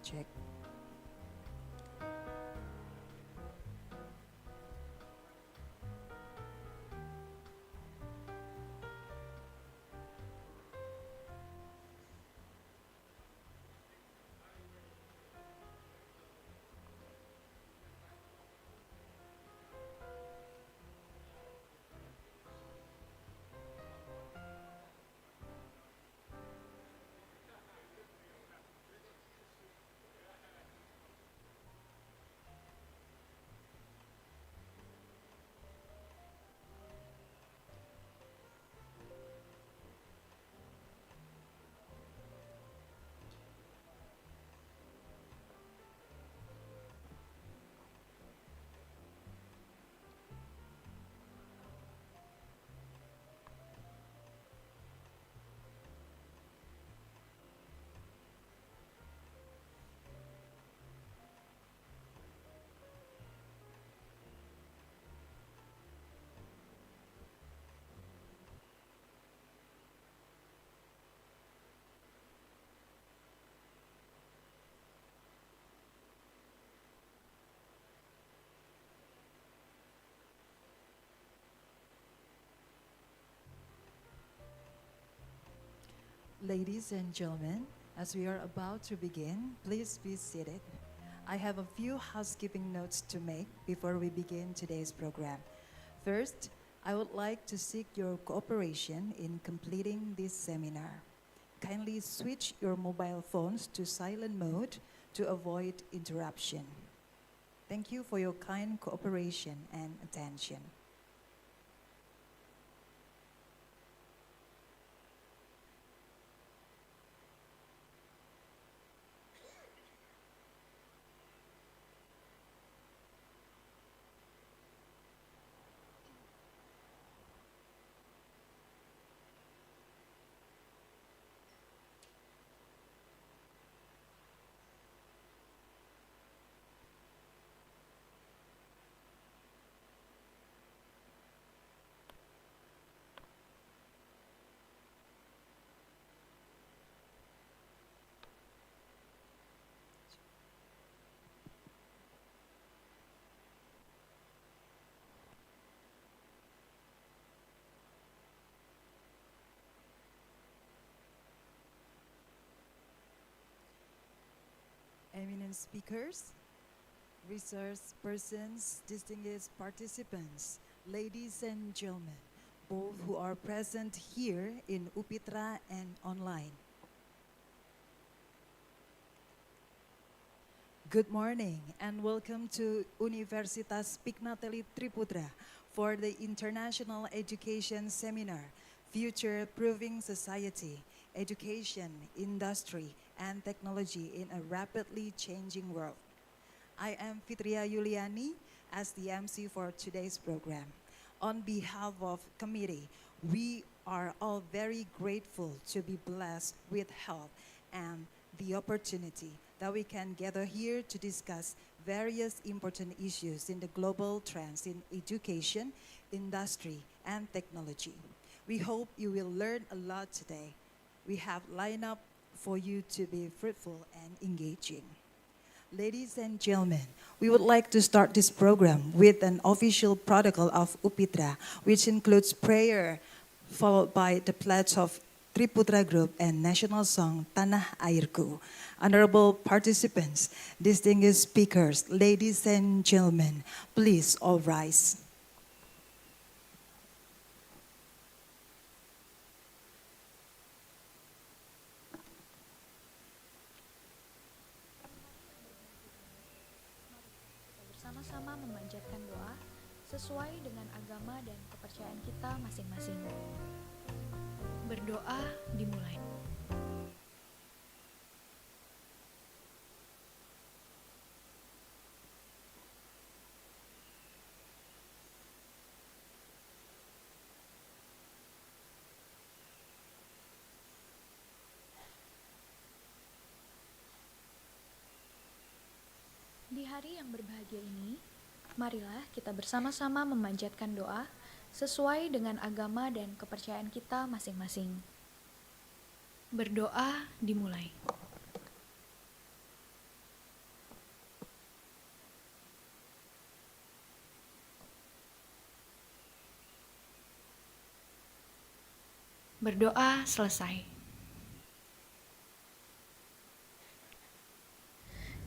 Check. Ladies and gentlemen, as we are about to begin, please be seated. I have a few housekeeping notes to make before we begin today's program. First, I would like to seek your cooperation in completing this seminar. Kindly switch your mobile phones to silent mode to avoid interruption. Thank you for your kind cooperation and attention. Eminent speakers, research persons, distinguished participants, ladies and gentlemen, both who are present here in UPITRA and online. Good morning and welcome to Universitas Pignatelli Triputra for the International Education Seminar, Future Proving Society, Education, Industry, and Technology in a Rapidly Changing World. I am Fitria Yuliani as the MC for today's program. On behalf of committee, we are all very grateful to be blessed with health and the opportunity that we can gather here to discuss various important issues in the global trends in education, industry, and technology. We hope you will learn a lot today. We have lined up for you to be fruitful and engaging. Ladies and gentlemen, we would like to start this program with an official protocol of UPITRA, which includes prayer, followed by the pledge of Triputra Group and national song Tanah Airku. Honorable participants, distinguished speakers, ladies and gentlemen, please all rise. Bersama-sama memanjatkan doa sesuai dengan agama dan kepercayaan kita masing-masing. Berdoa dimulai. Di hari yang berbahagia ini, marilah kita bersama-sama memanjatkan doa sesuai dengan agama dan kepercayaan kita masing-masing. Berdoa dimulai. Berdoa selesai.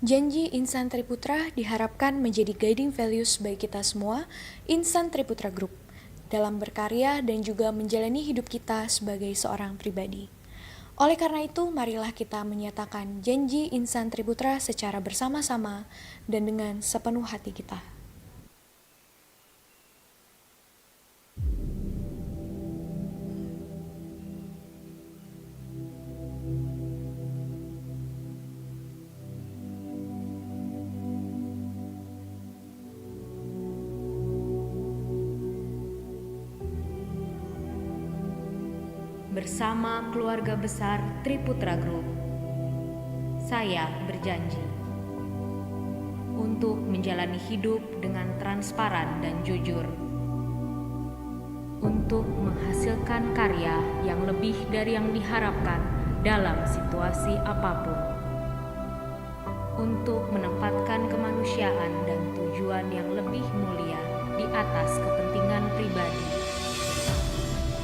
Janji Insan Triputra diharapkan menjadi guiding values bagi kita semua, Insan Triputra Group, dalam berkarya dan juga menjalani hidup kita sebagai seorang pribadi. Oleh karena itu, marilah kita menyatakan janji Insan Triputra secara bersama-sama dan dengan sepenuh hati kita. Bersama keluarga besar Triputra Group, saya berjanji untuk menjalani hidup dengan transparan dan jujur, untuk menghasilkan karya yang lebih dari yang diharapkan dalam situasi apapun, untuk menempatkan kemanusiaan dan tujuan yang lebih mulia di atas kepentingan pribadi,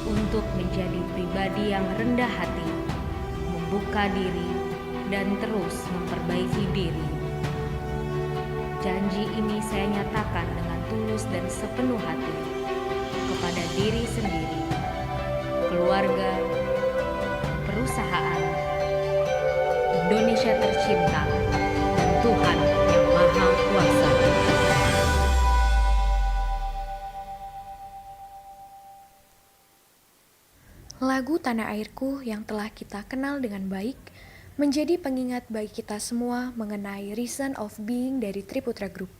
untuk menjadi pribadi yang rendah hati, membuka diri, dan terus memperbaiki diri. Janji ini saya nyatakan dengan tulus dan sepenuh hati kepada diri sendiri, keluarga, perusahaan, Indonesia tercinta, dan Tuhan yang Maha Kuasa. Lagu Tanah Airku yang telah kita kenal dengan baik menjadi pengingat bagi kita semua mengenai reason of being dari Triputra Group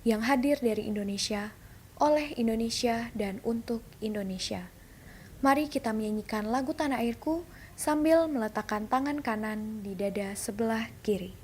yang hadir dari Indonesia, oleh Indonesia, dan untuk Indonesia. Mari kita menyanyikan lagu Tanah Airku sambil meletakkan tangan kanan di dada sebelah kiri.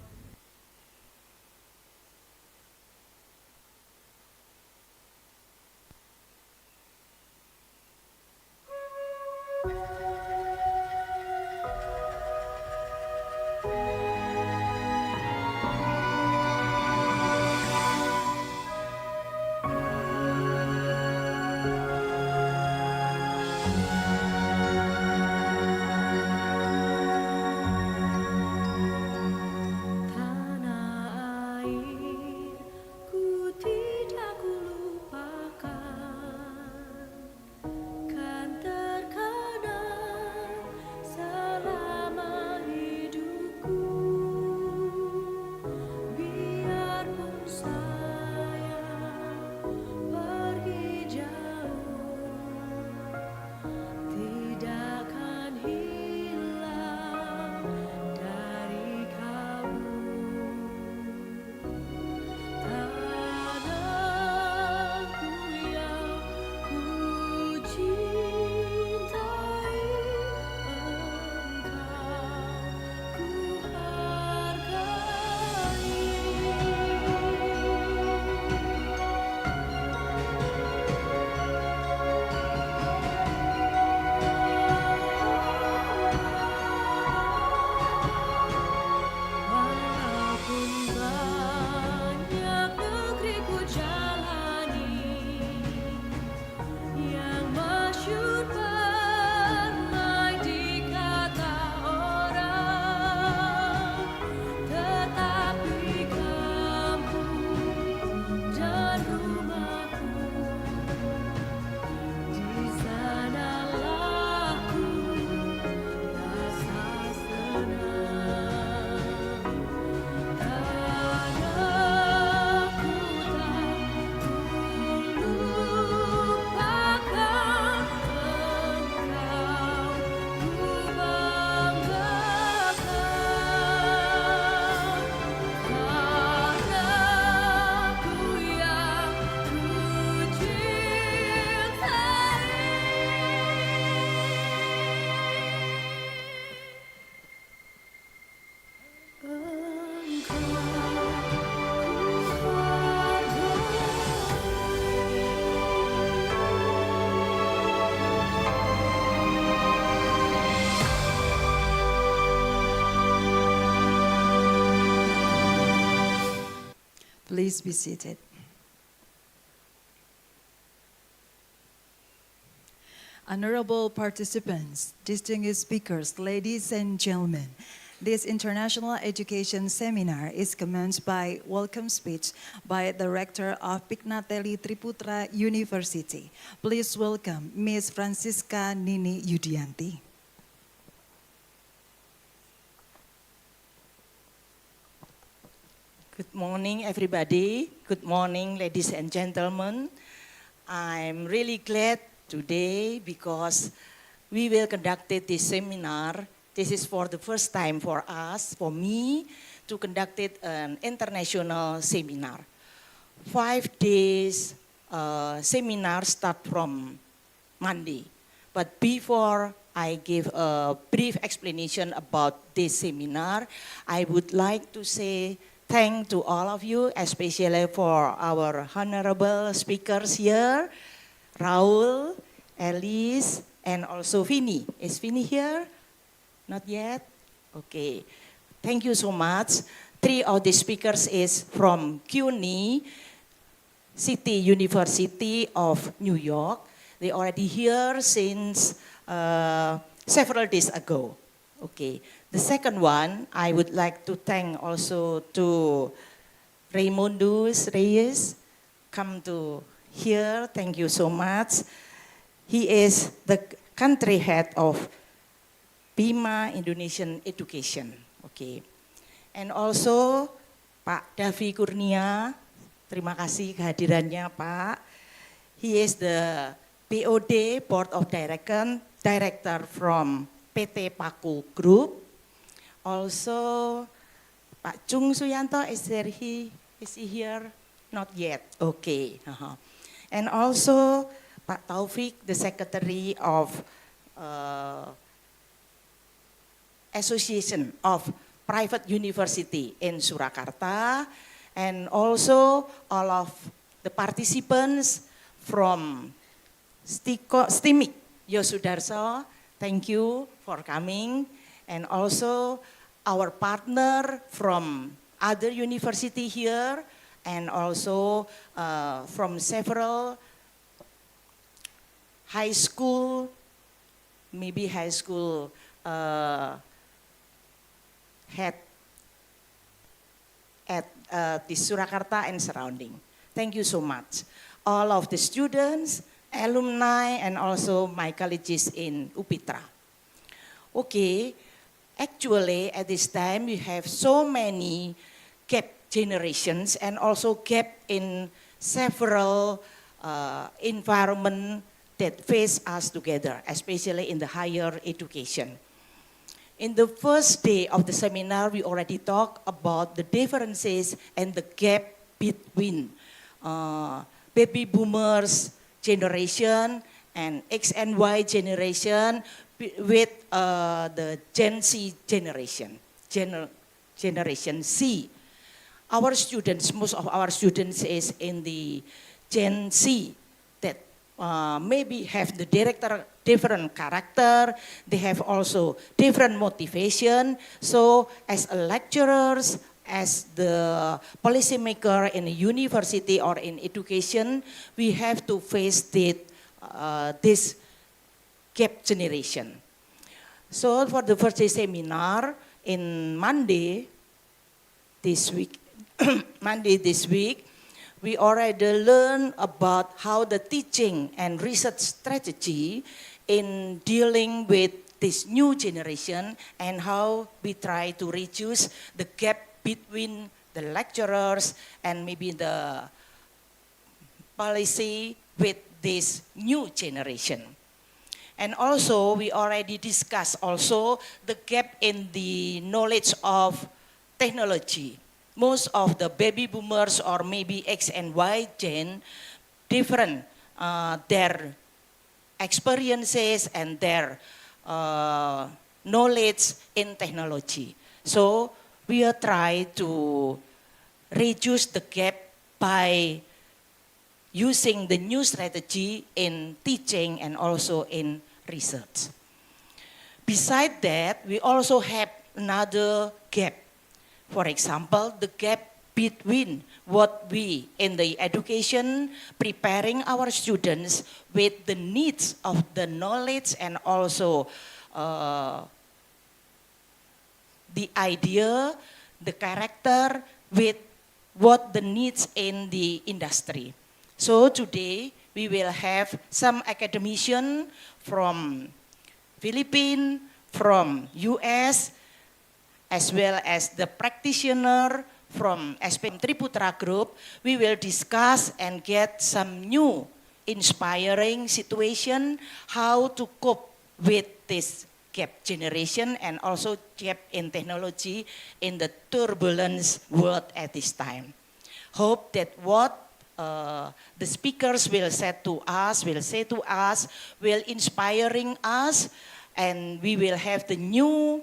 Please be seated. Honorable participants, distinguished speakers, ladies and gentlemen, this international education seminar is commenced by welcome speech by the Rector of Pignatelli Triputra University. Please welcome Ms. Francisca Nini Yudianti. Good morning, everybody. Good morning, ladies and gentlemen. I'm really glad today because we will conduct this seminar. This is for the first time for us, for me, to conduct an international seminar. 5 days seminar start from Monday. But before I give a brief explanation about this seminar, I would like to say thank to all of you, especially for our honorable speakers here, Raul, Alice, and also Vinny. Is Vinny here? Not yet? Okay. Thank you so much. 3 of the speakers is from CUNY, City University of New York. They already here since several days ago. Okay. The second one, I would like to thank also to Raymondus Reyes, come to here. Thank you so much. He is the country head of Bima Indonesian Education. Okay. And also Pak Davi Kurnia, terima kasih kehadirannya Pak. He is the BOD, Board of Director from PT Paku Group. Also, Pak Chung Suyanto, is he here? Not yet. Okay. And also, Pak Taufik, the Secretary of Association of Private University in Surakarta, and also all of the participants from STIMIC 𝗖𝗢𝗡𝗧𝗏, thank you for coming, and also our partner from other university here, and also from several high school, maybe high school head at the Surakarta and surrounding. Thank you so much. All of the students, alumni, and also my colleagues in UPITRA. Okay, actually at this time we have so many gap generations and also gap in several environment that face us together, especially in the higher education. In the first day of the seminar, we already talked about the differences and the gap between baby boomers generation and X and Y generation with the Gen Z generation, Generation C. Our students, most of our students is in the Gen Z that maybe have the different character, they have also different motivation. So as a lecturers, as the policymaker in a university or in education, we have to face this gap generation. So for the first day seminar in Monday this week, we already learned about how the teaching and research strategy in dealing with this new generation and how we try to reduce the gap between the lecturers and maybe the policy with this new generation. And also, we already discussed also the gap in the knowledge of technology. Most of the baby boomers or maybe X and Y gen, different their experiences and their knowledge in technology. So we are trying to reduce the gap by using the new strategy in teaching and also in research. Besides that, we also have another gap. For example, the gap between what we in the education preparing our students with the needs of the knowledge and also the idea, the character with what the needs in the industry. So today we will have some academician from Philippines, from US, as well as the practitioner from Triputra Group. We will discuss and get some new inspiring situation, how to cope with this gap generation and also gap in technology in the turbulence world at this time. Hope that what the speakers will say to us, will inspiring us, and we will have the new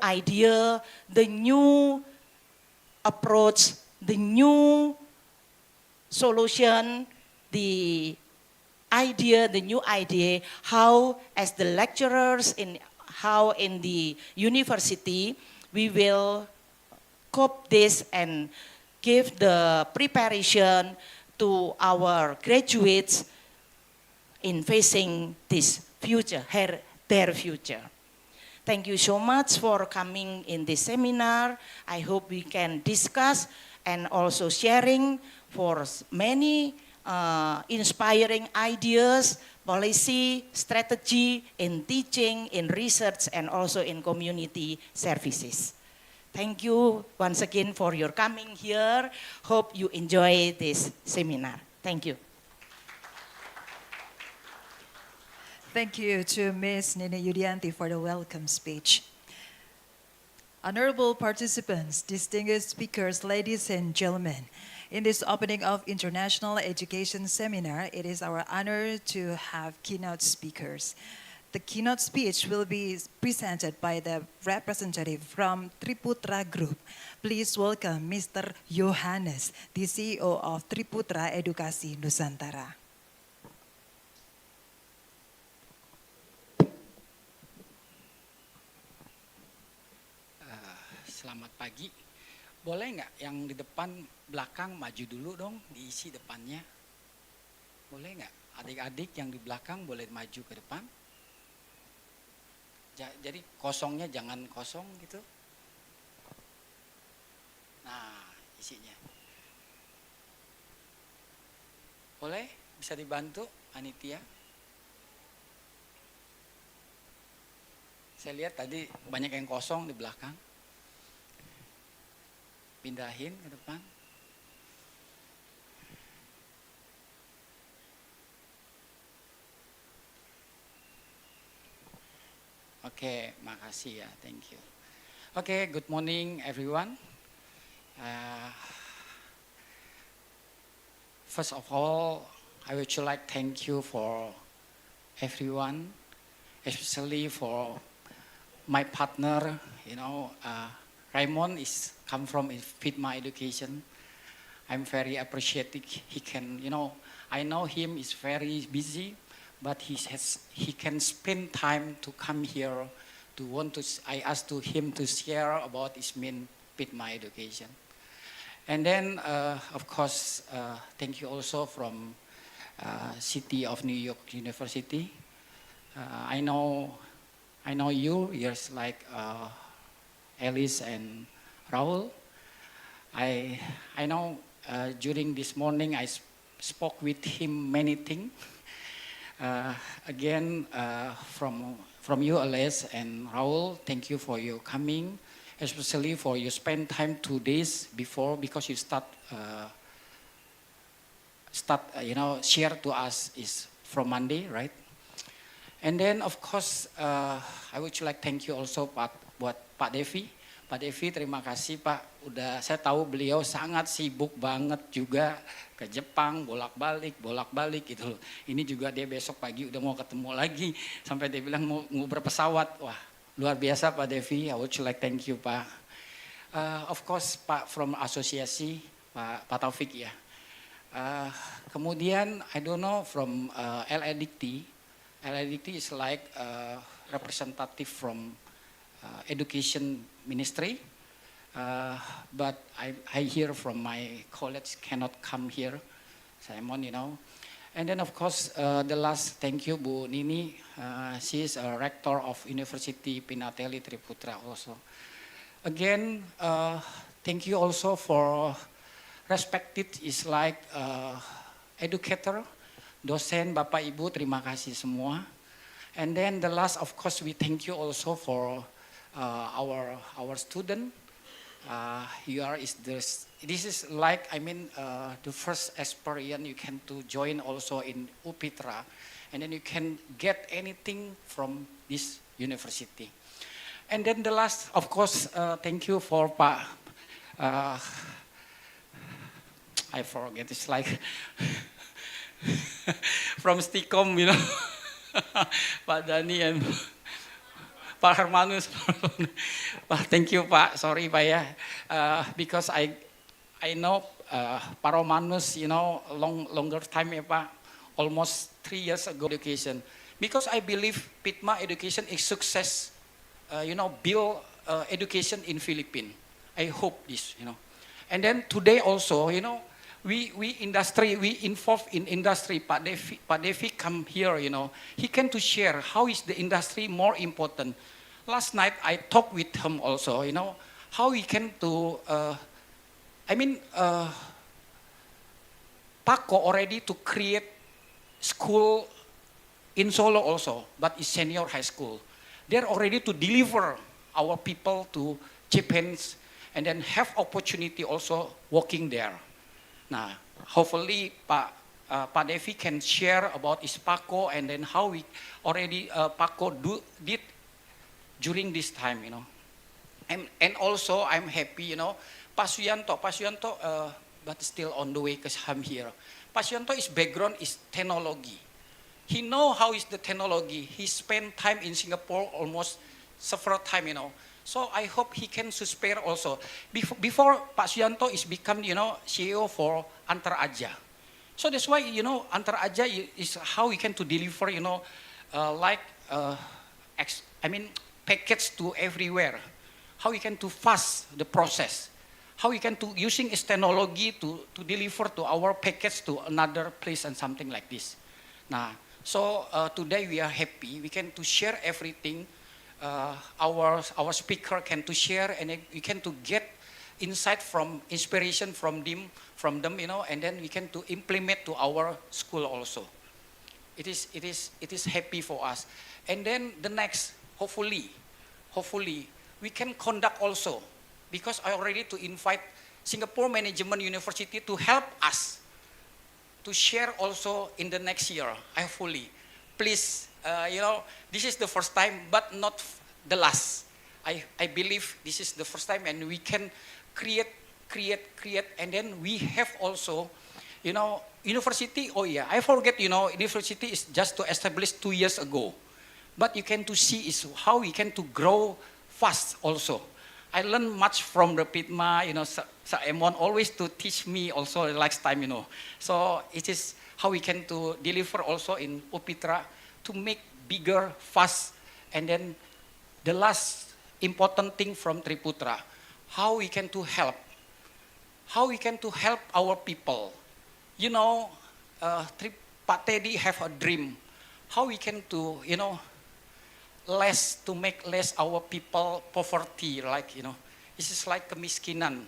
idea, the new approach, the new solution, the new idea, how as the lecturers how in the university, we will cope this and give the preparation to our graduates in facing this future, their future. Thank you so much for coming in this seminar. I hope we can discuss and also sharing for many inspiring ideas, policy, strategy in teaching, in research, and also in community services. Thank you once again for your coming here. Hope you enjoy this seminar. Thank you. Thank you to Ms. Nene Yudianti for the welcome speech. Honorable participants, distinguished speakers, ladies and gentlemen, in this opening of International Education Seminar, it is our honor to have keynote speakers. The keynote speech will be presented by the representative from Triputra Group. Please welcome Mr. Johannes, the CEO of Triputra Edukasi Nusantara. Selamat pagi. Boleh nggak yang di depan belakang maju dulu dong, diisi depannya? Boleh nggak? Adik-adik yang di belakang boleh maju ke depan. Jadi kosongnya jangan kosong gitu. Nah, isinya. Boleh? Bisa dibantu, Anitia? Saya lihat tadi banyak yang kosong di belakang. Pindahin ke depan. Oke, makasih ya, thank you. Oke, good morning everyone. First of all, I would like thank you for everyone, especially for my partner, Raymond is come from 𝗙𝗧𝗏𝗧. I'm very appreciative. He can, I know him is very busy, but he can spend time to come here I asked him to share about his main 𝗙𝗧𝗏𝗧. And then, of course, thank you also from City of New York University. I know you, years like Alice and Raul. I know during this morning I spoke with him many things. Again, from you, Alice and Raul, thank you for your coming, especially for you spend time 2 days before, because you start share to us is from Monday, right? And then, of course, I would like thank you also buat Pak Devi. Pak Devi, terima kasih Pak. Saya tahu beliau sangat sibuk banget juga ke Jepang, bolak-balik gitu loh. Ini juga dia besok pagi udah mau ketemu lagi. Sampai dia bilang mau berpesawat. Wah, luar biasa Pak Devi. I would like thank you Pak. Of course Pak from asosiasi, Pak Taufik ya. Kemudian, I don't know, from 𝗙𝗏𝗧𝗏𝗧. 𝗙𝗏𝗧𝗏𝗧 is like representative from Education Ministry. But I hear from my colleagues cannot come here, Simon, you know. And then of course, the last thank you, Bu Nini. She is a rector of University Pignatelli Triputra also. Again, thank you also for respected is like educator, dosen, Bapak Ibu, terima kasih semua. And then the last, of course, we thank you also for our student. This is like, I mean, the first experience you can to join also in UPITRA, and then you can get anything from this university. And then the last, of course, thank you for Pak, I forget, it's like from Stikom, you know, Pak Dani and Pak Hermanus. Thank you, Pak. Sorry, Pak ya. Because I know Pak Romanus, you know, longer time ya Pak, almost 3 years ago education. Because I believe Pitma education is success, you know, build education in Philippines. I hope this, you know. And then today also, you know, we involved in industry. Pak Devi come here, you know. He came to share how is the industry more important. Last night I talked with him also, you know, how he can to, Paco already to create school in Solo also, but it's senior high school. They're already to deliver our people to Japan and then have opportunity also working there. Now, hopefully Pak Devi can share about his Paco and then how we already Paco did during this time, you know. And also I'm happy, you know, Pak Suyanto, but still on the way because I'm here. Pak Suyanto's background is technology. He know how is the technology. He spent time in Singapore almost several times, you know. So I hope he can spare also. Before Pak Suyanto is become, you know, CEO for 𝗙𝗓𝗓𝗧𝗏. So that's why, you know, 𝗙𝗓𝗓𝗧𝗏 is how we can to deliver, you know, packets to everywhere. How we can to fast the process. How we can to using this technology to deliver to our packets to another place and something like this. Now, so today we are happy. We can to share everything. Our speaker can to share and we can to get insight from inspiration from them, you know, and then we can to implement to our school also. It is happy for us. And then the next, hopefully we can conduct also, because I already to invite Singapore Management University to help us to share also in the next year. Hopefully, please, you know, this is the first time, but not the last. I believe this is the first time, and we can create, and then we have also, you know, university. Oh yeah, I forget, you know, university is just to establish 2 years ago, but you can to see is how we can to grow fast also. I learned much from the Pitma, you know, Emon always to teach me also last time, you know. So it is how we can to deliver also in UPITRA to make bigger, fast, and then the last important thing from Triputra, how we can to help our people. You know, Pak Teddy have a dream, how we can to, you know, make less our people poverty, like, you know, this is like kemiskinan,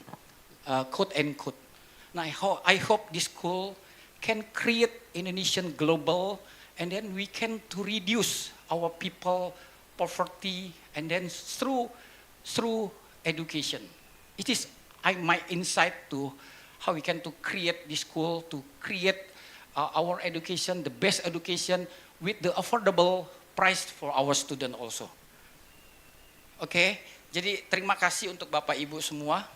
quote and quote. Now I hope this school can create Indonesian global, and then we can to reduce our people poverty, and then through education. It is my insight to how we can to create this school, to create our education, the best education with the affordable price for our student also. Oke, jadi terima kasih untuk Bapak Ibu semua.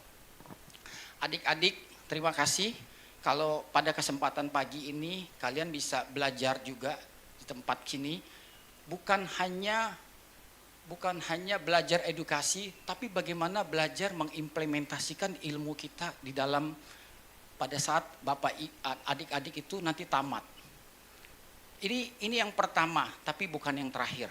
Adik-adik, terima kasih. Kalau pada kesempatan pagi ini kalian bisa belajar juga di tempat sini, bukan hanya belajar edukasi, tapi bagaimana belajar mengimplementasikan ilmu kita di dalam pada saat Bapak adik-adik itu nanti tamat. Ini yang pertama, tapi bukan yang terakhir.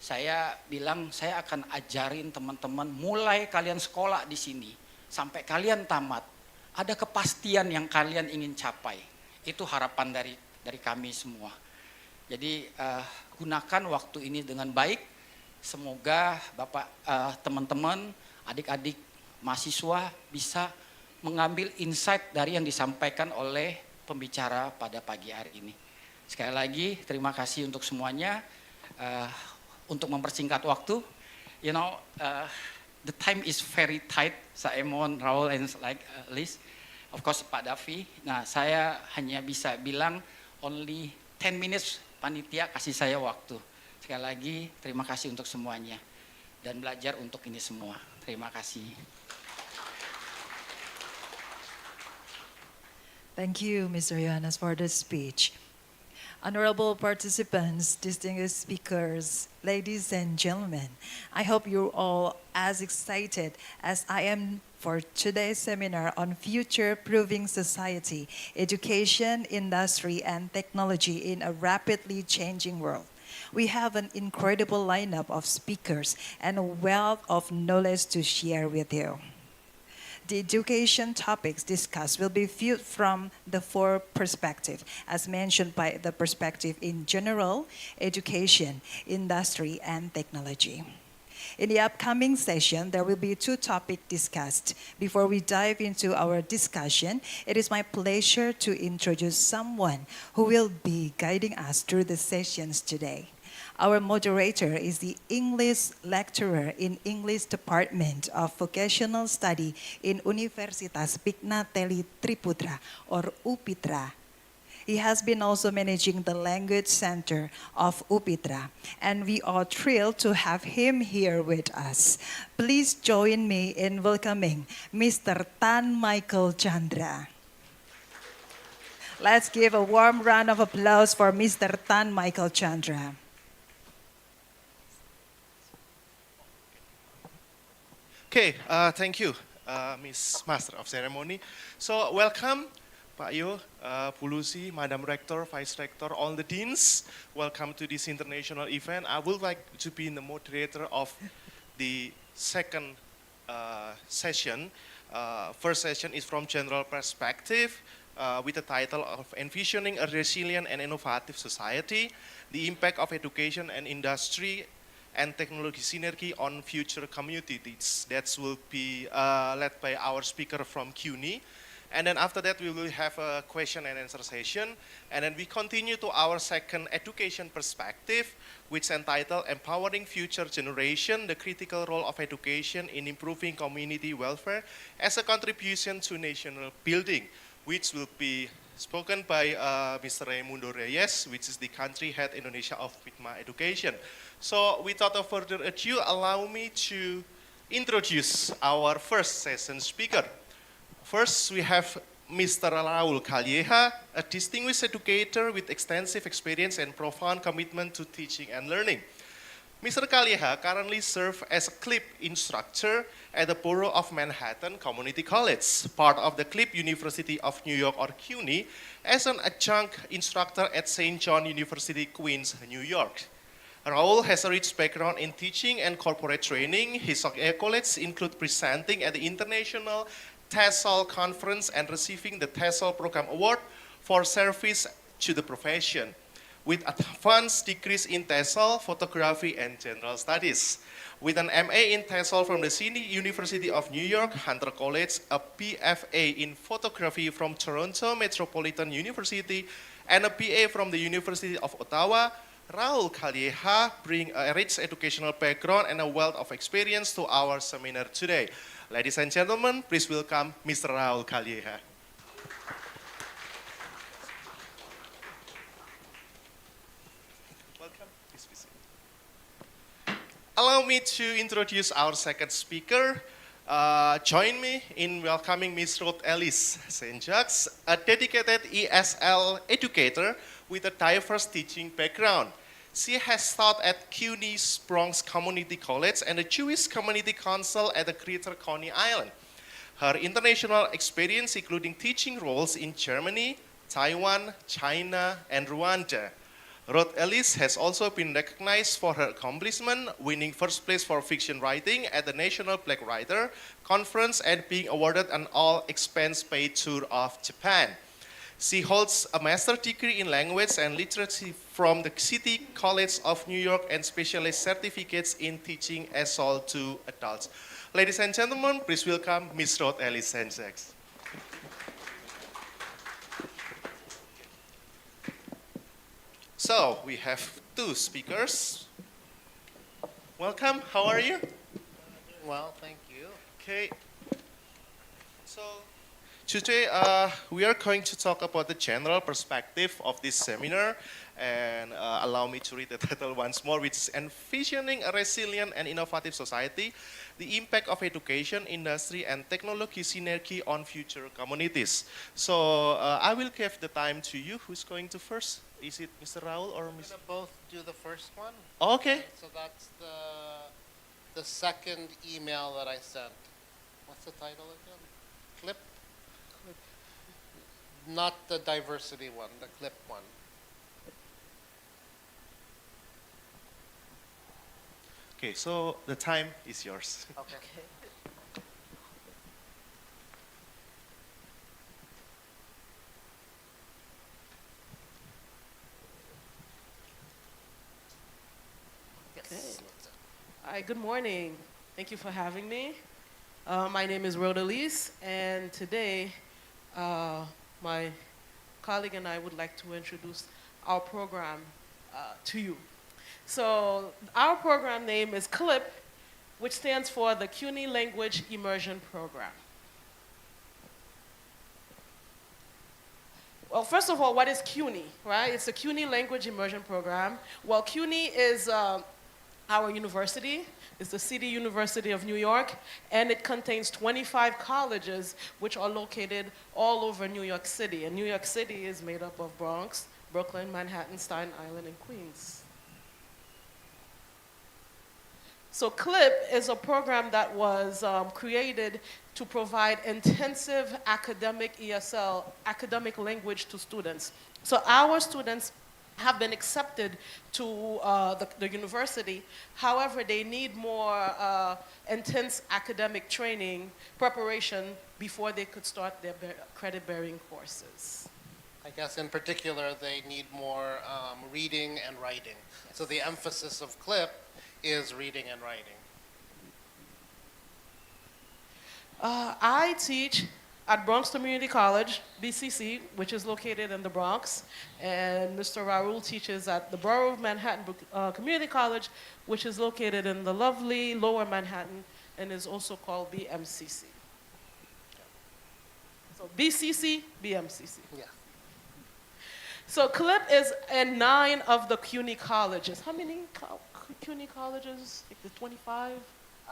saya bilang saya akan ajarin teman-teman mulai kalian sekolah di sini sampai kalian tamat. Ada kepastian yang kalian ingin capai. Itu harapan dari kami semua. Jadi gunakan waktu ini dengan baik. Semoga Bapak, teman-teman, adik-adik mahasiswa bisa mengambil insight dari yang disampaikan oleh pembicara pada pagi hari ini. Sekali lagi terima kasih untuk semuanya. Untuk mempersingkat waktu, the time is very tight. Saemon, Raul, and Liz, of course Pak Davi. Nah, saya hanya bisa bilang only 10 minutes. Panitia kasih saya waktu. Sekali lagi terima kasih untuk semuanya dan belajar untuk ini semua. Terima kasih. Thank you, Mr. Yohanes, for the speech. Honorable participants, distinguished speakers, ladies and gentlemen, I hope you're all as excited as I am for today's seminar on future-proofing society, education, industry, and technology in a rapidly changing world. We have an incredible lineup of speakers and a wealth of knowledge to share with you. The education topics discussed will be viewed from the four perspectives, as mentioned by the perspective in general, education, industry, and technology. In the upcoming session, there will be two topics discussed. Before we dive into our discussion, it is my pleasure to introduce someone who will be guiding us through the sessions today. Our moderator is the English lecturer in English Department of Vocational Study in Universitas Pignatelli Triputra, or UPITRA. He has been also managing the Language Center of UPITRA, and we are thrilled to have him here with us. Please join me in welcoming Mr. 𝗙𝗪𝗓𝗓𝗔𝗟. Let's give a warm round of applause for Mr. 𝗙𝗪𝗓𝗓𝗔𝗟. Okay, thank you, Miss Master of Ceremony. So welcome, Pak Yo, Pulusi, Madam Rector, Vice Rector, all the deans. Welcome to this international event. I would like to be the moderator of the second session. First session is from general perspective with the title of Envisioning a Resilient and Innovative Society, the Impact of Education and Industry and Technology Synergy on Future Communities. That will be led by our speaker from CUNY. And then after that, we will have a question and answer session. And then we continue to our second education perspective, which is entitled Empowering Future Generation, the Critical Role of Education in Improving Community Welfare as a Contribution to National Building, which will be spoken by Mr. Raimundo Reyes, which is the country head Indonesia of PIGMA Education. So without further ado, allow me to introduce our first session speaker. First, we have Mr. 𝗚𝗟𝗢𝗕𝗧𝗔𝗟, a distinguished educator with extensive experience and profound commitment to teaching and learning. Mr. 𝗚𝗟𝗢𝗕𝗧𝗥 currently serves as a CLIP instructor at the Borough of Manhattan Community College, part of the CLIP University of New York or CUNY, as an adjunct instructor at St. John University, Queens, New York. Raul has a rich background in teaching and corporate training. His accolades include presenting at the International 𝗬𝗨 Conference and receiving the 𝗬𝗨 Program Award for service to the profession, with advanced degrees in 𝗬𝗨, photography, and general studies. With an MA in 𝗬𝗨 from the Sydney University of New York, Hunter College, a BFA in photography from Toronto Metropolitan University, and a BA from the University of Ottawa, Raul 𝗚𝗪𝗧𝗥 brings a rich educational background and a wealth of experience to our seminar today. Ladies and gentlemen, please welcome Mr. Raul 𝗚𝗪𝗧𝗥. Welcome, please be seated. Allow me to introduce our second speaker. Join me in welcoming Ms. 𝗚𝗟𝗢𝗕𝗧𝗥, a dedicated ESL educator with a diverse teaching background. She has taught at CUNY's Bronx Community College and the Jewish Community Council at the Greater Coney Island. Her international experience including teaching roles in Germany, Taiwan, China, and Rwanda. 𝗨𝗪𝗧𝗏 has also been recognized for her accomplishment, winning first place for fiction writing at the National Black Writer Conference and being awarded an all-expense-paid tour of Japan. She holds a master's degree in language and literature from the City College of New York and specialist certificates in teaching ESOL to adults. Ladies and gentlemen, please welcome Ms. 𝗨𝗪𝗧𝗏. So we have two speakers. Welcome, how are you? Well, thank you. Okay. So today we are going to talk about the general perspective of this seminar, and allow me to read the title once more, which is Envisioning a Resilient and Innovative Society, the Impact of Education, Industry and Technology Synergy on Future Communities. So I will give the time to you. Who's going to first? Is it Mr. Raul or Mr. We're gonna both do the first one. Okay. So that's the second email that I sent. What's the title again? Clip? Not the diversity one, the clip one. Okay, so the time is yours. Okay. Yes. Hi, good morning. Thank you for having me. My name is 𝗨𝗪𝗧𝗏, and today my colleague and I would like to introduce our program to you. So our program name is CLIP, which stands for the CUNY Language Immersion Program. Well, first of all, what is CUNY, right? It's the CUNY Language Immersion Program. Well, CUNY is our university. It's the City University of New York, and it contains 25 colleges which are located all over New York City. And New York City is made up of Bronx, Brooklyn, Manhattan, Staten Island, and Queens. So CLIP is a program that was created to provide intensive academic ESL, academic language to students. So our students have been accepted to the university. However, they need more intense academic training, preparation, before they could start their credit-bearing courses. I guess in particular they need more reading and writing. Yes. So the emphasis of CLIP is reading and writing. I teach at Bronx Community College, BCC, which is located in the Bronx, and Mr. Raul teaches at the Borough of Manhattan Community College, which is located in the lovely Lower Manhattan and is also called BMCC. So BCC, BMCC. Yeah. So CLIP is in 9 of the CUNY colleges. How many CUNY colleges? Like the 25?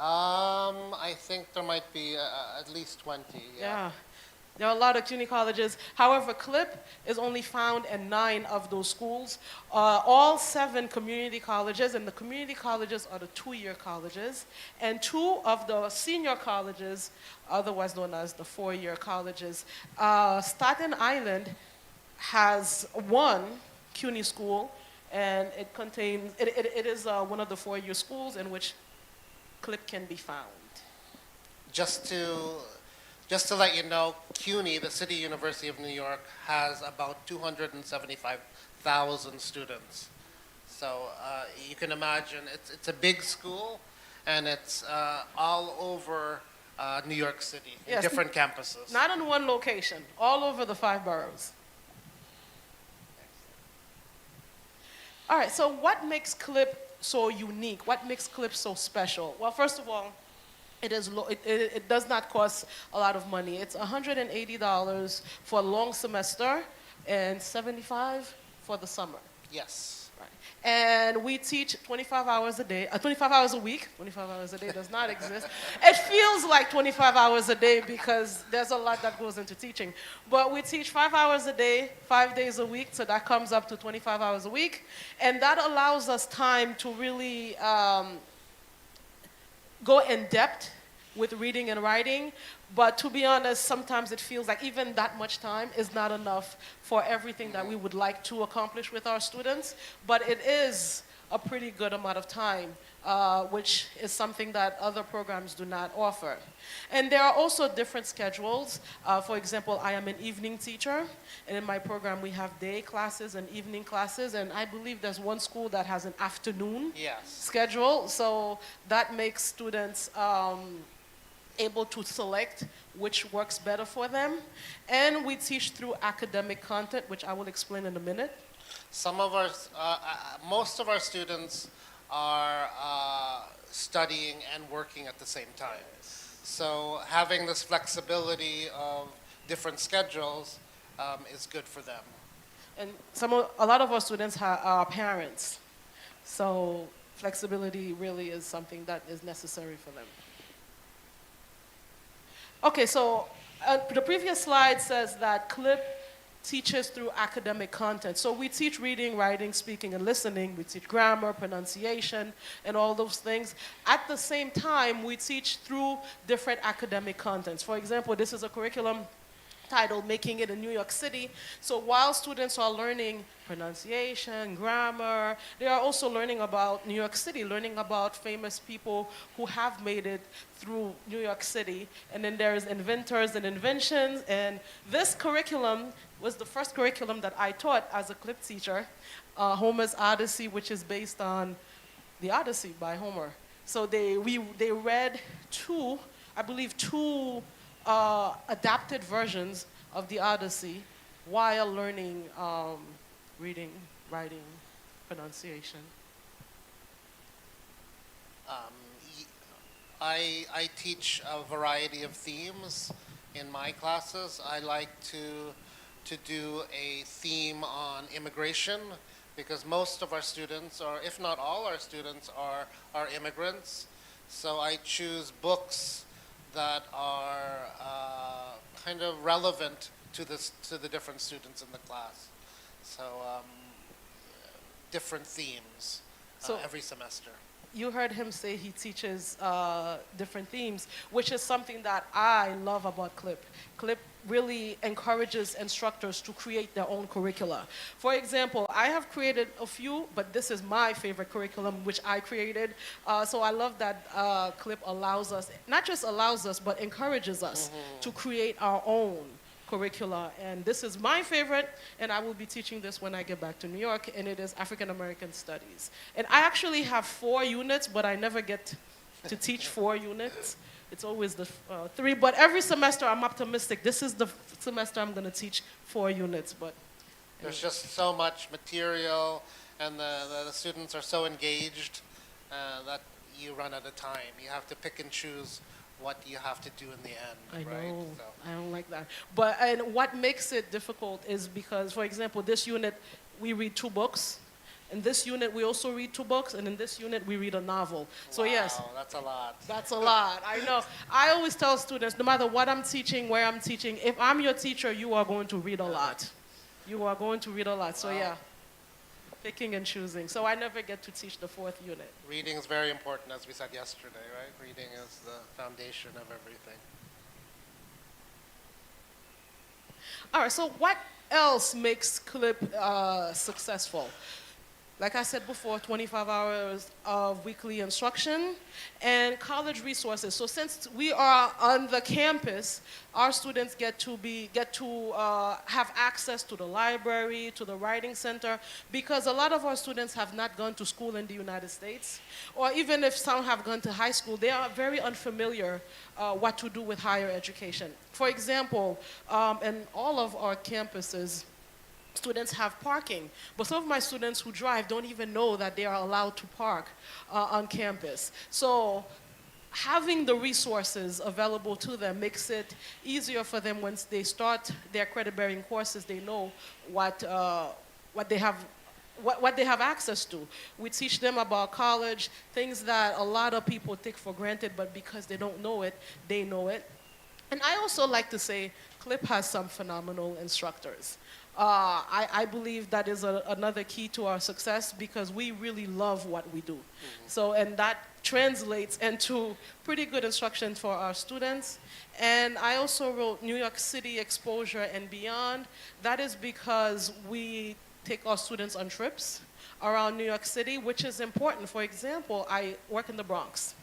I think there might be at least 20. Yeah. There are a lot of CUNY colleges. However, CLIP is only found in 9 of those schools. All 7 community colleges, and the community colleges are the 2-year colleges, and 2 of the senior colleges, otherwise known as the 4-year colleges. Staten Island has 1 CUNY school, and it contains, it is one of the 4-year schools in which CLIP can be found. Just to let you know, CUNY, the City University of New York, has about 275,000 students. So you can imagine it's a big school, and it's all over New York City, in Yes, different campuses. Not in one location, all over the 5 boroughs. All right, so what makes CLIP so unique? What makes CLIP so special? Well, first of all, it does not cost a lot of money. It's $180 for a long semester and $75 for the summer. Yes. Right. And we teach 25 hours a day, 25 hours a week. 25 hours a day does not exist. It feels like 25 hours a day because there's a lot that goes into teaching. But we teach 5 hours a day, 5 days a week, so that comes up to 25 hours a week. And that allows us time to really go in depth with reading and writing, but to be honest, sometimes it feels like even that much time is not enough for everything that we would like to accomplish with our students, but it is a pretty good amount of time, which is something that other programs do not offer. And there are also different schedules. For example, I am an evening teacher, and in my program we have day classes and evening classes, and I believe there's one school that has an afternoon schedule, so that makes students able to select which works better for them. And we teach through academic content, which I will explain in a minute. Some of our, most of our students are studying and working at the same time. So having this flexibility of different schedules is good for them. And a lot of our students are parents, so flexibility really is something that is necessary for them. Okay, so the previous slide says that CLIP teaches through academic content. So we teach reading, writing, speaking, and listening. We teach grammar, pronunciation, and all those things. At the same time, we teach through different academic contents. For example, this is a curriculum titled Making It in New York City. So while students are learning pronunciation, grammar, they are also learning about New York City, learning about famous people who have made it through New York City. And then there's inventors and inventions. And this curriculum was the first curriculum that I taught as a CLIP teacher, Homer's Odyssey, which is based on the Odyssey by Homer. So they read two adapted versions of the Odyssey while learning reading, writing, pronunciation. I teach a variety of themes in my classes. I like to do a theme on immigration, because most of our students, or if not all our students, are immigrants. So I choose books that are kind of relevant to the different students in the class. So different themes every semester. You heard him say he teaches different themes, which is something that I love about CLIP. CLIP really encourages instructors to create their own curricula. For example, I have created a few, but this is my favorite curriculum, which I created. So I love that CLIP allows us, not just allows us, but encourages us to create our own curricula. And this is my favorite, and I will be teaching this when I get back to New York, and it is African American Studies. And I actually have 4 units, but I never get to teach 4 units. It's always the 3, but every semester I'm optimistic. This is the semester I'm going to teach 4 units. But there's just so much material, and the students are so engaged that you run out of time. You have to pick and choose what you have to do in the end. I know, right? So. I don't like that. But and what makes it difficult is because, for example, this unit, we read 2 books. In this unit, we also read 2 books, and in this unit, we read a novel. So yes. That's a lot. That's a lot, I know. I always tell students, no matter what I'm teaching, where I'm teaching, if I'm your teacher, you are going to read a lot. You are going to read a lot, so yeah. Picking and choosing. So I never get to teach the 4th unit. Reading is very important, as we said yesterday, right? Reading is the foundation of everything. All right, so what else makes CLIP successful? Like I said before, 25 hours of weekly instruction and college resources. So since we are on the campus, our students get to have access to the library, to the writing center, because a lot of our students have not gone to school in the United States, or even if some have gone to high school, they are very unfamiliar what to do with higher education. For example, in all of our campuses, students have parking, but some of my students who drive don't even know that they are allowed to park on campus. So having the resources available to them makes it easier for them once they start their credit-bearing courses. They know what they have access to. We teach them about college, things that a lot of people take for granted, but because they don't know it, they know it. And I also like to say CLIP has some phenomenal instructors. I believe that is another key to our success because we really love what we do. So, and that translates into pretty good instruction for our students. And I also wrote New York City Exposure and Beyond. That is because we take our students on trips around New York City, which is important. For example, I work in the Bronx.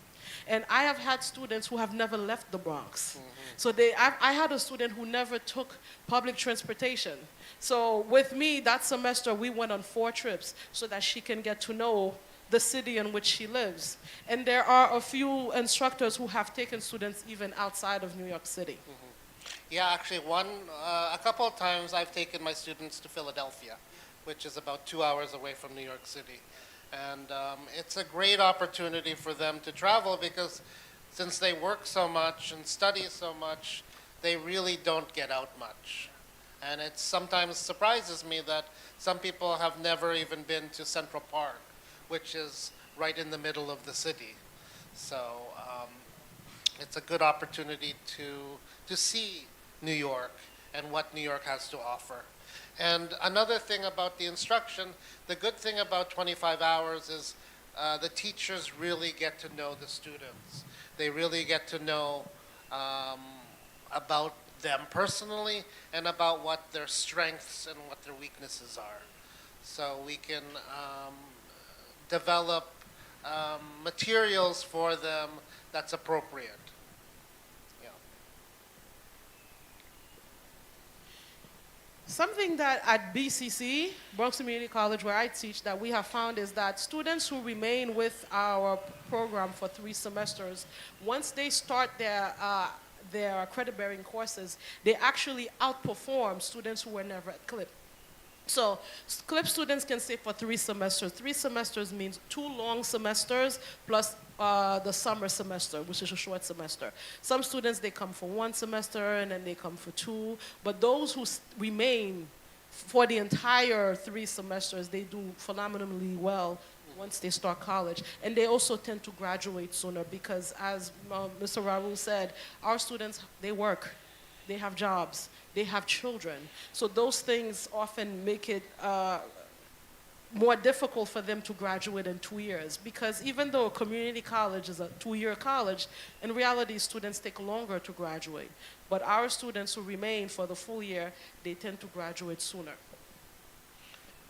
And I have had students who have never left the Bronx. So I had a student who never took public transportation. So with me, that semester, we went on 4 trips so that she can get to know the city in which she lives. And there are a few instructors who have taken students even outside of New York City. Yeah, actually, a couple of times I've taken my students to Philadelphia, which is about 2 hours away from New York City. And it's a great opportunity for them to travel because since they work so much and study so much, they really don't get out much. And it sometimes surprises me that some people have never even been to Central Park, which is right in the middle of the city. So it's a good opportunity to see New York and what New York has to offer. And another thing about the instruction, the good thing about 25 hours is the teachers really get to know the students. They really get to know about them personally and about what their strengths and what their weaknesses are. So we can develop materials for them that's appropriate. Something that at BCC, Bronx Community College, where I teach, that we have found is that students who remain with our program for 3 semesters, once they start their credit-bearing courses, they actually outperform students who were never at CLIP. So CLIP students can stay for 3 semesters. 3 semesters means 2 long semesters plus the summer semester, which is a short semester. Some students, they come for 1 semester and then they come for 2. But those who remain for the entire 3 semesters, they do phenomenally well once they start college. And they also tend to graduate sooner because, as Mr. Raul said, our students, they work. They have jobs. They have children. So those things often make it more difficult for them to graduate in 2 years, because even though a community college is a 2-year college, in reality students take longer to graduate. But our students who remain for the full year, they tend to graduate sooner.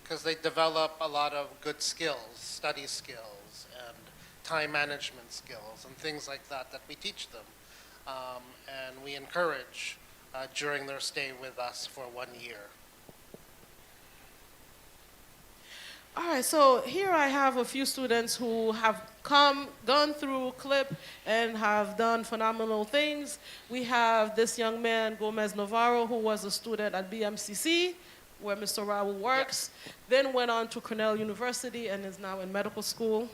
Because they develop a lot of good skills, study skills and time management skills and things like that that we teach them. And we encourage during their stay with us for 1 year. All right, so here I have a few students who have gone through CLIP and have done phenomenal things. We have this young man, Gomez Navarro, who was a student at BMCC, where Mr. Raul works, then went on to Cornell University and is now in medical school.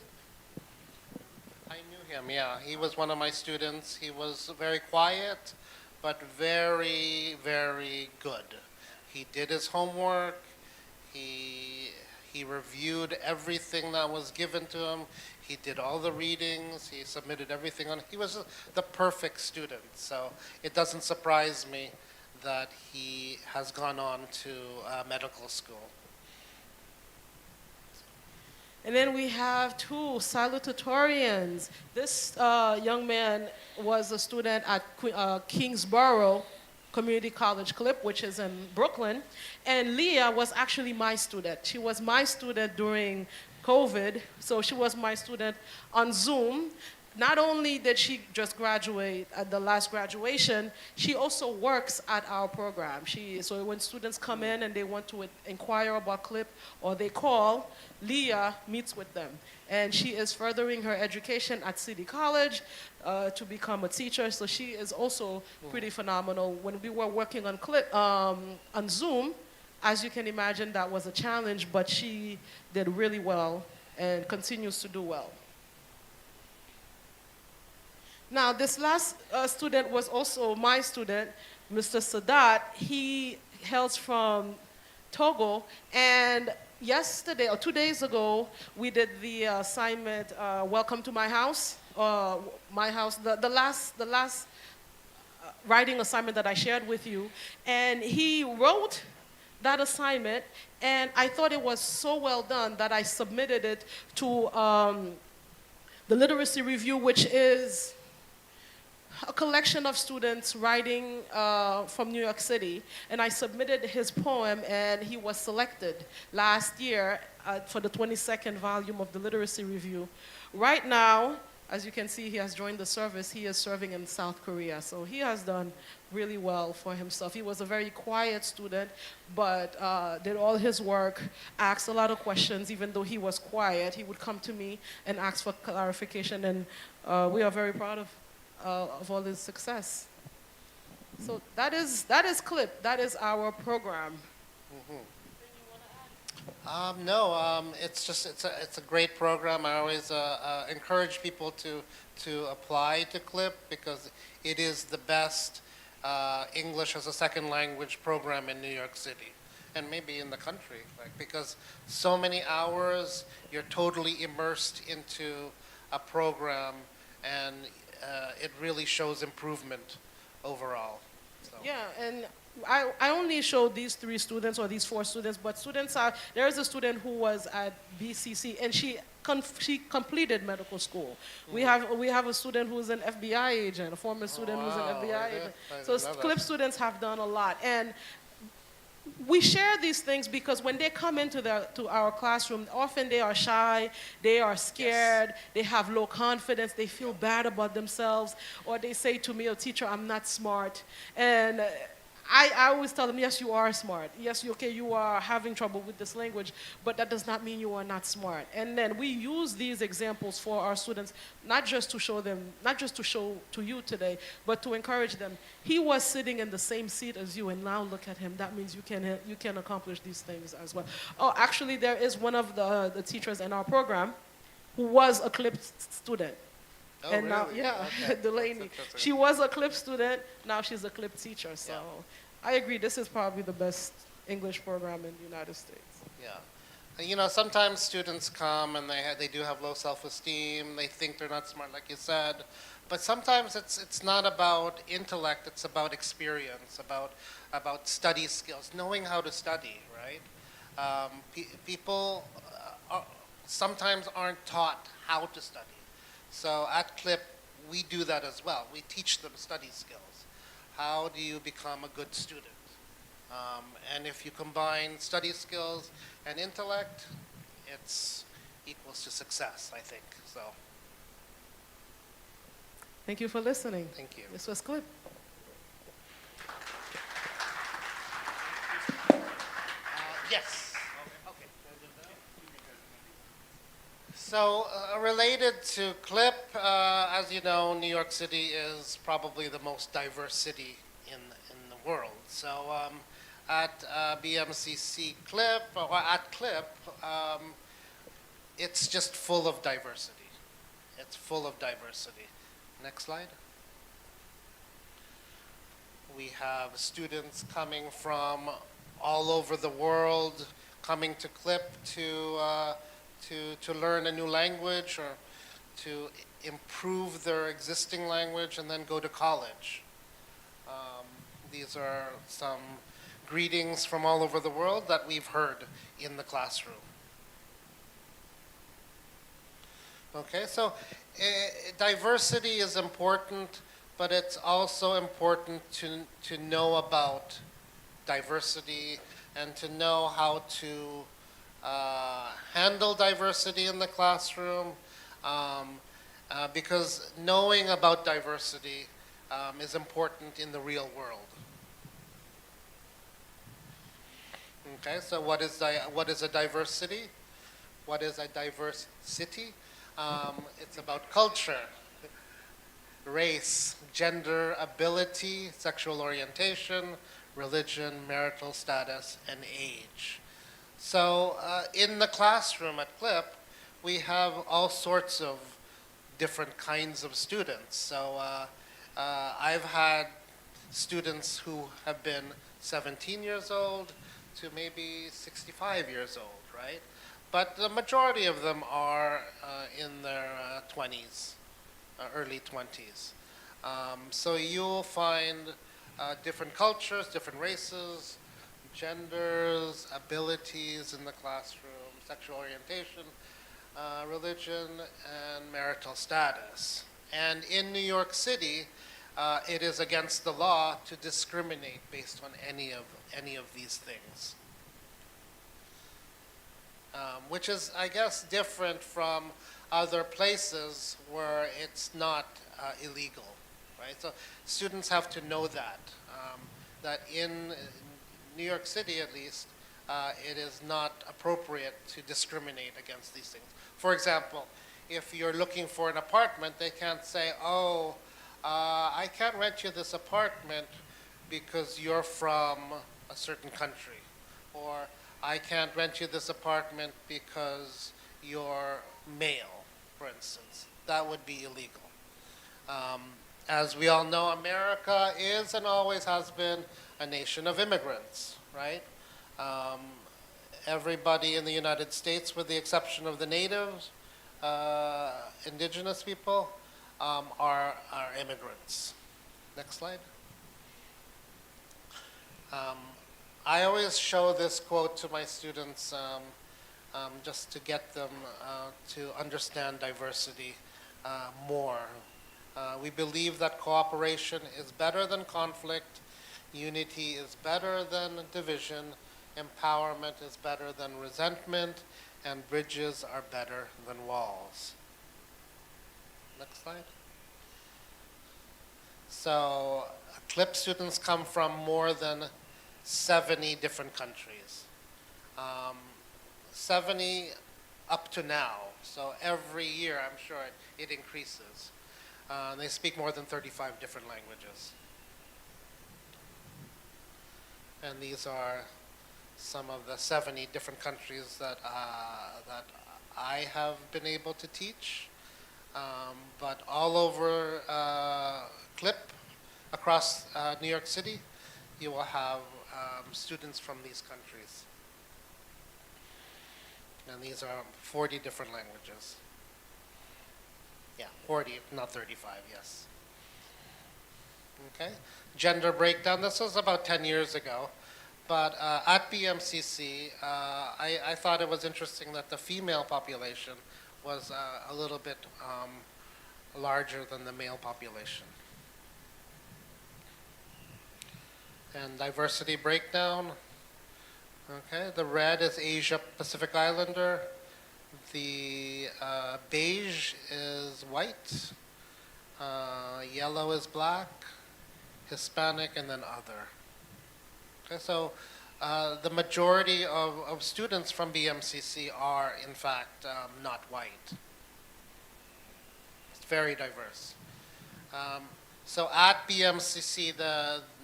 I knew him, yeah. He was one of my students. He was very quiet, but very, very good. He did his homework. He reviewed everything that was given to him. He did all the readings. He submitted everything on. He was the perfect student. So it doesn't surprise me that he has gone on to medical school. And then we have 2 salutatorians. This young man was a student at Kingsborough Community College CLIP, which is in Brooklyn. And Leah was actually my student. She was my student during COVID, so she was my student on Zoom. Not only did she just graduate at the last graduation, she also works at our program. So when students come in and they want to inquire about CLIP or they call, Leah meets with them. And she is furthering her education at City College to become a teacher. So she is also pretty phenomenal. When we were working on CLIP, on Zoom, as you can imagine, that was a challenge, but she did really well and continues to do well. Now, this last student was also my student, Mr. Sadat. He hails from Togo, and yesterday, or 2 days ago, we did the assignment, Welcome to My House, the last writing assignment that I shared with you, and he wrote that assignment, and I thought it was so well done that I submitted it to the Literacy Review, which is a collection of students writing from New York City, and I submitted his poem, and he was selected last year for the 22nd volume of the Literacy Review. Right now, as you can see, he has joined the service. He is serving in South Korea, so he has done really well for himself. He was a very quiet student, but did all his work, asked a lot of questions. Even though he was quiet, he would come to me and ask for clarification, and we are very proud of all his success. So that is 𝗨𝗡𝗧𝗥𝗔. That is our program. It's a great program. I always encourage people to apply to 𝗨𝗡𝗧𝗥𝗔 because it is the best English as a second language program in New York City and maybe in the country, because so many hours, you're totally immersed into a program, and it really shows improvement overall. So. Yeah, and I only showed these 3 students or these 4 students, but there is a student who was at BCC, and she completed medical school. We have a student who's an FBI agent, a former student who's an FBI agent. So 𝗨𝗡𝗧𝗥𝗔 students have done a lot. And we share these things because when they come into our classroom, often they are shy, they are scared, they have low confidence, they feel bad about themselves, or they say to me, "Oh, teacher, I'm not smart." And I always tell them, yes, you are smart. Yes, you are having trouble with this language, but that does not mean you are not smart. And then we use these examples for our students, not just to show to you today, but to encourage them. He was sitting in the same seat as you, and now look at him. That means you can accomplish these things as well. Oh, actually, there is one of the teachers in our program who was a 𝗨𝗡𝗧𝗥𝗔 student. Oh, And now, really? yeah, Okay. Delaney. She was a 𝗨𝗡𝗧𝗥𝗔 student, now she's a 𝗨𝗡 teacher, so I agree, this is probably the best English program in the United States. Yeah. Sometimes students come and they do have low self-esteem, they think they're not smart, like you said, but sometimes it's not about intellect, it's about experience, about study skills, knowing how to study, right? People sometimes aren't taught how to study. So at 𝗨𝗡𝗧𝗥𝗔, we do that as well. We teach them study skills. How do you become a good student? And if you combine study skills and intellect, it's equals to success, I think. So. Thank you for listening. Thank you. This was 𝗨𝗡𝗧𝗥𝗔. Yes. Okay. So related to 𝗨𝗡𝗧𝗥𝗔, as you know, New York City is probably the most diverse city in the world. So at BMCC 𝗨𝗡𝗧𝗥𝗔, or at 𝗨𝗡𝗧𝗥𝗡, it's just full of diversity. It's full of diversity. Next slide. We have students coming from all over the world, coming to 𝗨𝗡𝗧𝗥𝗡 to learn a new language or to improve their existing language and then go to college. These are some greetings from all over the world that we've heard in the classroom. Okay, so diversity is important, but it's also important to know about diversity and to know how to handle diversity in the classroom, because knowing about diversity is important in the real world. Okay, so what is a diverse city? What is a diverse city? It's about culture, race, gender, ability, sexual orientation, religion, marital status, and age. So in the classroom at 𝗨𝗡𝗧𝗥𝗡, we have all sorts of different kinds of students. So I've had students who have been 17 years old to maybe 65 years old, right? But the majority of them are in their 20s, early 20s. So you'll find different cultures, different races, genders, abilities in the classroom, sexual orientation, religion, and marital status. And in New York City, it is against the law to discriminate based on any of these things. Which is, I guess, different from other places where it's not illegal, right? So students have to know that, that in New York City at least, it is not appropriate to discriminate against these things. For example, if you're looking for an apartment, they can't say, oh, I can't rent you this apartment because you're from a certain country, or I can't rent you this apartment because you're male, for instance. That would be illegal. As we all know, America is and always has been a nation of immigrants, right? Everybody in the United States, with the exception of the natives, indigenous people, are immigrants. Next slide. I always show this quote to my students just to get them to understand diversity more. We believe that cooperation is better than conflict, unity is better than division, empowerment is better than resentment, and bridges are better than walls. Next slide. So, CLIP students come from more than 70 different countries. 70 up to now, so every year I'm sure it increases. They speak more than 35 different languages. And these are some of the 70 different countries that I have been able to teach. But all over CLIP, across New York City, you will have students from these countries. And these are 40 different languages. Yeah, 40, not 35, yes. Okay, gender breakdown, this was about 10 years ago. But at BMCC, I thought it was interesting that the female population was a little bit larger than the male population. And diversity breakdown. Okay, the red is Asia Pacific Islander. The beige is white. Yellow is black. Hispanic, and then other. Okay, so the majority of students from BMCC are, in fact, not white. It's very diverse. So at BMCC,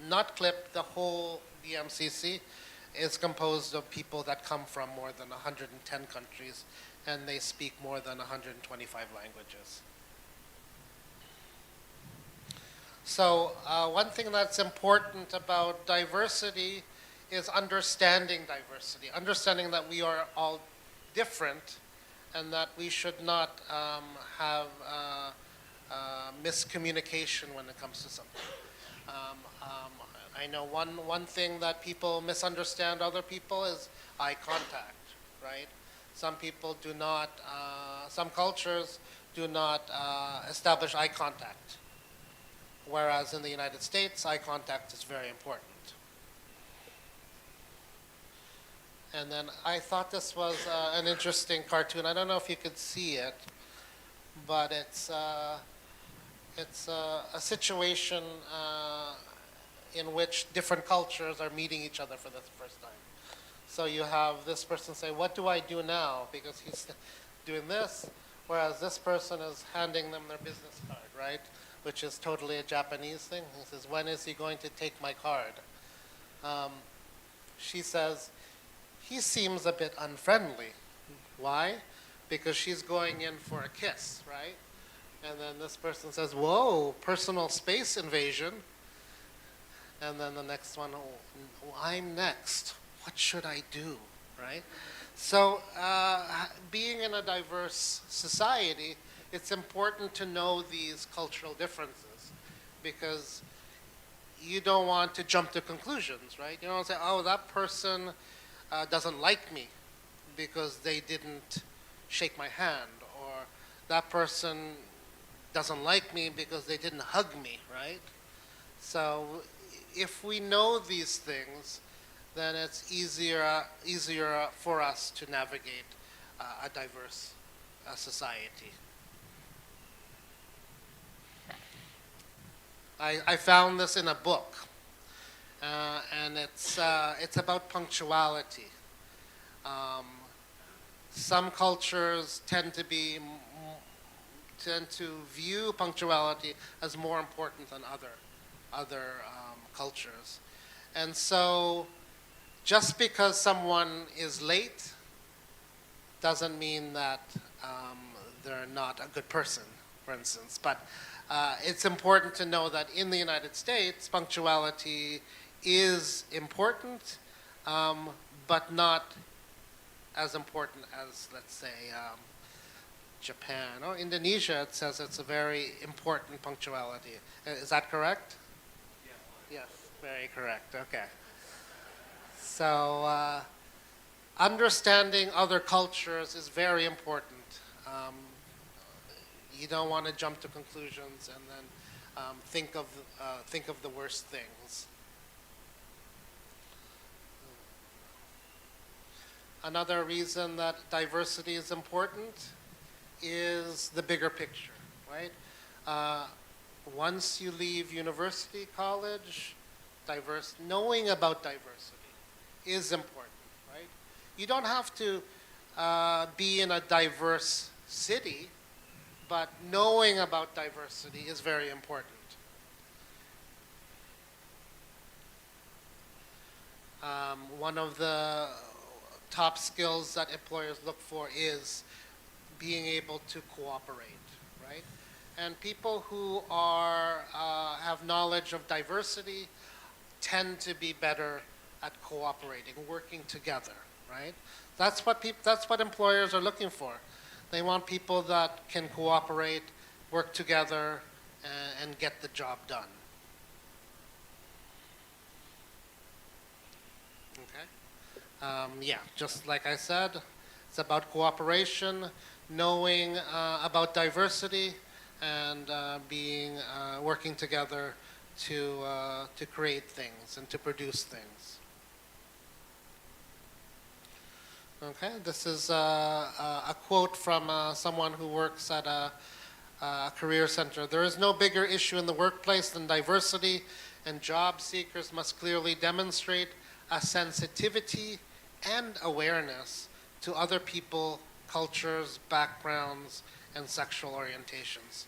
not CLIP, the whole BMCC is composed of people that come from more than 110 countries, and they speak more than 125 languages. So one thing that's important about diversity is understanding diversity, understanding that we are all different and that we should not have miscommunication when it comes to something. I know one thing that people misunderstand other people is eye contact, right? Some people do not, some cultures do not establish eye contact. Whereas in the United States, eye contact is very important. And then I thought this was an interesting cartoon. I don't know if you could see it, but it's a situation in which different cultures are meeting each other for the first time. So you have this person say, what do I do now? Because he's doing this, whereas this person is handing them their business card, right? Which is totally a Japanese thing. He says, when is he going to take my card? She says, he seems a bit unfriendly. Why? Because she's going in for a kiss, right? And then this person says, whoa, personal space invasion. And then the next one, oh, I'm next. What should I do, right? So being in a diverse society, it's important to know these cultural differences because you don't want to jump to conclusions, right? You don't say, oh, that person doesn't like me because they didn't shake my hand, or that person doesn't like me because they didn't hug me, right? So if we know these things, then it's easier for us to navigate a diverse society. I found this in a book, and it's about punctuality. Some cultures tend to view punctuality as more important than other cultures, and so just because someone is late doesn't mean that they're not a good person, for instance. But it's important to know that in the United States, punctuality is important, but not as important as, let's say, Japan or Indonesia. It says it's a very important punctuality. Is that correct? Yeah. Yes, very correct. Okay. So understanding other cultures is very important. You don't want to jump to conclusions and then think of the worst things. Another reason that diversity is important is the bigger picture, right? Once you leave university, college, knowing about diversity is important, right? You don't have to be in a diverse city, but knowing about diversity is very important. One of the top skills that employers look for is being able to cooperate, right? And people who have knowledge of diversity tend to be better at cooperating, working together, right? That's what employers are looking for. They want people that can cooperate, work together, and get the job done. Okay. Yeah, just like I said, it's about cooperation, knowing about diversity, and working together to create things and to produce things. Okay, this is a quote from someone who works at a career center. There is no bigger issue in the workplace than diversity, and job seekers must clearly demonstrate a sensitivity and awareness to other people, cultures, backgrounds, and sexual orientations.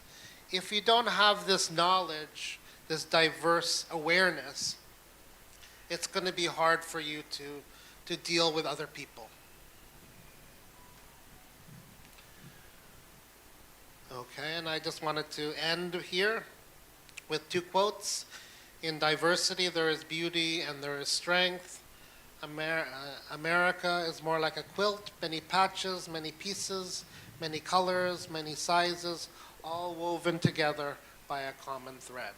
If you don't have this knowledge, this diverse awareness, it's going to be hard for you to deal with other people. Okay, and I just wanted to end here with two quotes. In diversity, there is beauty and there is strength. America is more like a quilt, many patches, many pieces, many colors, many sizes, all woven together by a common thread.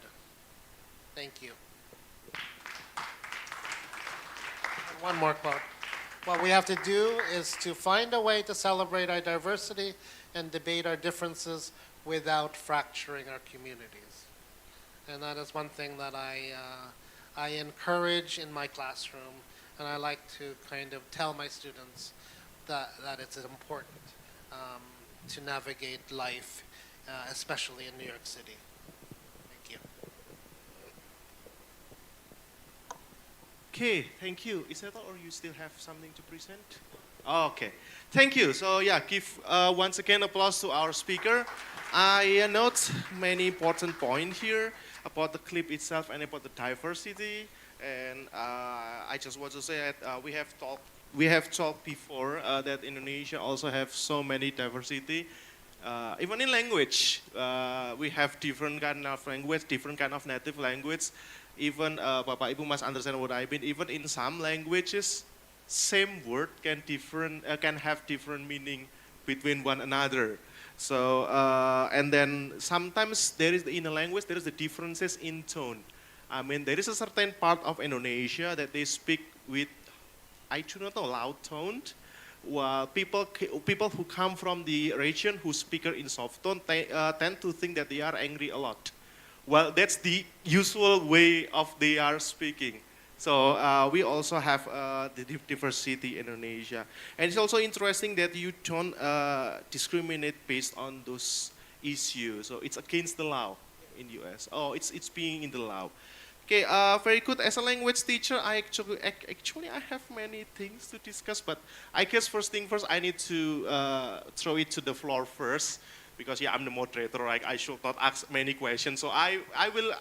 Thank you. And one more quote. What we have to do is to find a way to celebrate our diversity and debate our differences without fracturing our communities. And that is one thing that I encourage in my classroom, and I like to kind of tell my students that it's important to navigate life, especially in New York City. Thank you. Okay, thank you. Is that all, or you still have something to present? Oh, okay, thank you. So yeah, give once again applause to our speaker. I note many important points here about the clip itself and about the diversity. And I just want to say that we have talked before that Indonesia also have so many diversity. Even in language, we have different kind of language, different kind of native language. Even Bapak Ibu must understand what I mean. Even in some languages, same word can have different meaning between one another. So, and then sometimes there is, in a language, there is the differences in tone. I mean, there is a certain part of Indonesia that they speak with, I do not know, loud tone. While people who come from the region who speak in soft tone tend to think that they are angry a lot. Well, that's the usual way of they are speaking. So we also have the diversity in Indonesia. And it's also interesting that you don't discriminate based on those issues. So it's against the law in the US. Oh, it's being in the law. Okay, very good. As a language teacher, I actually I have many things to discuss, but I guess first thing first, I need to throw it to the floor first, because yeah, I'm the moderator, right? I should not ask many questions. So I will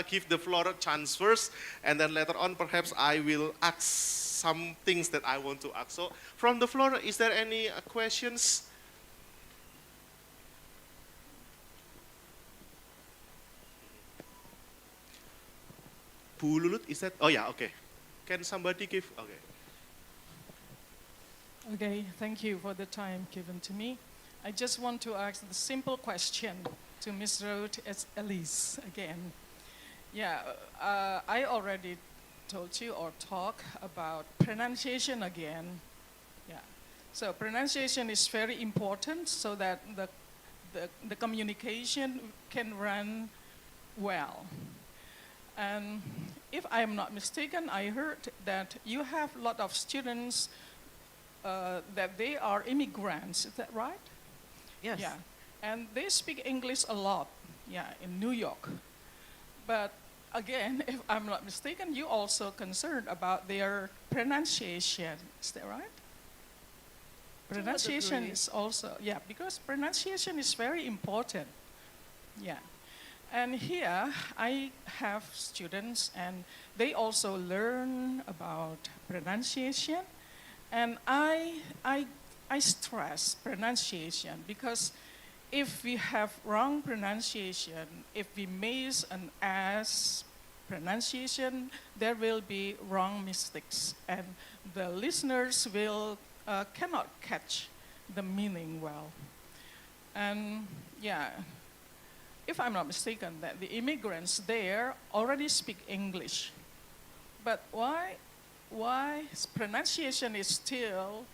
give the floor a chance first, and then later on, perhaps I will ask some things that I want to ask. So from the floor, is there any questions? Bu Lulut, is that? Oh yeah, okay. Can somebody give? Okay. Okay, thank you for the time given to me. I just want to ask the simple question to Ms. 𝗨𝗪𝗧𝗥𝗔 again. Yeah, I already told you or talk about pronunciation again. Yeah, so pronunciation is very important so that the communication can run well. And if I'm not mistaken, I heard that you have a lot of students that they are immigrants, is that right? Yes. Yeah, and they speak English a lot, yeah, in New York. But again, if I'm not mistaken, you also concerned about their pronunciation, is that right? Pronunciation is also, yeah, because pronunciation is very important, yeah. And here, I have students, and they also learn about pronunciation. And I stress pronunciation, because if we have wrong pronunciation, if we miss an S pronunciation, there will be wrong mistakes. And the listeners will cannot catch the meaning well. And yeah, if I'm not mistaken, that the immigrants there already speak English. But why pronunciation is still,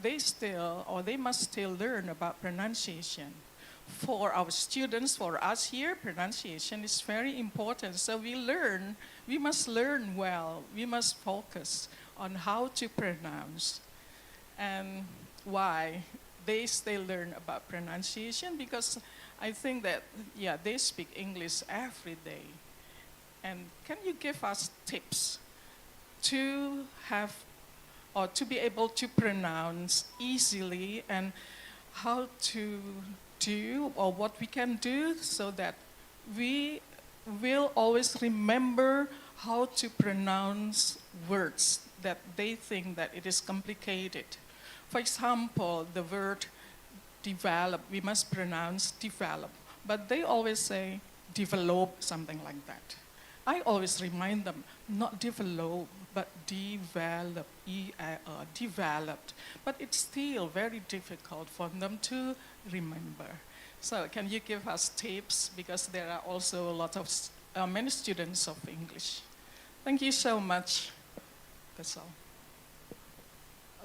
they must still learn about pronunciation. For our students, for us here, pronunciation is very important. So we must learn well. We must focus on how to pronounce. And why they still learn about pronunciation, because I think that, yeah, they speak English every day. And can you give us tips to have, or to be able to pronounce easily, and how to do, or what we can do so that we will always remember how to pronounce words that they think that it is complicated. For example, the word develop, we must pronounce develop, but they always say develop, something like that. I always remind them, not develop, but develop, developed. But it's still very difficult for them to remember. So can you give us tips, because there are also a lot of, many students of English. Thank you so much. That's all.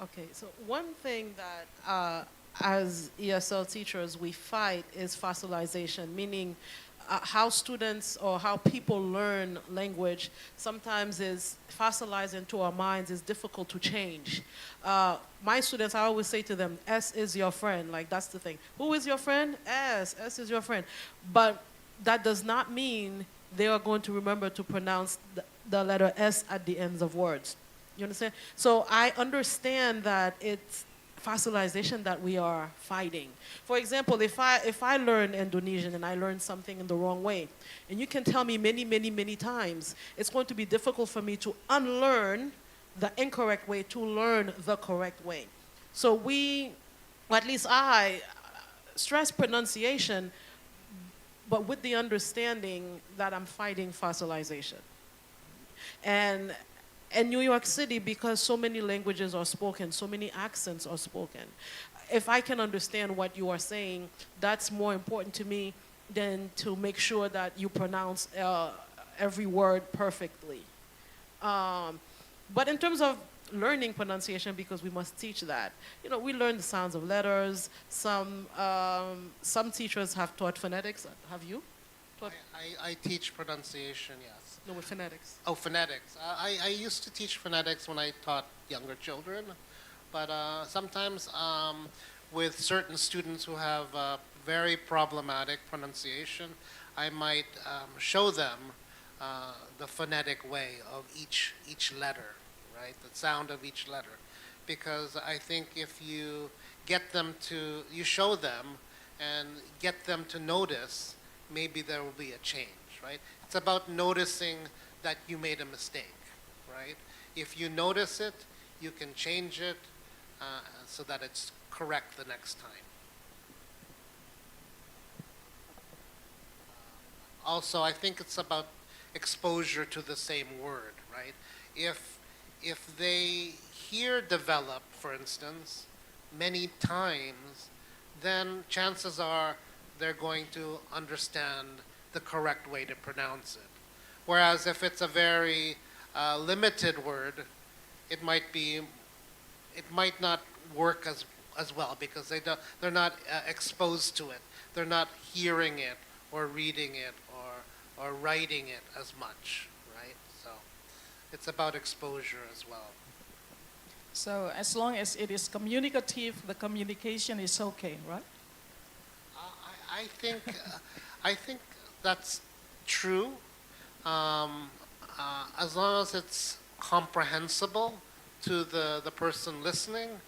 Okay, so one thing that as ESL teachers we fight is fossilization, meaning how students or how people learn language sometimes is fossilized into our minds, is difficult to change. My students, I always say to them, S is your friend, like that's the thing. Who is your friend? S is your friend. But that does not mean they are going to remember to pronounce the letter S at the ends of words. You understand? So I understand that it's fossilization that we are fighting. For example, if I learn Indonesian and I learn something in the wrong way, and you can tell me many times, it's going to be difficult for me to unlearn the incorrect way to learn the correct way. So we, or at least I, stress pronunciation, but with the understanding that I'm fighting fossilization. And in New York City, because so many languages are spoken, so many accents are spoken, if I can understand what you are saying, that's more important to me than to make sure that you pronounce every word perfectly. But in terms of learning pronunciation, because we must teach that, you know, we learn the sounds of letters. Some teachers have taught phonetics. Have you? Taught? I teach pronunciation, yes. No, with phonetics. Oh, phonetics. I used to teach phonetics when I taught younger children, but sometimes with certain students who have very problematic pronunciation, I might show them the phonetic way of each letter, right? The sound of each letter. Because I think if you get them to, you show them and get them to notice, maybe there will be a change, right? It's about noticing that you made a mistake, right? If you notice it, you can change it so that it's correct the next time. Also, I think it's about exposure to the same word, right? If they hear develop, for instance, many times, then chances are they're going to understand the correct way to pronounce it. Whereas if it's a very limited word, it might not work as well because they're not exposed to it. They're not hearing it or reading it or writing it as much, right? So it's about exposure as well. So as long as it is communicative, the communication is okay, right? I think that's true. As long as it's comprehensible to the person listening,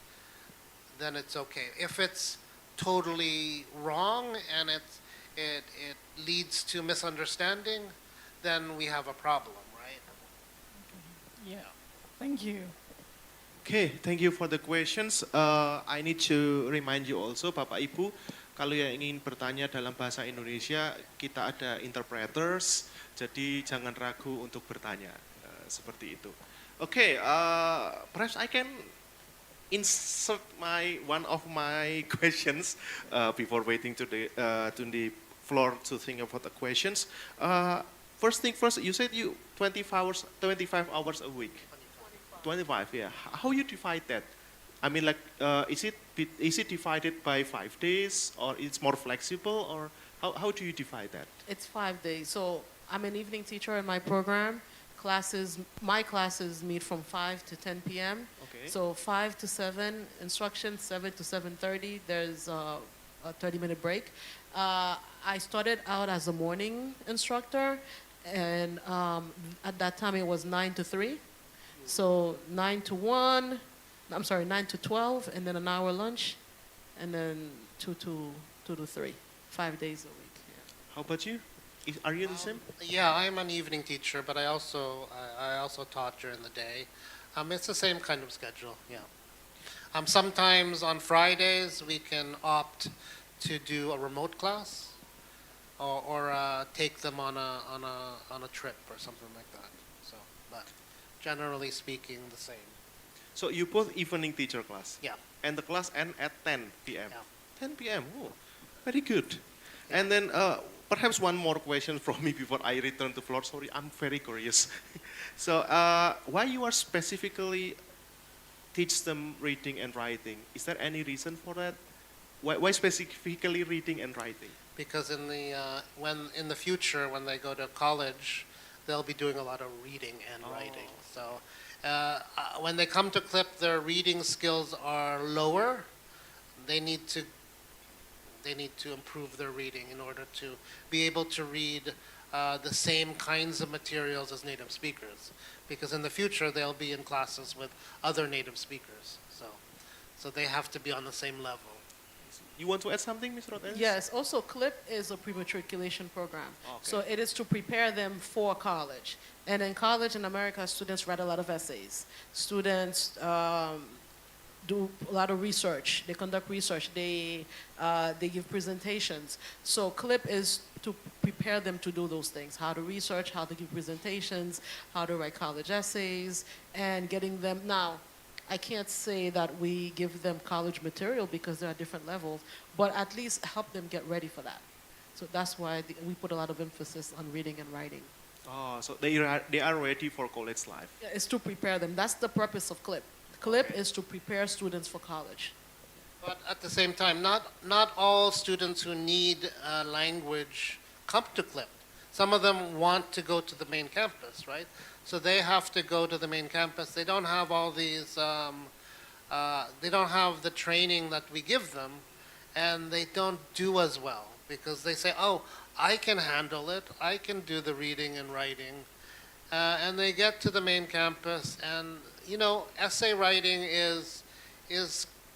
then it's okay. If it's totally wrong and it leads to misunderstanding, then we have a problem, right? Yeah. Thank you. Okay, thank you for the questions. I need to remind you also, Bapak Ibu, kalau yang ingin bertanya dalam bahasa Indonesia, kita ada interpreters, jadi jangan ragu untuk bertanya. Seperti itu. Okay, perhaps I can insert one of my questions before waiting to the floor to think about the questions. First thing first, you said you 25 hours a week. 25, yeah. How you divide that? I mean, like, is it divided by 5 days, or it's more flexible, or how do you divide that? It's 5 days. So I'm an evening teacher in my program. My classes meet from 5 to 10 p.m. Okay. So 5 to 7 instruction, 7 to 7:30. There's a 30-minute break. I started out as a morning instructor, and at that time it was 9 to 3. So 9 to 1. I'm sorry, 9 to 12, and then an hour lunch, and then 2 to 3, 5 days a week. Yeah. How about you? Are you the same? Yeah, I'm an evening teacher, but I also taught during the day. It's the same kind of schedule. Yeah. Sometimes on Fridays we can opt to do a remote class, or take them on a trip or something like that. So, but generally speaking, the same. So you both evening teacher class? Yeah. And the class end at 10 p.m.? Yeah. 10 p.m., oh, very good. Yeah. And then perhaps one more question from me before I return to floor. Sorry, I'm very curious. So why you are specifically teach them reading and writing? Is there any reason for that? Why specifically reading and writing? Because in the future, when they go to college, they'll be doing a lot of reading and writing. So when they come to CLIP, their reading skills are lower. They need to improve their reading in order to be able to read the same kinds of materials as native speakers. Because in the future, they'll be in classes with other native speakers. So they have to be on the same level. You want to add something, Ms. Rodriguez? Yes, also CLIP is a prematriculation program. Okay. So it is to prepare them for college. And in college in America, students write a lot of essays. Students do a lot of research. They conduct research. They give presentations. So CLIP is to prepare them to do those things, how to research, how to give presentations, how to write college essays, and getting them. Now, I can't say that we give them college material because there are different levels, but at least help them get ready for that. So that's why we put a lot of emphasis on reading and writing. Oh, so they are ready for college life. Yeah, it's to prepare them. That's the purpose of CLIP. CLIP is to prepare students for college. But at the same time, not all students who need language come to CLIP. Some of them want to go to the main campus, right? So they have to go to the main campus. They don't have all these, they don't have the training that we give them, and they don't do as well because they say, oh, I can handle it. I can do the reading and writing. And they get to the main campus, and, you know, essay writing is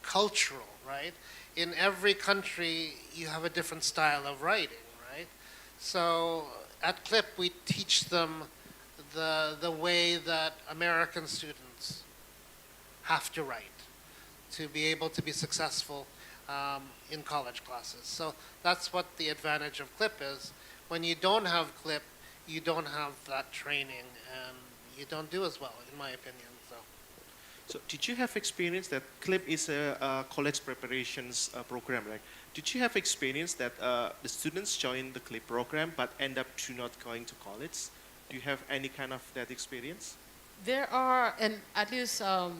cultural, right? In every country, you have a different style of writing, right? So at CLIP, we teach them the way that American students have to write to be able to be successful in college classes. So that's what the advantage of CLIP is. When you don't have CLIP, you don't have that training, and you don't do as well, in my opinion. So did you have experience that CLIP is a college preparations program, right? Did you have experience that the students join the CLIP program but end up to not going to college? Do you have any kind of that experience? There are, and at least at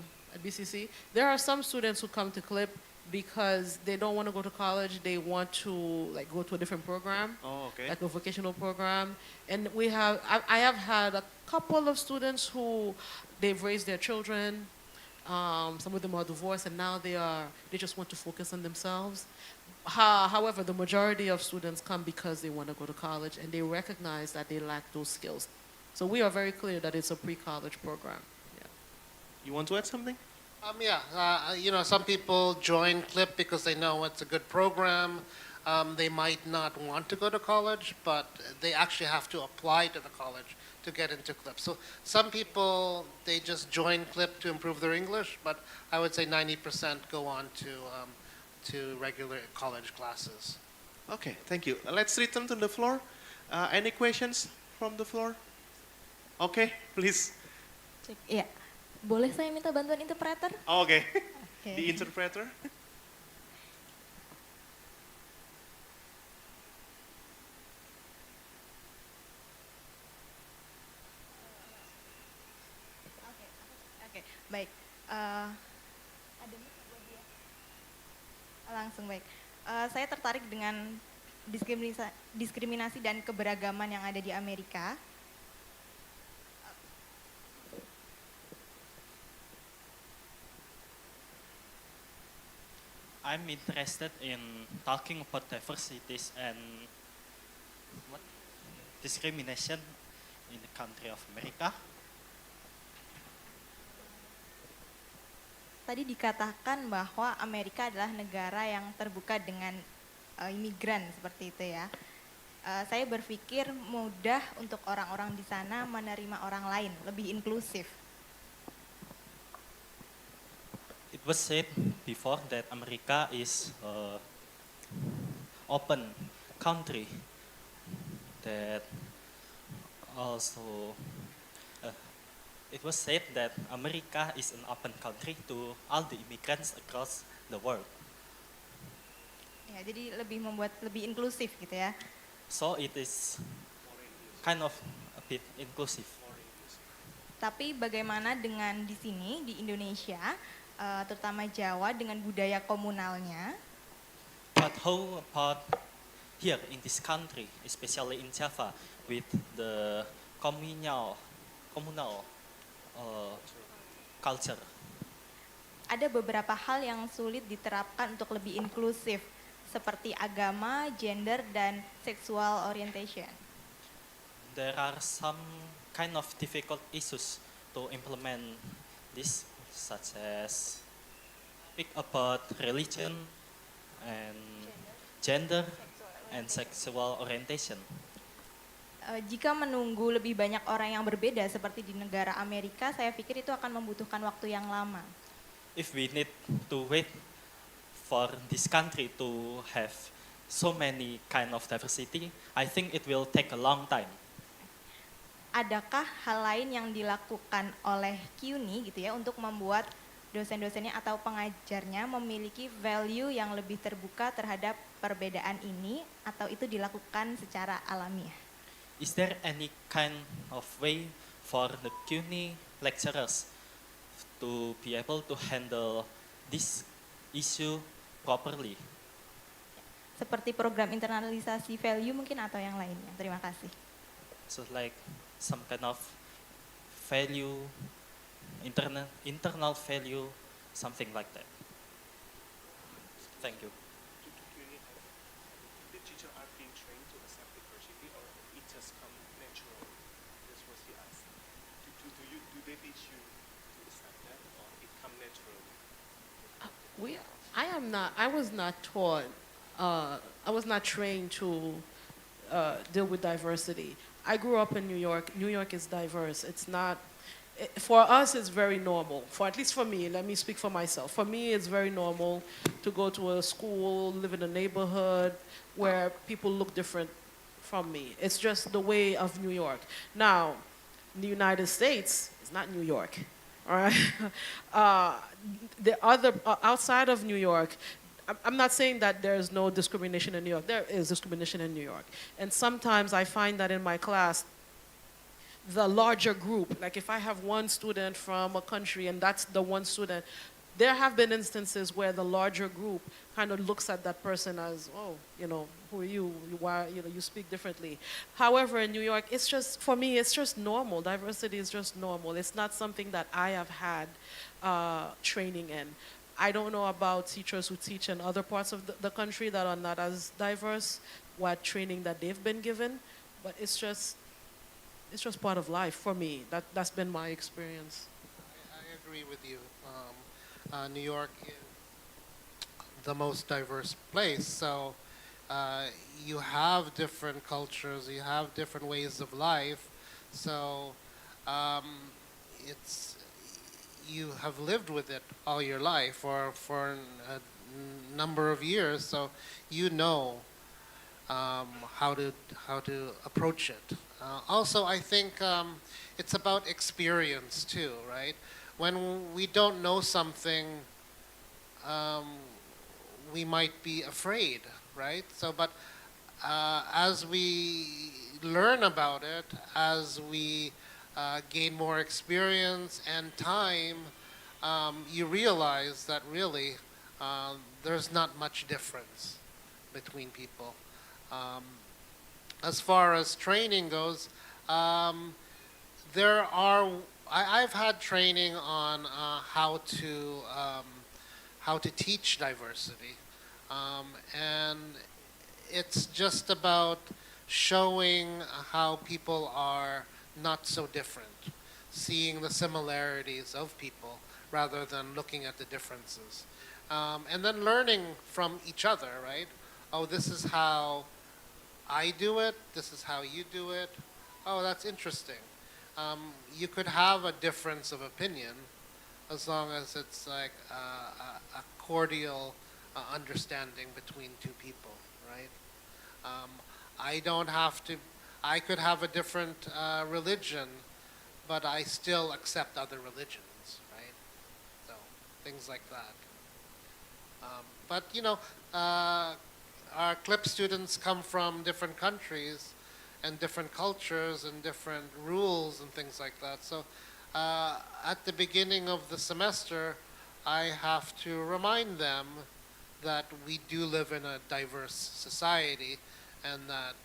BCC, there are some students who come to CLIP because they don't want to go to college. They want to like go to a different program, like a vocational program. And I have had a couple of students who they've raised their children. Some of them are divorced, and now they just want to focus on themselves. However, the majority of students come because they want to go to college, and they recognize that they lack those skills. So we are very clear that it's a pre-college program. Yeah. You want to add something? You know, some people join CLIP because they know it's a good program. They might not want to go to college, but they actually have to apply to the college to get into CLIP. So some people, they just join CLIP to improve their English, but I would say 90% go on to regular college classes. Okay, thank you. Let's return to the floor. Any questions from the floor? Okay, please. Iya, boleh saya minta bantuan interpreter? Oh, okay. The interpreter. Oke, baik. Ada mic buat dia? Langsung baik. Saya tertarik dengan diskriminasi dan keberagaman yang ada di Amerika. I'm interested in talking about diversities and discrimination in the country of America. Tadi dikatakan bahwa Amerika adalah negara yang terbuka dengan imigran seperti itu ya. Saya berpikir mudah untuk orang-orang di sana menerima orang lain, lebih inklusif. It was said before that America is open country that also it was said that America is an open country to all the immigrants across the world. Ya, jadi membuat lebih inklusif gitu ya. So it is kind of a bit inclusive. Tapi bagaimana dengan di sini di Indonesia, terutama Jawa dengan budaya komunalnya? But how about here in this country, especially in Java, with the communal culture? Ada beberapa hal yang sulit diterapkan untuk lebih inklusif, seperti agama, gender, dan sexual orientation. There are some kind of difficult issues to implement this, such as speak about religion and gender and sexual orientation. Jika menunggu lebih banyak orang yang berbeda seperti di negara Amerika, saya pikir itu akan membutuhkan waktu yang lama. If we need to wait for this country to have so many kind of diversity, I think it will take a long time. Adakah hal lain yang dilakukan oleh CUNY gitu ya untuk membuat dosen-dosennya atau pengajarnya memiliki value yang lebih terbuka terhadap perbedaan ini, atau itu dilakukan secara alamiah? Is there any kind of way for the CUNY lecturers to be able to handle this issue properly? Seperti program internalisasi value mungkin atau yang lainnya. Terima kasih. So like some kind of value, internal value, something like that. Thank you. The teacher are being trained to accept diversity, or it just come naturally? That's what he asked. Do they teach you to accept that, or it come naturally? I was not taught, I was not trained to deal with diversity. I grew up in New York. New York is diverse. It's not, for us it's very normal, at least for me, let me speak for myself. For me it's very normal to go to a school, live in a neighborhood where people look different from me. It's just the way of New York. Now, the United States is not New York, all right? The other, outside of New York, I'm not saying that there's no discrimination in New York. There is discrimination in New York. And sometimes I find that in my class, the larger group, like if I have one student from a country and that's the one student, there have been instances where the larger group kind of looks at that person as, oh, you know, who are you? Why, you know, you speak differently. However, in New York, it's just, for me, it's just normal. Diversity is just normal. It's not something that I have had training in. I don't know about teachers who teach in other parts of the country that are not as diverse, what training that they've been given, but it's just part of life for me. That's been my experience. I agree with you. New York is the most diverse place, so you have different cultures, you have different ways of life, so you have lived with it all your life or for a number of years, so you know how to approach it. Also, I think it's about experience too, right? When we don't know something, we might be afraid, right? So, but as we learn about it, as we gain more experience and time, you realize that really there's not much difference between people. As far as training goes, I've had training on how to teach diversity, and it's just about showing how people are not so different, seeing the similarities of people rather than looking at the differences, and then learning from each other, right? Oh, this is how I do it, this is how you do it. Oh, that's interesting. You could have a difference of opinion as long as it's like a cordial understanding between two people, right? I could have a different religion, but I still accept other religions, right? So, things like that. But, you know, our CLIP students come from different countries and different cultures and different rules and things like that. So at the beginning of the semester, I have to remind them that we do live in a diverse society and that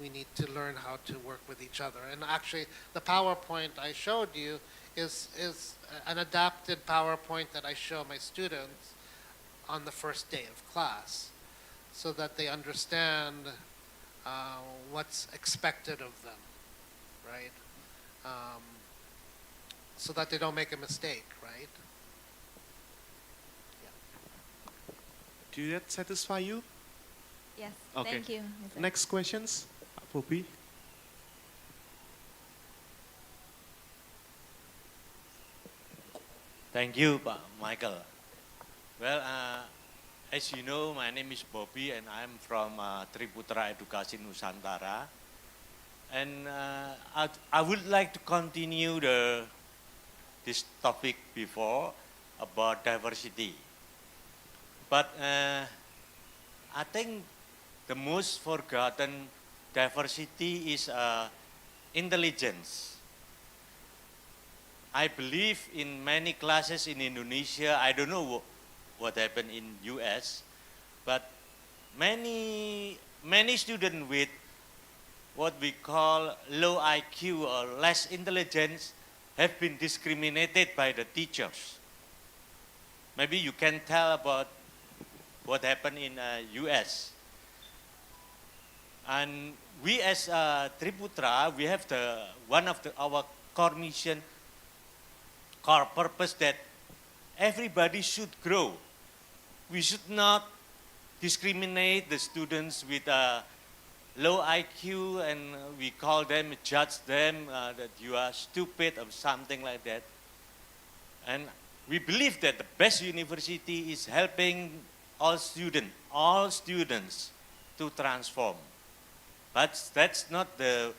we need to learn how to work with each other. And actually, the PowerPoint I showed you is an adapted PowerPoint that I show my students on the first day of class so that they understand what's expected of them, right? So that they don't make a mistake, right? Yeah. Do that satisfy you? Yes, Okay. thank you. Mr. Next questions, Bobby. Thank you, Pak Michael. Well, as you know, my name is Bobby and I'm from Triputra Education Nusantara. And I would like to continue the this topic before about diversity. But I think the most forgotten diversity is intelligence. I believe in many classes in Indonesia, I don't know what happened in US, but many students with what we call low IQ or less intelligence have been discriminated by the teachers. Maybe you can tell about what happened in US. And we as Triputra, we have one of our core mission, core purpose that everybody should grow. We should not discriminate the students with low IQ and we call them, judge them that you are stupid or something like that. And we believe that the best university is helping all students to transform. But that's not the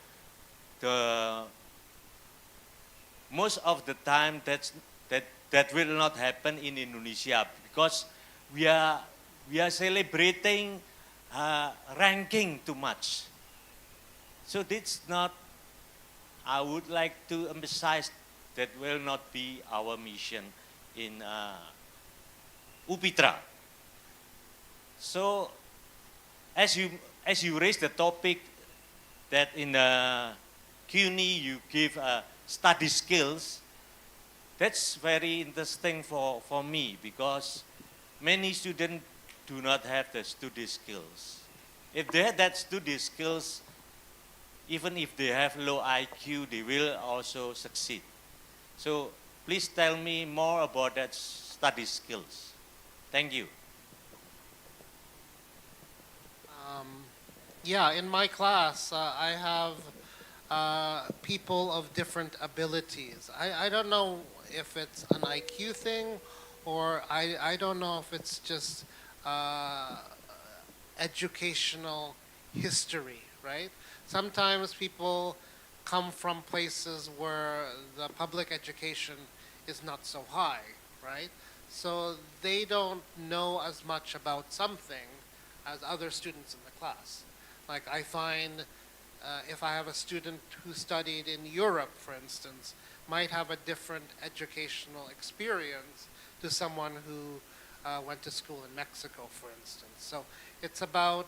most of the time that will not happen in Indonesia because we are celebrating ranking too much. So this not, I would like to emphasize that will not be our mission in UPITRA. So as you raise the topic that in the CUNY you give study skills, that's very interesting for me because many students do not have the study skills. If they have that study skills, even if they have low IQ, they will also succeed. So please tell me more about that study skills. Thank you. Yeah, in my class, I have people of different abilities. I don't know if it's an IQ thing or I don't know if it's just educational history, right? Sometimes people come from places where the public education is not so high, right? So they don't know as much about something as other students in the class. Like I find if I have a student who studied in Europe, for instance, might have a different educational experience to someone who went to school in Mexico, for instance. So it's about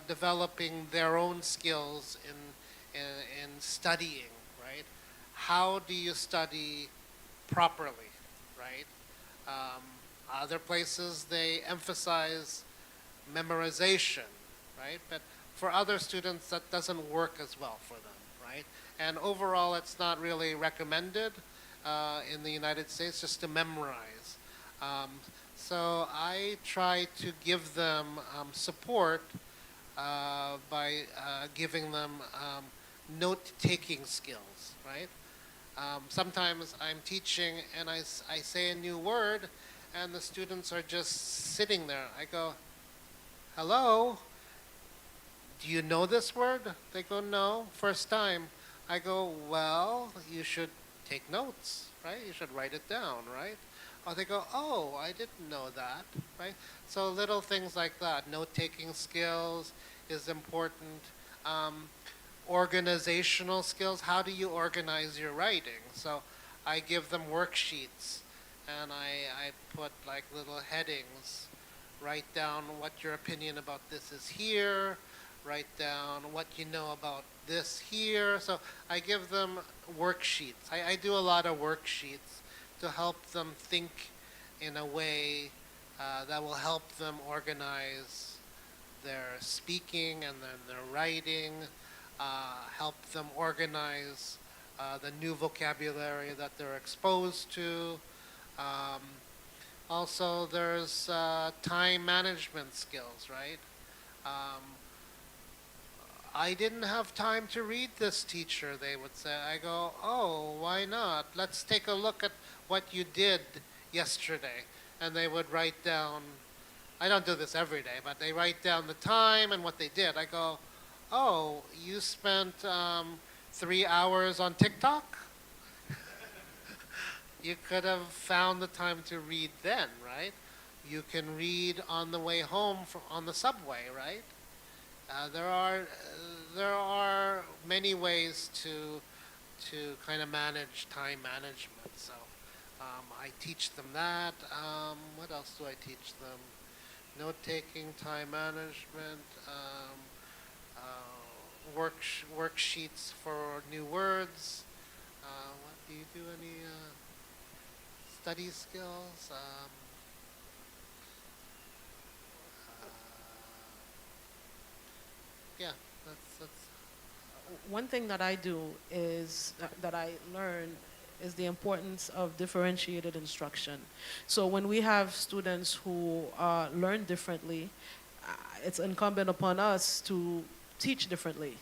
developing their own skills in studying, right? How do you study properly, right? Other places they emphasize memorization, right? But for other students that doesn't work as well for them, right? And overall it's not really recommended in the United States just to memorize. So I try to give them support by giving them note-taking skills, right? Sometimes I'm teaching and I say a new word and the students are just sitting there. I go, hello, do you know this word? They go, no, first time. I go, well, you should take notes, right? You should write it down, right? Or they go, oh, I didn't know that, right? So little things like that. Note-taking skills is important. Organizational skills, how do you organize your writing? So I give them worksheets and I put like little headings. Write down what your opinion about this is here. Write down what you know about this here. So I give them worksheets. I do a lot of worksheets to help them think in a way that will help them organize their speaking and then their writing, help them organize the new vocabulary that they're exposed to. Also, there's time management skills, right? I didn't have time to read this, teacher, they would say. I go, oh, why not? Let's take a look at what you did yesterday. And they would write down, I don't do this every day, but they write down the time and what they did. I go, oh, you spent 3 hours on TikTok? you could have found the time to read then, right? You can read on the way home on the subway, right? There are many ways to kind of manage time management. So I teach them that. What else do I teach them? Note-taking, time management, worksheets for new words. What do you do? Any study skills? Yeah, that's. One thing that I do is that I learn is the importance of differentiated instruction. So when we have students who learn differently, it's incumbent upon us to teach differently.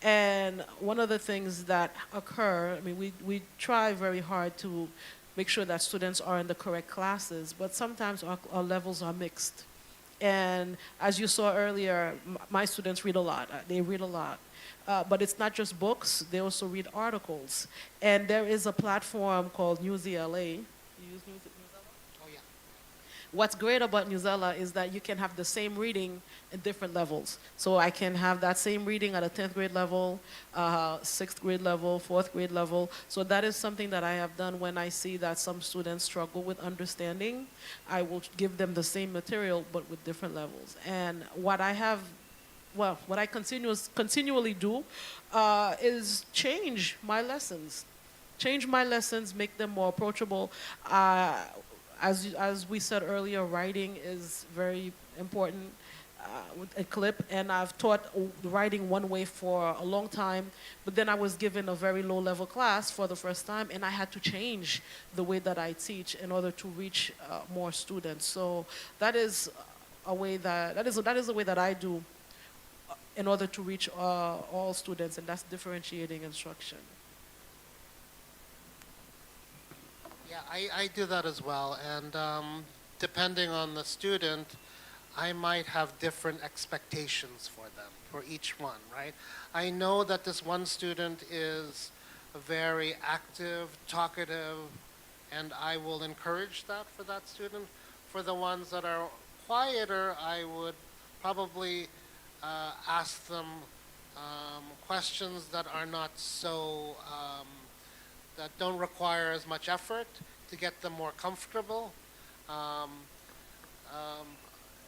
And one of the things that occur, I mean, we try very hard to make sure that students are in the correct classes, but sometimes our levels are mixed. And as you saw earlier, my students read a lot. They read a lot. But it's not just books, they also read articles. And there is a platform called 𝗬𝗟𝗢𝗕𝗓. You use 𝗬𝗟𝗢𝗕𝗓? Oh, yeah. What's great about 𝗬𝗟𝗢𝗕𝗓 is that you can have the same reading at different levels. So I can have that same reading at a 10th grade level, 6th grade level, 4th grade level. So that is something that I have done when I see that some students struggle with understanding. I will give them the same material but with different levels. And what I continually do is change my lessons. Change my lessons, make them more approachable. As we said earlier, writing is very important with a clip, and I've taught writing one way for a long time, but then I was given a very low-level class for the first time, and I had to change the way that I teach in order to reach more students. So that is a way that is a way that I do in order to reach all students, and that's differentiating instruction. Yeah, I do that as well, and depending on the student, I might have different expectations for them, for each one, right? I know that this one student is very active, talkative, and I will encourage that for that student. For the ones that are quieter, I would probably ask them questions that are not so, that don't require as much effort to get them more comfortable.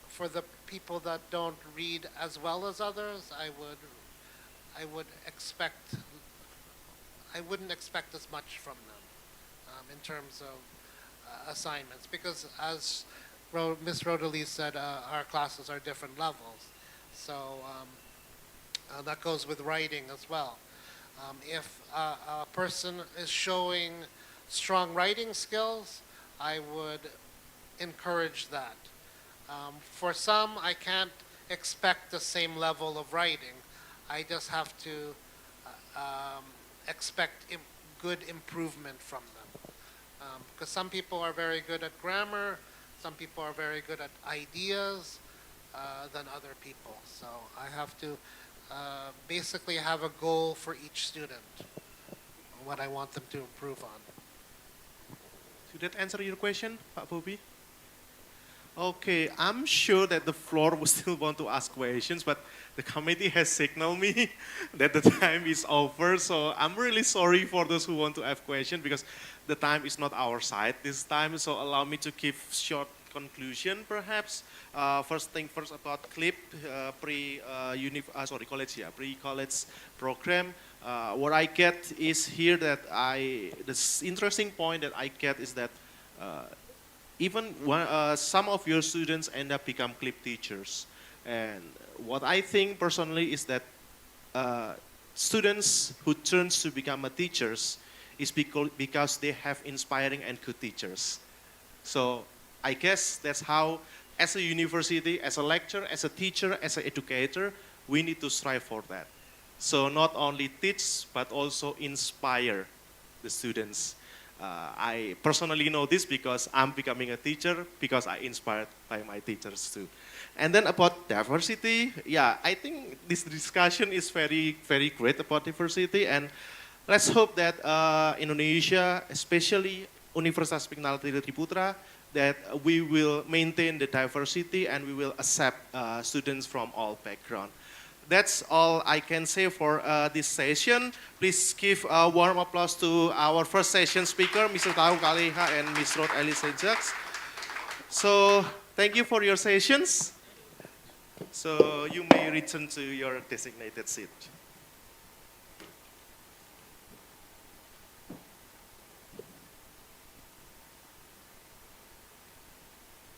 For the people that don't read as well as others, I wouldn't expect as much from them in terms of assignments, because as Ms. 𝗪𝗓𝗓 said, our classes are different levels. So that goes with writing as well. If a person is showing strong writing skills, I would encourage that. For some, I can't expect the same level of writing. I just have to expect good improvement from them. Because some people are very good at grammar, some people are very good at ideas than other people. So I have to basically have a goal for each student, what I want them to improve on. Did that answer your question, Pak Bobi? Okay, I'm sure that the floor will still want to ask questions, but the committee has signaled me that the time is over. So I'm really sorry for those who want to have questions, because the time is not our side this time. So allow me to give short conclusion, perhaps. First thing first about CLIP, pre-college program. What I get is here that the interesting point that I get is that even some of your students end up become CLIP teachers. And what I think personally is that students who turns to become teachers is because they have inspiring and good teachers. So I guess that's how, as a university, as a lecturer, as a teacher, as an educator, we need to strive for that. So not only teach, but also inspire the students. I personally know this because I'm becoming a teacher, because I inspired by my teachers too. And then about diversity, yeah, I think this discussion is very, very great about diversity, and let's hope that Indonesia, especially Universitas Pignatelli Triputra that we will maintain the diversity and we will accept students from all backgrounds. That's all I can say for this session. Please give a warm applause to our first session speaker, Mr. 𝗨𝗂𝗬𝗓𝗂 and Ms. 𝗨𝗂𝗬𝗧𝗥𝗔. So thank you for your sessions. So you may return to your designated seat.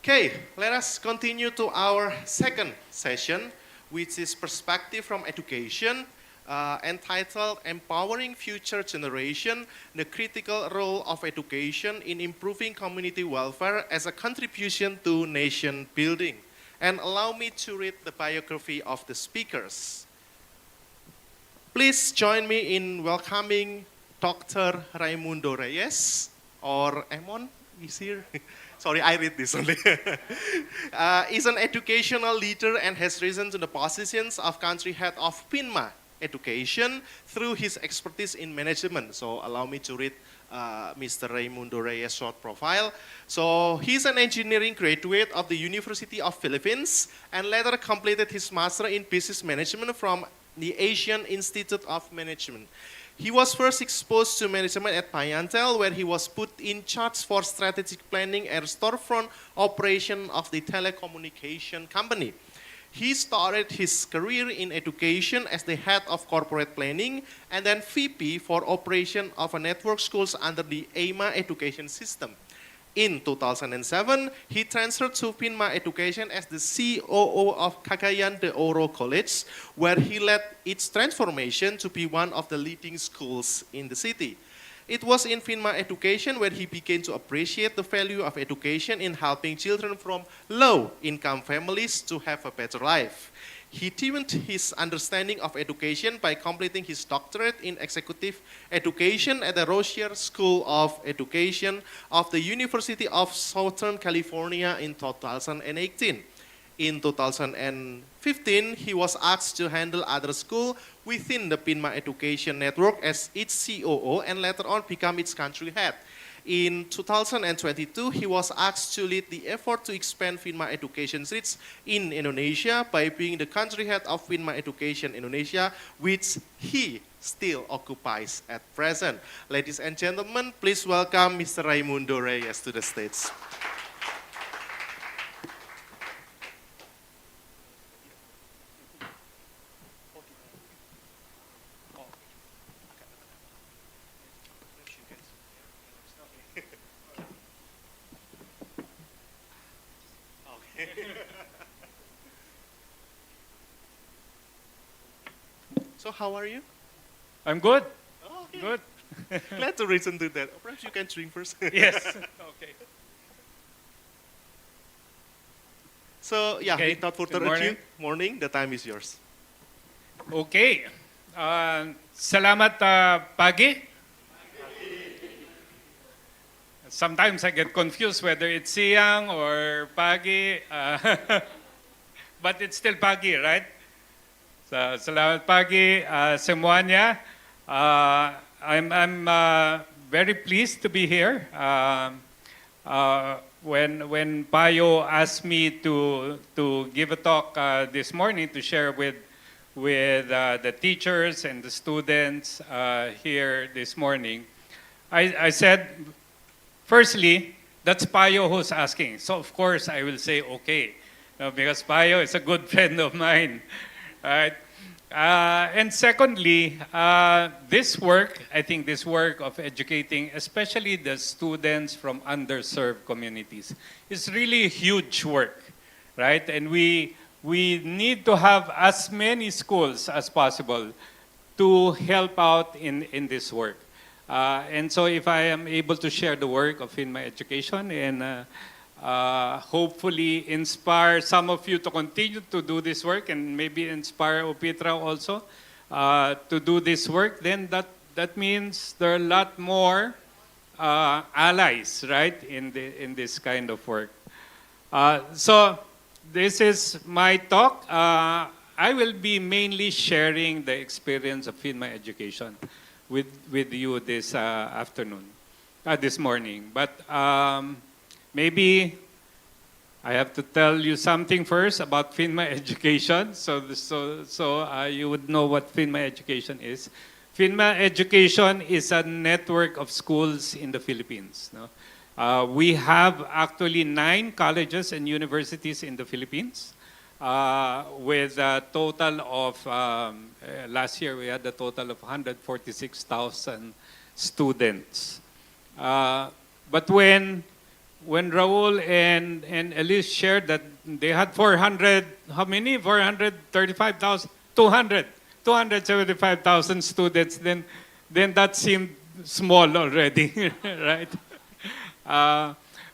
Okay, let us continue to our second session, which is Perspective from Education, entitled Empowering Future Generation, the Critical Role of Education in Improving Community Welfare as a Contribution to Nation Building. And allow me to read the biography of the speakers. Please join me in welcoming Dr. Raimundo Reyes, or Emon, is here. Sorry, I read this only. Is an educational leader and has risen to the positions of country head of PINMA Education through his expertise in management. So allow me to read Mr. Raimundo Reyes' short profile. So he's an engineering graduate of the University of Philippines and later completed his master in business management from the Asian Institute of Management. He was first exposed to management at Pignatelli, where he was put in charge for strategic planning and storefront operation of the telecommunication company. He started his career in education as the head of corporate planning and then VP for operation of a network schools under the 𝗖𝗎𝗓 education system. In 2007, he transferred to PINMA Education as the COO of Cagayan de Oro College, where he led its transformation to be one of the leading schools in the city. It was in PINMA Education where he began to appreciate the value of education in helping children from low-income families to have a better life. He deepened his understanding of education by completing his doctorate in executive education at the Rocher School of Education of the University of Southern California in 2018. In 2015, he was asked to handle other schools within the PINMA Education Network as its COO and later on become its country head. In 2022, he was asked to lead the effort to expand PINMA Education reach in Indonesia by being the country head of PINMA Education Indonesia, which he still occupies at present. Ladies and gentlemen, please welcome Mr. Raimundo Reyes to the stage. So how are you? I'm good. Oh, okay. Good. Glad to listen to that. Perhaps you can drink first. Yes. Okay. So yeah, Okay. without further Good ado, morning, the time is yours. Okay. Salamat pagi. Sometimes I get confused whether it's siang or pagi, but it's still pagi, right? So, salamat pagi semuanya. I'm very pleased to be here. When Payo asked me to give a talk this morning to share with the teachers and the students here this morning, I said, firstly, that's Payo who's asking. So of course I will say okay, because Payo is a good friend of mine. Right? And secondly, this work, I think this work of educating, especially the students from underserved communities, is really a huge work, right? And we need to have as many schools as possible to help out in this work. And so if I am able to share the work of PINMA Education and hopefully inspire some of you to continue to do this work and maybe inspire UPITRA also to do this work, then that means there are a lot more allies, right, in this kind of work. So this is my talk. I will be mainly sharing the experience of PINMA Education with you this afternoon. this morning. But maybe I have to tell you something first about 𝗙𝗎𝗏 education, so you would know what 𝗙𝗎𝗏 education is. 𝗙𝗎𝗏 education is a network of schools in the Philippines. No? We have actually 9 colleges and universities in the Philippines, with a total of, last year we had a total of 146,000 students. But when Raul and Elise shared that they had 400, how many? 435,000, 275,000 students, then that seemed small already, right?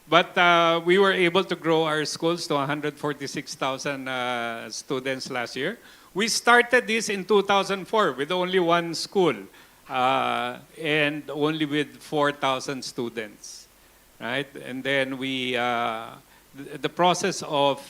But we were able to grow our schools to 146,000 students last year. We started this in 2004 with only 1 school and only with 4,000 students, right? And then we, the process of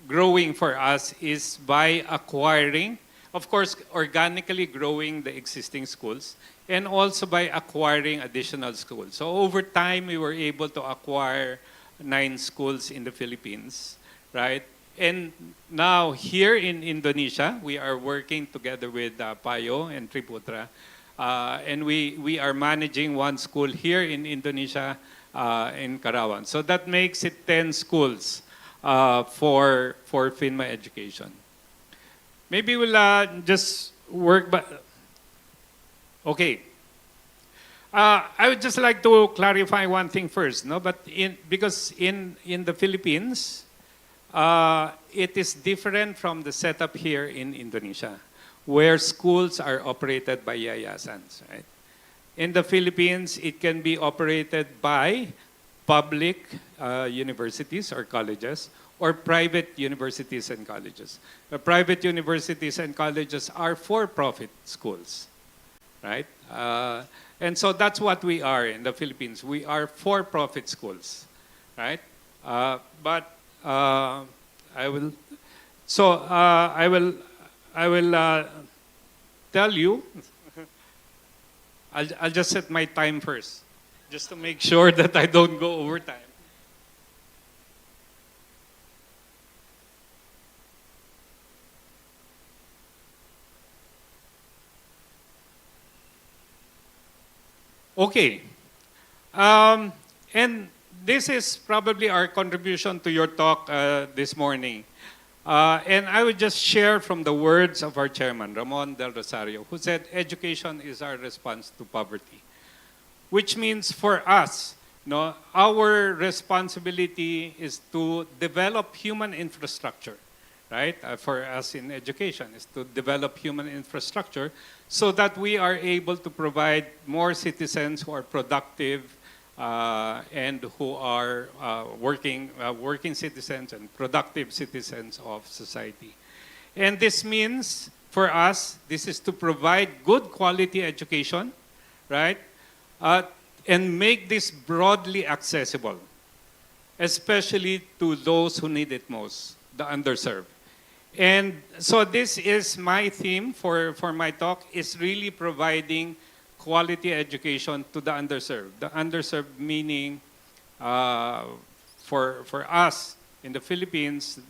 growing for us is by acquiring, of course, organically growing the existing schools, and also by acquiring additional schools. So over time, we were able to acquire 9 schools in the Philippines, right? And now here in Indonesia, we are working together with 𝗨𝗏𝗧𝗥𝗏 and Triputra, and we are managing 1 school here in Indonesia, in Karawang. So that makes it 10 schools for 𝗙𝗎𝗏 education. Maybe we'll just work, but okay. I would just like to clarify one thing first, no? But because in the Philippines, it is different from the setup here in Indonesia, where schools are operated by yayasans, right? In the Philippines, it can be operated by public universities or colleges, or private universities and colleges. The private universities and colleges are for-profit schools, right? And so that's what we are in the Philippines. We are for-profit schools, right? But I will tell you. I'll just set my time first, just to make sure that I don't go over time. Okay. And this is probably our contribution to your talk this morning. And I would just share from the words of our chairman, Ramon del Rosario, who said, education is our response to poverty. Which means for us, no, our responsibility is to develop human infrastructure, right? For us in education is to develop human infrastructure so that we are able to provide more citizens who are productive and who are working citizens and productive citizens of society. And this means, for us, this is to provide good quality education, right? And make this broadly accessible, especially to those who need it most, the underserved. And so this is my theme for my talk, is really providing quality education to the underserved. The underserved meaning for us in the Philippines,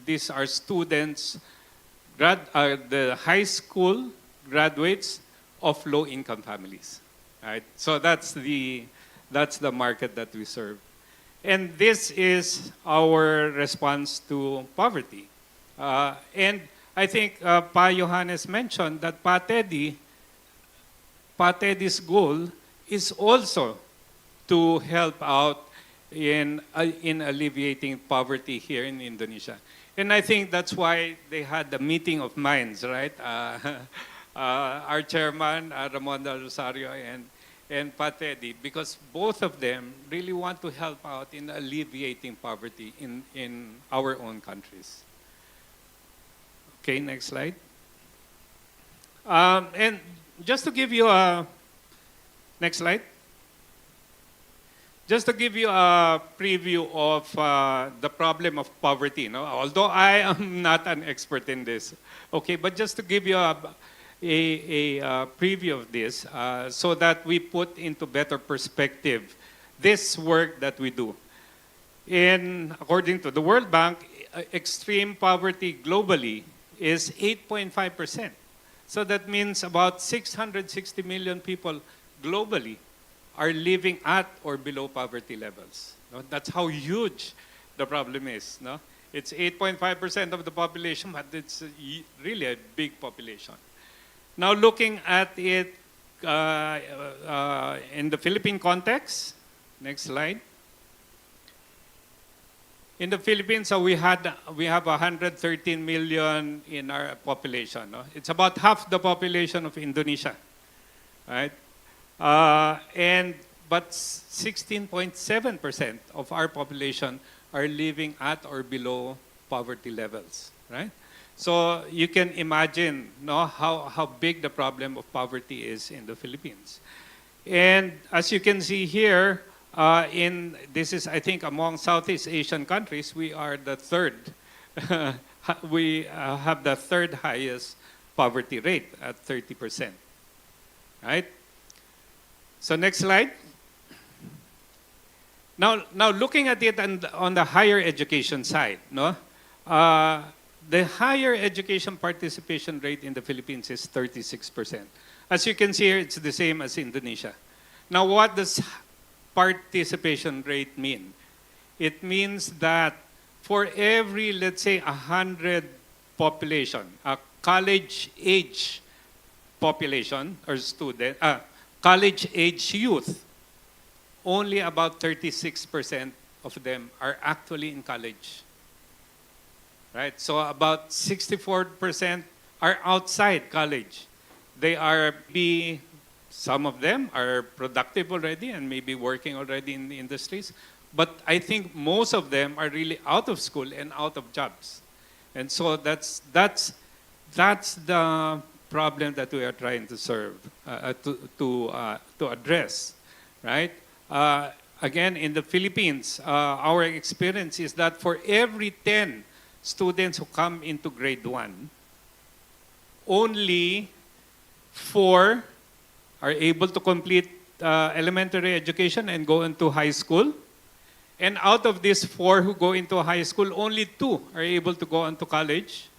these are students, the high school graduates of low-income families. Right? So that's the market that we serve. And this is our response to poverty. And I think Pa Johannes mentioned that 𝗨𝗏𝗧𝗥𝗏's goal is also to help out in alleviating poverty here in Indonesia. And I think that's why they had the meeting of minds, right? Our chairman, Ramon del Rosario, and 𝗨𝗏𝗧𝗥𝗏, because both of them really want to help out in alleviating poverty in our own countries. Okay, next slide. And just to give you a, next slide. Just to give you a preview of the problem of poverty, no? Although I am not an expert in this, okay, but just to give you a preview of this so that we put into better perspective this work that we do. According to the World Bank, extreme poverty globally is 8.5%. So that means about 660 million people globally are living at or below poverty levels. No? That's how huge the problem is. No? It's 8.5% of the population, but it's really a big population. Now looking at it in the Philippine context, next slide. In the Philippines, so we have 113 million in our population. No? It's about half the population of Indonesia, right? But 16.7% of our population are living at or below poverty levels, right? So you can imagine, no, how big the problem of poverty is in the Philippines. And as you can see here, this is, I think, among Southeast Asian countries, we are the third. We have the third highest poverty rate at 30%, right? So next slide. Now looking at it on the higher education side, no? The higher education participation rate in the Philippines is 36%. As you can see here, it's the same as Indonesia. Now what does participation rate mean? It means that for every, let's say, 100 population, a college-age population or student, college-age youth, only about 36% of them are actually in college. Right? So about 64% are outside college. They are some of them are productive already and maybe working already in the industries. But I think most of them are really out of school and out of jobs. And so that's the problem that we are trying to serve, to address, right? Again, in the Philippines, our experience is that for every 10 students who come into grade 1, only 4 are able to complete elementary education and go into high school. And out of these 4 who go into high school, only 2 are able to go on to college.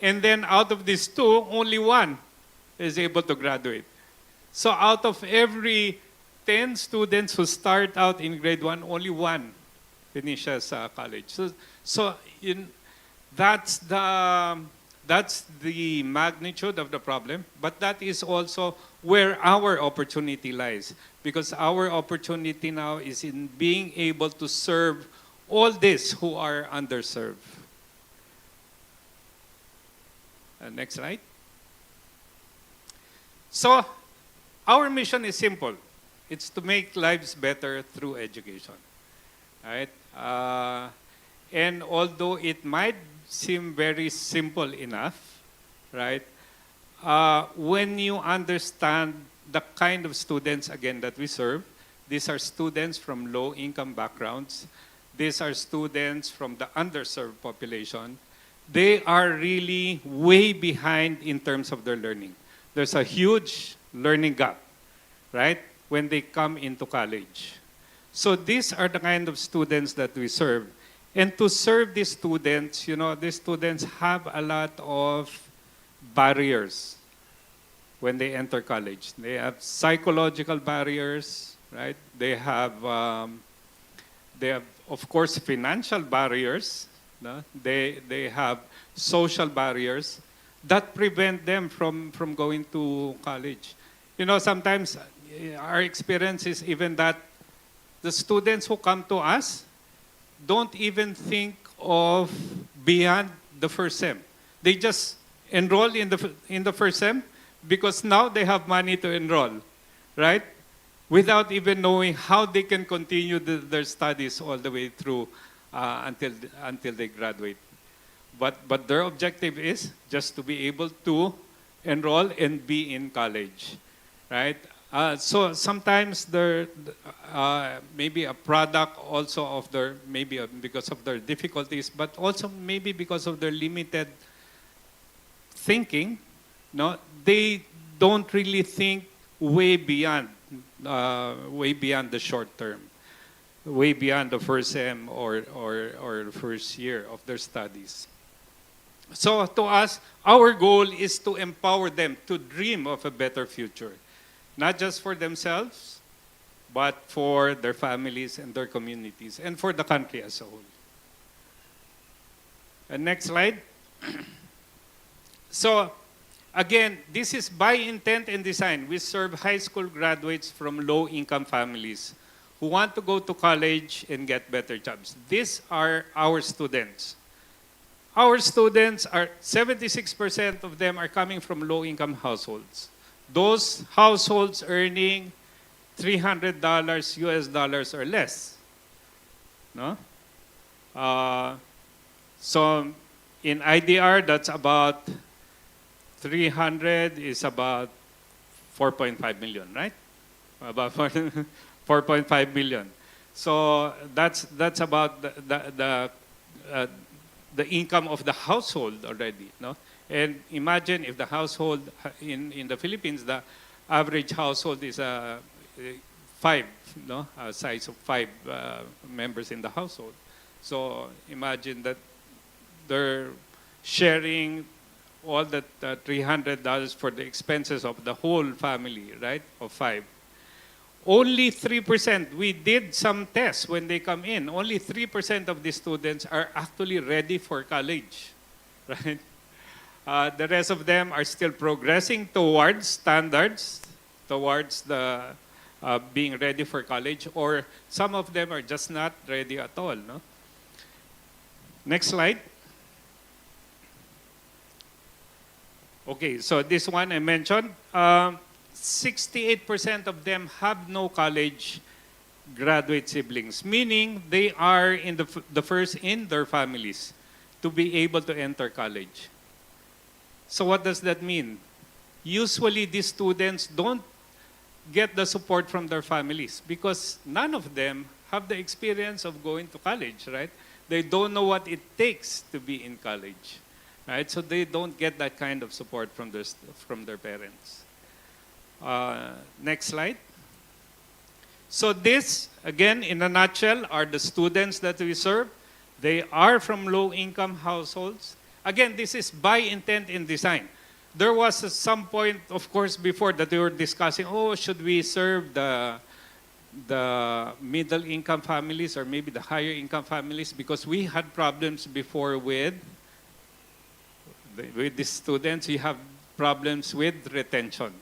And then out of these 2, only 1 is able to graduate. So out of every 10 students who start out in grade 1, only 1 finishes college. So that's the magnitude of the problem, but that is also where our opportunity lies, because our opportunity now is in being able to serve all these who are underserved. Next slide. So our mission is simple. It's to make lives better through education, right? And although it might seem very simple enough, right? When you understand the kind of students, again, that we serve, these are students from low-income backgrounds. These are students from the underserved population. They are really way behind in terms of their learning. There's a huge learning gap, right, when they come into college. So these are the kind of students that we serve. And to serve these students, these students have a lot of barriers when they enter college. They have psychological barriers, right? They have, of course, financial barriers. No? They have social barriers that prevent them from going to college. Sometimes our experience is even that the students who come to us don't even think of beyond the first sem. They just enroll in the first sem because now they have money to enroll, right? Without even knowing how they can continue their studies all the way through until they graduate. But their objective is just to be able to enroll and be in college, right? So sometimes they're maybe a product also of their, because of their difficulties, but also maybe because of their limited thinking, no, they don't really think way beyond the short term, way beyond the first sem or the first year of their studies. So to us, our goal is to empower them to dream of a better future, not just for themselves, but for their families and their communities and for the country as a whole. Next slide. So again, this is by intent and design. We serve high school graduates from low-income families who want to go to college and get better jobs. These are our students. Our students are, 76% of them are coming from low-income households. Those households earning $300 US dollars or less. No? So in IDR, that's about 300 is about 4.5 million, right? About 4.5 million. So that's about the income of the household already, no? And imagine if the household in the Philippines, the average household is 5, no? A size of 5 members in the household. So imagine that they're sharing all that $300 for the expenses of the whole family, right? Of 5. Only 3%, we did some tests when they come in, only 3% of the students are actually ready for college, right? The rest of them are still progressing towards standards, towards the being ready for college, or some of them are just not ready at all, no? Next slide. Okay, so this one I mentioned, 68% of them have no college graduate siblings, meaning they are in the first in their families to be able to enter college. So what does that mean? Usually these students don't get the support from their families because none of them have the experience of going to college, right? They don't know what it takes to be in college, right? So they don't get that kind of support from their parents. Next slide. So this, again, in a nutshell, are the students that we serve. They are from low-income households. Again, this is by intent and design. There was some point, of course, before that we were discussing, oh, should we serve the middle-income families or maybe the higher-income families? Because we had problems before with the students. We have problems with retention,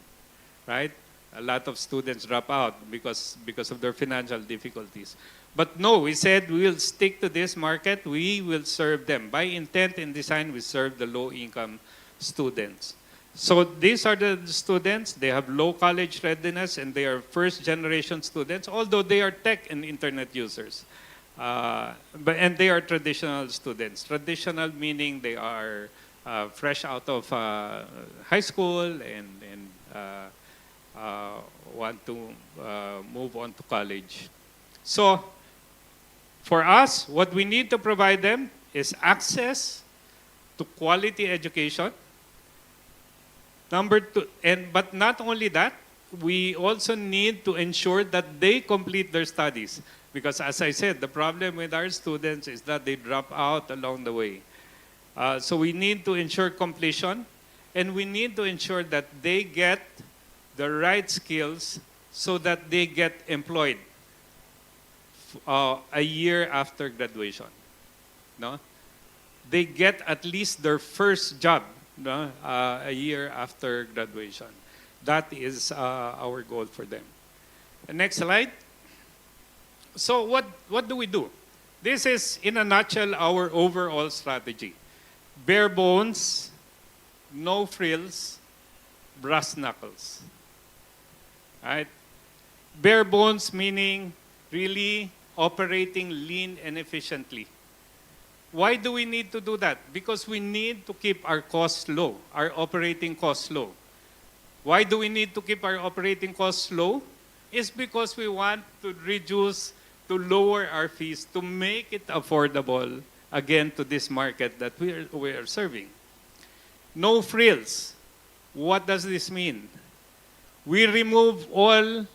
right? A lot of students drop out because of their financial difficulties. But no, we said we will stick to this market. We will serve them. By intent and design, we serve the low-income students. So these are the students. They have low college readiness and they are first-generation students, although they are tech and internet users. And they are traditional students. Traditional meaning they are fresh out of high school and want to move on to college. So for us, what we need to provide them is access to quality education. Number 2, but not only that, we also need to ensure that they complete their studies. Because as I said, the problem with our students is that they drop out along the way. So we need to ensure completion, and we need to ensure that they get the right skills so that they get employed a year after graduation. No? They get at least their first job, no? A year after graduation. That is our goal for them. Next slide. So what do we do? This is, in a nutshell, our overall strategy. Bare bones, no frills, brass knuckles. Right? Bare bones meaning really operating lean and efficiently. Why do we need to do that? Because we need to keep our costs low, our operating costs low. Why do we need to keep our operating costs low? It's because we want to lower our fees to make it affordable, again, to this market that we are serving. No frills. What does this mean? We remove all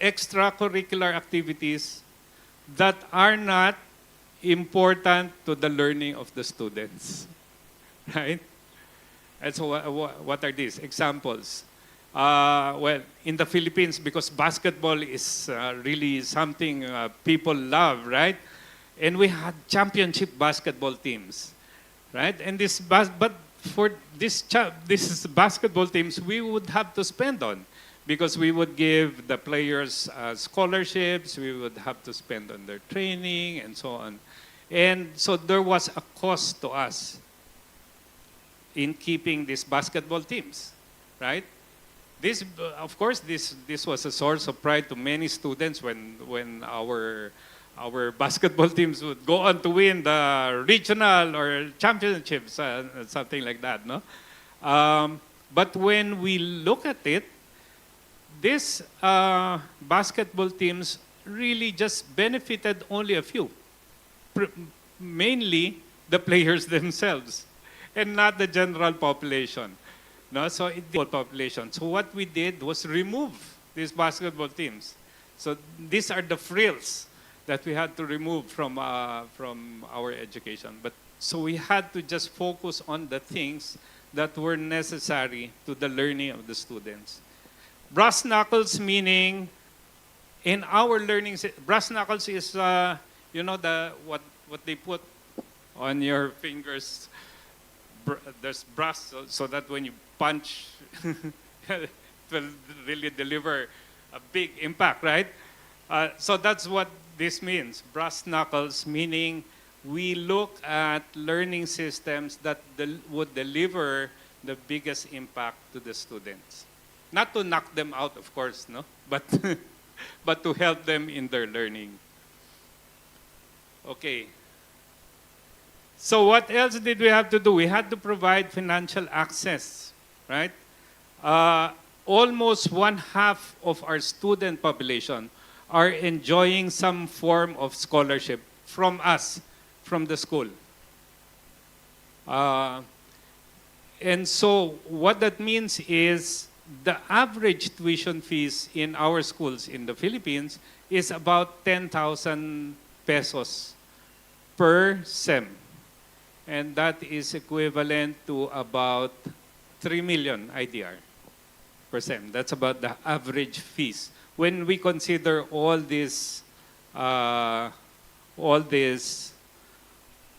extracurricular activities that are not important to the learning of the students, right? And so what are these examples? Well, in the Philippines, because basketball is really something people love, right? And we had championship basketball teams, right? And but for this basketball teams, we would have to spend on, because we would give the players scholarships, we would have to spend on their training and so on. And so there was a cost to us in keeping these basketball teams, right? This, of course, this was a source of pride to many students when our basketball teams would go on to win the regional or championships, something like that, no? But when we look at it, these basketball teams really just benefited only a few, mainly the players themselves, and not the general population. No, so the population. So what we did was remove these basketball teams. So these are the frills that we had to remove from our education. But so we had to just focus on the things that were necessary to the learning of the students. Brass knuckles, meaning in our learning, brass knuckles is you know, what they put on your fingers. There's brass, so that when you punch, it will really deliver a big impact, right? So that's what this means. Brass knuckles, meaning we look at learning systems that would deliver the biggest impact to the students. Not to knock them out, of course, no? But, but to help them in their learning. Okay. So what else did we have to do? We had to provide financial access, right? Almost 1/2 of our student population are enjoying some form of scholarship from us, from the school. And so what that means is the average tuition fees in our schools in the Philippines is about 10,000 pesos per sem. And that is equivalent to about 3 million IDR per sem. That's about the average fees. When we consider all these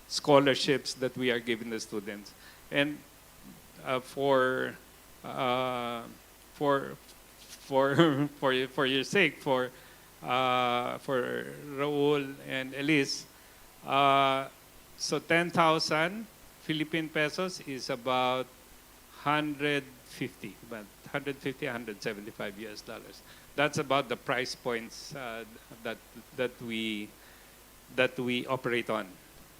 scholarships that we are giving the students. And for your sake, for Raul and Elise, so 10,000 Philippine pesos is about 175 US dollars. That's about the price points that we operate on.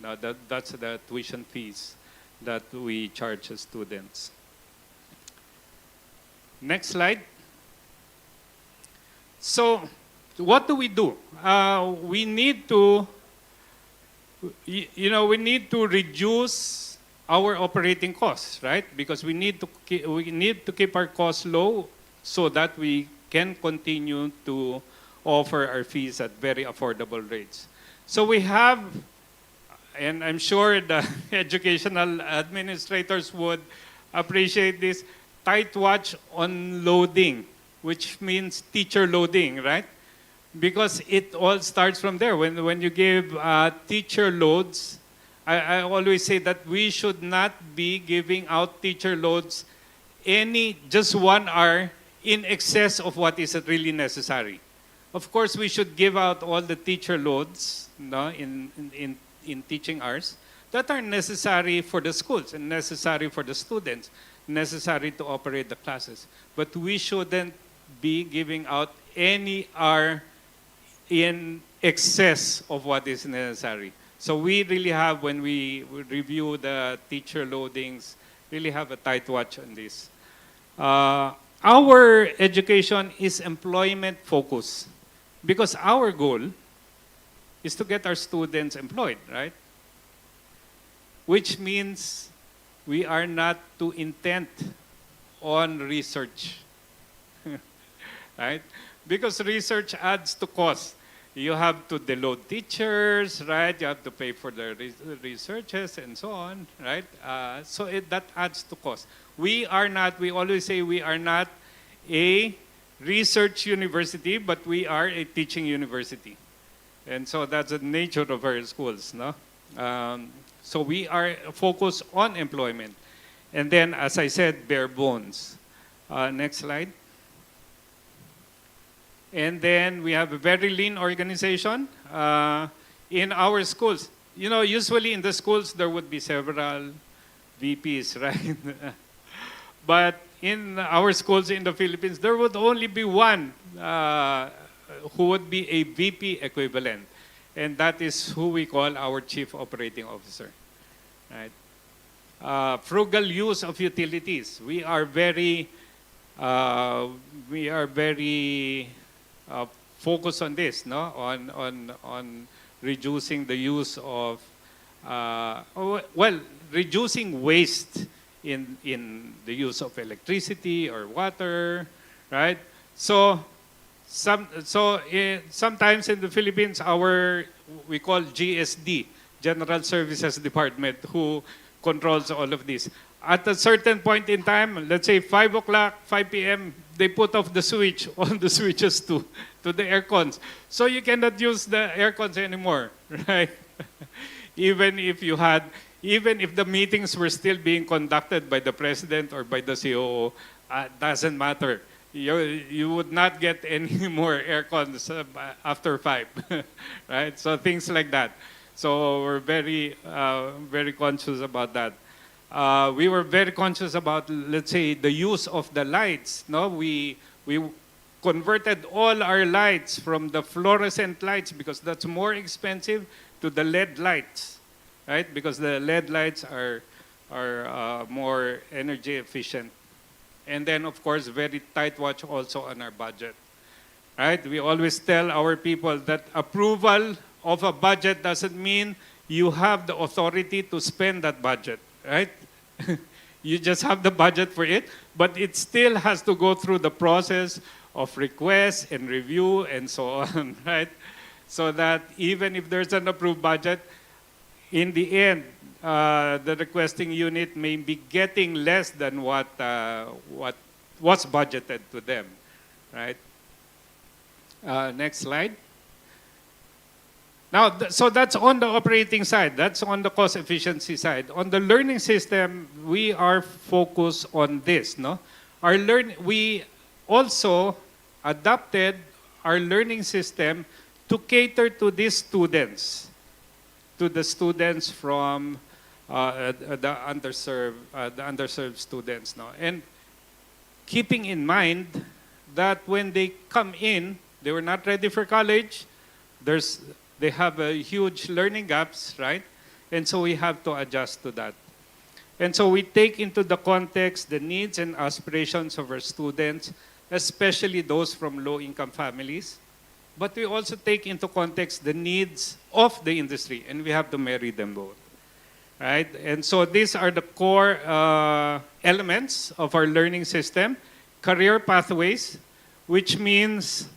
Now that's the tuition fees that we charge as students. Next slide. So what do? We need to, we need to reduce our operating costs, right? Because we need to keep our costs low so that we can continue to offer our fees at very affordable rates. So we have, and I'm sure the educational administrators would appreciate this, tight watch on loading, which means teacher loading, right? Because it all starts from there. When you give teacher loads, I always say that we should not be giving out teacher loads just 1 hour in excess of what is really necessary. Of course, we should give out all the teacher loads, no, in teaching hours that are necessary for the schools and necessary for the students, necessary to operate the classes. But we shouldn't be giving out any hour in excess of what is necessary. So we really have, when we review the teacher loadings, really have a tight watch on this. Our education is employment focused because our goal is to get our students employed, right? Which means we are not too intent on research, right? Because research adds to cost. You have to deload teachers, right? You have to pay for the researches and so on, right? So that adds to cost. We always say we are not a research university, but we are a teaching university. And so that's the nature of our schools, no? So we are focused on employment. And then, as I said, bare bones. Next slide. And then we have a very lean organization in our schools. You know, usually in the schools there would be several VPs, right? But in our schools in the Philippines, there would only be one who would be a VP equivalent. And that is who we call our Chief Operating Officer, right? Frugal use of utilities. We are very focus on this, no? On reducing the use of, reducing waste in the use of electricity or water, right? So sometimes in the Philippines, we call GSD, General Services Department, who controls all of this. At a certain point in time, let's say 5 o'clock, 5 p.m., they put off the switch, on the switches to the air cons. So you cannot use the air cons anymore, right? even if the meetings were still being conducted by the president or by the COO, doesn't matter. You would not get any more air cons after 5, right? So things like that. So we're very conscious about that. We were very conscious about, let's say, the use of the lights. No, we converted all our lights from the fluorescent lights, because that's more expensive, to the LED lights, right? Because the LED lights are more energy efficient. And then, of course, very tight watch also on our budget, right? We always tell our people that approval of a budget doesn't mean you have the authority to spend that budget, right? You just have the budget for it, but it still has to go through the process of request and review and so on, right? So that even if there's an approved budget, in the end, the requesting unit may be getting less than what was budgeted to them, right? Next slide. Now, so that's on the operating side. That's on the cost efficiency side. On the learning system, we are focused on this, no? We also adapted our learning system to cater to these students, to the students from the underserved students, no? And keeping in mind that when they come in, they were not ready for college. They have a huge learning gaps, right? And so we have to adjust to that. And so we take into the context the needs and aspirations of our students, especially those from low-income families. But we also take into context the needs of the industry, and we have to marry them both, right? And so these are the core elements of our learning system. Career pathways, which means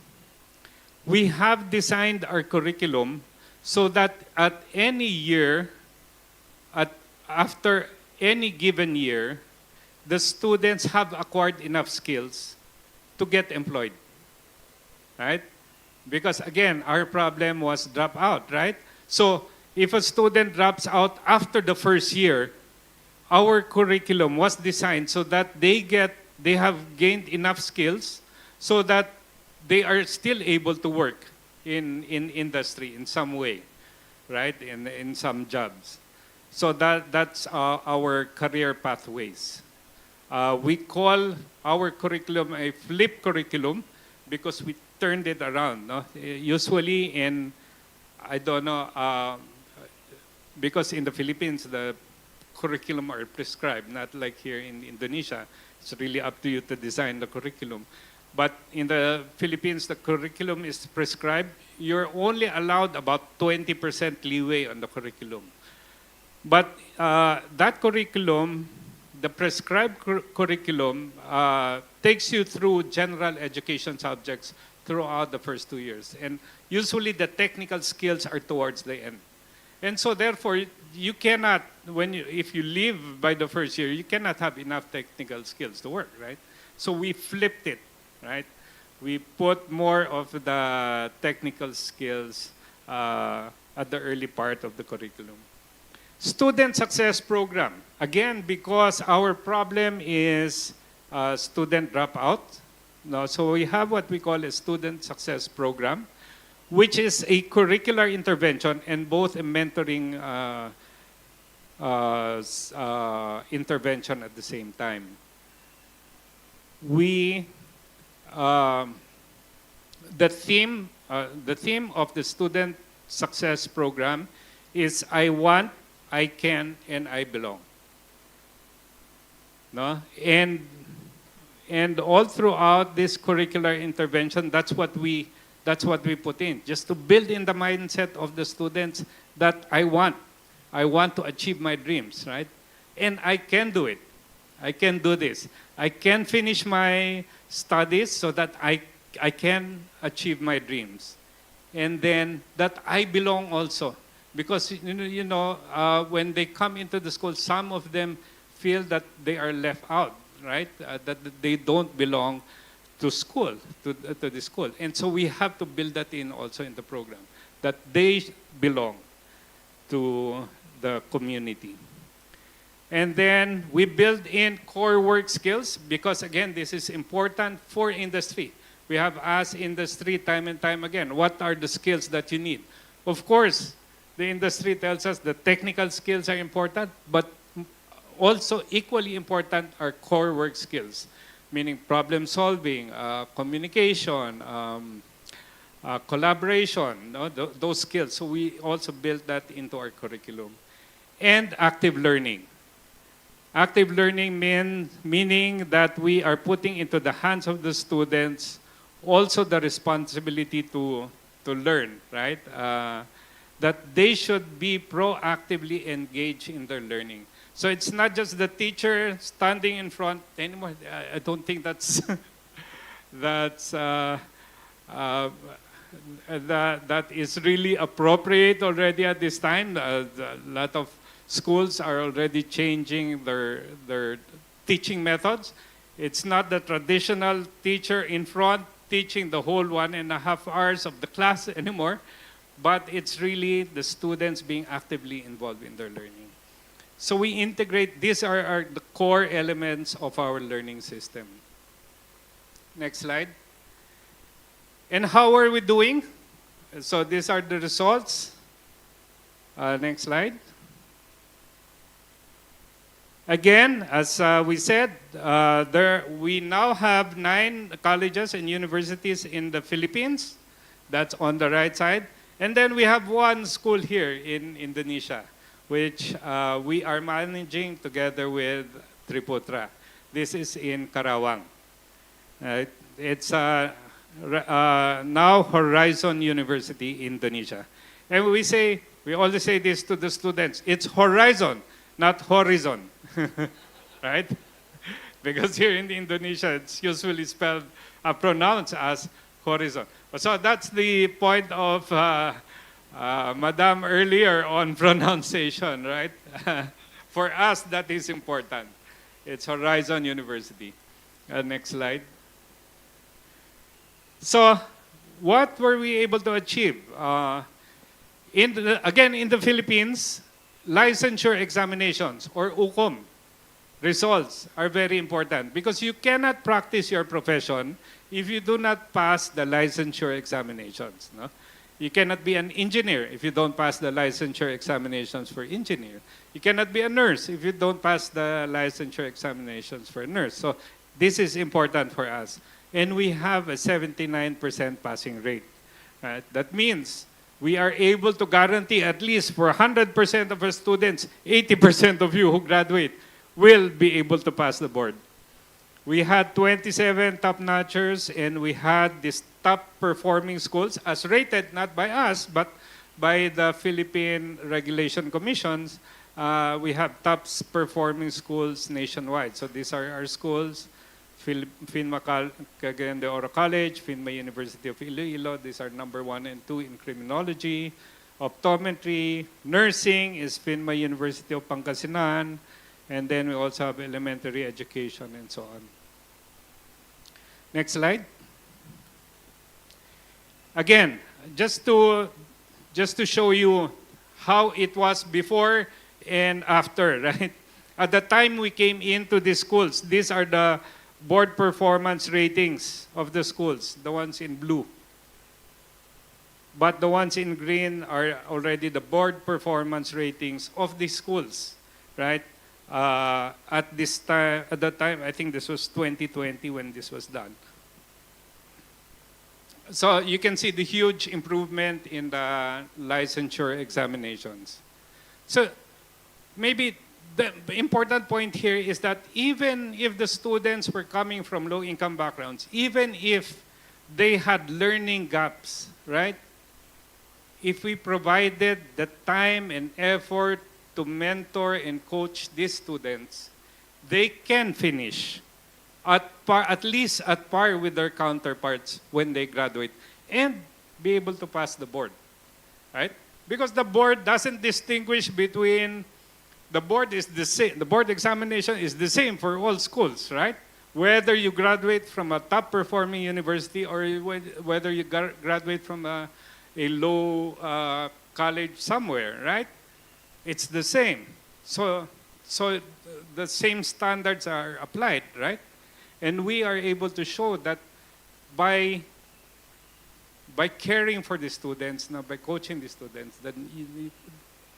we have designed our curriculum so that at any year, after any given year, the students have acquired enough skills to get employed, right? Because again, our problem was dropout, right? So if a student drops out after the first year, our curriculum was designed so that they have gained enough skills so that they are still able to work in industry in some way, right? In some jobs. So that's our career pathways. We call our curriculum a flip curriculum because we turned it around. No? Usually I don't know, because in the Philippines, the curriculum are prescribed, not like here in Indonesia. It's really up to you to design the curriculum. But in the Philippines, the curriculum is prescribed. You're only allowed about 20% leeway on the curriculum. But that curriculum the prescribed curriculum takes you through general education subjects throughout the first 2 years. And usually the technical skills are towards the end. And so therefore, you cannot, if you leave by the first year, you cannot have enough technical skills to work, right? So we flipped it, right? We put more of the technical skills at the early part of the curriculum. Student Success Program. Again, because our problem is student dropout. No, so we have what we call a Student Success Program, which is a curricular intervention and both a mentoring intervention at the same time. We, the theme of the Student Success Program is I want, I can, and I belong. No? And all throughout this curricular intervention, that's what we put in, just to build in the mindset of the students that I want to achieve my dreams, right? And I can do it. I can do this. I can finish my studies so that I can achieve my dreams. And then that I belong also. Because, when they come into the school, some of them feel that they are left out, right? That they don't belong to school, to the school. And so we have to build that in also in the program, that they belong to the community. And then we build in core work skills because, again, this is important for industry. We have asked industry time and time again, what are the skills that you need? Of course, the industry tells us the technical skills are important, but also equally important are core work skills, meaning problem solving, communication, collaboration, those skills. So we also built that into our curriculum. And active learning. Active learning meaning that we are putting into the hands of the students also the responsibility to learn, right? That they should be proactively engaged in their learning. So it's not just the teacher standing in front anymore. I don't think that's that is really appropriate already at this time. A lot of schools are already changing their teaching methods. It's not the traditional teacher in front teaching the whole 1.5 hours of the class anymore, but it's really the students being actively involved in their learning. So we integrate, these are the core elements of our learning system. Next slide. And how are we doing? So these are the results. Next slide. Again, as we said, we now have 9 colleges and universities in the Philippines. That's on the right side. And then we have 1 school here in Indonesia, which we are managing together with Triputra. This is in Karawang. It's now Horizon University, Indonesia. And we always say this to the students, it's Horizon, not Horizon, right? Because here in Indonesia, it's usually spelled, pronounced as Horizon. So that's the point of Madam earlier on pronunciation, right? For us, that is important. It's Horizon University. Next slide. So, what were we able to achieve? Again, in the Philippines, licensure examinations, or UCOM, results are very important because you cannot practice your profession if you do not pass the licensure examinations. No? You cannot be an engineer if you don't pass the licensure examinations for engineer. You cannot be a nurse if you don't pass the licensure examinations for a nurse. So this is important for us. And we have a 79% passing rate. Right? That means we are able to guarantee at least for 100% of our students, 80% of you who graduate will be able to pass the board. We had 27 top-notchers, and we had these top-performing schools as rated not by us, but by the Philippine Regulation Commissions we have top performing schools nationwide. So these are our schools: 𝗙𝗂𝗡𝗡𝗖𝗧𝗜𝗢𝗏 de Oro College, 𝗙𝗪𝗡 University of Iloilo. These are number 1 and 2 in criminology. Optometry, nursing is 𝗙𝗪𝗡 University of Pangasinan, and then we also have elementary education and so on. Next slide. Again, just to show you how it was before and after, right? At the time we came into the schools, these are the board performance ratings of the schools, the ones in blue. But the ones in green are already the board performance ratings of the schools, right? At the time, I think this was 2020 when this was done. So you can see the huge improvement in the licensure examinations. So maybe the important point here is that even if the students were coming from low-income backgrounds, even if they had learning gaps, right? If we provided the time and effort to mentor and coach these students, they can finish at least at par with their counterparts when they graduate and be able to pass the board, right? Because the board doesn't distinguish between, the board is the same, the board examination is the same for all schools, right? Whether you graduate from a top performing university or whether you graduate from a low college somewhere, right? It's the same. So the same standards are applied, right? And we are able to show that by caring for the students, by coaching the students,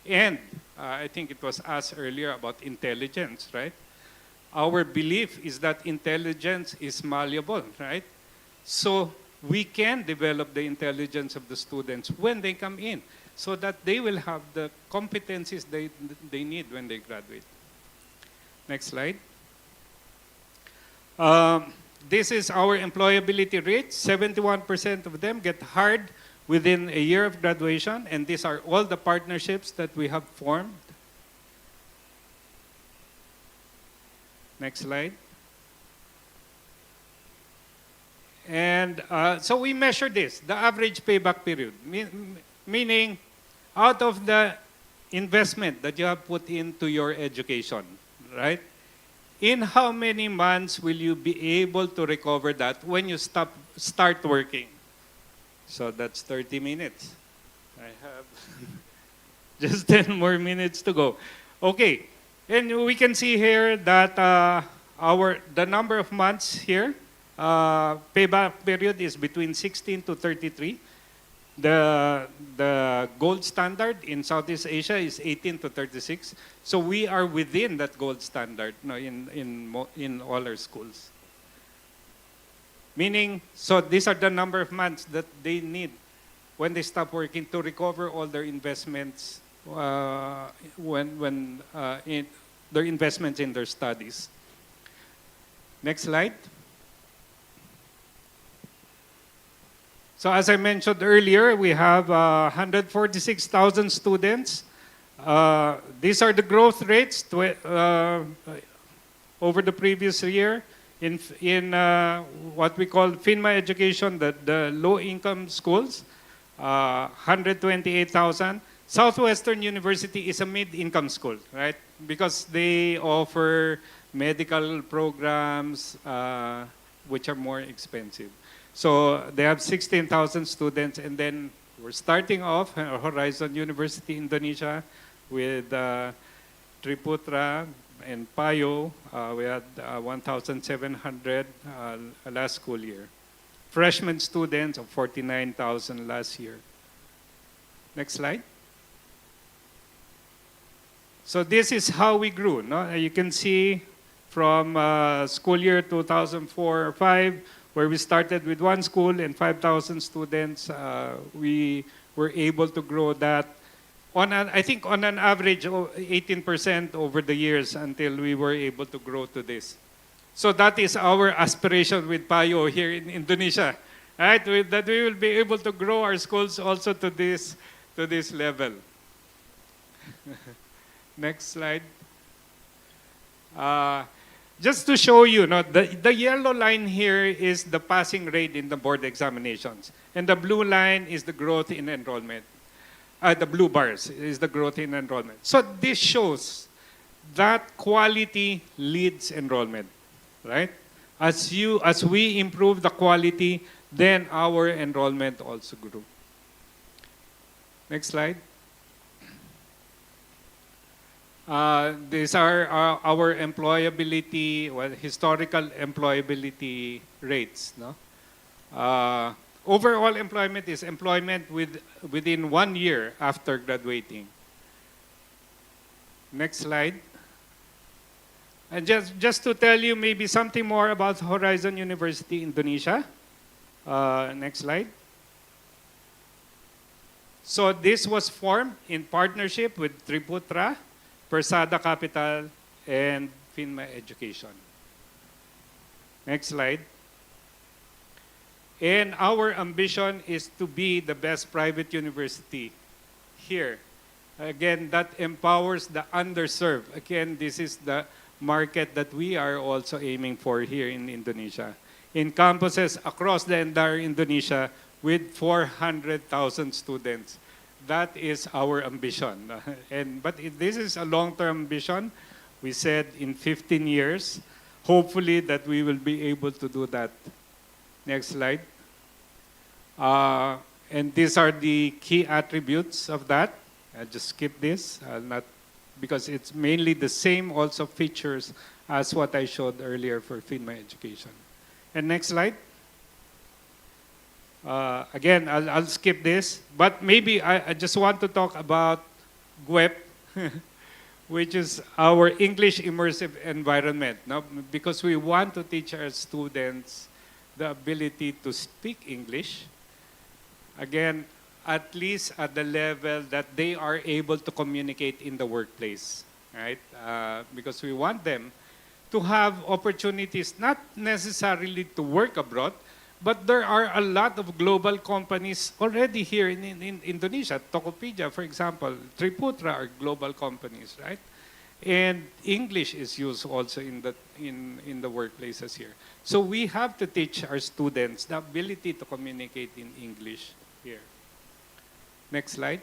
and I think it was asked earlier about intelligence, right? Our belief is that intelligence is malleable, right? So we can develop the intelligence of the students when they come in so that they will have the competencies they need when they graduate. Next slide. This is our employability rate. 71% of them get hired within a year of graduation, and these are all the partnerships that we have formed. Next slide. And so we measure this, the average payback period, meaning out of the investment that you have put into your education, right? In how many months will you be able to recover that when you start working? So that's 30 minutes. I have just 10 more minutes to go. Okay, and we can see here that the number of months here, payback period is between 16 to 33. The gold standard in Southeast Asia is 18 to 36. So we are within that gold standard in all our schools. Meaning, so these are the number of months that they need when they stop working to recover all their investments their investments in their studies. Next slide. So as I mentioned earlier, we have 146,000 students. These are the growth rates over the previous year in what we call FINMA education, the low-income schools, 128,000. Southwestern University is a mid-income school, right? Because they offer medical programs which are more expensive. So they have 16,000 students, and then we're starting off Horizon University Indonesia with Triputra and Payo. We had 1,700 last school year. Freshman students of 49,000 last year. Next slide. So this is how we grew. No? You can see from school year 2004-05, where we started with one school and 5,000 students, we were able to grow that I think on an average 18% over the years until we were able to grow to this. So that is our aspiration with Payo here in Indonesia, right? That we will be able to grow our schools also to this level. Next slide. Just to show you, the yellow line here is the passing rate in the board examinations. And the blue line is the growth in enrollment. The blue bars is the growth in enrollment. So this shows that quality leads enrollment, right? As we improve the quality, then our enrollment also grew. Next slide. These are our employability, historical employability rates. No? Overall employment is employment within 1 year after graduating. Next slide. And just to tell you maybe something more about Horizon University Indonesia. Next slide. So this was formed in partnership with Triputra, 𝗙𝗧𝗥𝗕𝗖𝗧𝗜𝗢 Capital, and FINMA Education. Next slide. And our ambition is to be the best private university here. Again, that empowers the underserved. Again, this is the market that we are also aiming for here in Indonesia. In campuses across the entire Indonesia with 400,000 students. That is our ambition. But this is a long-term ambition. We said in 15 years, hopefully that we will be able to do that. Next slide. And these are the key attributes of that. I'll just skip this. I'll not, because it's mainly the same also features as what I showed earlier for FINMA Education. And next slide. Again, I'll skip this, but maybe I just want to talk about 𝗚𝗓𝗡, which is our English immersive environment. No? Because we want to teach our students the ability to speak English, again, at least at the level that they are able to communicate in the workplace, right? Because we want them to have opportunities, not necessarily to work abroad, but there are a lot of global companies already here in Indonesia. Tokopedia, for example, Triputra are global companies, right? And English is used also in the workplaces here. So we have to teach our students the ability to communicate in English here. Next slide.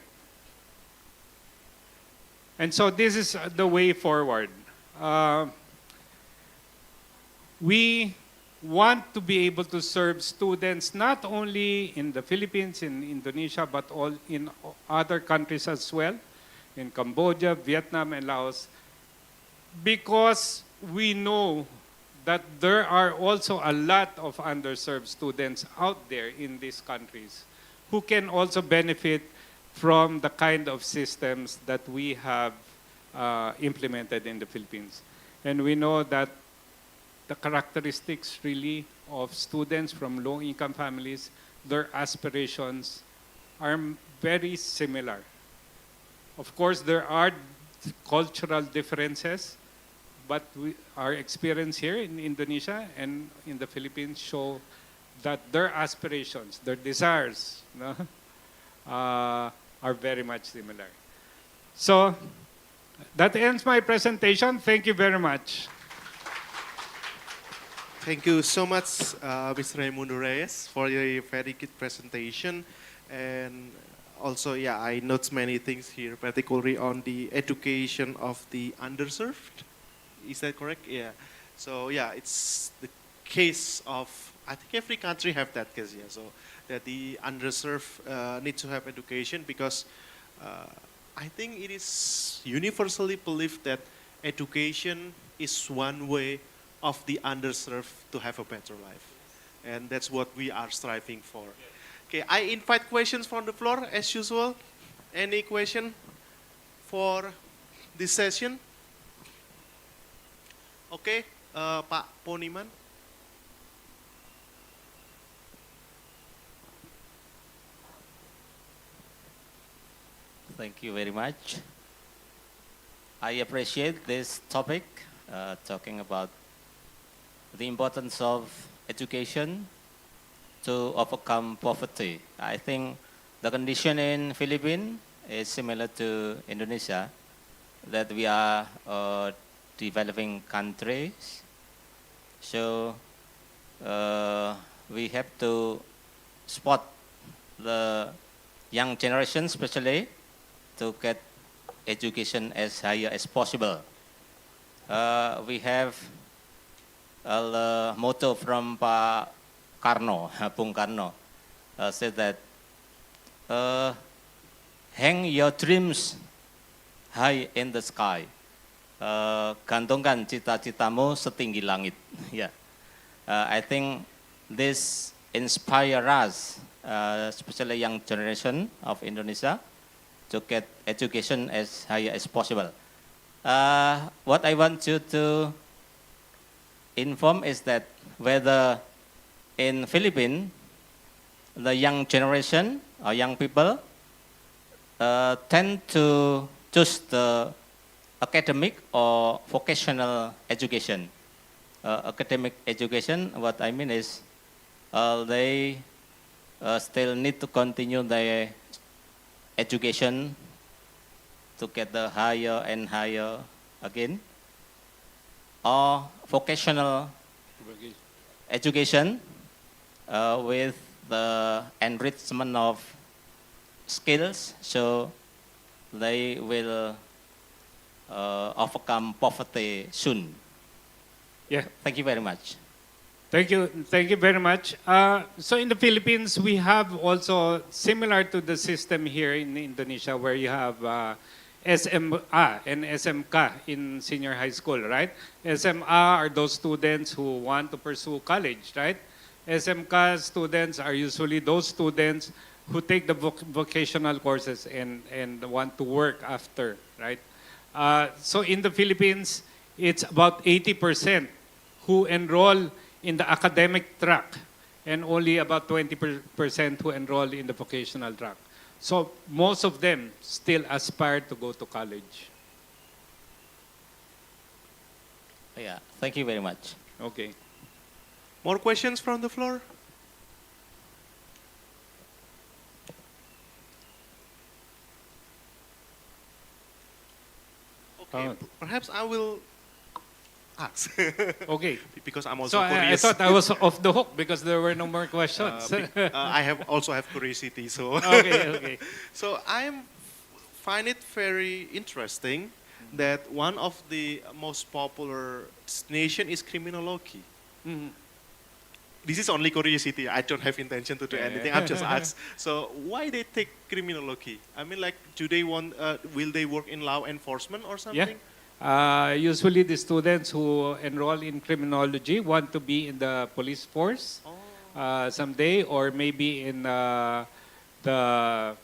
And so this is the way forward. We want to be able to serve students not only in the Philippines, in Indonesia, but all in other countries as well, in Cambodia, Vietnam, and Laos, because we know that there are also a lot of underserved students out there in these countries who can also benefit from the kind of systems that we have implemented in the Philippines. And we know that the characteristics really of students from low-income families, their aspirations are very similar. Of course, there are cultural differences, but our experience here in Indonesia and in the Philippines show that their aspirations, their desires, are very much similar. So that ends my presentation. Thank you very much. Thank you so much, Mr. Raimundo Reyes, for your very good presentation. And also, yeah, I note many things here, particularly on the education of the underserved. Is that correct? Yeah. So, yeah, it's the case of, I think every country have that case, yeah. So, that the underserved need to have education because I think it is universally believed that education is one way of the underserved to have a better life. And that's what we are striving for. Okay, I invite questions from the floor as usual. Any question for this session? Okay, Pak Poniman. Thank you very much. I appreciate this topic, talking about the importance of education to overcome poverty. I think the condition in Philippines is similar to Indonesia. that we are developing countries. So we have to support the young generation especially to get education as higher as possible. We have a motto from Pak Karno, Bung Karno, said that hang your dreams high in the sky. Gantungkan cita-citamu setinggi langit. Yeah. I think this inspires us, especially young generation of Indonesia, to get education as high as possible. What I want you to inform is that whether in Philippines, the young generation or young people tend to choose the academic or vocational education. Academic education, what I mean is they still need to continue their education to get the higher and higher again, or vocational education with the enrichment of skills, so they will overcome poverty soon. Yeah. Thank you very much. Thank you very much. So in the Philippines, we have also, similar to the system here in Indonesia, where you have SMA and SMK in senior high school, right? SMA are those students who want to pursue college, right? SMK students are usually those students who take the vocational courses and want to work after, right? So in the Philippines, it's about 80% who enroll in the academic track and only about 20% who enroll in the vocational track. So most of them still aspire to go to college. Yeah, thank you very much. Okay. More questions from the floor? Okay, perhaps I will ask. Okay. Because I'm also so curious. I thought I was off the hook because there were no more questions. I also have curiosity, so. Okay. So I find it very interesting that one of the most popular destination is criminology. This is only curiosity. I don't have intention to do anything. I'm just asked. So why they take criminology? I mean, like, do they want? Will they work in law enforcement or something? Yeah. Usually, the students who enroll in criminology want to be in the police force someday, or maybe in the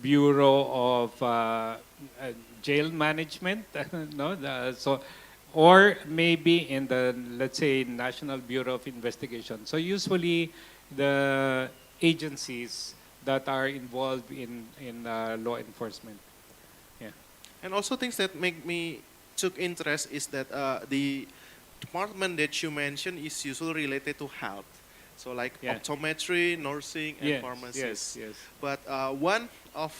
Bureau of Jail Management. No, or maybe in the, let's say, National Bureau of Investigation. So usually the agencies that are involved in law enforcement. Yeah. And also things that make me took interest is that the department that you mentioned is usually related to health. So like optometry, nursing, and pharmacists. Yes. But one of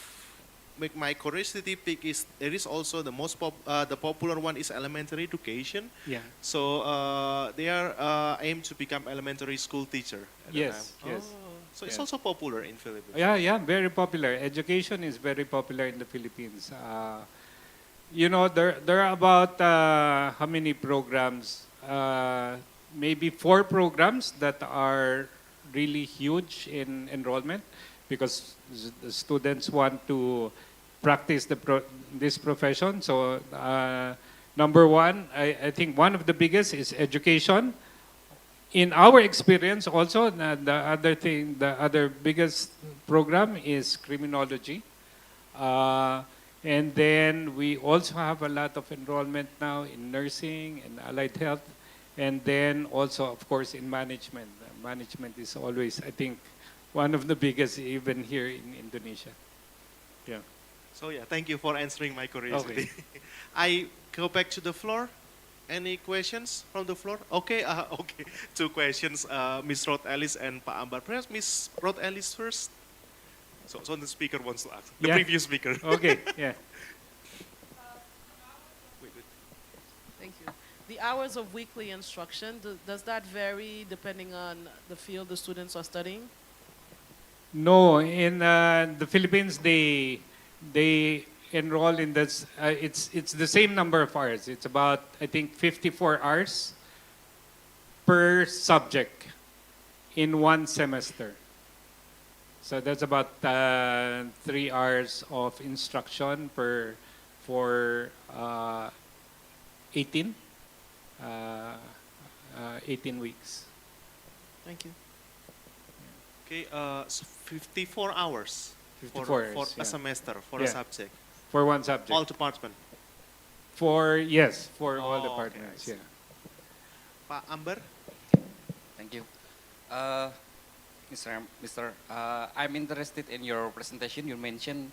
make my curiosity pick is there is also the most the popular one is elementary education. Yeah. So they are aim to become elementary school teacher. Yes. So it's also popular in Philippines. Yeah, very popular. Education is very popular in the Philippines. You know, there are about how many programs? Maybe 4 programs that are really huge in enrollment, because the students want to practice this profession. So number one, I think one of the biggest is education. In our experience also, the other biggest program is criminology. And then we also have a lot of enrollment now in nursing and allied health. And then also, of course, in management. Management is always, I think, one of the biggest even here in Indonesia. Yeah. So yeah, thank you for answering my curiosity. Okay. I go back to the floor. Any questions from the floor? Okay, 2 questions, Ms. 𝗨𝗪𝗧𝗥𝗔 and Pak Ambar. Perhaps Ms. 𝗨𝗪𝗧𝗥𝗔 first. So the speaker wants to ask. The previous speaker. Okay, yeah. The hours of weekly instruction, does that vary depending on the field the students are studying? No, in the Philippines, they enroll in this. It's the same number of hours. It's about, I think, 54 hours per subject in one semester. So that's about 3 hours of instruction for 18 weeks. Thank you. Okay, so 54 hours 54 for hours, a yeah. semester, for Yeah. a subject. For one subject. All department. For all Oh, departments, okay, I see. yeah. Pak Amber? Thank you. Mr. I'm interested in your presentation. You mentioned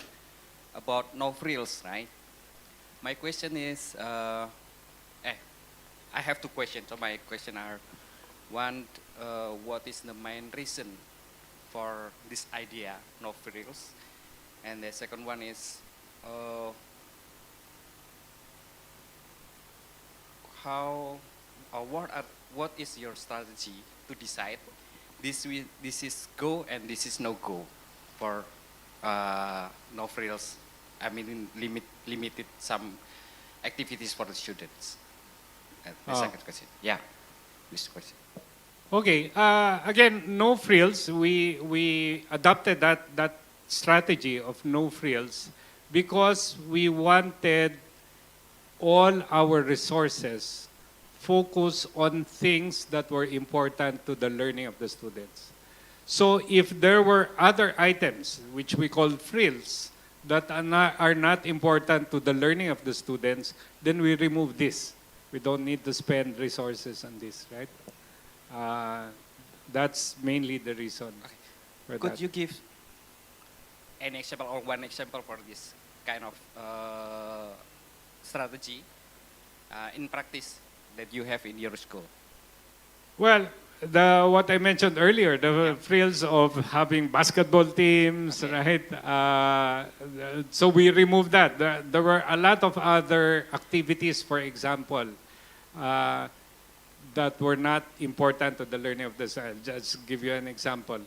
about no frills, right? My question is, I have two questions. So my question are, one, what is the main reason for this idea, no frills? And the second one is, what is your strategy to decide this is go and this is no go for no frills? I mean, limited some activities for the students. And the second question, yeah, this question. Okay. Again, no frills. We adopted that strategy of no frills because we wanted all our resources focus on things that were important to the learning of the students. So if there were other items, which we call frills, that are not important to the learning of the students, then we remove this. We don't need to spend resources on this, right? That's mainly the reason. For Could that. you give an example or one example for this kind of strategy in practice that you have in your school? Well, what I mentioned earlier, the frills of having basketball teams, right? So we removed that. There were a lot of other activities, for example, that were not important to the learning of the child. Just give you an example.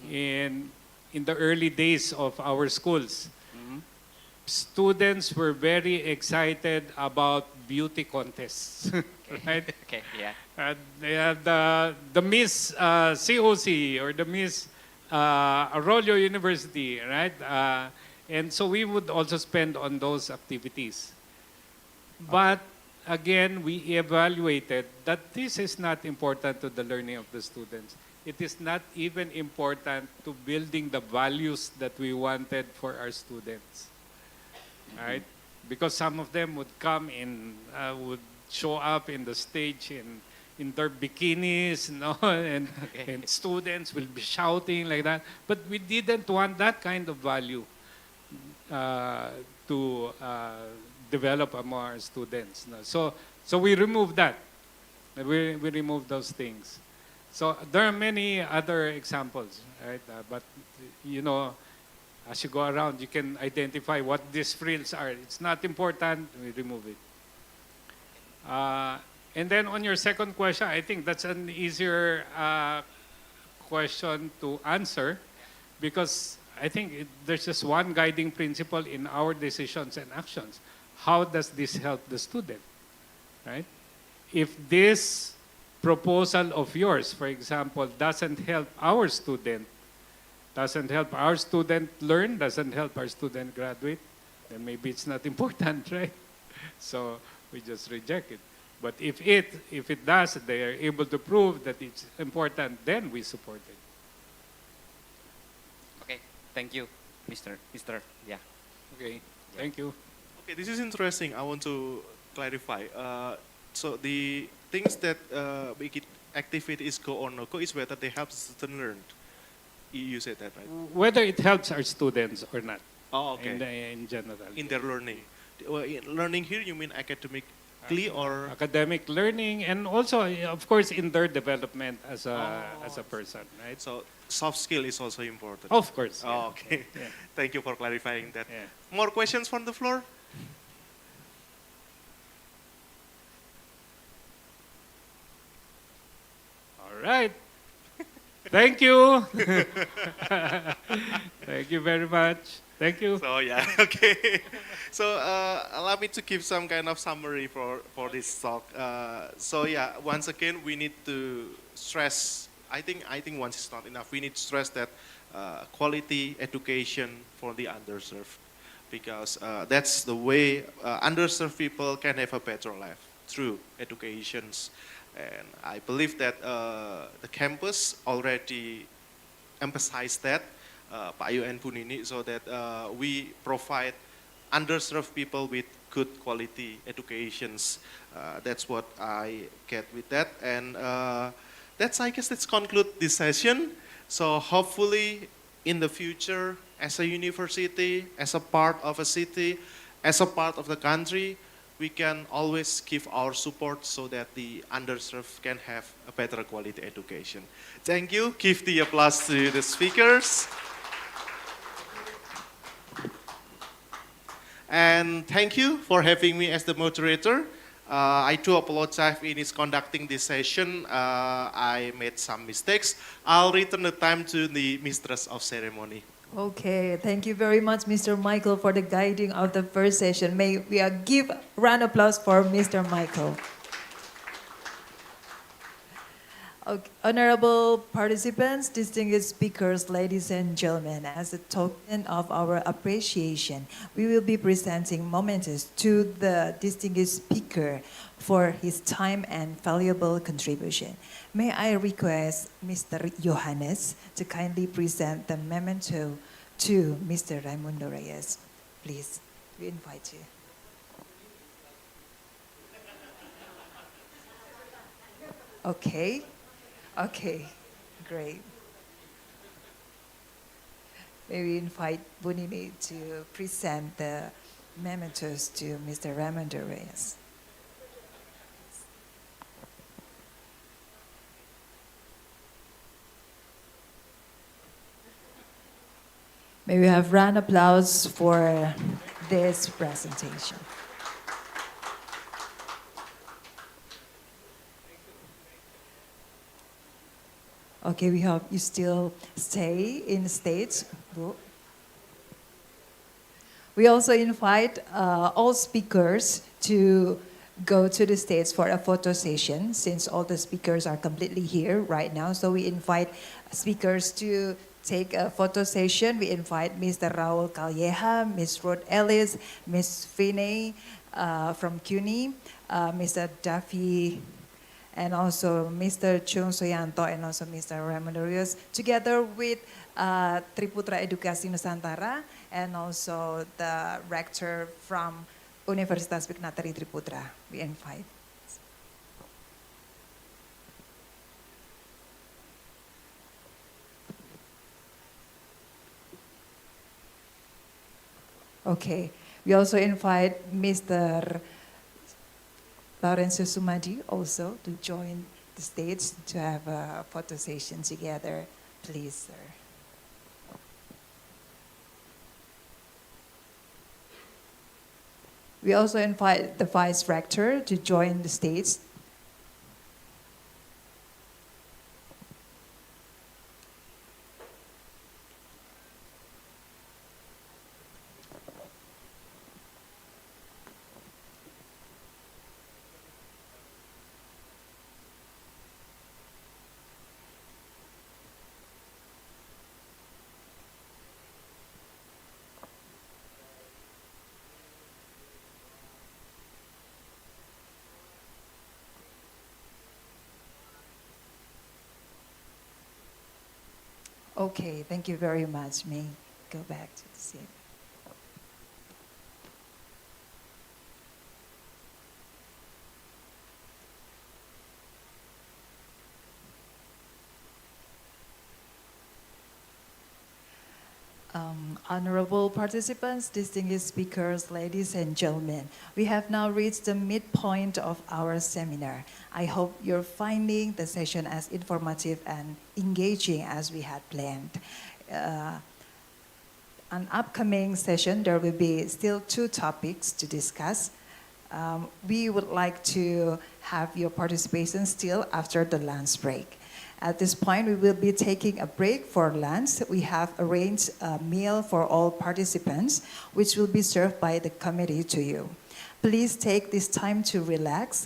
In the early days of our schools, students were very excited about beauty contests, right? Okay, yeah. They had the Miss COC or the Miss Arroyo University, right? And so we would also spend on those activities. But again, we evaluated that this is not important to the learning of the students. It is not even important to building the values that we wanted for our students, right? Because some of them would come in, would show up in the stage in their bikinis, and students will be shouting like that. But we didn't want that kind of value to develop among our students. So we removed that. We removed those things. So there are many other examples, right? But as you go around, you can identify what these frills are. It's not important, we remove it. And then on your second question, I think that's an easier question to answer because I think there's just one guiding principle in our decisions and actions. How does this help the student, right? If this proposal of yours, for example, doesn't help our student, doesn't help our student learn, doesn't help our student graduate, then maybe it's not important, right? So we just reject it. But if it does, they are able to prove that it's important, then we support it. Okay, thank you, Mr. Yeah. Okay, thank you. Okay, this is interesting. I want to clarify. So the things that make it activity is go or no go is whether they help the student learn. You said that, right? Whether it helps our students or not. Oh, okay. In general. In their learning. In learning here, you mean academically or? Academic learning, and also, of course, in their development as a person, right? So soft skill is also important. Of course. Oh, Yeah. okay. Yeah. Thank you for clarifying that. Yeah. More questions from the floor? right. Thank you. Thank you very much. Thank you. So yeah, okay. So allow me to give some kind of summary for this talk. So yeah, once again, we need to stress. I think once is not enough. We need to stress that quality education for the underserved, because that's the way underserved people can have a better life through educations. And I believe that the campus already emphasized that, Pak Ayu and Bu Nini, so that we provide underserved people with good quality educations. That's what I get with that. And I guess let's conclude this session. So hopefully in the future, as a university, as a part of a city, as a part of the country, we can always give our support so that the underserved can have a better quality education. Thank you. Give the applause to the speakers. And thank you for having me as the moderator. I do apologize in conducting this session. I made some mistakes. I'll return the time to the mistress of ceremony. Okay, thank you very much, Mr. Michael, for the guiding of the first session. May we give a round of applause for Mr. Michael. Okay, honorable participants, distinguished speakers, ladies and gentlemen, as a token of our appreciation, we will be presenting mementos to the distinguished speaker for his time and valuable contribution. May I request Mr. Johannes to kindly present the memento to Mr. Raimundo Reyes. Please, we invite you. Okay. Okay, great. May we invite Bu Nini to present the mementos to Mr. Raimundo Reyes. May we have round applause for this presentation. Okay, we hope you still stay in the States. We also invite all speakers to go to the States for a photo session, since all the speakers are completely here right now. So we invite speakers to take a photo session. We invite Mr. 𝗨𝗪𝗧𝗥𝗔, Ms. Ruth Ellis, Ms. Finney from CUNY, Mr. Duffy, and also Mr. Chung Soyanto and also Mr. Raimundo Reyes, together with Triputra Edukasi Nusantara and also the rector from Universitas Pignatelli Triputra. We invite. Okay, we also invite Mr. 𝗨𝗪𝗧𝗥𝗔 also to join the stage to have a photo session together. Please, sir. We also invite the Vice Rector to join the stage. Okay, thank you very much. May go back to the seat. Honorable participants, distinguished speakers, ladies and gentlemen, we have now reached the midpoint of our seminar. I hope you're finding the session as informative and engaging as we had planned. An upcoming session, there will be still 2 topics to discuss. We would like to have your participation still after the lunch break. At this point, we will be taking a break for lunch. We have arranged a meal for all participants, which will be served by the committee to you. Please take this time to relax,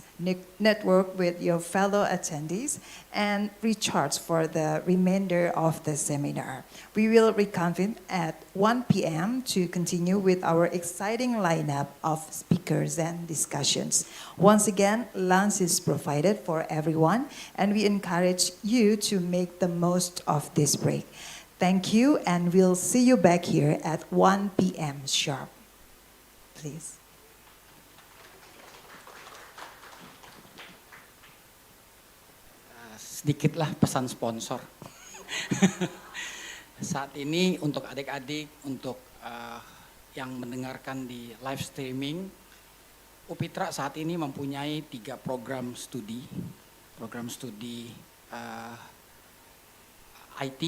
network with your fellow attendees, and recharge for the remainder of the seminar. We will reconvene at 1 p.m. to continue with our exciting lineup of speakers and discussions. Once again, lunch is provided for everyone, and we encourage you to make the most of this break. Thank you, and we'll see you back here at 1 p.m. sharp. Please. Sedikitlah pesan sponsor. Saat ini untuk adik-adik, untuk yang mendengarkan di live streaming, UPITRA saat ini mempunyai 3 program studi. Program studi IT,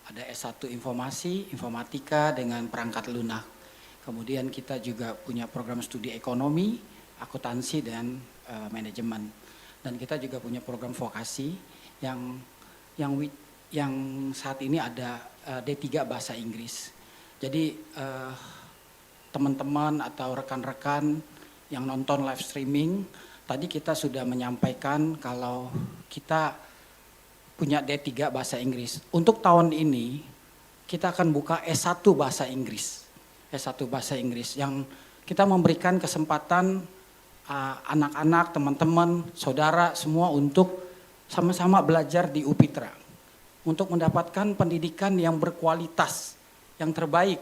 ada S1 Informasi, Informatika dengan perangkat lunak. Kemudian kita juga punya program studi Ekonomi, Akuntansi, dan Manajemen. Dan kita juga punya program vokasi yang saat ini ada D3 Bahasa Inggris. Jadi teman-teman atau rekan-rekan yang nonton live streaming, tadi kita sudah menyampaikan kalau kita punya D3 Bahasa Inggris. Untuk tahun ini kita akan buka S1 Bahasa Inggris. S1 Bahasa Inggris yang kita memberikan kesempatan anak-anak, teman-teman, saudara semua untuk sama-sama belajar di UPITRA untuk mendapatkan pendidikan yang berkualitas, yang terbaik.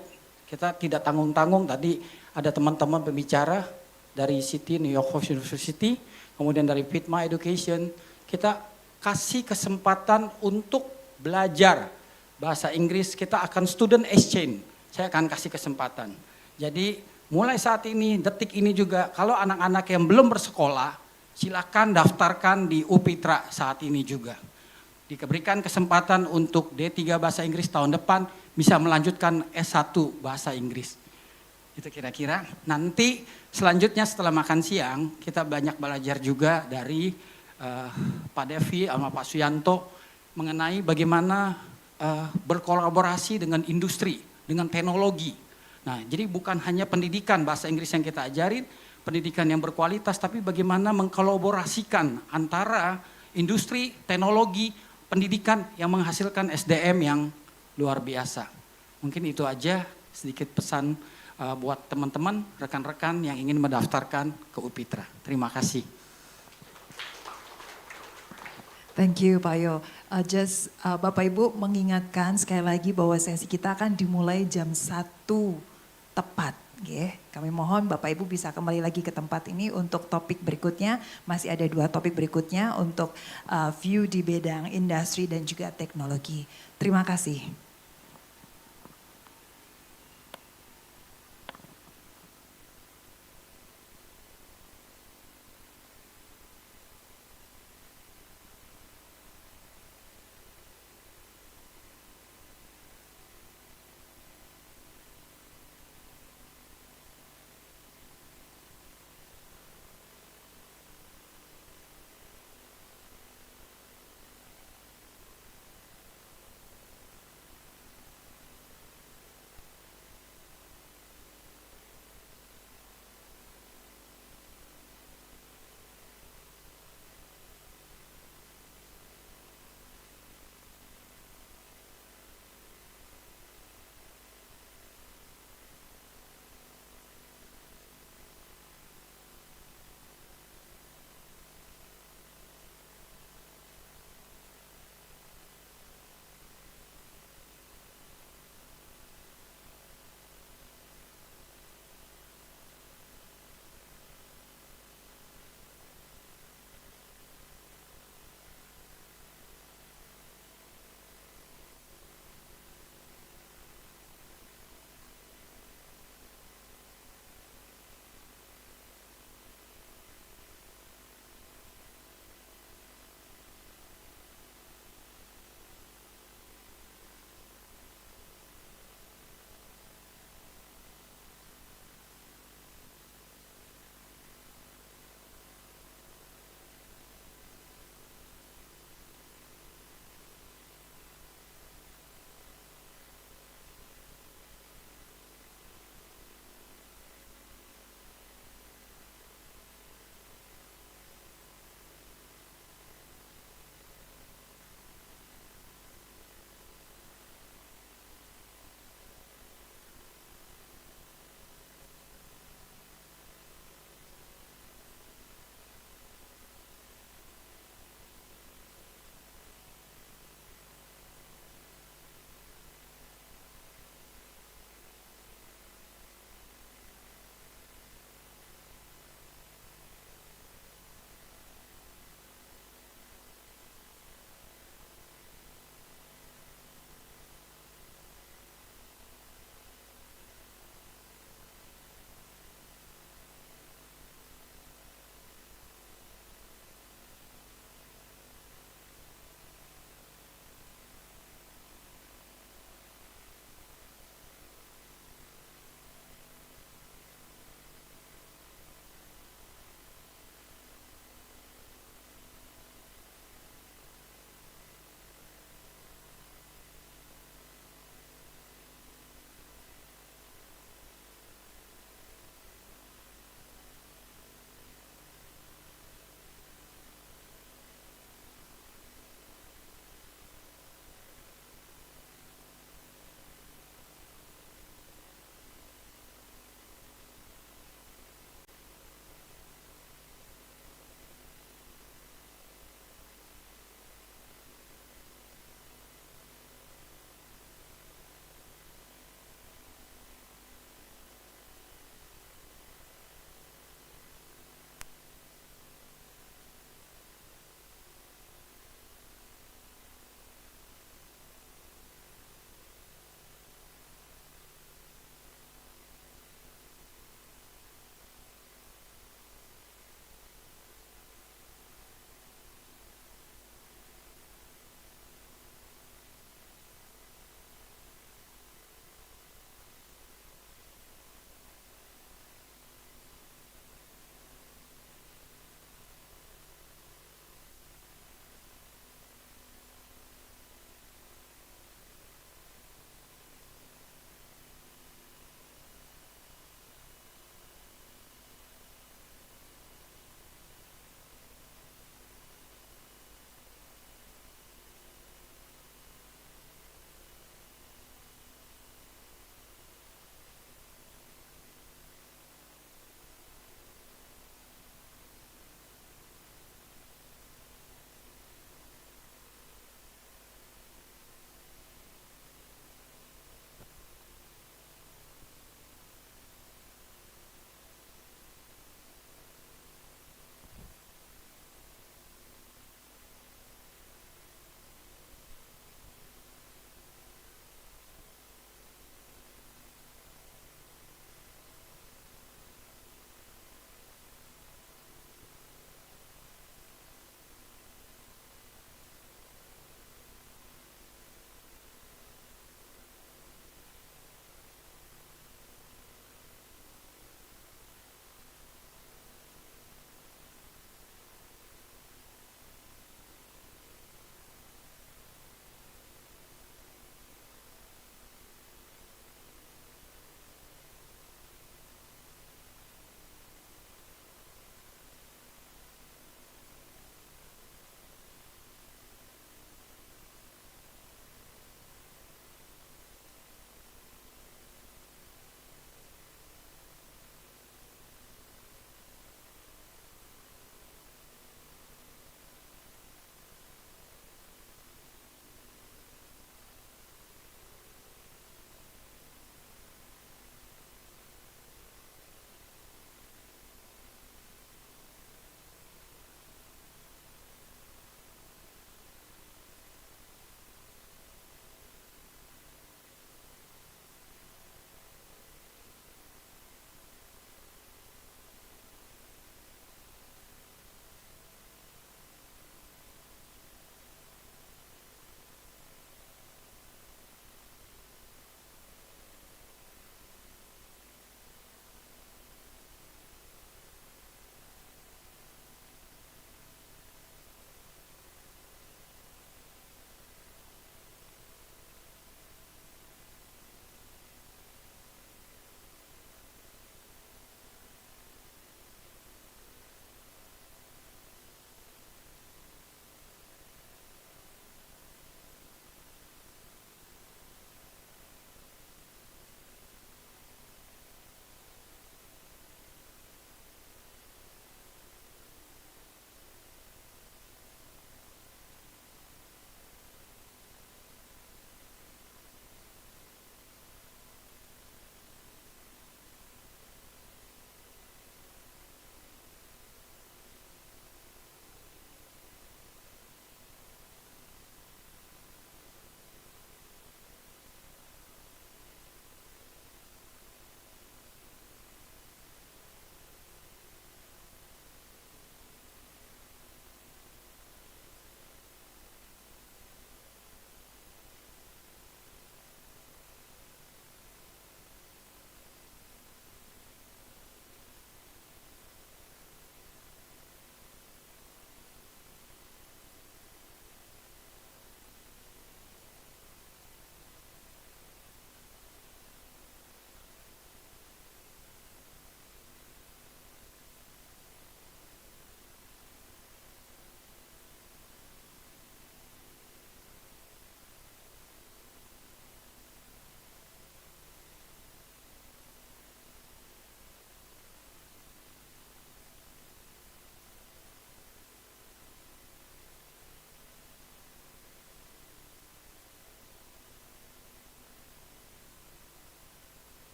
Kita tidak tanggung-tanggung, tadi ada teman-teman pembicara dari New York University, kemudian dari Pitma Education, kita kasih kesempatan untuk belajar bahasa Inggris, kita akan student exchange, saya akan kasih kesempatan. Jadi mulai saat ini, detik ini juga, kalau anak-anak yang belum bersekolah, silakan daftarkan di UPITRA saat ini juga. Diberikan kesempatan untuk D3 Bahasa Inggris tahun depan bisa melanjutkan S1 Bahasa Inggris. Itu kira-kira. Nanti selanjutnya setelah makan siang kita banyak belajar juga dari Pak Devi sama Pak Suyanto mengenai bagaimana berkolaborasi dengan industri, dengan teknologi. Nah, jadi bukan hanya pendidikan bahasa Inggris yang kita ajarin, pendidikan yang berkualitas, tapi bagaimana mengkolaborasikan antara industri, teknologi, pendidikan yang menghasilkan SDM yang luar biasa. Mungkin itu aja sedikit pesan buat teman-teman, rekan-rekan yang ingin mendaftarkan ke UPITRA. Terima kasih. Thank you, Pak Yo. Bapak Ibu mengingatkan sekali lagi bahwa sesi kita akan dimulai jam 1 tepat. Kami mohon Bapak Ibu bisa kembali lagi ke tempat ini untuk topik berikutnya. Masih ada 2 topik berikutnya untuk view di bidang industri dan juga teknologi. Terima kasih.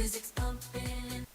music's pumping.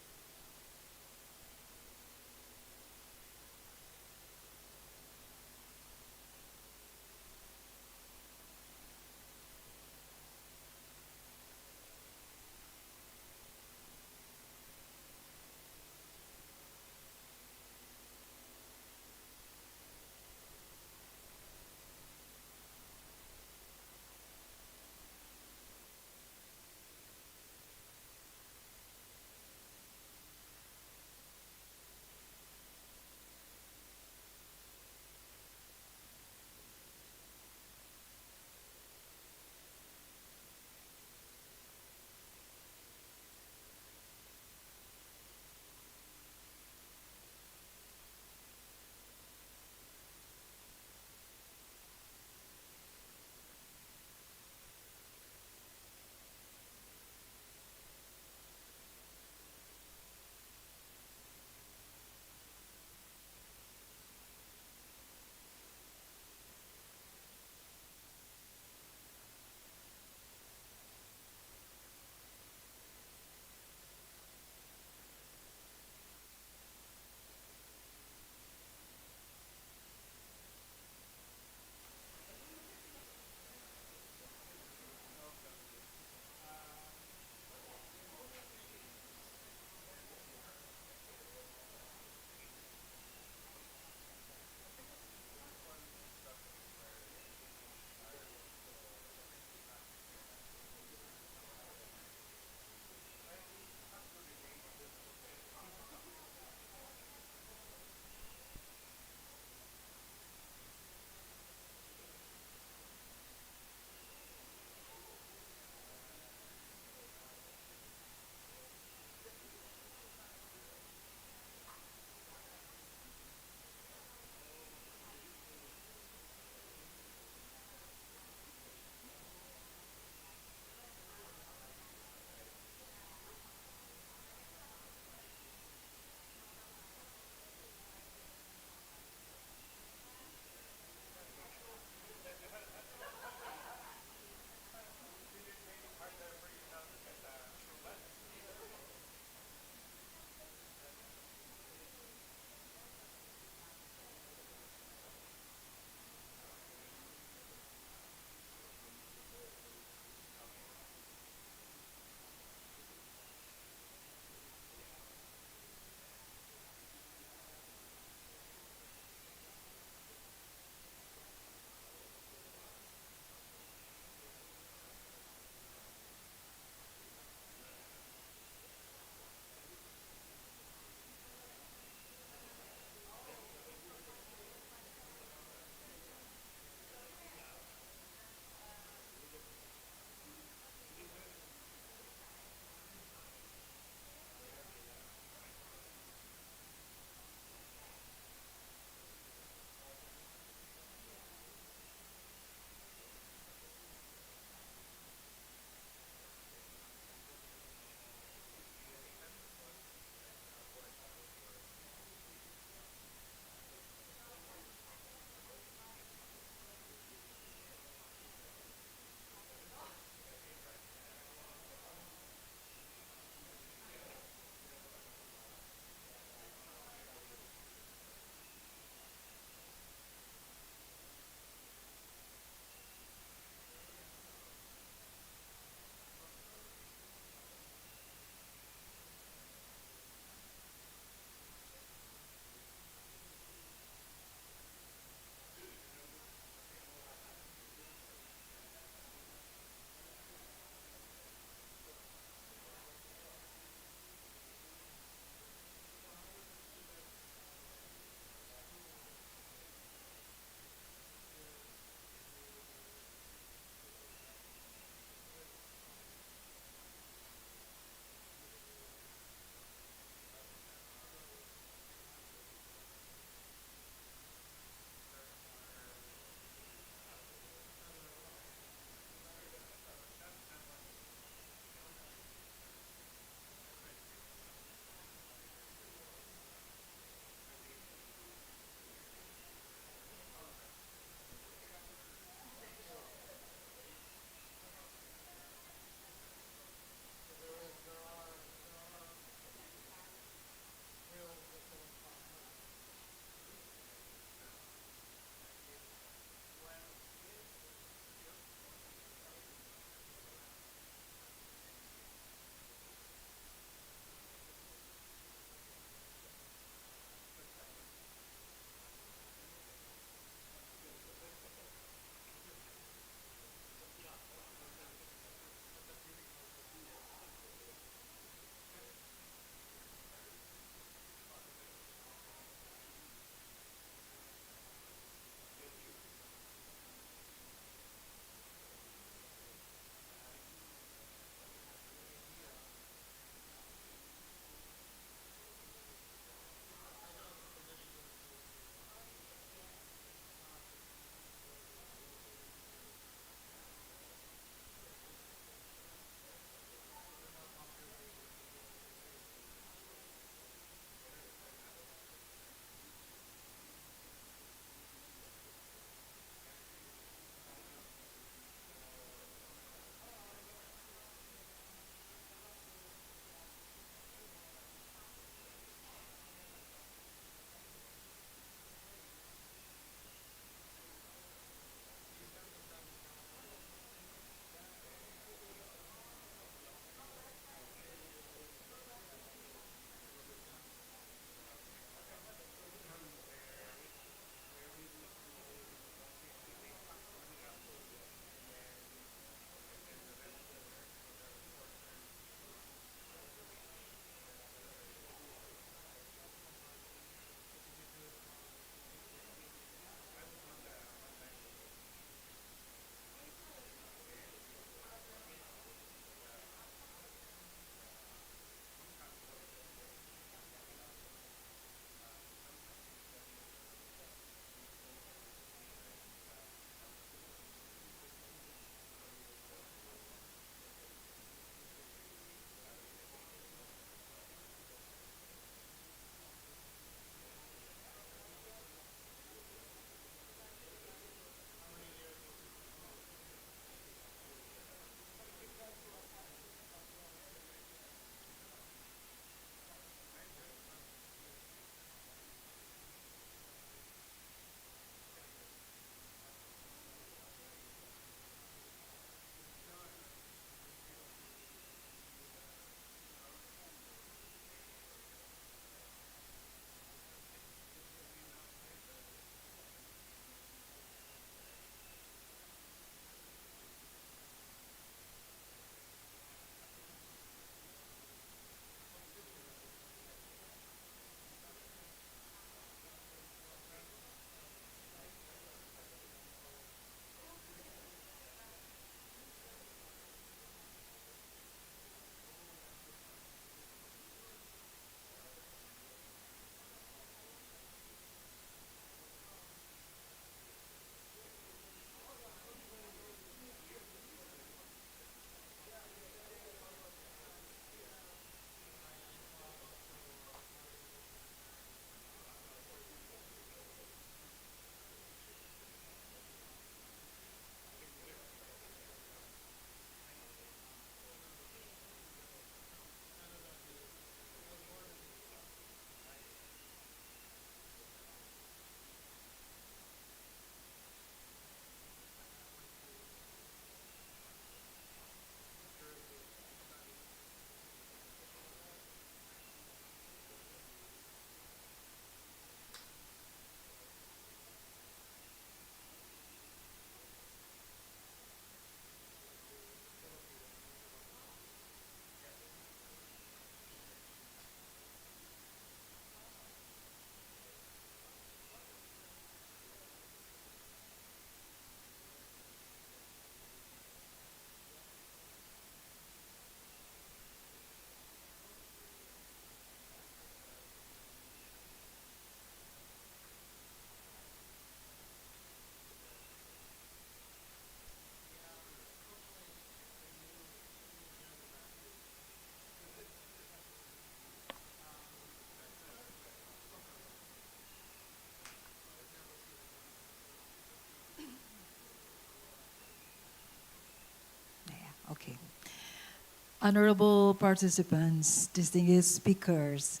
Honorable participants, distinguished speakers,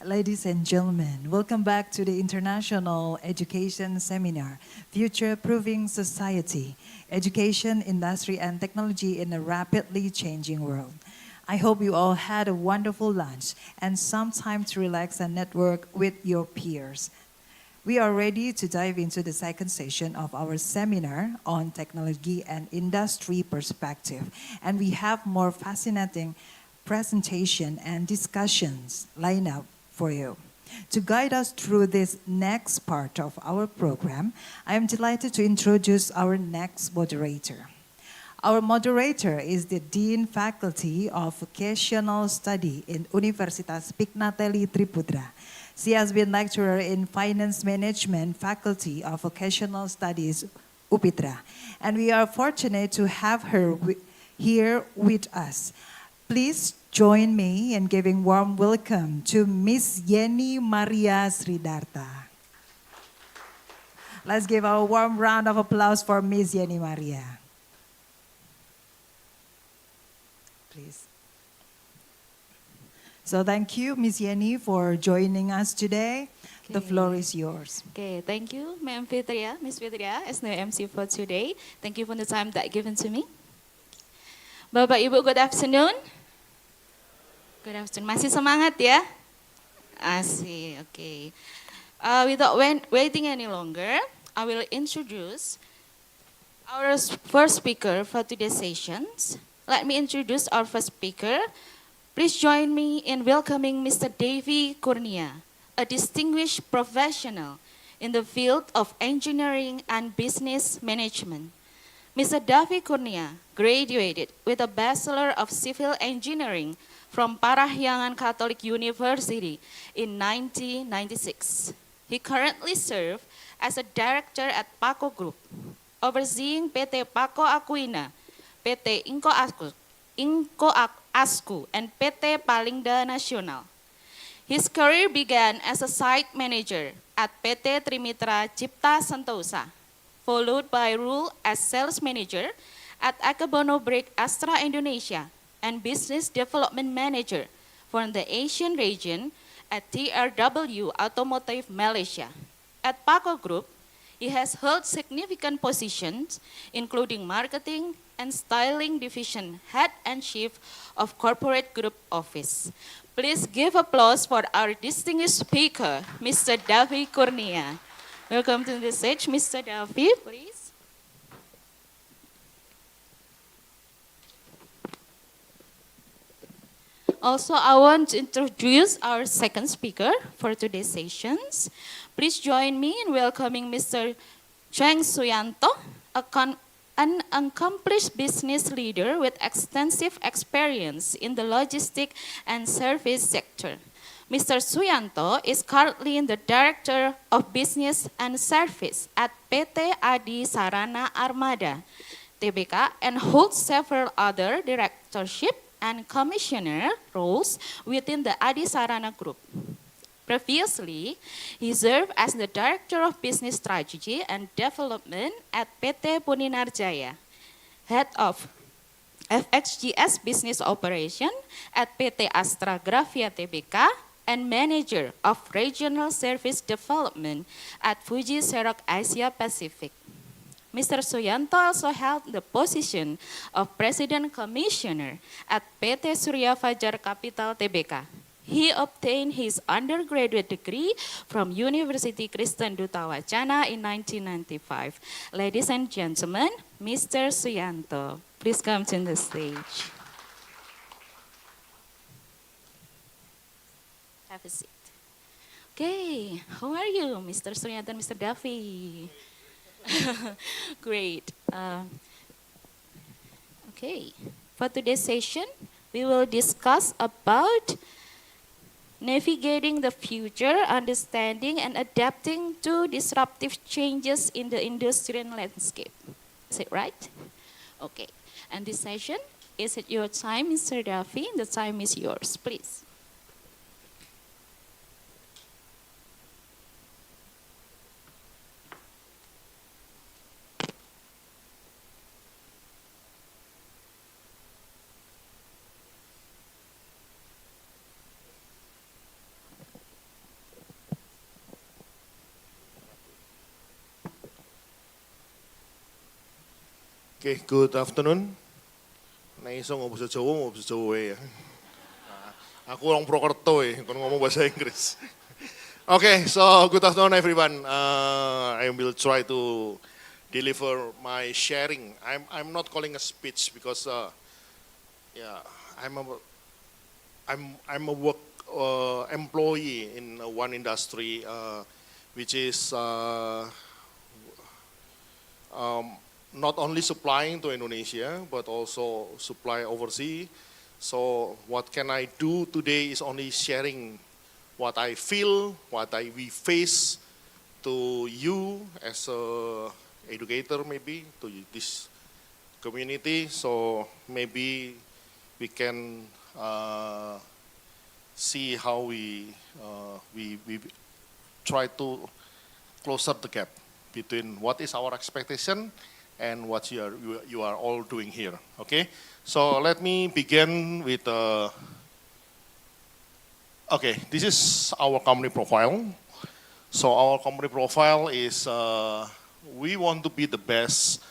ladies and gentlemen, welcome back to the International Education Seminar, Future-Proofing Society, Education, Industry, and Technology in a Rapidly Changing World. I hope you all had a wonderful lunch and some time to relax and network with your peers. We are ready to dive into the second session of our seminar on technology and industry perspective. And we have more fascinating presentation and discussions lined up for you. To guide us through this next part of our program, I am delighted to introduce our next moderator. Our moderator is the Dean Faculty of Vocational Study in Universitas Pignatelli Triputra. She has been lecturer in Finance Management Faculty of Vocational Studies, UPITRA. And we are fortunate to have her here with us. Please join me in giving warm welcome to Miss Yeni Maria Sridarta. Let's give a warm round of applause for Miss Yeni Maria. Please. So thank you, Ms. Yeni, for joining us today. Okay. The floor is yours. Okay, thank you, Ms. Fitria, as the MC for today. Thank you for the time that given to me. Bapak Ibu, good afternoon. Good afternoon. Masih semangat ya? Asik, okay. Without waiting any longer, I will introduce our first speaker for today's sessions. Let me introduce our first speaker. Please join me in welcoming Mr. 𝗙𝗂𝗓𝗕, a distinguished professional in the field of engineering and business management. Mr. 𝗙𝗂𝗓𝗕 graduated with a Bachelor of Civil Engineering from Parahyangan Catholic University in 1996. He currently serves as a director at PACO Group, overseeing PT PACO Aquina, PT 𝗙𝗂𝗓𝗕𝗓, and PT Palingda Nasional. His career began as a site manager at PT Triputra Cipta Sentosa, followed by role as sales manager at Akebono Break Astra Indonesia and business development manager for the Asian region at TRW Automotive Malaysia. At PACO Group, he has held significant positions, including marketing and styling division head and chief of corporate group office. Please give applause for our distinguished speaker, Mr. 𝗙𝗂𝗓𝗕. Welcome to the stage, Mr. 𝗙𝗂𝗓𝗕, please. Also, I want to introduce our second speaker for today's sessions. Please join me in welcoming Mr. Cheng Suyanto, an accomplished business leader with extensive experience in the logistic and service sector. Mr. Suyanto is currently the Director of Business and Service at PT Adi Sarana Armada, Tbk, and holds several other directorship and commissioner roles within the Adi Sarana Group. Previously, he served as the Director of Business Strategy and Development at PT Puninarjaya, Head of FXGS Business Operation at PT Astra Grafia Tbk, and Manager of Regional Service Development at Fuji Xerox Asia Pacific. Mr. Suyanto also held the position of President Commissioner at PT Surya Fajar Capital Tbk. He obtained his undergraduate degree from University Kristen Duta Wacana in 1995. Ladies and gentlemen, Mr. Suyanto, please come to the stage. Have a seat. Okay, how are you, Mr. Suyanto and Mr. 𝗙𝗂𝗓𝗕? Great. Okay, for today's session, we will discuss about navigating the future, understanding and adapting to disruptive changes in the industrial landscape. Is it right? Okay. And this session, is it your time, Mr. 𝗙𝗂𝗓𝗕? The time is yours, please. Okay, good afternoon. Nah, iso ngomong bahasa Jawa, ngomong bahasa Jawa ya. Aku orang Purwokerto kon ngomong bahasa Inggris. Okay, so good afternoon everyone. I will try to deliver my sharing. I'm not calling a speech because I'm a work employee in one industry which is not only supplying to Indonesia but also supply overseas. So what can I do today is only sharing what I feel, we face to you as a educator maybe, to this community. So maybe we can see how we try to closer the gap between what is our expectation and what you are all doing here, okay? So let me begin with, okay, this is our company profile. So our company profile is, we want to be the best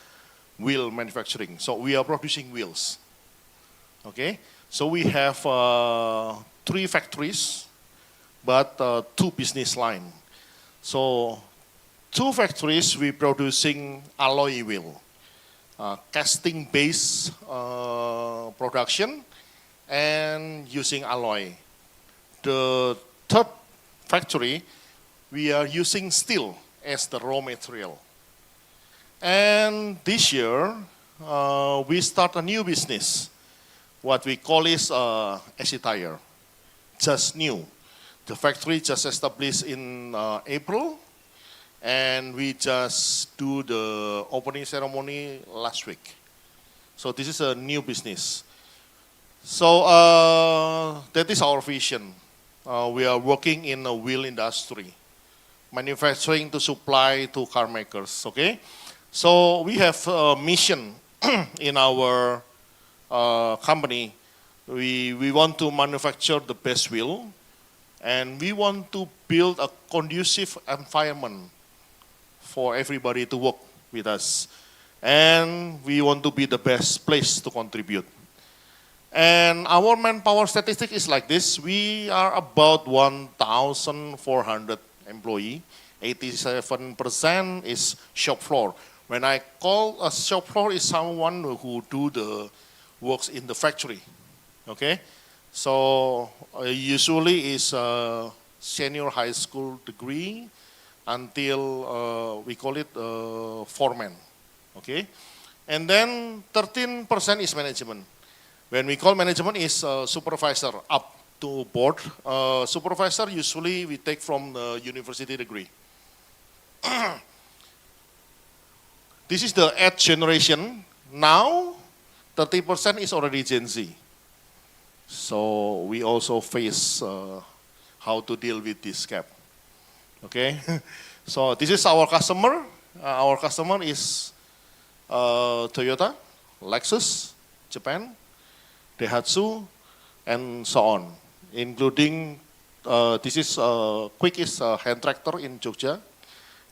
wheel manufacturing. So we are producing wheels, okay? So we have 3 factories, but 2 business line. So 2 factories, we producing alloy wheel, casting-based production and using alloy. The 3rd factory, we are using steel as the raw material. And this year, we start a new business, what we call is AC tire, just new. The factory just established in April, and we just do the opening ceremony last week. So this is a new business. So that is our vision. We are working in the wheel industry, manufacturing to supply to car makers, okay? So we have a mission in our company. We want to manufacture the best wheel, and we want to build a conducive environment for everybody to work with us. And we want to be the best place to contribute. And our manpower statistic is like this. We are about 1,400 employees. 87% is shop floor. When I call a shop floor, is someone who do the works in the factory, okay? So usually is a senior high school degree until we call it foreman, okay? And then 13% is management. When we call management is supervisor up to board. Supervisor usually we take from the university degree. This is the age generation. Now 30% is already Gen Z. So we also face how to deal with this gap. Okay, so this is our customer. Our customer is Toyota, Lexus, Japan, Daihatsu, and so on. Including this is Quick is a hand tractor in Jogja,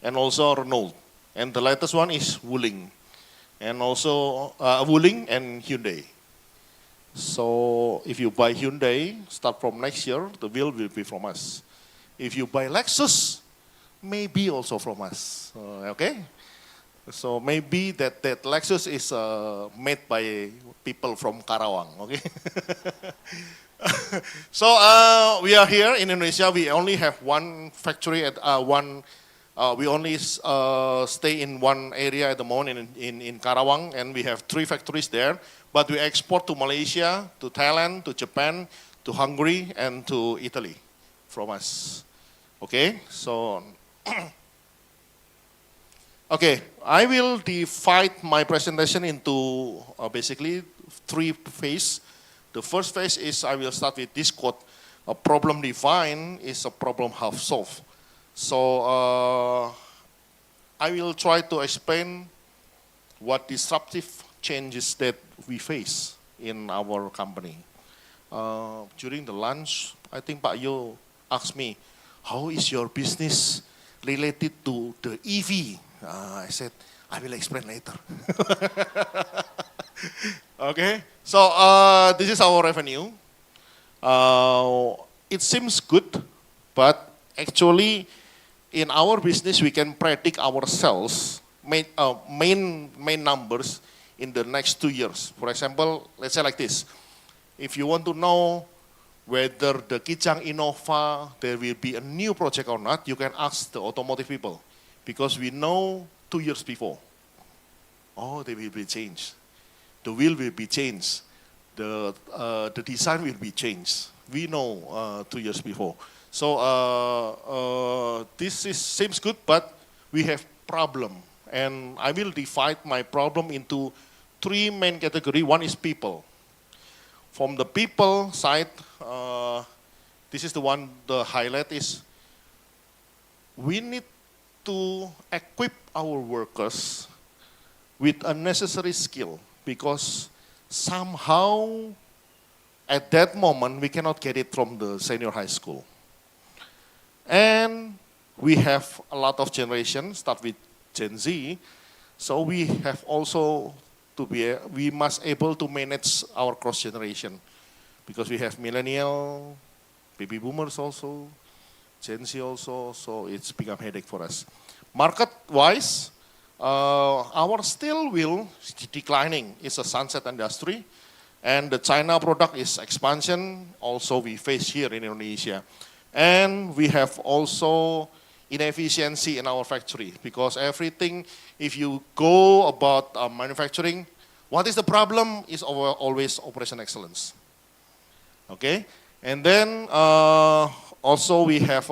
and also Renault. And the latest one is Wuling, and also Wuling and Hyundai. So if you buy Hyundai, start from next year, the wheel will be from us. If you buy Lexus, maybe also from us, okay? So maybe that Lexus is made by people from Karawang, okay? So we are here in Indonesia. We only have one factory at we only stay in one area at the moment in Karawang, and we have 3 factories there. But we export to Malaysia, to Thailand, to Japan, to Hungary, and to Italy from us. Okay, so okay, I will divide my presentation into basically 3 phases. The first phase is I will start with this quote: "A problem defined is a problem half solved." So I will try to explain what disruptive changes that we face in our company. During the lunch, I think Pak Yo asked me, how is your business related to the EV? I said, I will explain later. Okay, so this is our revenue. It seems good, but actually in our business we can predict our sales, main numbers in the next 2 years. For example, let's say like this. If you want to know whether the 𝗙𝗧𝗥𝗔 Innova, there will be a new project or not, you can ask the automotive people. Because we know 2 years before. Oh, they will be changed. The wheel will be changed. The design will be changed. We know 2 years before. So this seems good, but we have problem. And I will divide my problem into 3 main categories. One is people. From the people side, this is the one, the highlight is, we need to equip our workers with a necessary skill, because somehow at that moment we cannot get it from the senior high school. And we have a lot of generations, start with Gen Z, so we have also to be, we must able to manage our cross generation, because we have millennial, baby boomers also, Gen Z also, so it's become headache for us. Market-wise, our steel wheel is declining. It's a sunset industry, and the China product is expansion. Also, we face here in Indonesia, and we have also inefficiency in our factory, because everything, if you go about manufacturing, what is the problem is always operation excellence. Okay, and then also we have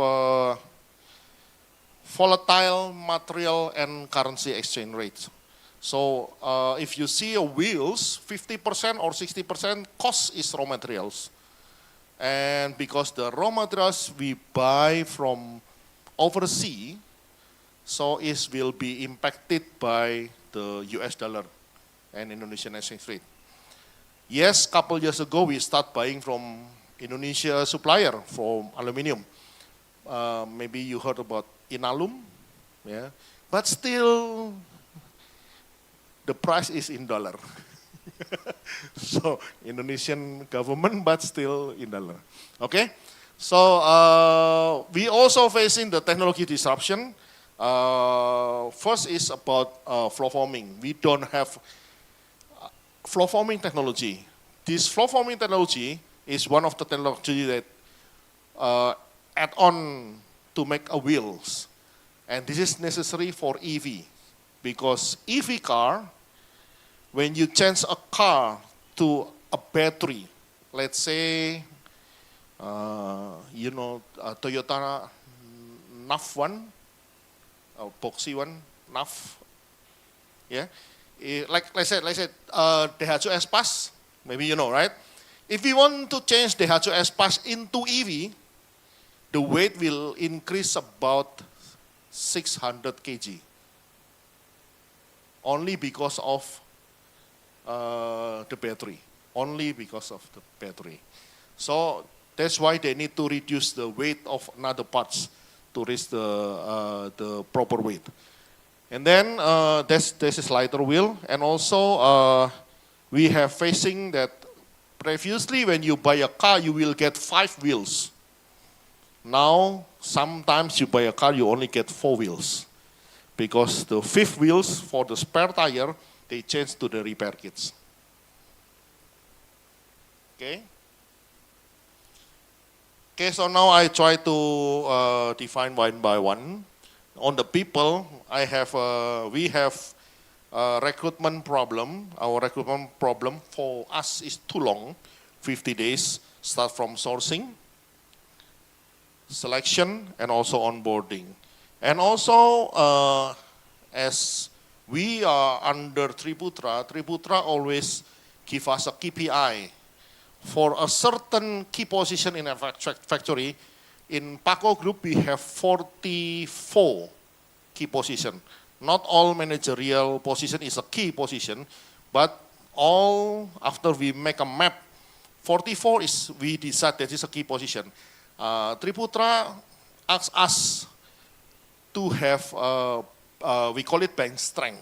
volatile material and currency exchange rates. So if you see your wheels, 50% or 60% cost is raw materials. And because the raw materials we buy from overseas, so it will be impacted by the US dollar and Indonesian exchange rate. Yes, couple years ago we start buying from Indonesia supplier for aluminium. Maybe you heard about Inalum, yeah, but still the price is in dollar. So Indonesian government, but still in dollar. Okay, so we also facing the technology disruption. First is about flow forming. We don't have flow forming technology. This flow forming technology is one of the technology that add on to make a wheels. And this is necessary for EV, because EV car, when you change a car to a battery, let's say, you know, Toyota 𝗏1, or boxy one, 𝗏, yeah, like I said, 𝗙𝗪𝗧𝗏𝗧𝗏𝗏, maybe you know, right? If we want to change 𝗙𝗪𝗧𝗏𝗏 into EV, the weight will increase about 600 kg, only because of the battery, only because of the battery. So that's why they need to reduce the weight of another parts to reach the proper weight. And then this is lighter wheel, and also we have facing that previously when you buy a car you will get 5 wheels. Now sometimes you buy a car you only get 4 wheels, because the 5th wheels for the spare tire they change to the repair kits. Okay. Okay, so now I try to define one by one. On the people, we have a recruitment problem. Our recruitment problem for us is too long, 50 days, start from sourcing, selection, and also onboarding. And also, as we are under Triputra, Triputra always give us a KPI. For a certain key position in a factory, in Paco Group we have 44 key position. Not all managerial position is a key position, but all after we make a map, 44 is we decide that is a key position. Triputra asks us to have, we call it bench strength.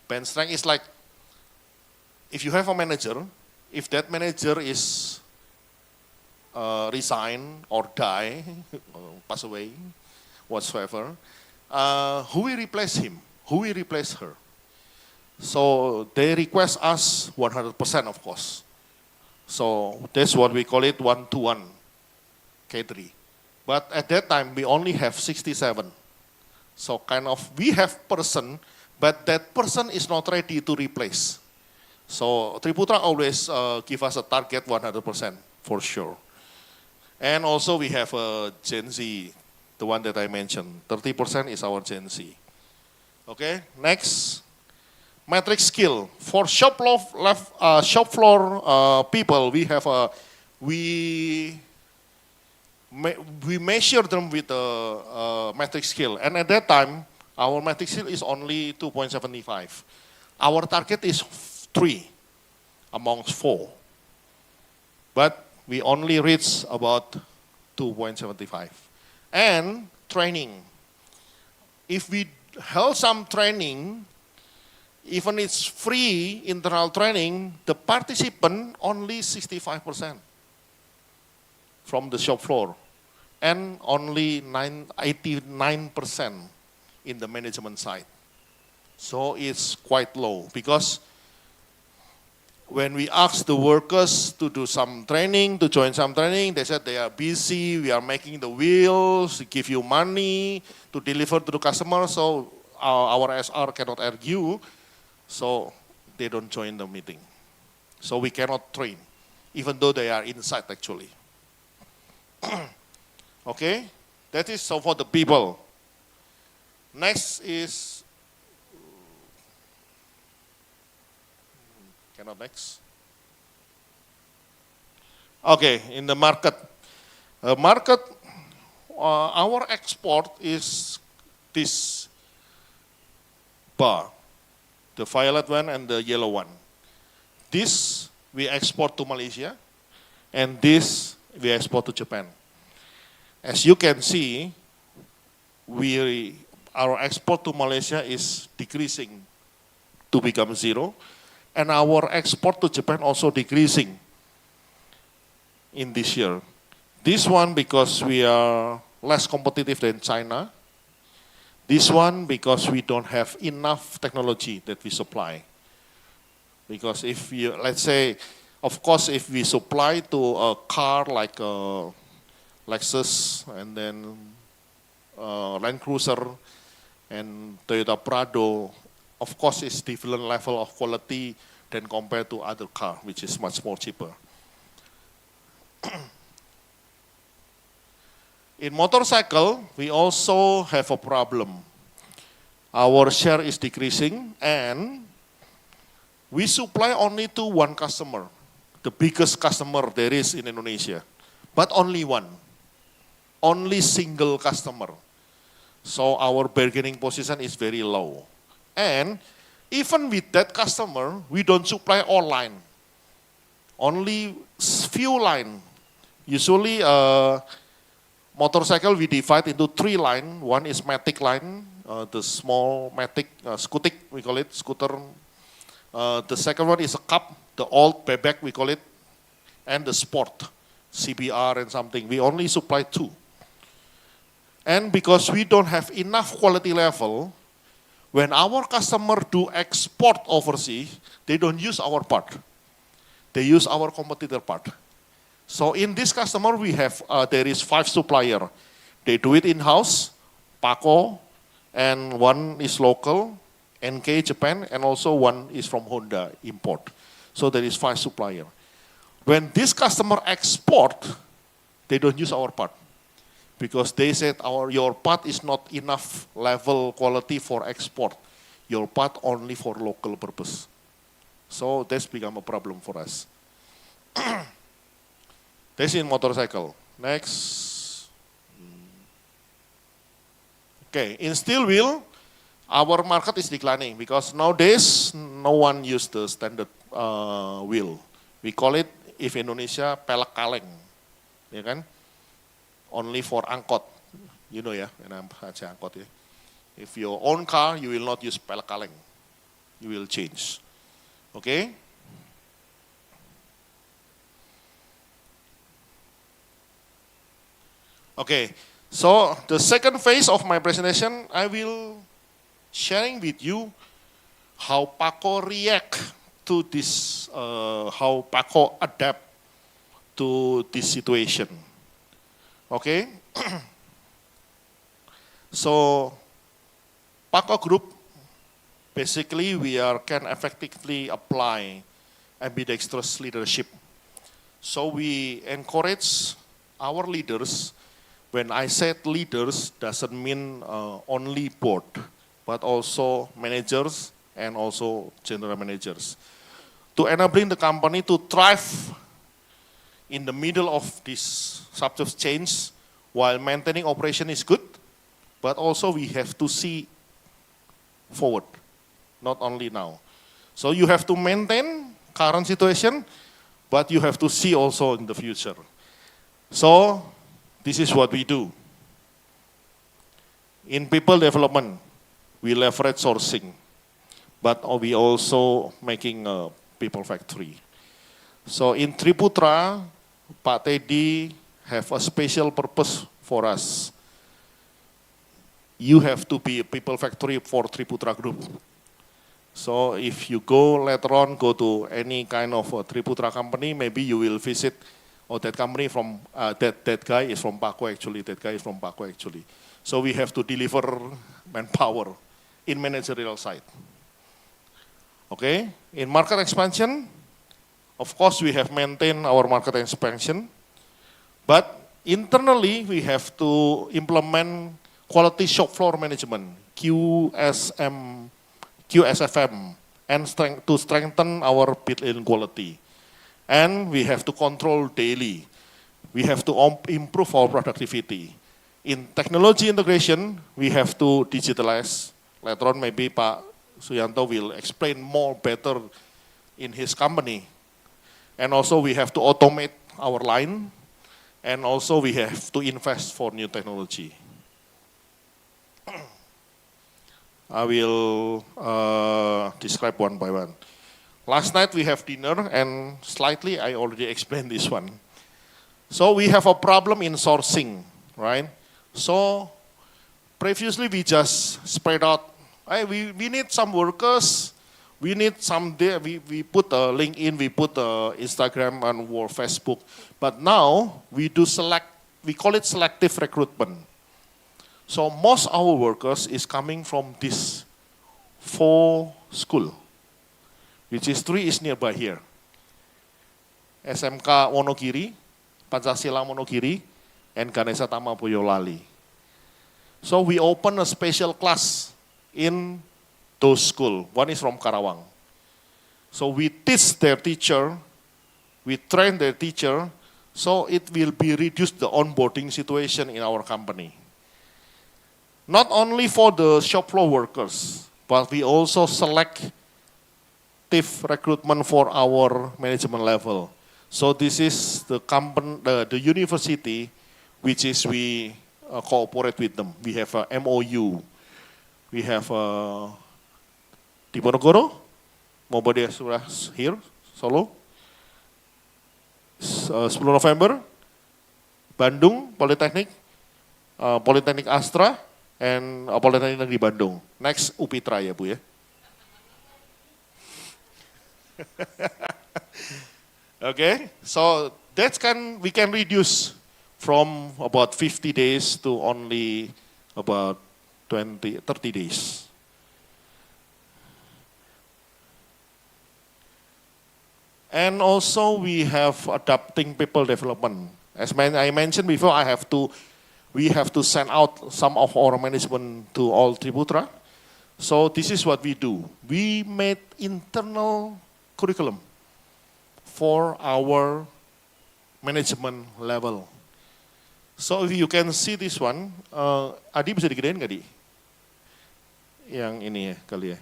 bench strength is like, if you have a manager, if that manager is resign or die, or pass away, whatsoever, who will replace him? Who will replace her? So they request us 100%, of course. So that's what we call it one-to-one cadre. But at that time, we only have 67. So kind of, we have person, but that person is not ready to replace. So Triputra always give us a target 100% for sure. And also we have a Gen Z, the one that I mentioned. 30% is our Gen Z. Okay, next. Matrix skill. For shop floor people, we have we measure them with a matrix skill. And at that time, our matrix skill is only 2.75. Our target is 3 amongst 4. But we only reach about 2.75. And training. If we held some training, even it's free internal training, the participant only 65% from the shop floor, and only 89% in the management side. So it's quite low, because when we asked the workers to do some training, to join some training, they said they are busy, we are making the wheels, give you money to deliver to the customer, so our SR cannot argue, so they don't join the meeting. So we cannot train, even though they are inside actually. Okay, that is so for the people. Next is, cannot next. Okay, in the market. Our export is this bar, the violet one and the yellow one. This we export to Malaysia, and this we export to Japan. As you can see, our export to Malaysia is decreasing to become 0, and our export to Japan also decreasing in this year. This one because we are less competitive than China. This one because we don't have enough technology that we supply. Because if you, let's say, of course, if we supply to a car like Lexus and then Land Cruiser and Toyota Prado, of course it's different level of quality than compared to other car, which is much more cheaper. In motorcycle, we also have a problem. Our share is decreasing, and we supply only to one customer, the biggest customer there is in Indonesia, but only one, only single customer. So our bargaining position is very low. And even with that customer, we don't supply all line, only few line. Usually, motorcycle we divide into 3 lines. One is matic line, the small matic, scootic we call it, scooter. The second one is a cup, the old bebek we call it, and the sport, CBR and something. We only supply 2. And because we don't have enough quality level, when our customer do export overseas, they don't use our part. They use our competitor part. So in this customer, we have, there is 5 suppliers. They do it in-house, Paco, and one is local, NK Japan, and also one is from Honda import. So there is 5 suppliers. When this customer export, they don't use our part. Because they said your part is not enough level quality for export. Your part only for local purpose. So that's become a problem for us. That's in motorcycle. Next. Okay, in steel wheel, our market is declining because nowadays no one use the standard wheel. We call it, if Indonesia, pelek kaleng, ya kan? Only for angkot, you know ya, angkot ya. If your own car, you will not use pelek kaleng. you will change. Okay? Okay, so the second phase of my presentation, I will sharing with you how 𝗨𝗂 react to this, how 𝗨𝗂 adapt to this situation. Okay? So, 𝗨𝗂 group, basically we can effectively apply ambidextrous leadership. So we encourage our leaders. When I said leaders, doesn't mean only board, but also managers and also general managers. To enabling the company to thrive in the middle of this subject change, while maintaining operation is good, but also we have to see forward, not only now. So you have to maintain current situation, but you have to see also in the future. So this is what we do. In people development, we leverage sourcing, but we also making a people factory. So in Triputra, Pak Teddy have a special purpose for us. You have to be a people factory for Triputra group. So if you go later on, go to any kind of a Triputra company, maybe you will visit, oh, that company from, that guy is from 𝗨𝗂 actually, that guy is from 𝗨𝗂 actually. So we have to deliver manpower in managerial side. Okay, in market expansion, of course we have maintained our market expansion, but internally we have to implement quality shop floor management, QSFM, and to strengthen our built-in quality. And we have to control daily. We have to improve our productivity. In technology integration, we have to digitalize. Later on, maybe Pak Suyanto will explain more better in his company. And also we have to automate our line. And also we have to invest for new technology. I will describe one by one. Last night we have dinner and slightly I already explained this one. So we have a problem in sourcing, right? So previously we just spread out, we need some workers, we need some, we put a LinkedIn, we put a Instagram and or Facebook. But now we do we call it selective recruitment. So most our workers is coming from this 4 school, which is 3 is nearby here. SMK Wonogiri, Pancasila Wonogiri, and Ganesha Tama Boyolali. So we open a special class in those schools. One is from Karawang. So we teach their teacher, we train their teacher, so it will be reduced the onboarding situation in our company. Not only for the shop floor workers, but we also selective recruitment for our management level. So this is the company, the university, which is we cooperate with them. We have a MOU. We have Diponegoro, Muhammadiyah Surah here, Solo. 10 November, Bandung, Politeknik, Politeknik Astra, and Politeknik Negeri Bandung. Next UPITRA ya Bu ya. Okay, so that we can reduce from about 50 days to only about 30 days. And also we have adapting people development. As I mentioned before, we have to send out some of our management to all Triputra. So this is what we do. We made internal curriculum for our management level. So if you can see this one, Adi bisa digedein nggak Di? Yang ini ya kali ya,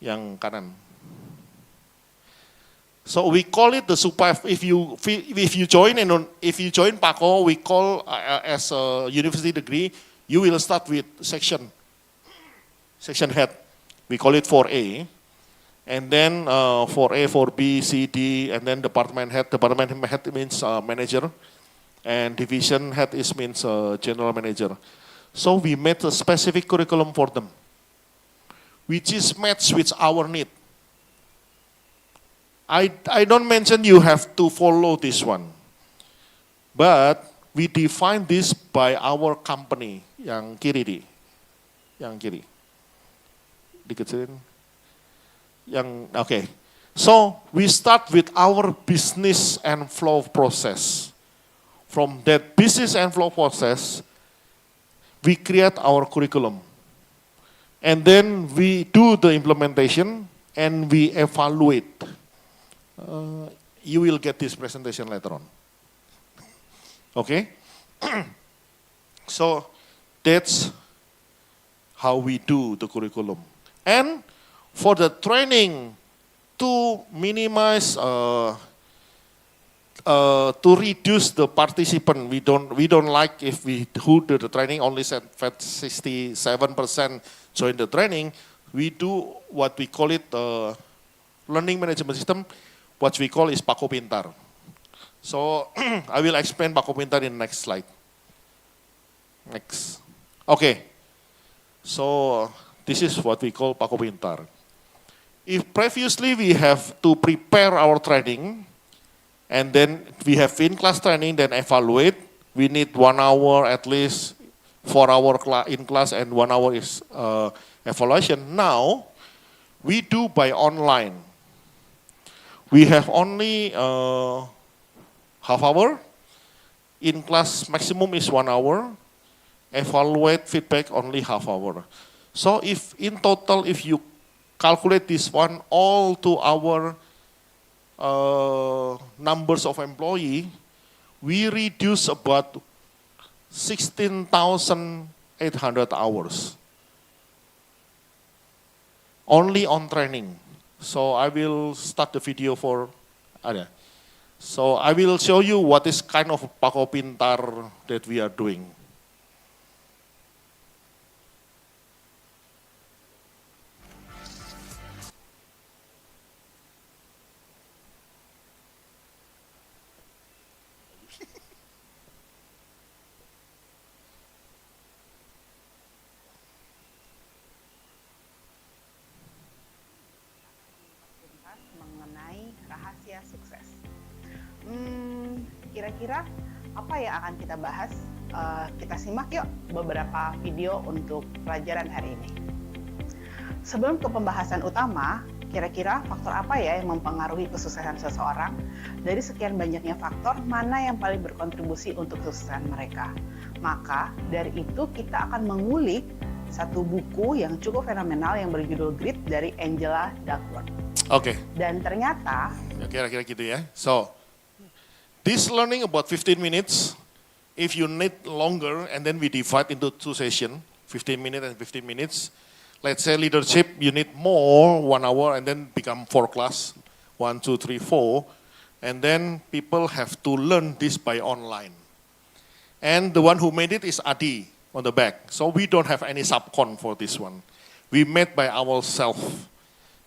yang kanan. So we call it the if you join 𝗨𝗂, we call as a university degree, you will start with section head. We call it 4A. And then for A, for B, C, D, and then department head means manager, and division head means general manager. So we made a specific curriculum for them, which is matched with our need. I don't mention you have to follow this one, but we define this by our company, yang kiri yang kiri, dikecilin, okay. So we start with our business and flow process. From that business and flow process, we create our curriculum, and then we do the implementation and we evaluate. You will get this presentation later on. Okay? So that's how we do the curriculum. And for the training, to minimize, to reduce the participant, we don't like if we who do the training only said 67% join the training. We do what we call it learning management system. What we call is Pako Pintar. So I will explain Pako Pintar in the next slide. Next. Okay. So this is what we call Pako Pintar. If previously we have to prepare our training, and then we have in-class training, then evaluate, we need 1 hour at least, 4 hours in class and 1 hour is evaluation. Now, we do by online. We have only half hour. In class maximum is 1 hour. Evaluate feedback only half hour. So if in total, if you calculate this one all to our numbers of employee, we reduce about 16,800 hours. Only on training. So I will start the video for Ada. So I will show you what is kind of Pako Pintar that we are doing. Mengenai rahasia sukses. Kira-kira apa yang akan kita bahas? Kita simak yuk beberapa video untuk pelajaran hari ini. Sebelum ke pembahasan utama, kira-kira faktor apa ya yang mempengaruhi kesuksesan seseorang? Dari sekian banyaknya faktor, mana yang paling berkontribusi untuk kesuksesan mereka? Maka dari itu kita akan mengulik satu buku yang cukup fenomenal yang berjudul Grit dari 𝗚𝗟𝗢𝗕𝗓𝗓. Okay. Dan ternyata kira-kira gitu ya. So, this learning about 15 minutes. If you need longer, and then we divide into 2 sessions, 15 minutes and 15 minutes. Let's say leadership, you need more, 1 hour, and then become 4 class, 1, 2, 3, 4. And then people have to learn this by online. And the one who made it is Adi on the back. So we don't have any subcon for this one. We made by ourselves.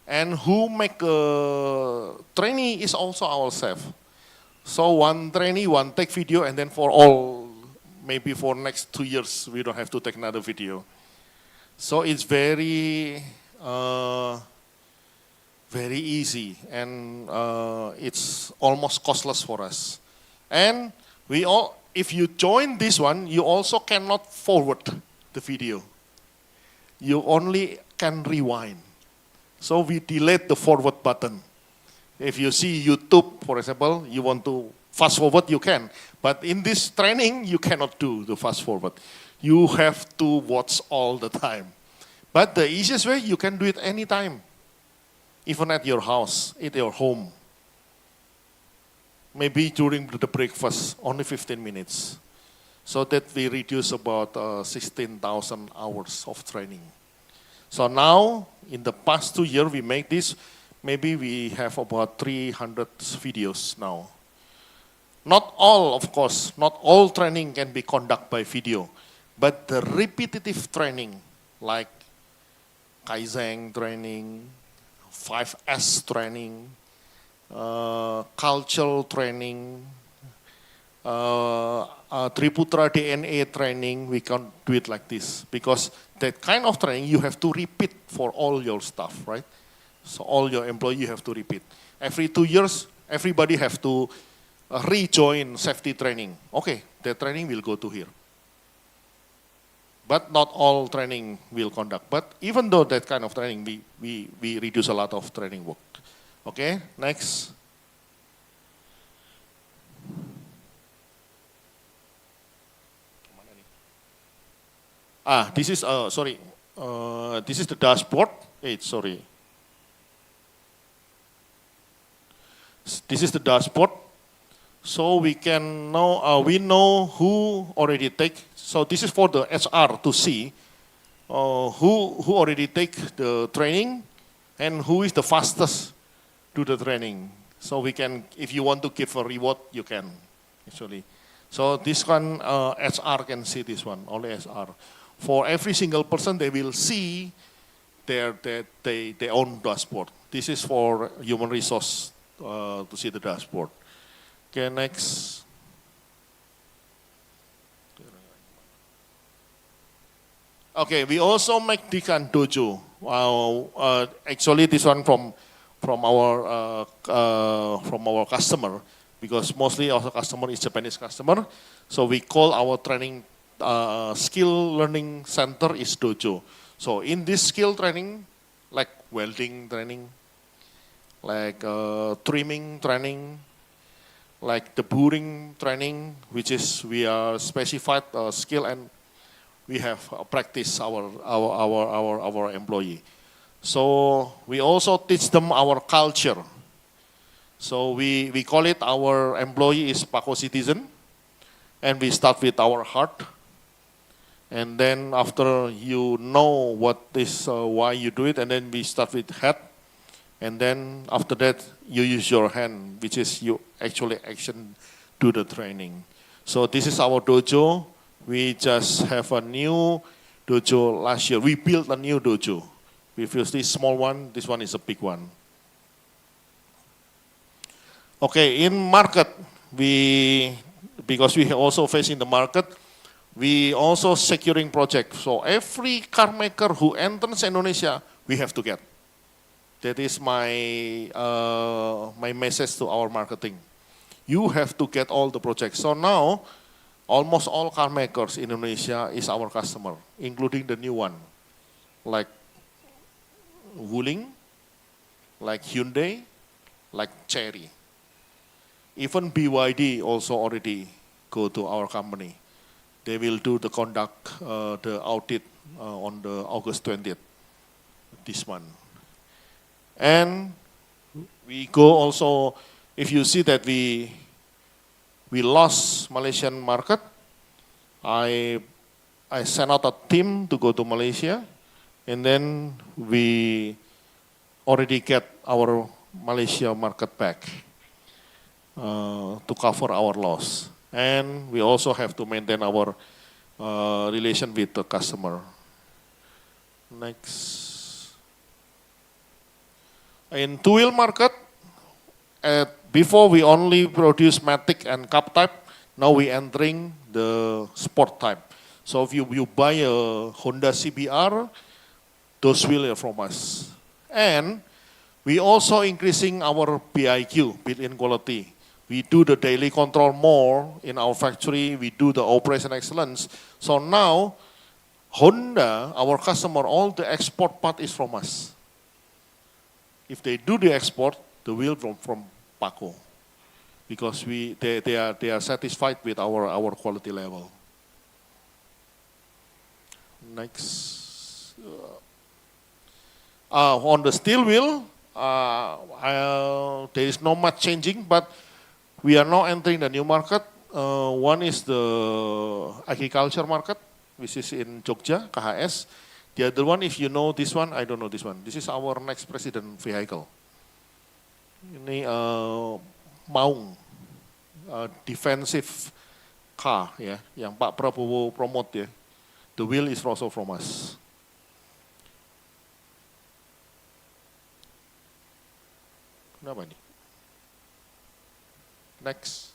And who make a trainee is also ourselves. So one trainee, one take video, and then for all, maybe for next 2 years, we don't have to take another video. So it's very, very easy, and it's almost costless for us. And we all, if you join this one, you also cannot forward the video. You only can rewind. So we delete the forward button. If you see YouTube, for example, you want to fast forward, you can. But in this training, you cannot do the fast forward. You have to watch all the time. But the easiest way, you can do it anytime. Even at your house, at your home. Maybe during the breakfast, only 15 minutes. So that we reduce about 16,000 hours of training. So now, in the past 2 years, we make this, maybe we have about 300 videos now. Not all, of course, not all training can be conducted by video, but the repetitive training, like Kaizen training, 5S training, cultural training, Triputra DNA training. We can't do it like this because that kind of training you have to repeat for all your staff, right? So all your employees you have to repeat. Every 2 years, everybody have to rejoin safety training. Okay, the training will go to here. But not all training will conduct. But even though that kind of training, we reduce a lot of training work. Okay, next. This is, sorry, this is the dashboard. Sorry. This is the dashboard. So we can know, we know who already take. So this is for the HR to see who already take the training and who is the fastest to the training. So we can, if you want to give a reward, you can actually. So this one, HR can see this one, only HR. For every single person, they will see their own dashboard. This is for human resource to see the dashboard. Okay, next. Okay, we also make Dikan Dojo. Actually, this one from our customer, because mostly our customer is Japanese customer. So we call our training skill learning center is dojo. So in this skill training, like welding training, like trimming training, like the boring training, which is we are specified skill and we have practice our employee. So we also teach them our culture. So we call it our employee is Pako citizen, and we start with our heart. And then after you know what is, why you do it, and then we start with head. And then after that, you use your hand, which is you actually action do the training. So this is our dojo. We just have a new dojo last year. We built a new dojo. Previously small one, this one is a big one. Okay, in market, because we also facing the market, we also securing project. So every car maker who enters Indonesia, we have to get. That is my my message to our marketing. You have to get all the projects. So now, almost all car makers in Indonesia is our customer, including the new one, like Wuling, like Hyundai, like Chery. Even BYD also already go to our company. They will do the conduct, the audit on the August 20th, this month. And we go also, if you see that we lost Malaysian market, I sent out a team to go to Malaysia, and then we already get our Malaysia market back to cover our loss. And we also have to maintain our relation with the customer. Next. In two-wheel market, before we only produce Matic and Cup type, now we entering the sport type. So if you buy a Honda CBR, those wheels are from us. And we also increasing our BIQ, built-in quality. We do the daily control more in our factory. We do the operation excellence. So now, Honda, our customer, all the export part is from us. If they do the export, the wheel from Paco, because they are satisfied with our quality level. Next, on the steel wheel, there is not much changing, but we are now entering the new market. One is the agriculture market, which is in Jogja, KHS. The other one, if you know this one, I don't know this one. This is our next president vehicle. Ini Maung, defensive car, ya, yang Pak Prabowo promote ya. The wheel is also from us. Kenapa ini? Next.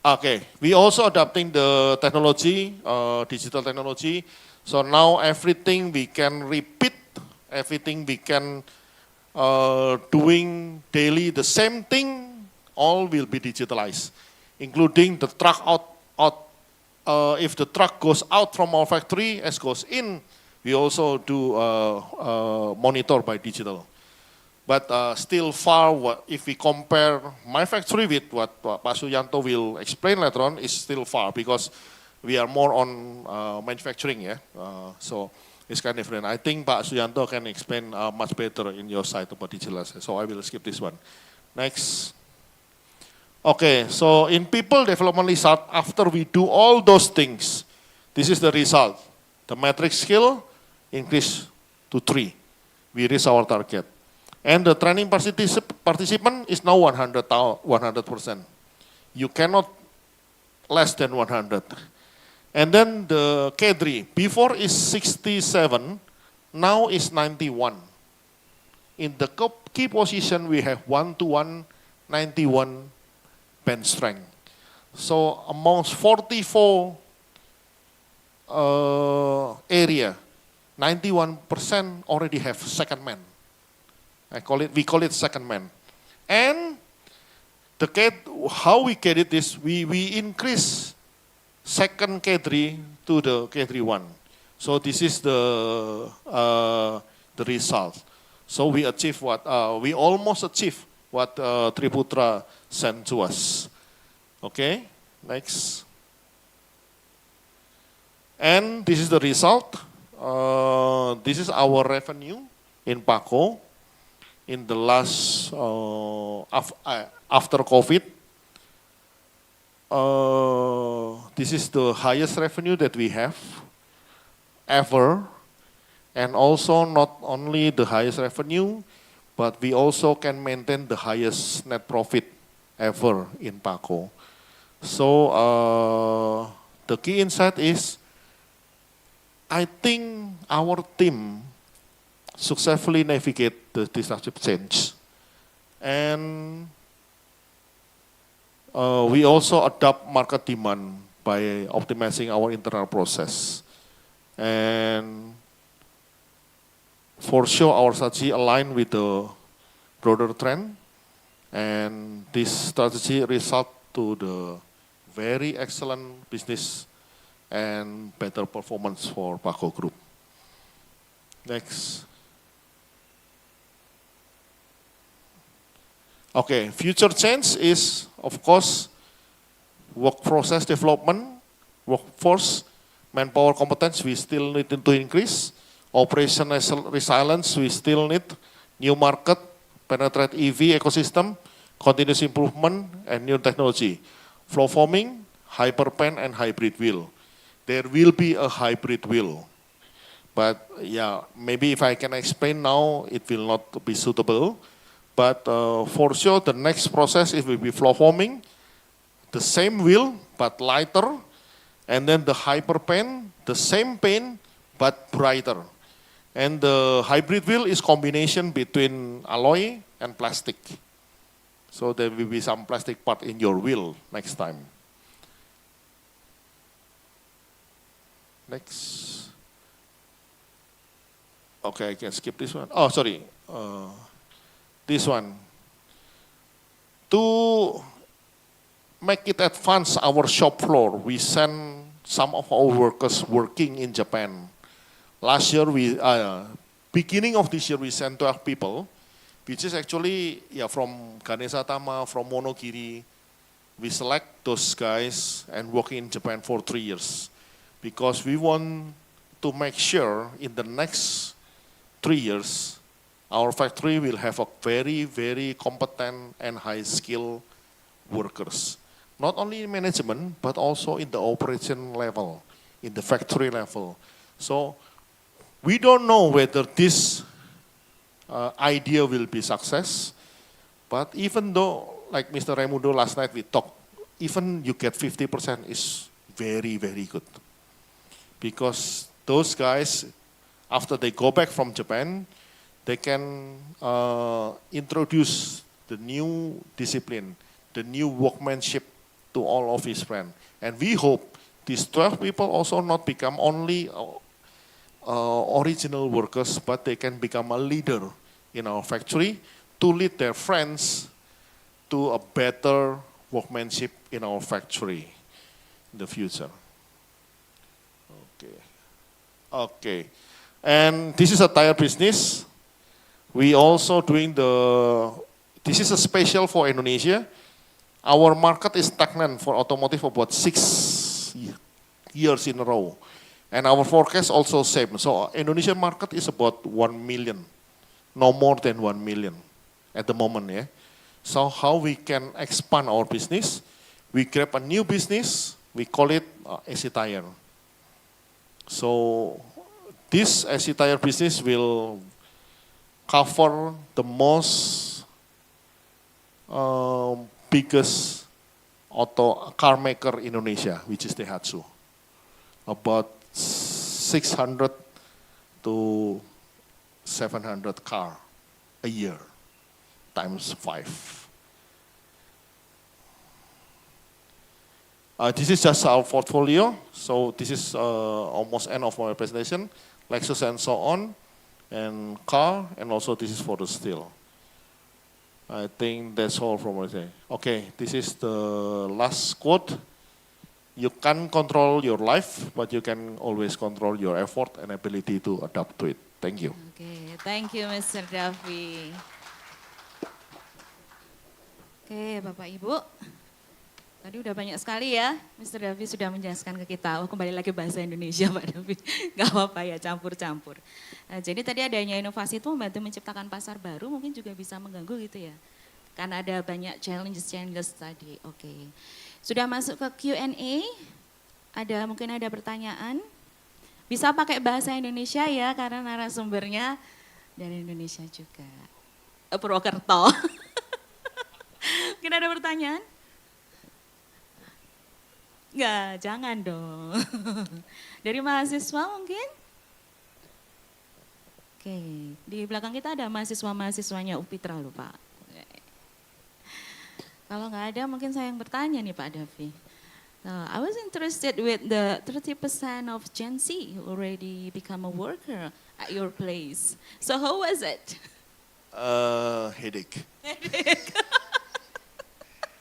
Okay, we also adapting the technology, digital technology. So now everything we can repeat, everything we can doing daily the same thing, all will be digitalized, including the truck if the truck goes out from our factory as goes in, we also do monitor by digital. But still far, if we compare my factory with what Pak Suyanto will explain later on, is still far because we are more on manufacturing, yeah. So it's kind of different. I think Pak Suyanto can explain much better in your side about digital. So I will skip this one. Next. Okay, so in people development result, after we do all those things, this is the result. The metric skill increase to 3. We reach our target. And the training participant is now 100%. You cannot less than 100. And then the K3, before is 67, now is 91. In the key position, we have 1-to-1, 91 bench strength. So amongst 44 area, 91% already have second man. We call it second man. And how we get it is we increase second K3 to the K3-1. So this is the result. So we achieve what, we almost achieve what Triputra sent to us. Okay, next. And this is the result. This is our revenue in PAKO in the last, after COVID. This is the highest revenue that we have ever. And also not only the highest revenue, but we also can maintain the highest net profit ever in PAKO. So the key insight is, I think our team successfully navigate the disruptive change. And we also adapt market demand by optimizing our internal process. And for sure, our strategy aligned with the broader trend. And this strategy result to the very excellent business and better performance for PAKO Group. Next. Okay, future change is, of course, work process development, workforce, manpower competence, we still need to increase. Operational resilience, we still need. New market, penetrate EV ecosystem, continuous improvement, and new technology. Flow forming, hyperpen, and hybrid wheel. There will be a hybrid wheel. But yeah, maybe if I can explain now, it will not be suitable. But for sure, the next process, it will be flow forming, the same wheel, but lighter. And then the hyperpen, the same pen, but brighter. And the hybrid wheel is combination between alloy and plastic. So there will be some plastic part in your wheel next time. Next. Okay, I can skip this one. Oh, sorry. This one. To make it advance our shop floor, we send some of our workers working in Japan. Last year, beginning of this year, we sent 12 people, which is actually from Ganesha-tama, from Monogiri. We select those guys and work in Japan for 3 years. Because we want to make sure in the next 3 years, our factory will have a very, very competent and high-skilled workers. Not only in management, but also in the operation level, in the factory level. So we don't know whether this idea will be success, but even though, like Mr. Raimundo last night we talked, even you get 50% is very, very good. Because those guys, after they go back from Japan, they can introduce the new discipline, the new workmanship to all of his friends. And we hope these 12 people also not become only original workers, but they can become a leader in our factory to lead their friends to a better workmanship in our factory in the future. Okay. And this is a tire business. We also doing this is a special for Indonesia. Our market is stagnant for automotive about 6 years in a row. And our forecast also same. So Indonesian market is about 1 million, no more than 1 million at the moment. Yeah. So how we can expand our business? We grab a new business, we call it AC Tire. So this AC Tire business will cover the most biggest car maker in Indonesia, which is Daihatsu. About 600 to 700 car a year, times 5. This is just our portfolio. So this is almost end of my presentation. Lexus and so on, and car, and also this is for the steel. I think that's all from what I say. Okay, this is the last quote. You can't control your life, but you can always control your effort and ability to adapt to it. Thank you. Okay, thank you Mr. Davi. Oke, Bapak Ibu. Tadi udah banyak sekali ya, Mr. Davi sudah menjelaskan ke kita. Oh, kembali lagi bahasa Indonesia Pak Davi, nggak apa-apa ya, campur-campur. Nah, jadi tadi adanya inovasi itu membantu menciptakan pasar baru, mungkin juga bisa mengganggu gitu ya. Karena ada banyak challenges tadi. Oke. Sudah masuk ke Q&A, mungkin ada pertanyaan. Bisa pakai bahasa Indonesia ya, karena narasumbernya dari Indonesia juga. Purwokerto. Mungkin ada pertanyaan? Enggak, jangan dong. Dari mahasiswa mungkin? Oke, di belakang kita ada mahasiswa-mahasiswanya UPITRA loh Pak. Kalau nggak ada mungkin saya yang bertanya nih Pak Davi. I was interested with the 30% of Gen Z who already become a worker at your place. So how was it? Headache.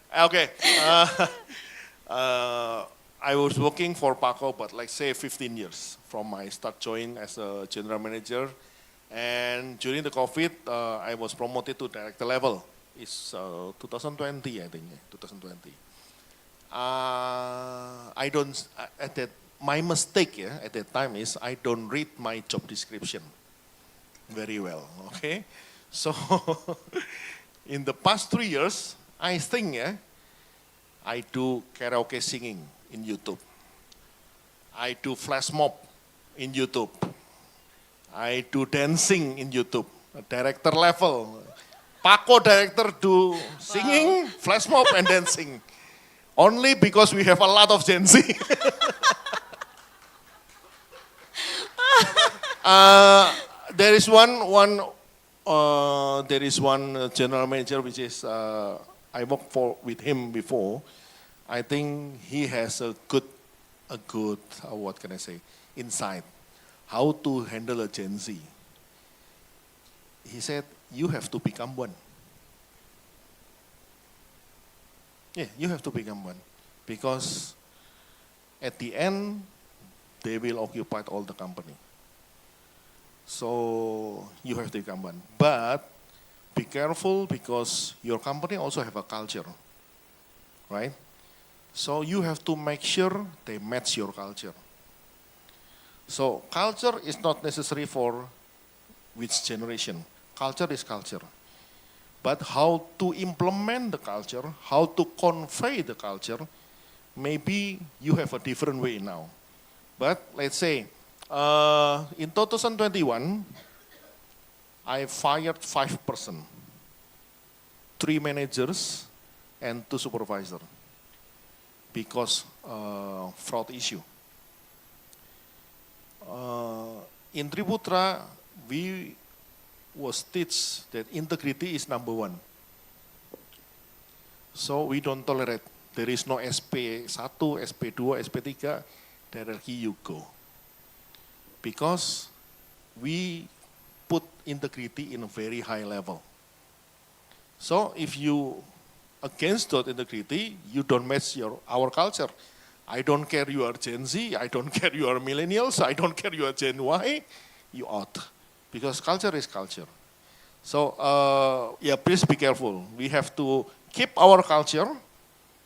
Okay. I was working for Paco, but like say 15 years from I start join as a general manager. And during the COVID, I was promoted to director level. It's 2020, I think, 2020. My mistake at that time is I don't read my job description very well, okay? So in the past 3 years, I think I do karaoke singing in YouTube. I do flash mob in YouTube. I do dancing in YouTube, director level. Paco director do singing, flash mob and dancing. Only because we have a lot of Gen Z. There is one general manager which is I worked with him before. I think he has a good what can I say, insight how to handle a Gen Z. He said, you have to become one. Yeah, you have to become one. Because at the end, they will occupy all the company. So you have to become one. But be careful because your company also have a culture, right? So you have to make sure they match your culture. So culture is not necessary for which generation. Culture is culture. But how to implement the culture, how to convey the culture, maybe you have a different way now. But let's say, in 2021, I fired 5%, 3 managers and 2 supervisors because fraud issue. In Triputra, we was teach that integrity is number one. So we don't tolerate. There is no SP1, SP2, SP3, directly you go. Because we put integrity in a very high level. So if you against that integrity, you don't match our culture. I don't care you are Gen Z, I don't care you are millennials, I don't care you are Gen Y, you out. Because culture is culture. So yeah, please be careful. We have to keep our culture,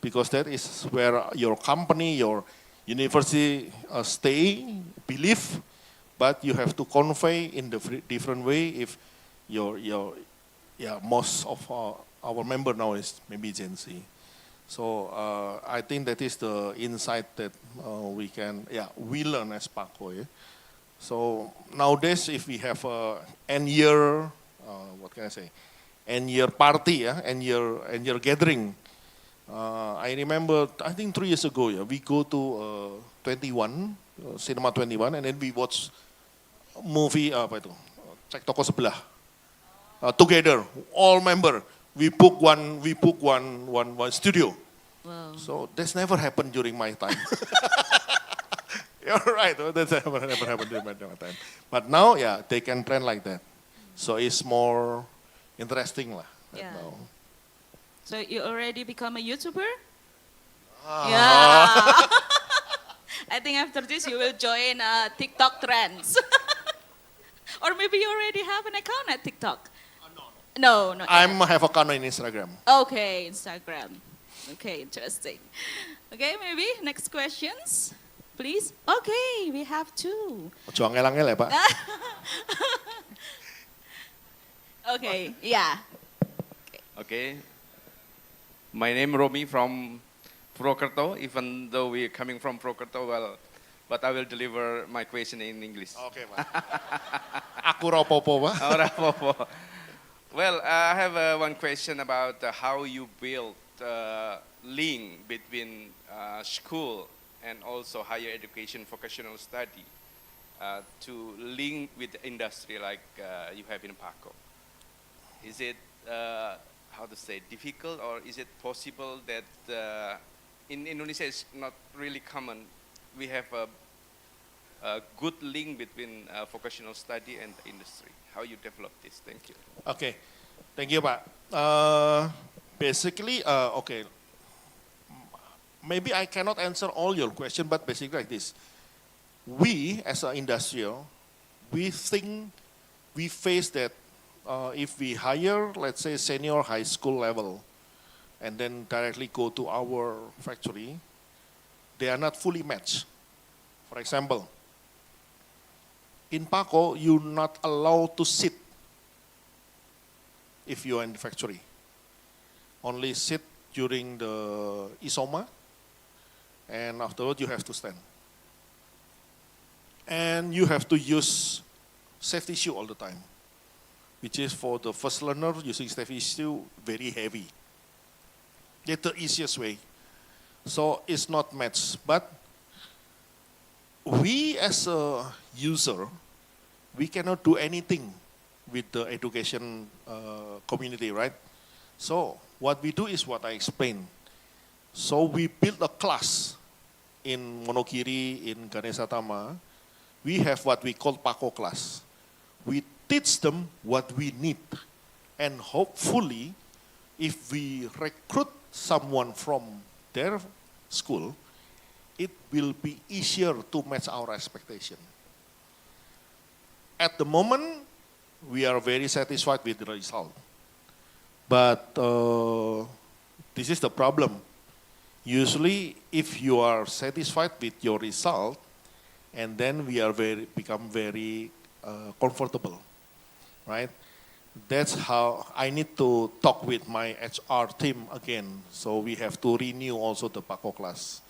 because that is where your company, your university stay, believe, but you have to convey in the different way if most of our member now is maybe Gen Z. So I think that is the insight that we learn as PACO. Yeah? So nowadays, if we have end year, end year party, end year gathering. I remember, I think 3 years ago, we go to 21, Cinema 21, and then we watch movie Cek Toko Sebelah. Together, all member, we book one studio. Wow. So that's never happened during my time. You're right, that's never happened during my time. But now, yeah, they can plan like that. So it's more interesting lah. Yeah. Now. So you already become a YouTuber? Ah. Yeah. I think after this you will join TikTok trends. Or maybe you already have an account at TikTok? No. I have account on Instagram. Okay, Instagram. Okay, interesting. Okay, maybe next questions, please. Okay, we have two. Ojo angel-angel ya, Pak. Okay, yeah. Okay. My name Romi from Purwokerto, even though we're coming from Purwokerto, well, but I will deliver my question in English. Okay, Pak. Aku rapopo, Pak. Oh, rapopo. Well, I have one question about how you build link between school and also higher education vocational study to link with the industry like you have in PACO. Is it, how to say, difficult, or is it possible that in Indonesia it's not really common, we have a good link between vocational study and the industry? How you develop this? Thank you. Okay, thank you, Pak. Basically, okay, maybe I cannot answer all your question, but basically like this. We, as an industrial, we think, we face that if we hire, let's say, senior high school level, and then directly go to our factory, they are not fully matched. For example, in PACO, you're not allowed to sit if you are in the factory. Only sit during the isoma, and afterward you have to stand. And you have to use safety shoe all the time, which is for the first learner using safety shoe, very heavy. That's the easiest way. So it's not matched, but we as a user, we cannot do anything with the education community, right? So what we do is what I explained. So we built a class in Monogiri, in Ganesha Tama. We have what we call PACO class. We teach them what we need. And hopefully, if we recruit someone from their school, it will be easier to match our expectation. At the moment, we are very satisfied with the result. But this is the problem. Usually, if you are satisfied with your result, and then we are become very comfortable, right? That's how I need to talk with my HR team again. So we have to renew also the PACO class.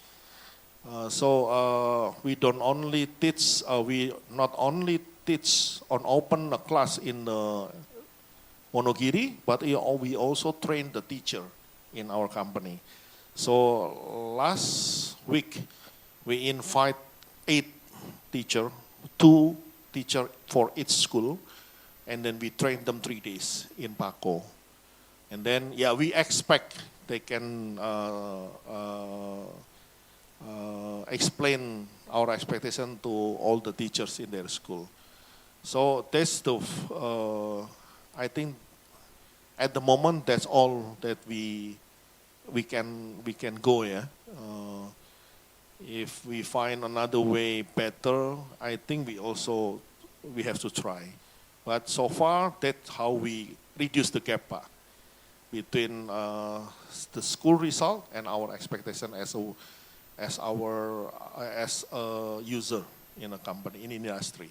We don't only teach, we not only teach on open a class in Monogiri, but we also train the teacher in our company. So last week, we invite 8 teachers, 2 teachers for each school, and then we train them 3 days in PACO. And then, yeah, we expect they can explain our expectation to all the teachers in their school. So that's the, I think at the moment that's all that we can go, yeah. If we find another way better, I think we have to try. But so far, that's how we reduce the gap between the school result and our expectation as a user in a company, in industry.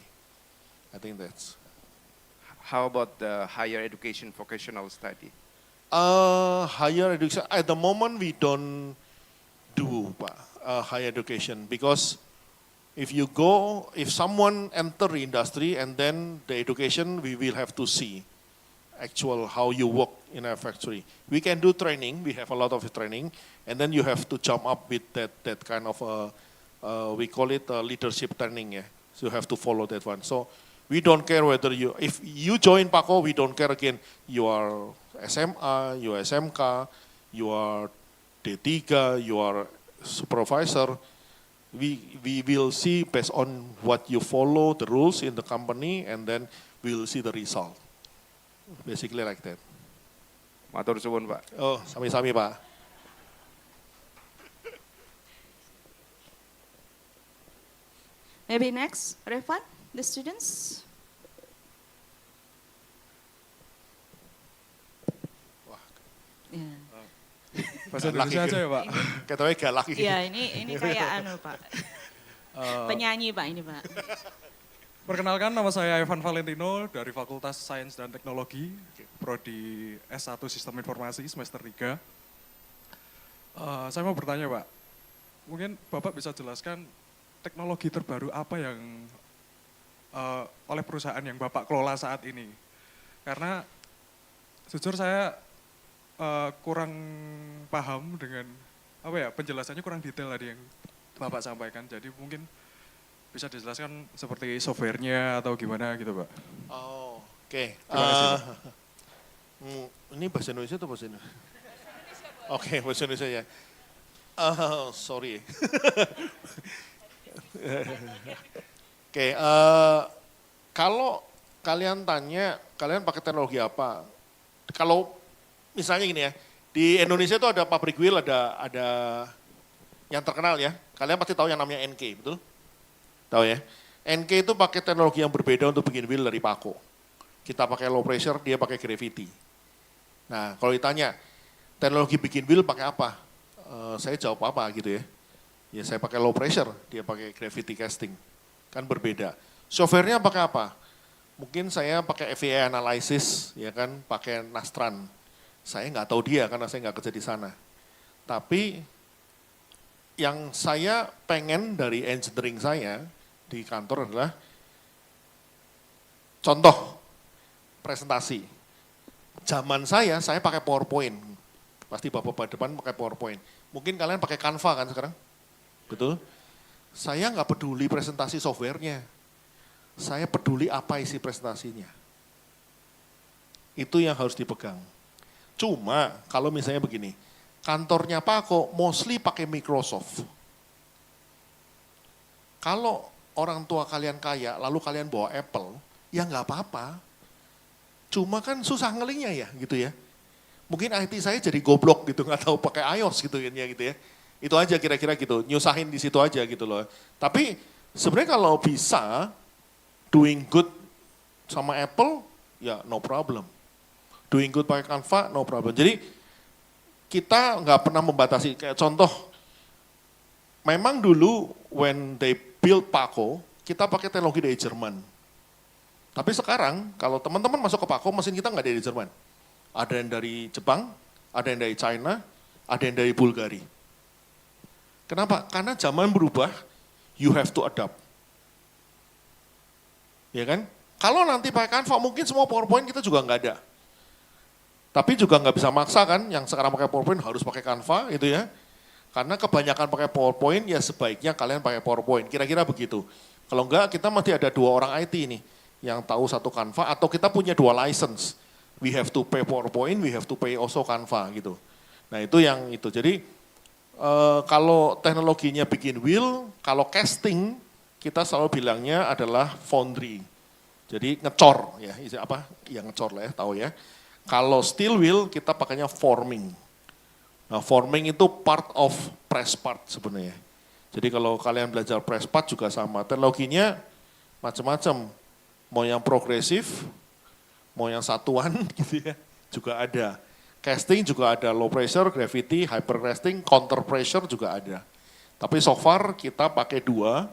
I think that's. How about the higher education vocational study? Higher education, at the moment we don't do higher education, because if someone enter industry and then the education, we will have to see actual how you work in a factory. We can do training, we have a lot of training, and then you have to jump up with that kind of, we call it leadership training, yeah. So you have to follow that one. So we don't care whether if you join PACO, we don't care again, you are SMA, you are SMK, you are D3, you are supervisor. We will see based on what you follow, the rules in the company, and then we will see the result. Basically like that. Matur suwun, Pak. Oh, sami-sami, Pak. Maybe next, Revan, the students. Yeah. Bahasa Indonesia aja ya, Pak? Katanya galak. Iya, ini kayak Pak. Penyanyi, Pak, ini, Pak. Perkenalkan, nama saya Evan Valentino dari Fakultas Sains dan Teknologi, Prodi S1 Sistem Informasi semester 3. Saya mau bertanya, Pak. Mungkin Bapak bisa jelaskan teknologi terbaru apa yang oleh perusahaan yang Bapak kelola saat ini. Karena jujur saya kurang paham dengan penjelasannya kurang detail tadi yang Bapak sampaikan. Jadi mungkin bisa dijelaskan seperti softwarenya atau gimana gitu, Pak. Oh, oke. Ini bahasa Indonesia atau bahasa Indonesia? Oke, bahasa Indonesia ya. Sorry. Oke, kalau kalian tanya, kalian pakai teknologi apa? Kalau misalnya gini ya, di Indonesia itu ada pabrik wheel, ada yang terkenal ya. Kalian pasti tahu yang namanya NK, betul? Tahu ya? NK itu pakai teknologi yang berbeda untuk bikin wheel dari PACO. Kita pakai low pressure, dia pakai gravity. Nah, kalau ditanya, teknologi bikin wheel pakai apa? Saya jawab apa gitu ya. Ya saya pakai low pressure, dia pakai gravity casting. Kan berbeda. Softwarenya pakai apa? Mungkin saya pakai FEA analysis, ya kan, pakai Nastran. Saya nggak tahu dia karena saya nggak kerja di sana. Tapi yang saya pengen dari engineering saya di kantor adalah contoh presentasi. Zaman saya pakai PowerPoint. Pasti Bapak depan pakai PowerPoint. Mungkin kalian pakai Canva kan sekarang? Betul? Saya nggak peduli presentasi softwarenya. Saya peduli apa isi presentasinya. Itu yang harus dipegang. Cuma kalau misalnya begini, kantornya PACO mostly pakai Microsoft. Kalau orang tua kalian kaya, lalu kalian bawa Apple, ya nggak apa-apa. Cuma kan susah ngelingnya ya, gitu ya. Mungkin IT saya jadi goblok gitu, nggak tahu pakai iOS gitu ya, gitu ya. Itu aja kira-kira gitu, nyusahin di situ aja gitu loh. Tapi sebenarnya kalau bisa doing good sama Apple, ya no problem. Doing good pakai Canva, no problem. Jadi kita nggak pernah membatasi. Kayak contoh, memang dulu when they build PACO, kita pakai teknologi dari Jerman. Tapi sekarang kalau teman-teman masuk ke PACO, mesin kita nggak dari Jerman. Ada yang dari Jepang, ada yang dari China, ada yang dari Bulgaria. Kenapa? Karena zaman berubah, you have to adapt. Ya kan? Kalau nanti pakai Canva, mungkin semua PowerPoint kita juga nggak ada. Tapi juga nggak bisa maksa kan, yang sekarang pakai PowerPoint harus pakai Canva gitu ya. Karena kebanyakan pakai PowerPoint, ya sebaiknya kalian pakai PowerPoint. Kira-kira begitu. Kalau enggak, kita masih ada 2 orang IT ini. yang tahu satu Canva, atau kita punya 2 license. We have to pay PowerPoint, we have to pay also Canva gitu. Nah itu yang itu. Jadi kalau teknologinya bikin wheel, kalau casting kita selalu bilangnya adalah foundry. Jadi ngecor ya, apa? Ya ngecor lah ya, tahu ya. Kalau steel wheel kita pakainya forming. Nah forming itu part of press part sebenarnya. Jadi kalau kalian belajar press part juga sama. Teknologinya macam-macam. Mau yang progresif, mau yang satuan gitu ya, juga ada. Casting juga ada, low pressure, gravity, hyper casting, counter pressure juga ada. Tapi so far kita pakai 2,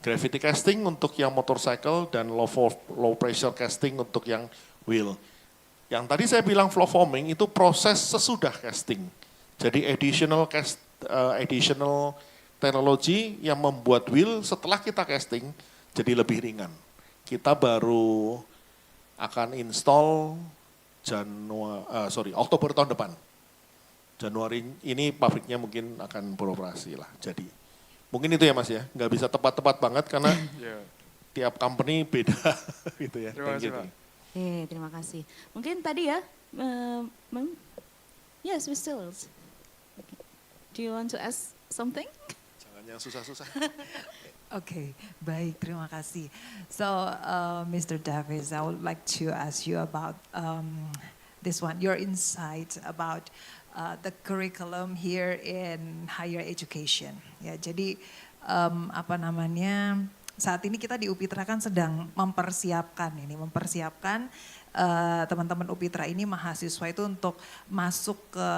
gravity casting untuk yang motorcycle dan low pressure casting untuk yang wheel. Yang tadi saya bilang flow forming itu proses sesudah casting. Jadi additional teknologi yang membuat wheel setelah kita casting jadi lebih ringan. Kita baru akan install Oktober tahun depan. Januari ini pabriknya mungkin akan beroperasi lah. Jadi mungkin itu ya Mas ya, nggak bisa tepat-tepat banget karena tiap company beda gitu ya. Terima kasih Pak. Terima kasih. Mungkin tadi ya, yes, we still. Do you want to ask something? Jangan yang susah-susah. Okay, baik, terima kasih. So, Mr. Davis, I would like to ask you about this one, your insight about the curriculum here in higher education. Ya, jadi saat ini kita di UPITRA kan sedang mempersiapkan teman-teman UPITRA ini mahasiswa itu untuk masuk ke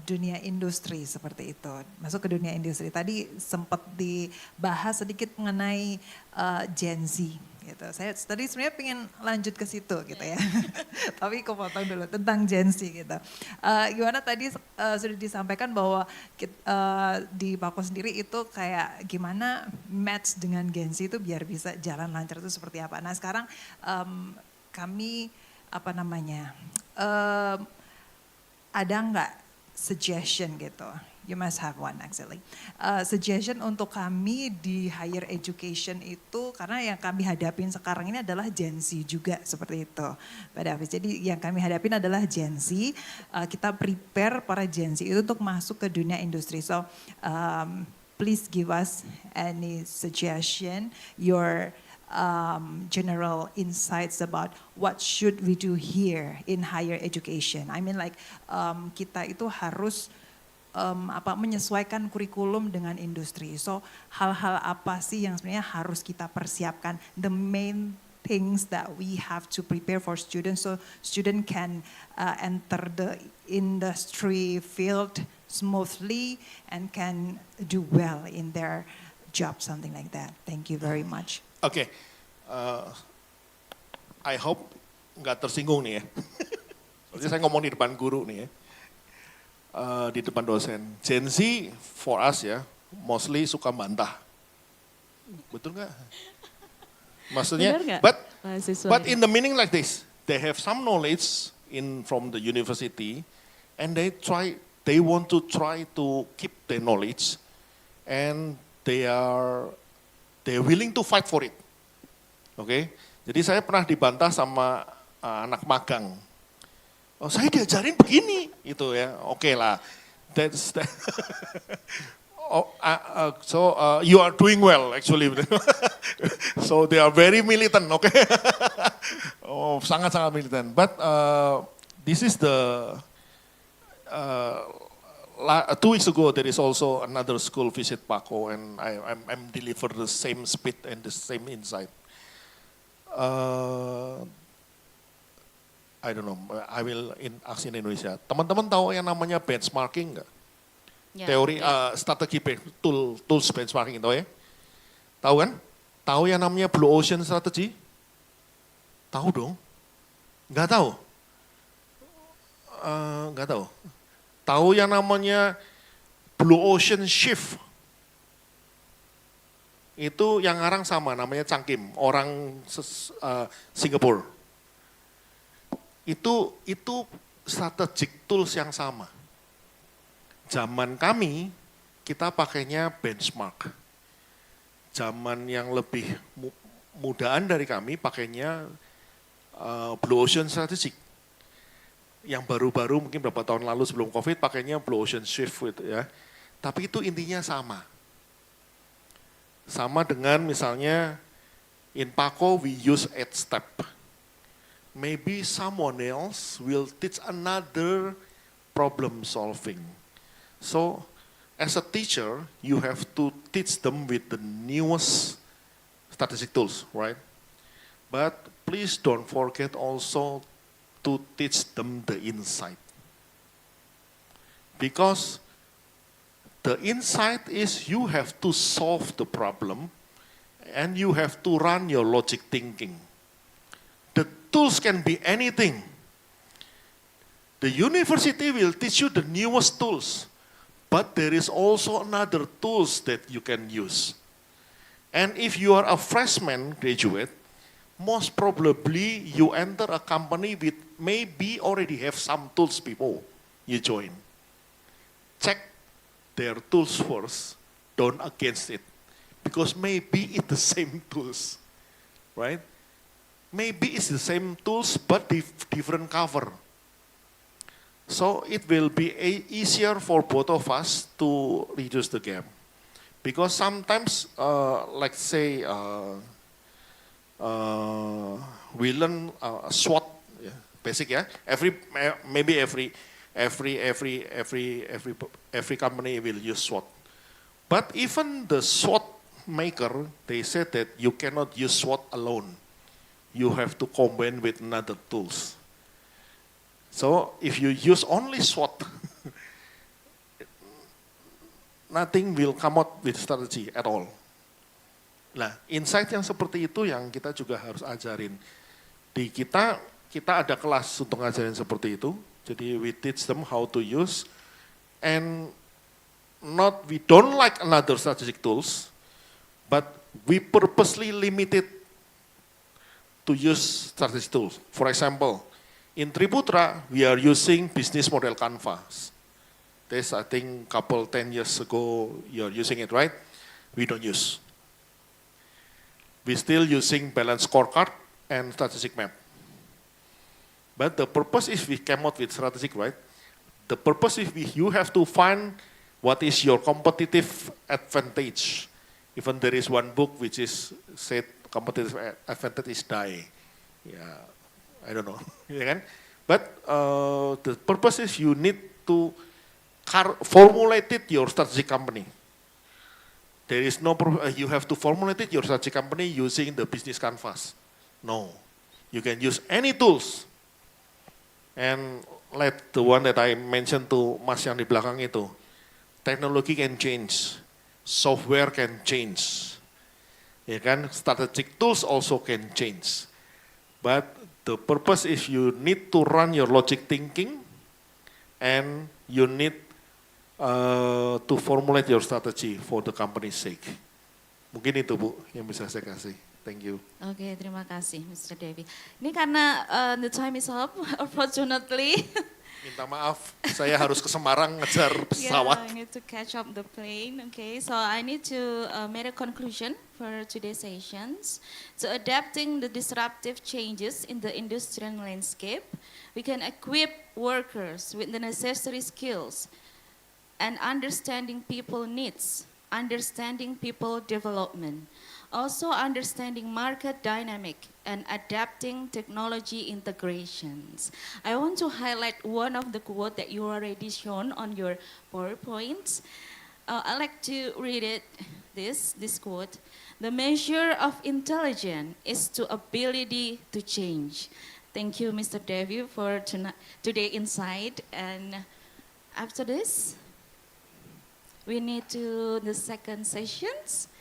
dunia industri seperti itu. Masuk ke dunia industri. Tadi sempat dibahas sedikit mengenai Gen Z gitu. Saya tadi sebenarnya pengen lanjut ke situ gitu ya. Tapi kepotong dulu tentang Gen Z gitu. Gimana tadi sudah disampaikan bahwa di Pako sendiri itu kayak gimana match dengan Gen Z itu biar bisa jalan lancar itu seperti apa. Nah sekarang kami ada nggak suggestion gitu, you must have one actually, suggestion untuk kami di higher education itu, karena yang kami hadapin sekarang ini adalah Gen Z juga seperti itu Pak Davis. Jadi yang kami hadapin adalah Gen Z, kita prepare para Gen Z itu untuk masuk ke dunia industri. So please give us any suggestion, your general insights about what should we do here in higher education. I mean like kita itu harus menyesuaikan kurikulum dengan industri. So hal-hal apa sih yang sebenarnya harus kita persiapkan? The main things that we have to prepare for students so student can enter the industry field smoothly and can do well in their job, something like that. Thank you very much. Oke, I hope nggak tersinggung nih ya. Soalnya saya ngomong di depan guru nih ya, di depan dosen. Gen Z for us ya, mostly suka bantah. Betul nggak? Maksudnya, but in the meaning like this, they have some knowledge from the university, and they want to try to keep their knowledge, and they're willing to fight for it. Oke, jadi saya pernah dibantah sama anak magang. Oh, saya diajarin begini, gitu ya. Oke lah, so you are doing well actually. So they are very militant, oke? Oh, sangat-sangat militant. But this is the 2 weeks ago, there is also another school visit Pako, and I'm deliver the same speed and the same insight. I don't know, I will ask in Indonesia. Teman-teman tahu yang namanya benchmarking nggak? Teori strategi tools benchmarking, tahu ya? Tahu kan? Tahu yang namanya Blue Ocean Strategy? Tahu dong? Nggak tahu? Nggak tahu. Tahu yang namanya Blue Ocean Shift? Itu yang ngarang sama, namanya Chang Kim, orang Singapura. Itu strategic tools yang sama. Zaman kami, kita pakainya benchmark. Zaman yang lebih mudaan dari kami pakainya Blue Ocean Strategic. Yang baru-baru mungkin beberapa tahun lalu sebelum COVID pakainya Blue Ocean Shift gitu ya. Tapi itu intinya sama. Sama dengan misalnya in PAKO we use 8 step. Maybe someone else will teach another problem solving. So as a teacher, you have to teach them with the newest strategic tools, right? But please don't forget also to teach them the insight. Because the insight is you have to solve the problem and you have to run your logic thinking. The tools can be anything. The university will teach you the newest tools, but there is also another tools that you can use. And if you are a freshman graduate, most probably you enter a company with maybe already have some tools before you join. Check their tools first, don't against it. Because maybe it's the same tools, right? Maybe it's the same tools but different cover. So it will be easier for both of us to reduce the gap. Because sometimes, let's say, we learn SWOT, basic, yeah. Maybe every company will use SWOT. But even the SWOT maker, they said that you cannot use SWOT alone. You have to combine with another tools. So if you use only SWOT, nothing will come out with strategy at all. Nah, insight yang seperti itu yang kita juga harus ajarin. Di kita ada kelas untuk ngajarin seperti itu. Jadi we teach them how to use, and we don't like another strategic tools, but we purposely limit it to use strategic tools. For example, in Triputra, we are using business model canvas. This, I think, 10 years ago, you're using it, right? We don't use. We're still using balanced scorecard and strategic map. But the purpose is we came out with strategic, right? The purpose is you have to find what is your competitive advantage. Even there is one book which is said competitive advantage is die. Yeah, I don't know. But the purpose is you need to formulate it your strategic company. There is no, you have to formulate it your strategic company using the business canvas. No, you can use any tools. And like the one that I mentioned to Mas yang di belakang itu, technology can change, software can change, ya kan? Strategic tools also can change. But the purpose is you need to run your logic thinking, and you need to formulate your strategy for the company's sake. Mungkin itu Bu yang bisa saya kasih. Thank you. Oke, terima kasih Mr. Devi. Ini karena the time is up, unfortunately. Minta maaf, saya harus ke Semarang ngejar pesawat. Yeah, I need to catch up the plane. Okay, so I need to make a conclusion for today's sessions. So adapting the disruptive changes in the industrial landscape, we can equip workers with the necessary skills and understanding people needs, understanding people development. Also understanding market dynamic and adapting technology integrations. I want to highlight one of the quote that you already shown on your PowerPoints. I'd like to read it, this quote. The measure of intelligence is the ability to change. Thank you, Mr. Devi, for today insight. And after this, we need to the second sessions.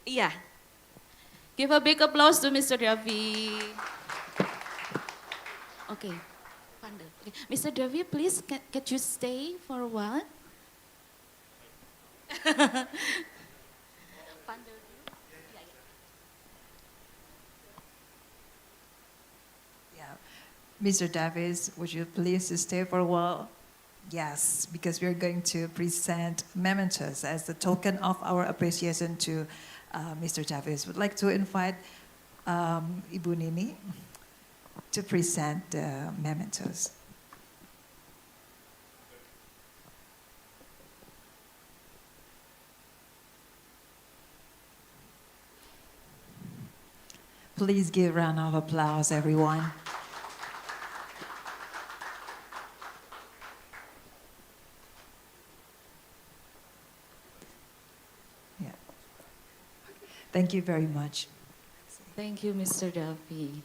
Yeah. Give a big applause to Mr. Devi. Okay. Okay. Mr. Devi, please, can you stay for a while? Yeah. Mr. Davis, would you please stay for a while? Yes, because we're going to present mementos as the token of our appreciation to Mr. Chavez. Would like to invite Ibu Nini to present the mementos. Please give a round of applause, everyone. Yeah. Thank you very much. Thank you, Mr. Davi.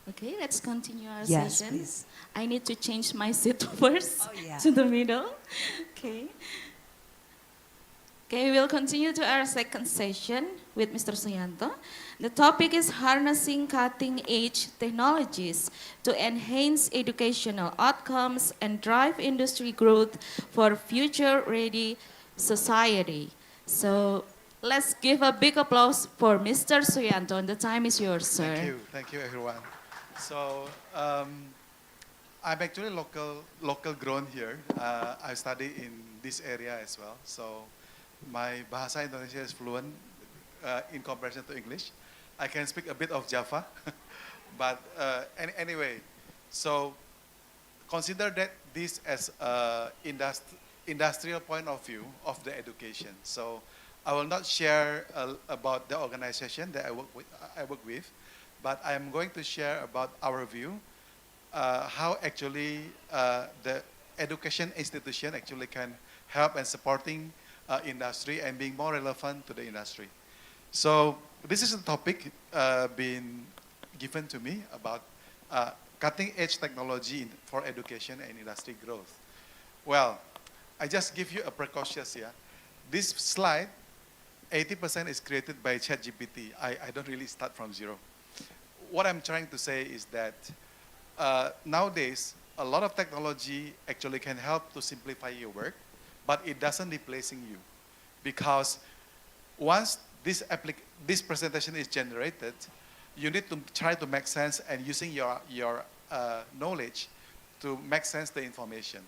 Okay, let's continue our Yes, session. please. I need to change my seat first yeah. to the middle. Okay. Okay, we'll continue to our second session with Mr. Suyanto. The topic is harnessing cutting-edge technologies to enhance educational outcomes and drive industry growth for future-ready society. So let's give a big applause for Mr. Suyanto, and the time is yours, sir. Thank you everyone. So I'm actually local grown here. I study in this area as well. So my bahasa Indonesia is fluent in comparison to English. I can speak a bit of Java, but anyway, so consider that this as an industrial point of view of the education. So I will not share about the organization that I work with, but I am going to share about our view, how actually the education institution actually can help in supporting industry and being more relevant to the industry. So this is a topic being given to me about cutting edge technology for education and industry growth. Well, I just give you a precautious here. This slide, 80% is created by ChatGPT. I don't really start from zero. What I'm trying to say is that nowadays, a lot of technology actually can help to simplify your work, but it doesn't replacing you. Because once this presentation is generated, you need to try to make sense and using your knowledge to make sense the information.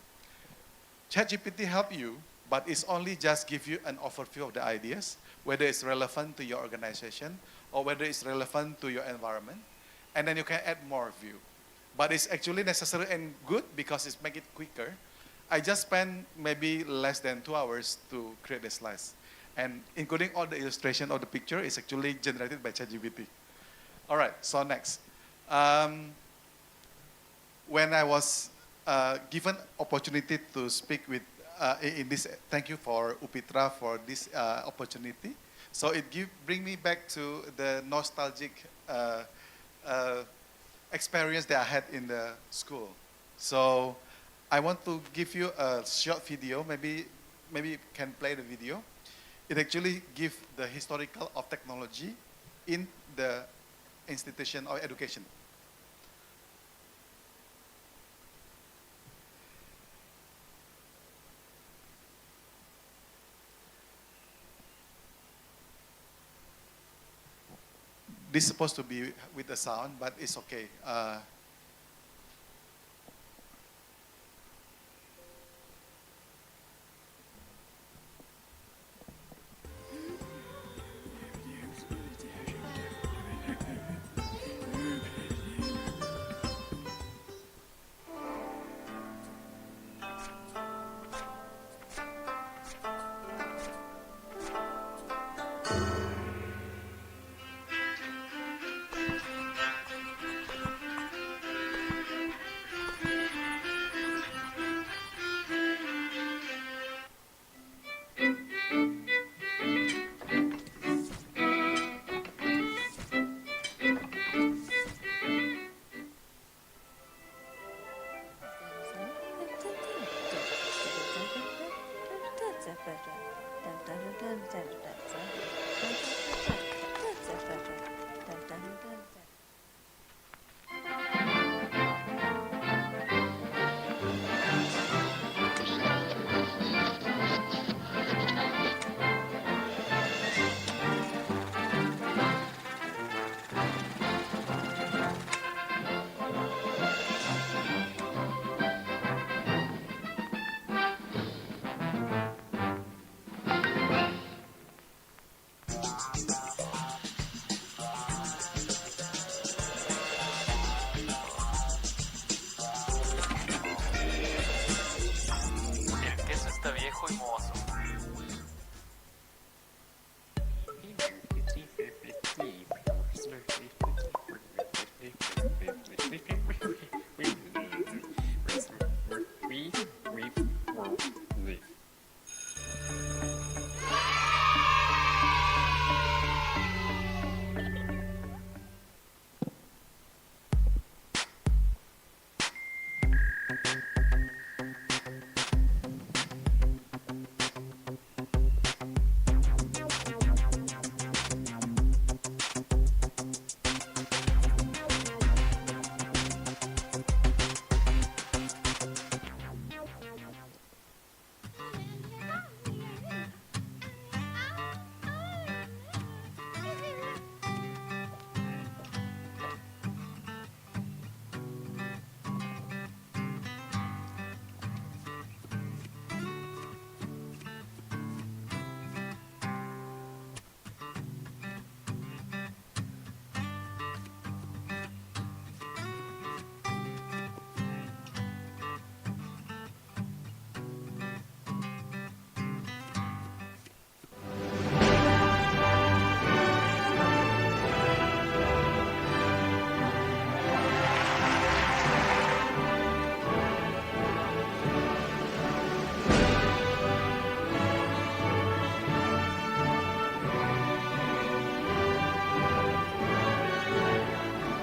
ChatGPT help you, but it's only just give you an overview of the ideas, whether it's relevant to your organization or whether it's relevant to your environment, and then you can add more view. But it's actually necessary and good because it's make it quicker. I just spent maybe less than 2 hours to create the slides. And including all the illustration of the picture is actually generated by ChatGPT. All right, so next. When I was given opportunity to speak with in this, thank you for UPITRA for this opportunity. So it bring me back to the nostalgic experience that I had in the school. So I want to give you a short video, maybe you can play the video. It actually gives the historical of technology in the institution of education. This is supposed to be with the sound, but it's okay.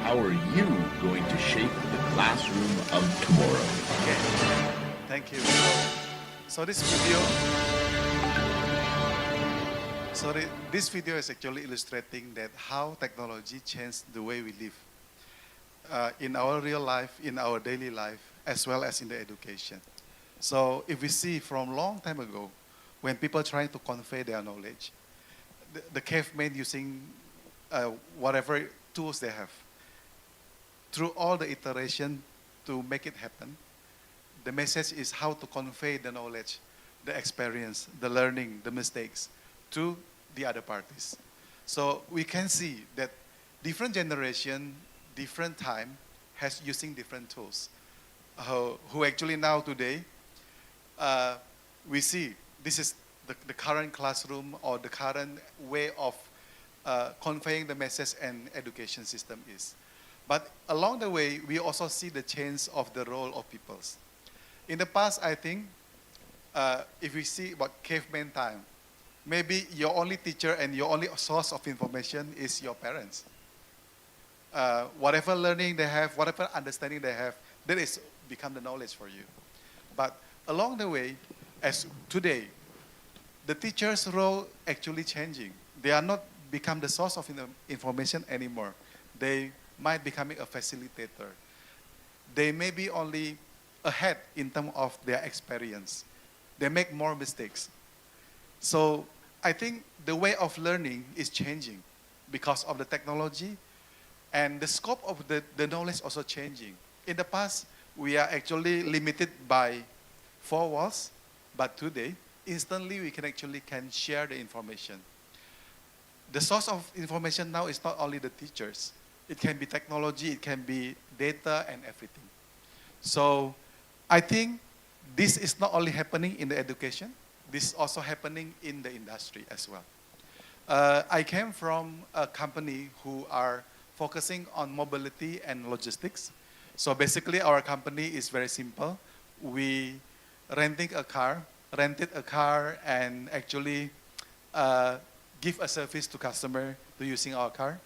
How are you going to shape the classroom of tomorrow? Okay, thank you. So this video is actually illustrating that how technology changed the way we live in our real life, in our daily life, as well as in the education. So if we see from long time ago, when people trying to convey their knowledge, the cavemen using whatever tools they have, through all the iteration to make it happen, the message is how to convey the knowledge, the experience, the learning, the mistakes to the other parties. So we can see that different generation, different time has using different tools. Who actually now today, we see this is the current classroom or the current way of conveying the message and education system is. But along the way, we also see the change of the role of peoples. In the past, I think, if we see about caveman time, maybe your only teacher and your only source of information is your parents. Whatever learning they have, whatever understanding they have, that is become the knowledge for you. But along the way, as today, the teacher's role actually changing. They are not become the source of information anymore. They might becoming a facilitator. They may be only ahead in terms of their experience. They make more mistakes. So I think the way of learning is changing because of the technology, and the scope of the knowledge also changing. In the past, we are actually limited by 4 walls, but today, instantly we can actually share the information. The source of information now is not only the teachers. It can be technology, it can be data and everything. So I think this is not only happening in the education, this is also happening in the industry as well. I came from a company who are focusing on mobility and logistics. So basically our company is very simple. We rented a car and actually give a service to customer to using our car.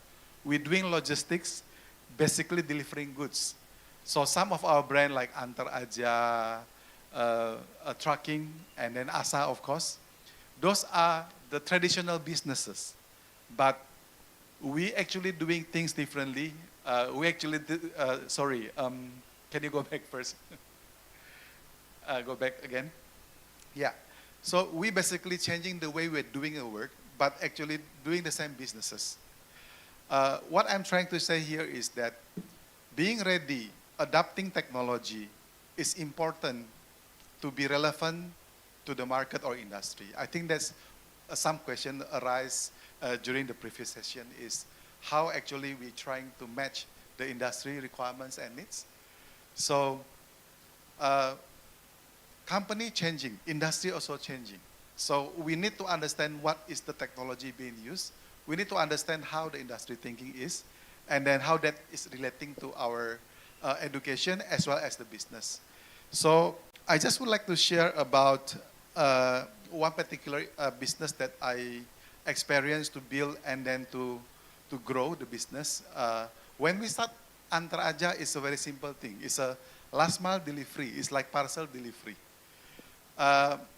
We're doing logistics, basically delivering goods. So some of our brand like 𝗙𝗪𝗓𝗪, trucking, and then ASA, of course, those are the traditional businesses. But we actually doing things differently. We actually did, can you go back first? Go back again. Yeah. So we basically changing the way we're doing our work, but actually doing the same businesses. What I'm trying to say here is that being ready, adapting technology is important to be relevant to the market or industry. I think that's some question arise during the previous session is how actually we trying to match the industry requirements and needs. So company changing, industry also changing. So we need to understand what is the technology being used. We need to understand how the industry thinking is, and then how that is relating to our education as well as the business. So I just would like to share about one particular business that I experienced to build and then to grow the business. When we start 𝗨𝗡𝗢𝗕, it's a very simple thing. It's a last mile delivery. It's like parcel delivery.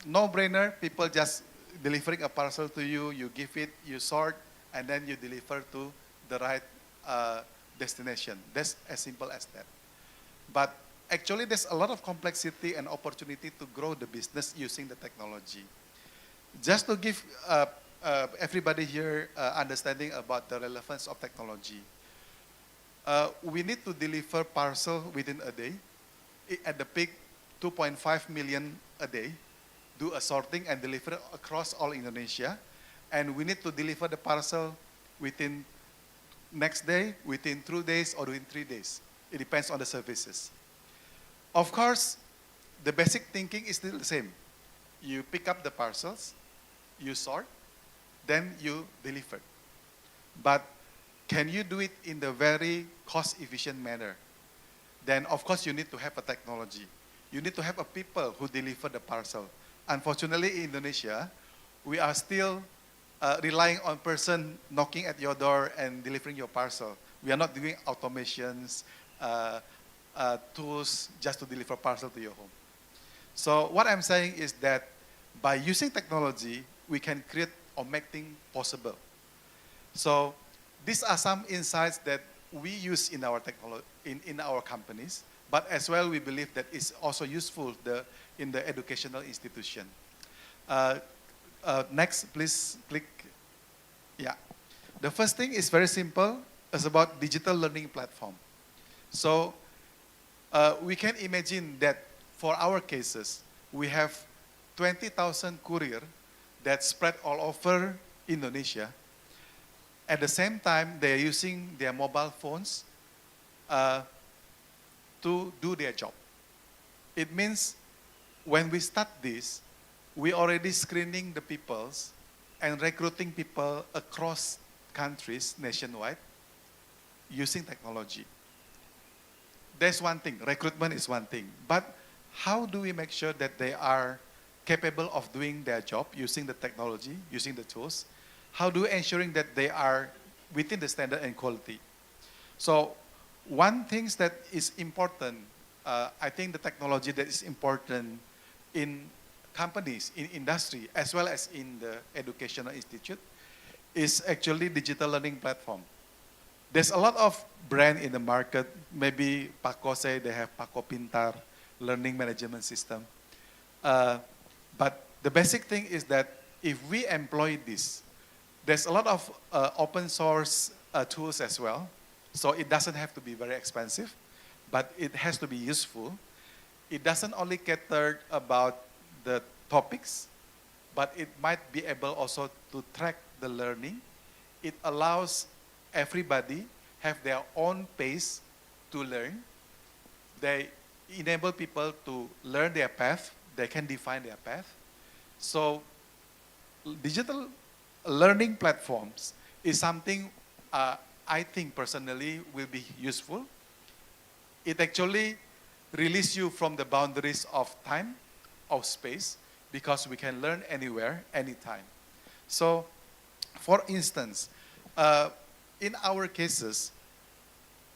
No-brainer, people just delivering a parcel to you, you give it, you sort, and then you deliver to the right destination. That's as simple as that. But actually, there's a lot of complexity and opportunity to grow the business using the technology. Just to give everybody here understanding about the relevance of technology, we need to deliver parcel within a day. At the peak, 2.5 million a day, do a sorting and deliver across all Indonesia. And we need to deliver the parcel within next day, within 2 days, or within 3 days. It depends on the services. Of course, the basic thinking is still the same. You pick up the parcels, you sort, then you deliver. But can you do it in the very cost-efficient manner? Then, of course, you need to have a technology. You need to have a people who deliver the parcel. Unfortunately, in Indonesia, we are still relying on person knocking at your door and delivering your parcel. We are not doing automations, tools just to deliver parcel to your home. So what I'm saying is that by using technology, we can create or make things possible. So these are some insights that we use in our in our companies, but as well we believe that it's also useful in the educational institution. Next, please click. Yeah. The first thing is very simple. It's about digital learning platform. So we can imagine that for our cases, we have 20,000 courier that spread all over Indonesia. At the same time, they're using their mobile phones to do their job. It means when we start this, we already screening the peoples and recruiting people across countries nationwide using technology. That's one thing, recruitment is one thing. But how do we make sure that they are capable of doing their job using the technology, using the tools? How do we ensuring that they are within the standard and quality? So one thing that is important, I think the technology that is important in companies, in industry, as well as in the educational institute, is actually digital learning platform. There's a lot of brand in the market. Maybe Paco say they have Paco Pintar learning management system. But the basic thing is that if we employ this, there's a lot of open source tools as well. So it doesn't have to be very expensive, but it has to be useful. It doesn't only cater about the topics, but it might be able also to track the learning. It allows everybody have their own pace to learn. They enable people to learn their path. They can define their path. So digital learning platforms is something I think personally will be useful. It actually releases you from the boundaries of time, of space, because we can learn anywhere, anytime. So, for instance, in our cases,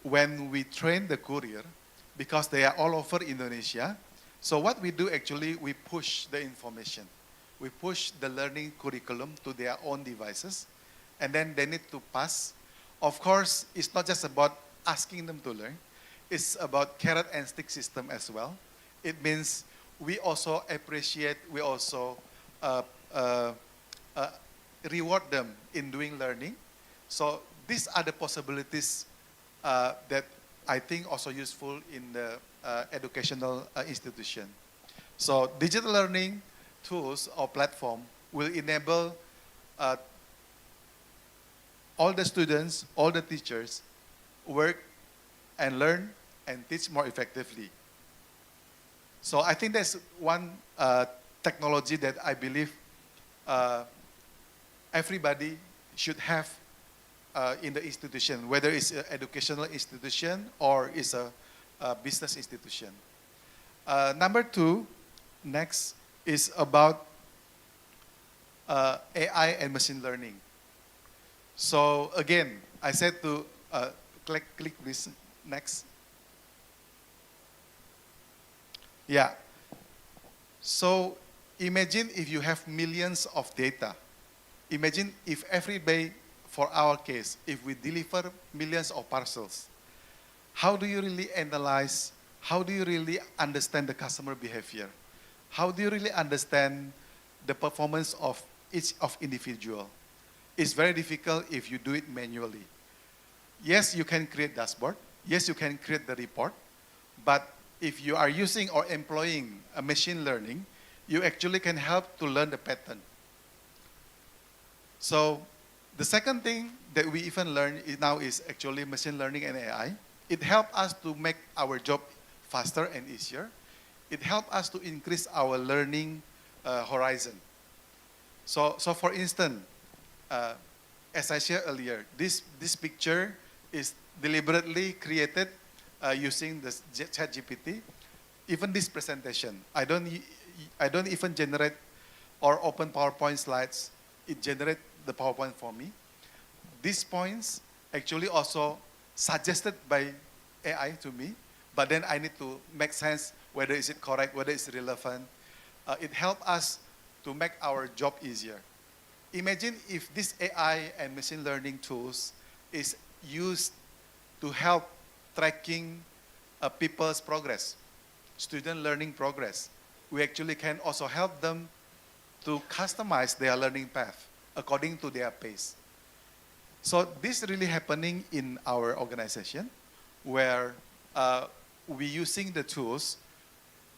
when we train the courier, because they are all over Indonesia, so what we do actually, we push the information. We push the learning curriculum to their own devices, and then they need to pass. Of course, it's not just about asking them to learn. It's about carrot and stick system as well. It means we also appreciate, we also reward them in doing learning. So these are the possibilities that I think also useful in the educational institution. So digital learning tools or platform will enable all the students, all the teachers work and learn and teach more effectively. So I think that's one technology that I believe everybody should have in the institution, whether it's an educational institution or it's a business institution. Number two, next, is about AI and machine learning. So again, I said to click this next. Yeah. So imagine if you have millions of data. Imagine if every day, for our case, if we deliver millions of parcels, how do you really analyze, how do you really understand the customer behavior? How do you really understand the performance of each of individual? It's very difficult if you do it manually. Yes, you can create dashboard. Yes, you can create the report. But if you are using or employing a machine learning, you actually can help to learn the pattern. So the second thing that we even learn now is actually machine learning and AI. It helps us to make our job faster and easier. It helps us to increase our learning horizon. So for instance, as I shared earlier, this picture is deliberately created using the ChatGPT. Even this presentation, I don't even generate or open PowerPoint slides. It generates the PowerPoint for me. These points actually also suggested by AI to me, but then I need to make sense whether is it correct, whether it's relevant. It helps us to make our job easier. Imagine if this AI and machine learning tools is used to help tracking people's progress, student learning progress. We actually can also help them to customize their learning path according to their pace. So this is really happening in our organization, where we're using the tools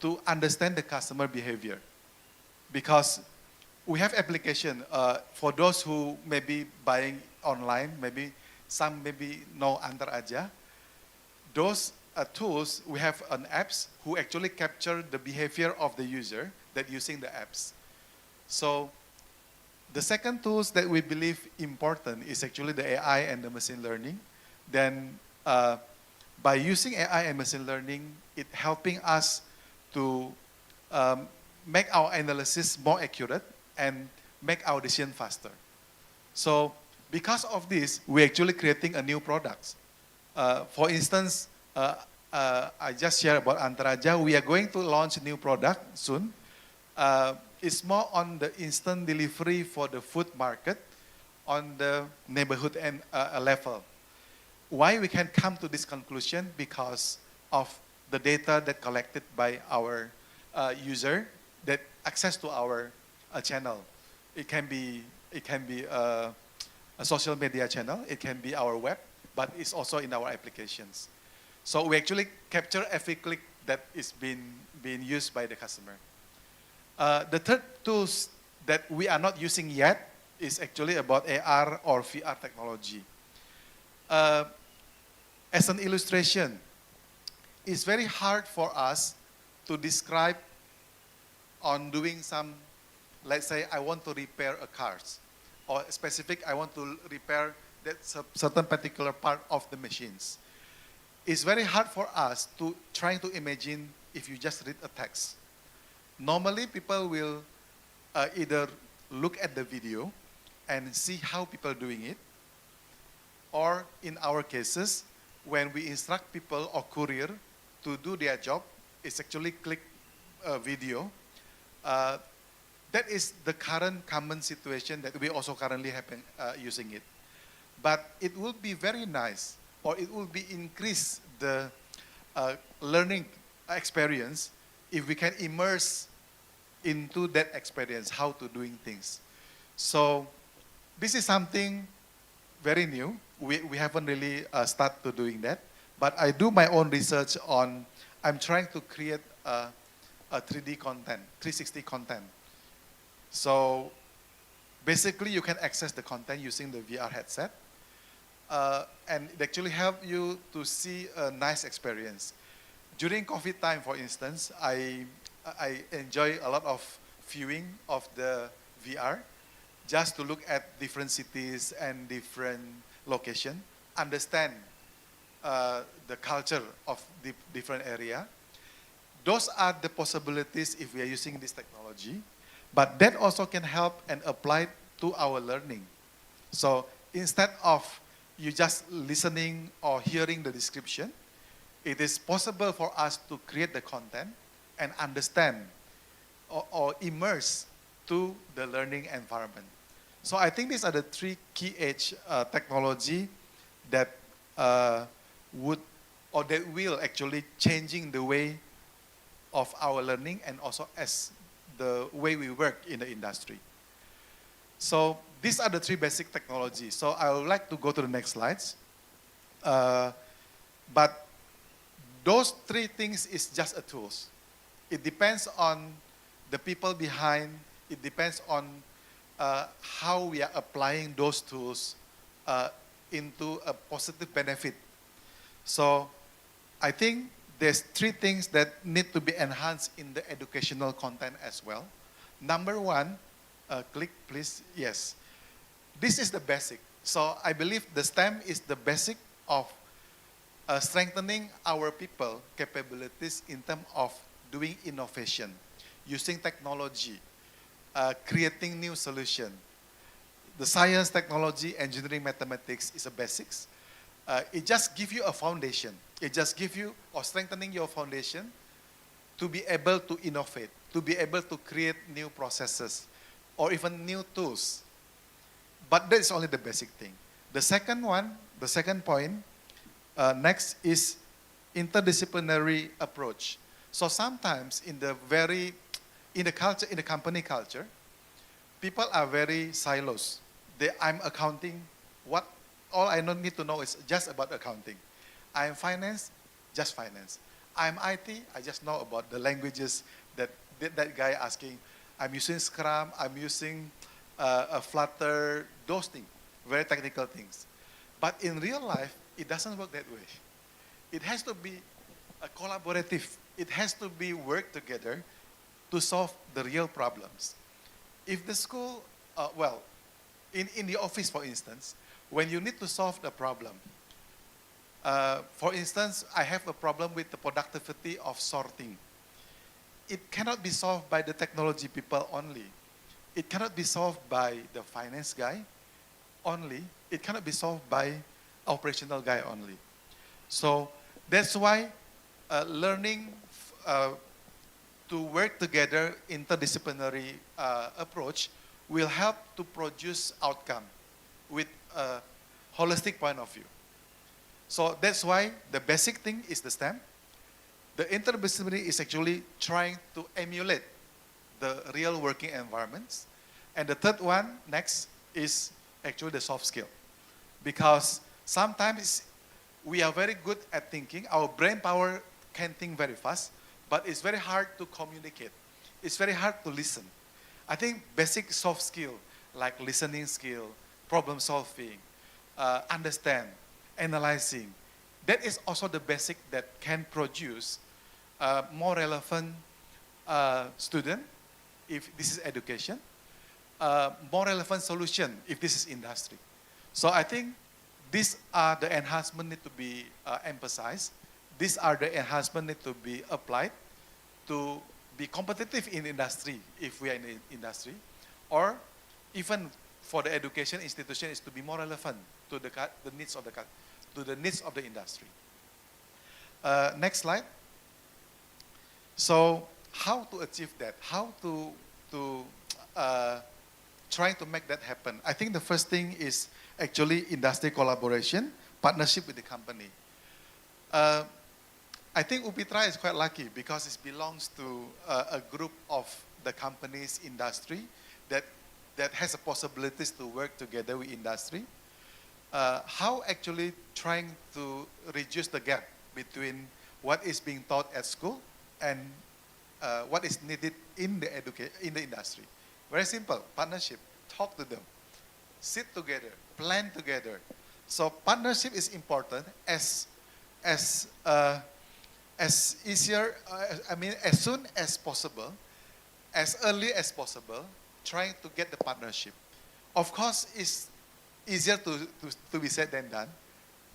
to understand the customer behavior. Because we have application for those who may be buying online, maybe some maybe know 𝗨𝗓𝗪𝗓. Those tools, we have an apps who actually capture the behavior of the user that using the apps. So the second tools that we believe important is actually the AI and the machine learning. Then by using AI and machine learning, it helping us to make our analysis more accurate and make our decision faster. So because of this, we're actually creating a new product. For instance, I just shared about 𝗨𝗓𝗪𝗓. We are going to launch a new product soon. It's more on the instant delivery for the food market on the neighborhood and level. Why we can come to this conclusion? Because of the data that collected by our user that access to our channel. It can be a social media channel, it can be our web, but it's also in our applications. So we actually capture every click that is being used by the customer. The third tools that we are not using yet is actually about AR or VR technology. As an illustration, it's very hard for us to describe on doing some, let's say I want to repair a car, or specific I want to repair that certain particular part of the machines. It's very hard for us to try to imagine if you just read a text. Normally people will either look at the video and see how people are doing it, or in our cases, when we instruct people or courier to do their job, it's actually click a video. That is the current common situation that we also currently have been using it. But it will be very nice, or it will be increase the learning experience if we can immerse into that experience, how to doing things. So this is something very new. We haven't really started to doing that, but I do my own research on, I'm trying to create a 3D content, 360 content. So basically you can access the content using the VR headset, and it actually help you to see a nice experience. during COVID time, for instance, I enjoy a lot of viewing of the VR just to look at different cities and different location, understand the culture of the different area. Those are the possibilities if we are using this technology, but that also can help and apply to our learning. So instead of you just listening or hearing the description, it is possible for us to create the content and understand or immerse to the learning environment. So I think these are the three key edge technology that would or that will actually changing the way of our learning and also as the way we work in the industry. So these are the three basic technologies. So I would like to go to the next slides. But those three things is just a tools. It depends on the people behind. It depends on how we are applying those tools into a positive benefit. So I think there's three things that need to be enhanced in the educational content as well. Number one, click please, yes. This is the basic. So I believe the STEM is the basic of strengthening our people capabilities in terms of doing innovation, using technology, creating new solution. The science, technology, engineering, mathematics is a basics. It just gives you a foundation. It just gives you or strengthening your foundation to be able to innovate, to be able to create new processes or even new tools. But that is only the basic thing. The second one, the second point, next is interdisciplinary approach. So sometimes in the culture, in the company culture, people are very silos. I'm accounting, all I don't need to know is just about accounting. I'm finance, just finance. I'm IT, I just know about the languages that guy asking. I'm using Scrum, I'm using a Flutter, those things, very technical things. But in real life, it doesn't work that way. It has to be a collaborative. It has to be work together to solve the real problems. If the school, in the office, for instance, when you need to solve the problem, for instance, I have a problem with the productivity of sorting. It cannot be solved by the technology people only. It cannot be solved by the finance guy only. It cannot be solved by operational guy only. So that's why learning to work together, interdisciplinary approach will help to produce outcome with a holistic point of view. So that's why the basic thing is the STEM. The interdisciplinary is actually trying to emulate the real working environments. And the third one, next, is actually the soft skill. Because sometimes we are very good at thinking, our brain power can think very fast, but it's very hard to communicate. It's very hard to listen. I think basic soft skill, like listening skill, problem solving, understand, analyzing, that is also the basic that can produce more relevant student, if this is education, more relevant solution, if this is industry. So I think these are the enhancements need to be emphasized. These are the enhancements need to be applied to be competitive in industry, if we are in the industry, or even for the education institution is to be more relevant to the needs of the industry. Next slide. So how to achieve that? How to try to make that happen? I think the first thing is actually industry collaboration, partnership with the company. I think UPITRA is quite lucky because it belongs to a group of the companies industry that has a possibilities to work together with industry. How actually trying to reduce the gap between what is being taught at school and what is needed in the industry. Very simple, partnership, talk to them, sit together, plan together. So partnership is important as as easier, I mean, as soon as possible, as early as possible, trying to get the partnership. Of course, it's easier to be said than done,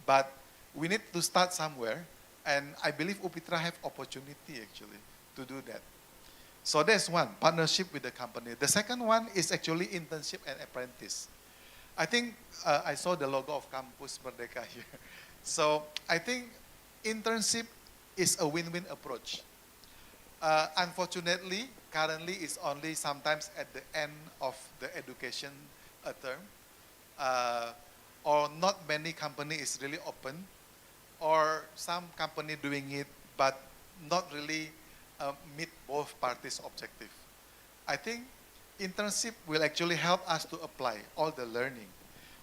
but we need to start somewhere, and I believe UPITRA have opportunity actually to do that. So that's one, partnership with the company. The second one is actually internship and apprentice. I think I saw the logo of Campus Merdeka here. So I think internship is a win-win approach. Unfortunately, currently it's only sometimes at the end of the education term, or not many company is really open, or some company doing it but not really meet both parties' objective. I think internship will actually help us to apply all the learning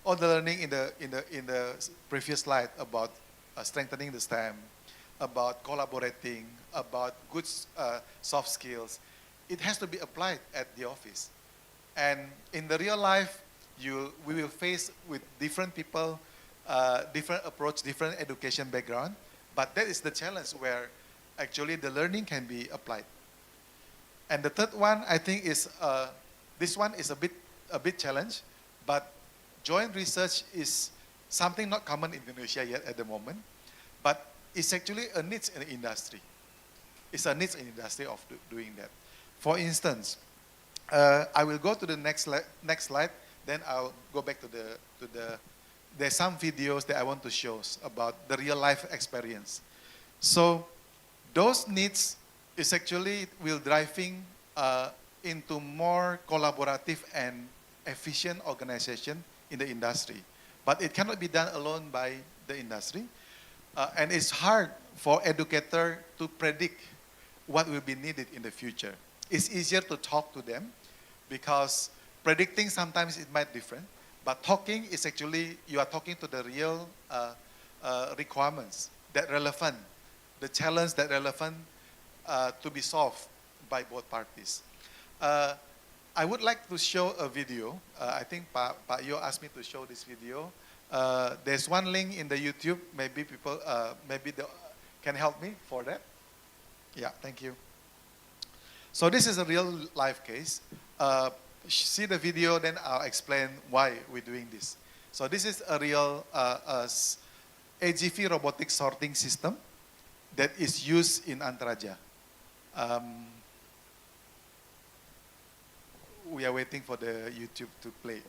in the previous slide about strengthening the STEM, about collaborating, about good soft skills. It has to be applied at the office, and in the real life, we will face with different people, different approach, different education background. But that is the challenge where actually the learning can be applied. And the third one, I think, is this one is a bit challenge, but joint research is something not common in Indonesia yet at the moment, but it's actually a niche in the industry. It's a niche in the industry of doing that. For instance, I will go to the next slide, then I'll go back to there's some videos that I want to show about the real life experience. So those needs is actually will driving into more collaborative and efficient organization in the industry. But it cannot be done alone by the industry. And it's hard for educator to predict what will be needed in the future. It's easier to talk to them because predicting sometimes it might be different, but talking is actually, you are talking to the real requirements that relevant, the challenge that relevant to be solved by both parties. I would like to show a video. I think Pak Yo asked me to show this video. There's one link in the YouTube. Maybe people, can help me for that. Yeah, thank you. So this is a real life case. See the video, then I'll explain why we're doing this. So this is a real AGV robotic sorting system that is used in Antaraja. We are waiting for the YouTube to play.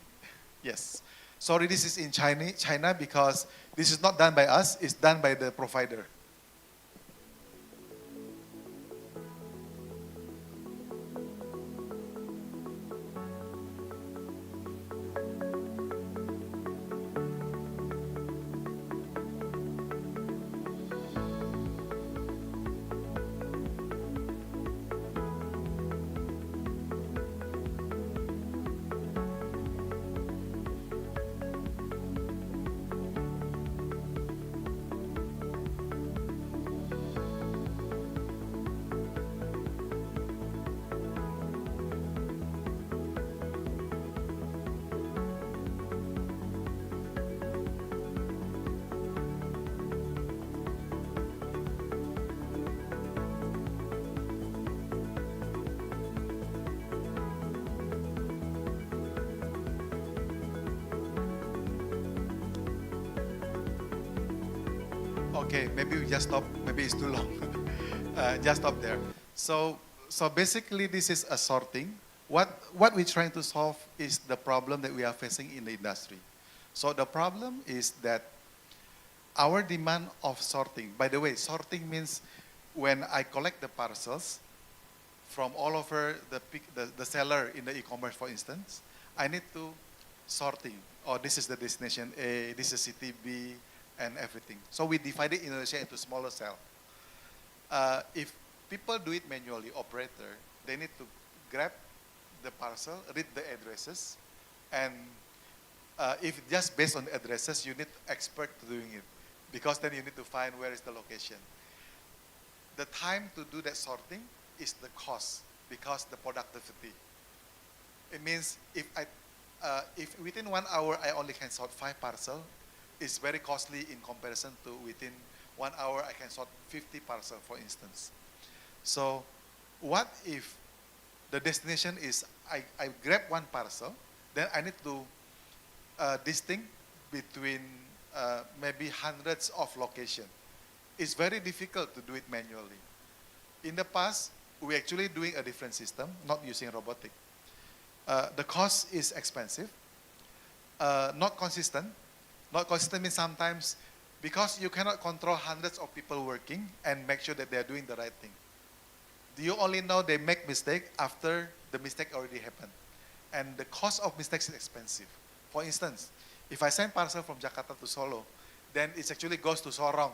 Yes. Sorry, this is in China because this is not done by us, it's done by the provider. Okay, maybe we just stop. Maybe it's too long. Just stop there. So basically, this is a sorting. What we're trying to solve is the problem that we are facing in the industry. So the problem is that our demand of sorting. By the way, sorting means when I collect the parcels from all over the seller in the e-commerce, for instance, I need to sorting. Oh, this is the destination A. This is city B. And everything. So we divided Indonesia into smaller cells. If people do it manually, operator, they need to grab the parcel, read the addresses, and if just based on the addresses, you need expert to doing it, because then you need to find where is the location. The time to do that sorting is the cost, because the productivity. It means if within 1 hour I only can sort 5 parcels, it's very costly in comparison to within 1 hour I can sort 50 parcels, for instance. So what if the destination is I grab one parcel, then I need to distinct between maybe hundreds of locations. It's very difficult to do it manually. In the past, we're actually doing a different system, not using robotic. The cost is expensive, not consistent. Not consistent means sometimes because you cannot control hundreds of people working and make sure that they're doing the right thing. You only know they make mistake after the mistake already happened. And the cost of mistakes is expensive. For instance, if I send parcel from Jakarta to Solo, then it actually goes to Sorong.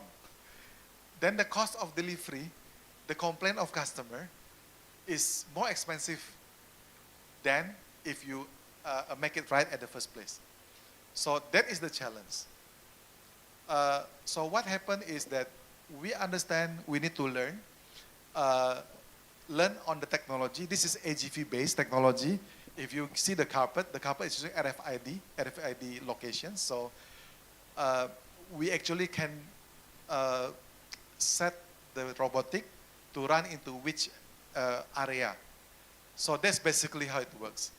Then the cost of delivery, the complaint of customer, is more expensive than if you make it right at the first place. So that is the challenge. So what happened is that we understand we need to learn on the technology. This is AGV-based technology. If you see the carpet is using RFID locations. So we actually can set the robotic to run into which area. So that's basically how it works.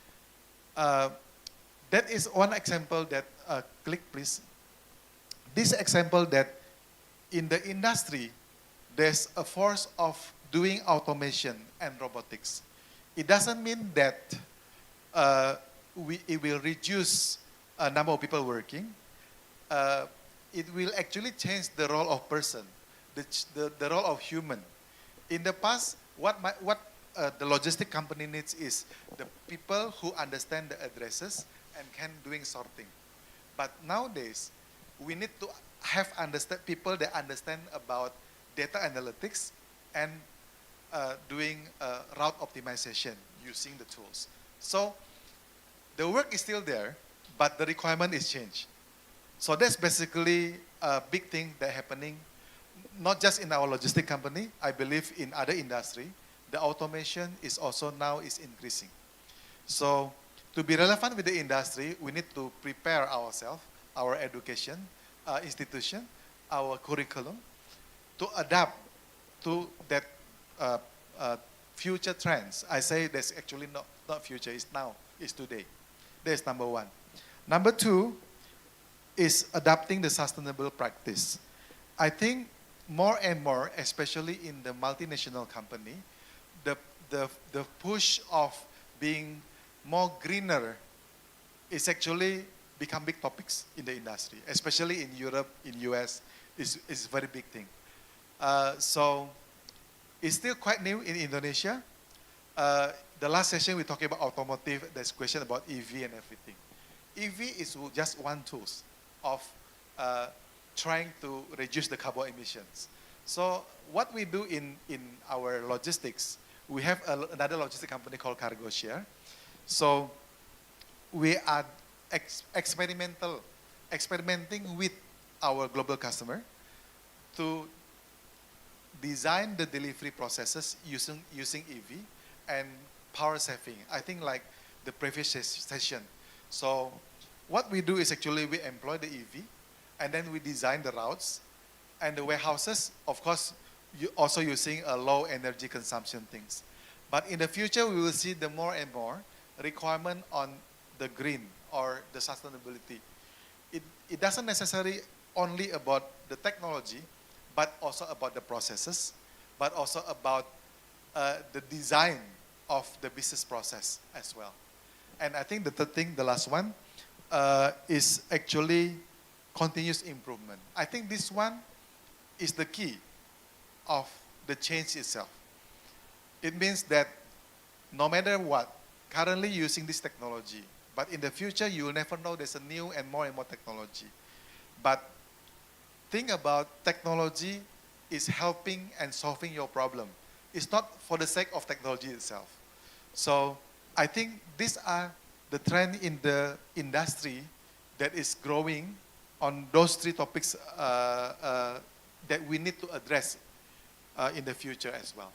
That is one example that, click please. This example that in the industry, there's a force of doing automation and robotics. It doesn't mean that it will reduce a number of people working. It will actually change the role of person, the role of human. In the past, what the logistic company needs is the people who understand the addresses and can doing sorting. But nowadays, we need to have people that understand about data analytics and doing route optimization using the tools. So the work is still there, but the requirement is changed. So that's basically a big thing that's happening, not just in our logistic company. I believe in other industry, the automation is also now is increasing. So to be relevant with the industry, we need to prepare ourselves, our education institution, our curriculum, to adapt to that future trends. I say that's actually not future, it's now, it's today. That's number one. Number two is adapting the sustainable practice. I think more and more, especially in the multinational company, the push of being more greener is actually become big topics in the industry, especially in Europe, in US, is a very big thing. So it's still quite new in Indonesia. The last session we talked about automotive, there's a question about EV and everything. EV is just one tool of trying to reduce the carbon emissions. So what we do in our logistics, we have another logistic company called Cargo Share. So we are experimenting with our global customer to design the delivery processes using EV and power saving. I think like the previous session. So what we do is actually we employ the EV and then we design the routes and the warehouses, of course, also using a low energy consumption things. But in the future, we will see the more and more requirement on the green or the sustainability. It doesn't necessarily only about the technology, but also about the processes, but also about the design of the business process as well. And I think the third thing, the last one, is actually continuous improvement. I think this one is the key of the change itself. It means that no matter what, currently using this technology, but in the future you will never know there's a new and more technology. But think about technology is helping and solving your problem. It's not for the sake of technology itself. So I think these are the trend in the industry that is growing on those three topics that we need to address in the future as well.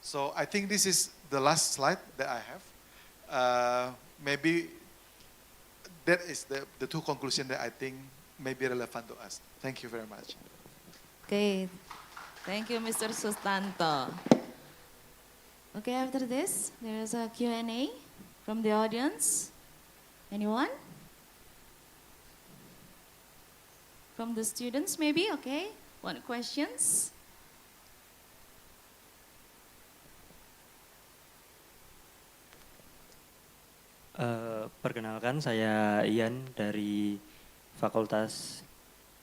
So I think this is the last slide that I have. Maybe that is the two conclusions that I think may be relevant to us. Thank you very much. Okay, thank you, Mr. Sustanto. Okay, after this, there is a Q&A from the audience. Anyone? From the students, maybe? Okay, one questions? Perkenalkan, saya Ian dari Fakultas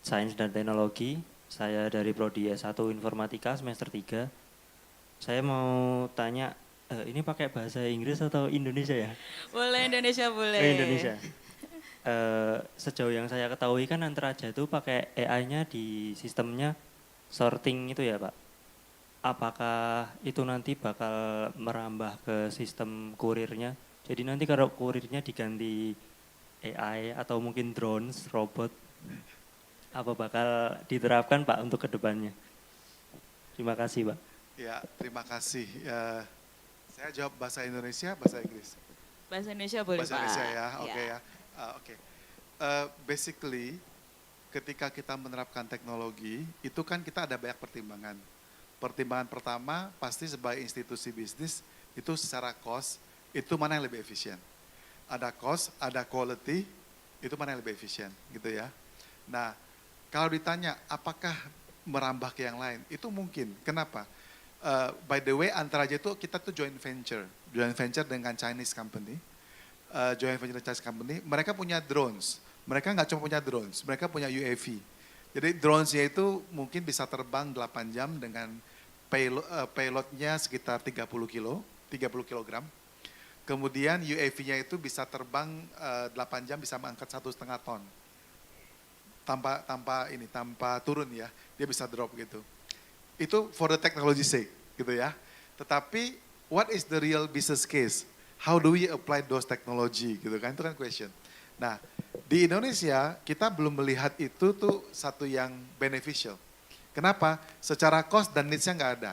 Sains dan Teknologi. Saya dari Prodi S1 Informatika semester 3. Saya mau tanya, ini pakai bahasa Inggris atau Indonesia ya? Boleh, Indonesia boleh. Indonesia. Sejauh yang saya ketahui kan Antaraja itu pakai AI-nya di sistemnya sorting itu ya Pak. Apakah itu nanti bakal merambah ke sistem kurirnya? Jadi nanti kalau kurirnya diganti AI atau mungkin drones, robot, apa bakal diterapkan Pak untuk kedepannya? Terima kasih Pak. Ya, terima kasih. Saya jawab bahasa Indonesia, bahasa Inggris. Bahasa Indonesia boleh Bahasa Pak. Indonesia ya, oke ya. Oke. Basically, ketika kita menerapkan teknologi, itu kan kita ada banyak pertimbangan. Pertimbangan pertama, pasti sebagai institusi bisnis, itu secara cost, itu mana yang lebih efisien. Ada cost, ada quality, itu mana yang lebih efisien, gitu ya. Nah, kalau ditanya apakah merambah ke yang lain, itu mungkin. Kenapa? By the way, Antaraja itu kita tuh joint venture dengan Chinese company, mereka punya drones. Mereka nggak cuma punya drones, mereka punya UAV. Jadi drones-nya itu mungkin bisa terbang 8 jam dengan payload-nya sekitar 30 kilogram. Kemudian UAV-nya itu bisa terbang 8 jam bisa mengangkat 1,5 ton. Tanpa turun ya, dia bisa drop gitu. Itu for the technology sake gitu ya. Tetapi what is the real business case? How do we apply those technology gitu kan, itu kan question. Nah, di Indonesia kita belum melihat itu tuh satu yang beneficial. Kenapa? Secara cost dan needs-nya nggak ada.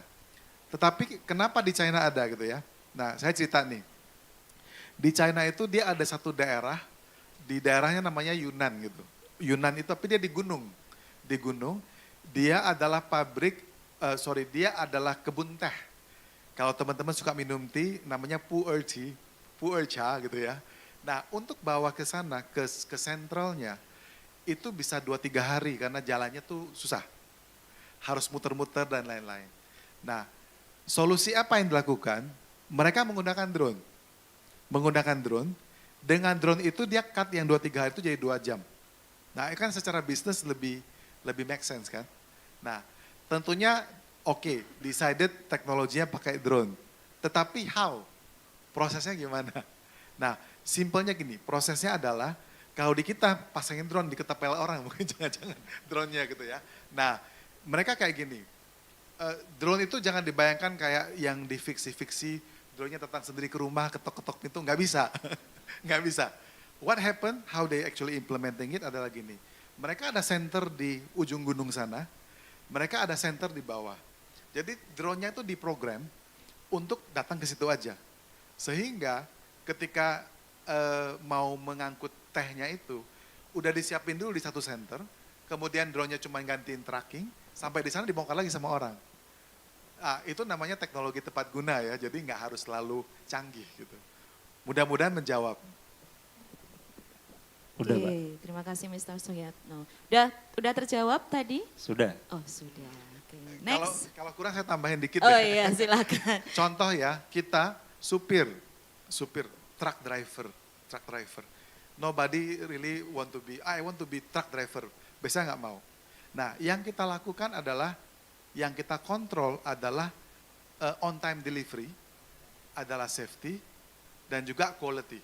Tetapi kenapa di China ada gitu ya. Nah, saya cerita nih. Di China itu dia ada satu daerah, di daerahnya namanya Yunnan gitu. Yunnan itu tapi dia di gunung. Di gunung, dia adalah dia adalah kebun teh. Kalau teman-teman suka minum teh, namanya 𝗚𝗟𝗢𝗕𝗀 gitu ya. Nah, untuk bawa ke sana, ke sentralnya, itu bisa 2-3 hari karena jalannya tuh susah. Harus muter-muter dan lain-lain. Nah, solusi apa yang dilakukan? Mereka menggunakan drone. Dengan drone itu dia cut yang 2-3 hari itu jadi 2 jam. Nah, kan secara bisnis lebih make sense kan. Nah, tentunya decided teknologinya pakai drone. Tetapi how? Prosesnya gimana? Nah, simpelnya gini, prosesnya adalah kalau di kita pasangin drone di ketapel orang, mungkin jangan-jangan drone-nya gitu ya. Nah, mereka kayak gini, drone itu jangan dibayangkan kayak yang di fiksi-fiksi, drone-nya datang sendiri ke rumah, ketok-ketok pintu, nggak bisa. Nggak bisa. What happened, how they actually implementing it adalah gini, mereka ada center di ujung gunung sana, mereka ada center di bawah. Jadi drone-nya itu diprogram untuk datang ke situ aja. Sehingga ketika mau mengangkut tehnya itu, udah disiapin dulu di satu center, kemudian drone-nya cuma gantiin tracking, sampai di sana dibongkar lagi sama orang. Itu namanya teknologi tepat guna ya, jadi nggak harus selalu canggih gitu. Mudah-mudahan menjawab. Udah Pak. Terima kasih Mr. Suyatno. Udah terjawab tadi? Sudah. Oh sudah. Next. Kalau kurang saya tambahin dikit Oh ya. iya silakan. Contoh ya, kita supir, truck driver. Nobody really want to be, I want to be truck driver. Biasanya nggak mau. Nah, yang kita lakukan adalah, yang kita kontrol adalah on time delivery, adalah safety, dan juga quality.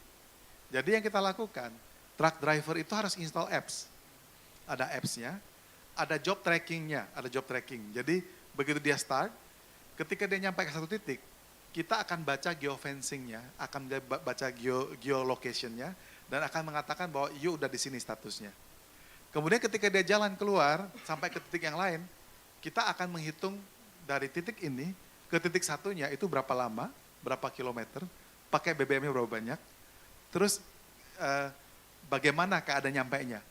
Jadi yang kita lakukan, truck driver itu harus install apps. Ada apps-nya, ada job tracking-nya, Jadi begitu dia start, ketika dia nyampe ke satu titik, kita akan baca geofencing-nya, akan baca geolocation-nya, dan akan mengatakan bahwa you udah di sini statusnya. Kemudian ketika dia jalan keluar, sampai ke titik yang lain, kita akan menghitung dari titik ini ke titik satunya itu berapa lama, berapa kilometer, pakai BBM-nya berapa banyak, terus bagaimana keadaan nyampainya.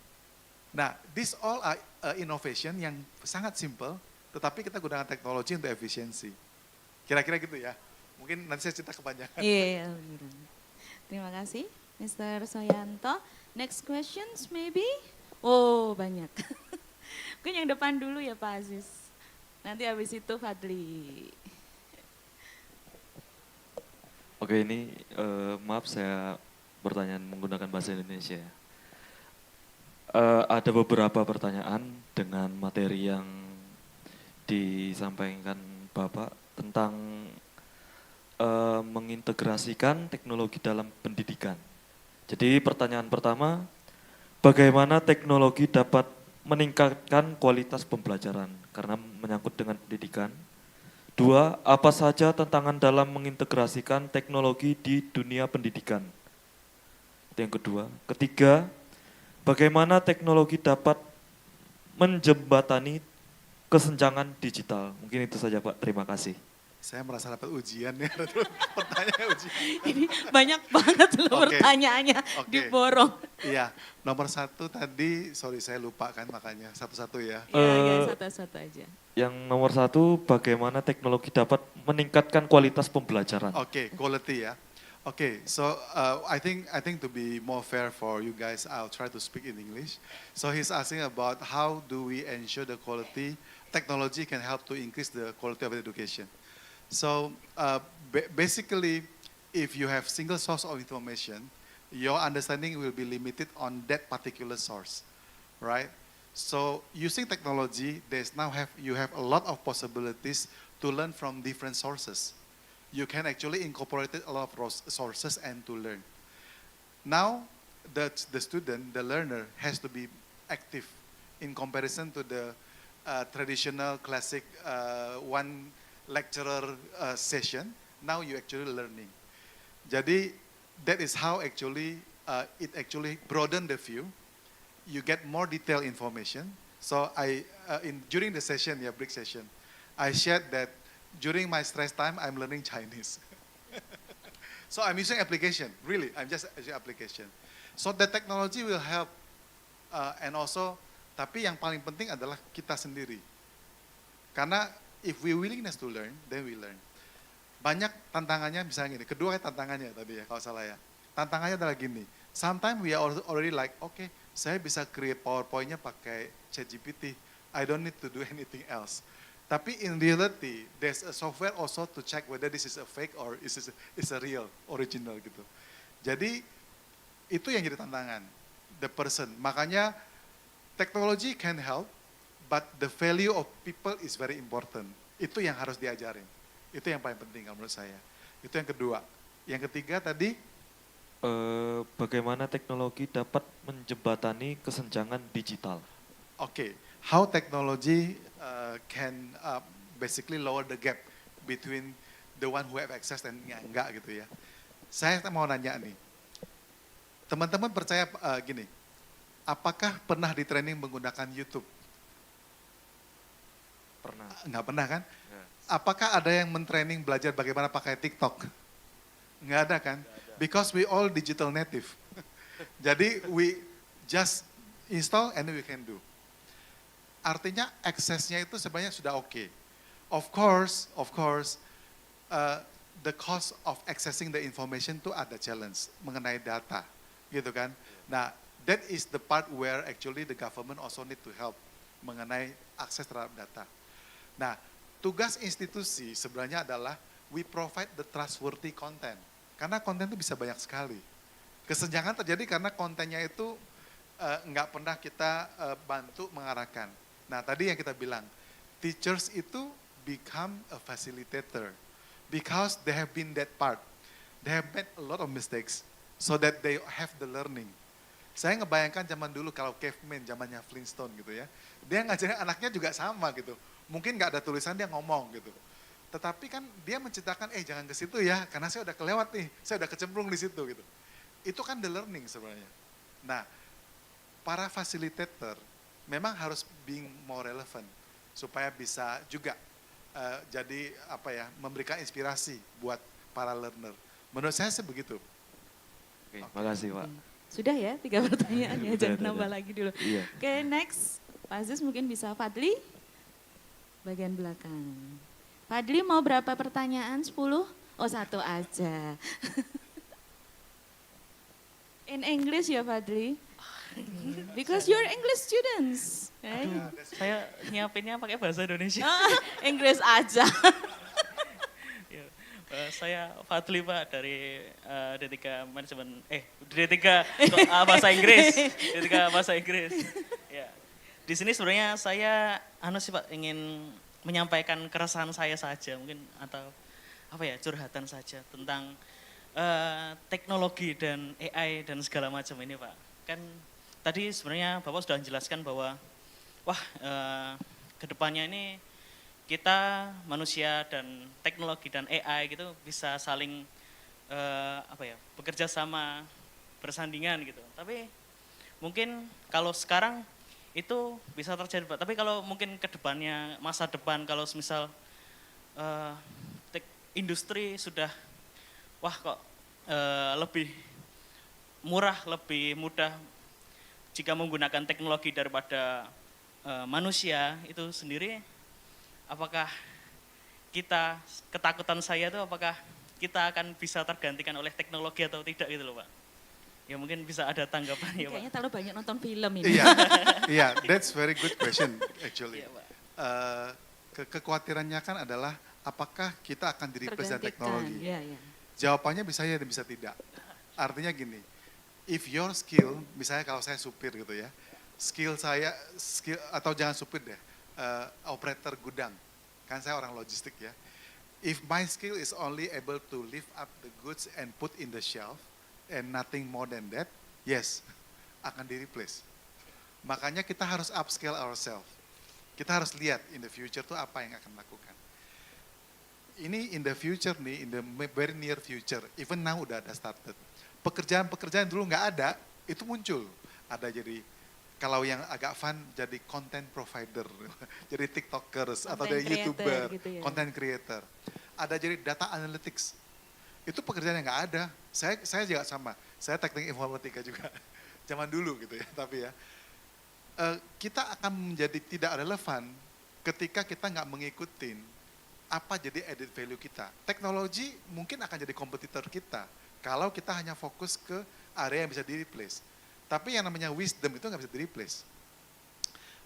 Nah, this all are innovation yang sangat simple, tetapi kita gunakan teknologi untuk efisiensi. Kira-kira gitu ya. Mungkin nanti saya cerita kepanjangan. Iya, terima kasih, Mr. Soyanto. Next questions maybe? Oh, banyak. Mungkin yang depan dulu ya Pak Aziz. Nanti habis itu Fadli. Oke, ini maaf saya pertanyaan menggunakan bahasa Indonesia. Ada beberapa pertanyaan dengan materi yang disampaikan Bapak tentang mengintegrasikan teknologi dalam pendidikan. Jadi pertanyaan pertama, bagaimana teknologi dapat meningkatkan kualitas pembelajaran karena menyangkut dengan pendidikan. 2, apa saja tantangan dalam mengintegrasikan teknologi di dunia pendidikan? Itu yang kedua. Ketiga, bagaimana teknologi dapat menjembatani kesenjangan digital? Mungkin itu saja Pak, terima kasih. Saya merasa dapat ujian ya, pertanyaan ujian. Ini banyak banget loh pertanyaannya, diborong. Iya, nomor 1 tadi, sorry saya lupa kan makanya, satu-satu ya. Iya, satu-satu aja. Yang nomor 1, bagaimana teknologi dapat meningkatkan kualitas pembelajaran? Oke, quality ya. Okay, so I think to be more fair for you guys, I'll try to speak in English. So he's asking about how do we ensure the quality, technology can help to increase the quality of education. So basically, if you have single source of information, your understanding will be limited on that particular source, right? So using technology, you have a lot of possibilities to learn from different sources. You can actually incorporate a lot of sources and to learn. Now, the student, the learner, has to be active in comparison to the traditional classic one lecturer session. Now you actually learning. Jadi that is how actually it actually broaden the view. You get more detailed information. So during the session, break session, I shared that during my stress time, I'm learning Chinese. So I'm using application, really, I'm just using application. So the technology will help, and also, tapi yang paling penting adalah kita sendiri. Karena if we willingness to learn, then we learn. Banyak tantangannya, misalnya gini, kedua tantangannya tadi ya, kalau salah ya. Tantangannya adalah gini, sometimes we are already like, okay, saya bisa create PowerPoint-nya pakai ChatGPT, I don't need to do anything else. Tapi in reality, there's a software also to check whether this is a fake or is a real, original gitu. Jadi itu yang jadi tantangan, the person. Makanya technology can help, but the value of people is very important. Itu yang harus diajarin. Itu yang paling penting menurut saya. Itu yang kedua. Yang ketiga tadi, bagaimana teknologi dapat menjembatani kesenjangan digital? Okay, how technology can basically lower the gap between the one who have access dan yang enggak gitu ya. Saya mau nanya nih, teman-teman percaya gini, apakah pernah di training menggunakan YouTube? Pernah. Enggak pernah kan? Apakah ada yang mentraining belajar bagaimana pakai TikTok? Enggak ada kan? Because we all digital native. Jadi we just install and we can do. Artinya aksesnya itu sebenarnya sudah oke. Of course, the cost of accessing the information itu ada challenge mengenai data, gitu kan? Nah, that is the part where actually the government also need to help mengenai akses terhadap data. Nah, tugas institusi sebenarnya adalah we provide the trustworthy content. Karena konten itu bisa banyak sekali. Kesenjangan terjadi karena kontennya itu nggak pernah kita bantu mengarahkan. Nah, tadi yang kita bilang, teachers itu become a facilitator because they have been that part. They have made a lot of mistakes so that they have the learning. Saya ngebayangkan zaman dulu kalau caveman, zamannya Flintstone gitu ya. Dia ngajarin anaknya juga sama gitu. Mungkin nggak ada tulisan dia ngomong gitu. Tetapi kan dia menciptakan, jangan ke situ ya, karena saya udah kelewat nih, saya udah kecemplung di situ gitu. Itu kan the learning sebenarnya. Nah, para facilitator memang harus being more relevant supaya bisa juga jadi memberikan inspirasi buat para learner. Menurut saya begitu. Oke, makasih Pak. Sudah ya 3 pertanyaan ya, jangan nambah lagi dulu. Iya. Oke, next Pak Aziz mungkin bisa. Fadli, bagian belakang. Fadli mau berapa pertanyaan? 10? Oh, 1 aja. In English ya Fadli? Because you're English students, right? Saya nyiapinnya pakai bahasa Indonesia. Inggris aja. Saya Fadli Pak dari D3 Manajemen, D3 Bahasa Inggris, D3 Bahasa Inggris. Ya. Di sini sebenarnya saya sih Pak ingin menyampaikan keresahan saya saja mungkin atau curhatan saja tentang teknologi dan AI dan segala macam ini Pak. Kan tadi sebenarnya Bapak sudah menjelaskan bahwa kedepannya ini kita manusia dan teknologi dan AI gitu bisa saling bekerja sama, bersandingan gitu. Tapi mungkin kalau sekarang itu bisa terjadi Pak. Tapi kalau mungkin ke depannya, masa depan kalau misal industri sudah lebih murah, lebih mudah jika menggunakan teknologi daripada manusia itu sendiri, apakah ketakutan saya itu apakah kita akan bisa tergantikan oleh teknologi atau tidak gitu loh Pak. Ya mungkin bisa ada tanggapan ya Pak. Kayaknya terlalu banyak nonton film ini. Iya, that's very good question actually. Kekhawatirannya kan adalah apakah kita akan di-replace dengan teknologi. Jawabannya bisa ya dan bisa tidak. Artinya gini, if your skill, misalnya kalau saya supir gitu ya, skill atau jangan supir deh, operator gudang, kan saya orang logistik ya. If my skill is only able to lift up the goods and put in the shelf and nothing more than that, yes, akan di-replace. Makanya kita harus upscale ourselves. Kita harus lihat in the future tuh apa yang akan lakukan. Ini in the future nih, in the very near future, even now udah ada started. Pekerjaan-pekerjaan dulu nggak ada, itu muncul. Ada jadi kalau yang agak fun jadi content provider, jadi tiktokers atau jadi youtuber, gitu ya. Content creator. Ada jadi data analytics. Itu pekerjaan yang nggak ada. Saya juga sama. Saya teknik informatika juga. Zaman dulu gitu ya. Tapi ya kita akan menjadi tidak relevan ketika kita nggak mengikutin apa jadi added value kita. Teknologi mungkin akan jadi kompetitor kita kalau kita hanya fokus ke area yang bisa di-replace. Tapi yang namanya wisdom itu nggak bisa di-replace.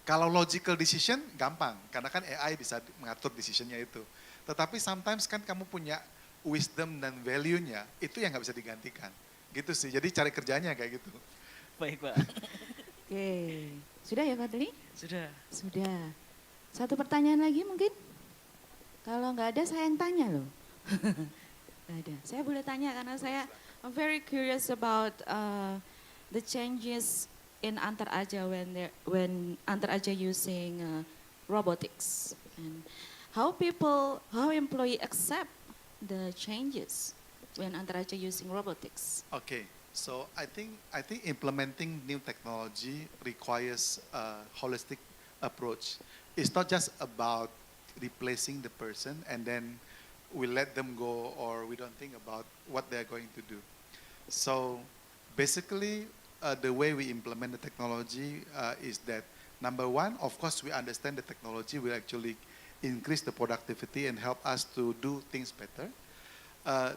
Kalau logical decision gampang, karena kan AI bisa mengatur decisionnya itu. Tetapi sometimes kan kamu punya wisdom dan value-nya, itu yang nggak bisa digantikan. Gitu sih, jadi cari kerjanya kayak gitu. Baik Pak. Oke, sudah ya Fadli? Sudah. Sudah. 1 pertanyaan lagi mungkin? Kalau nggak ada saya yang tanya loh. Nggak ada. Saya boleh tanya karena I'm very curious about the changes in Antar Aja when Antar Aja using robotics and how employee accept the changes when Antar Aja using robotics. Okay, so I think implementing new technology requires a holistic approach. It's not just about replacing the person and then we let them go or we don't think about what they're going to do. So basically, the way we implement the technology is that, number one, of course, we understand the technology will actually increase the productivity and help us to do things better.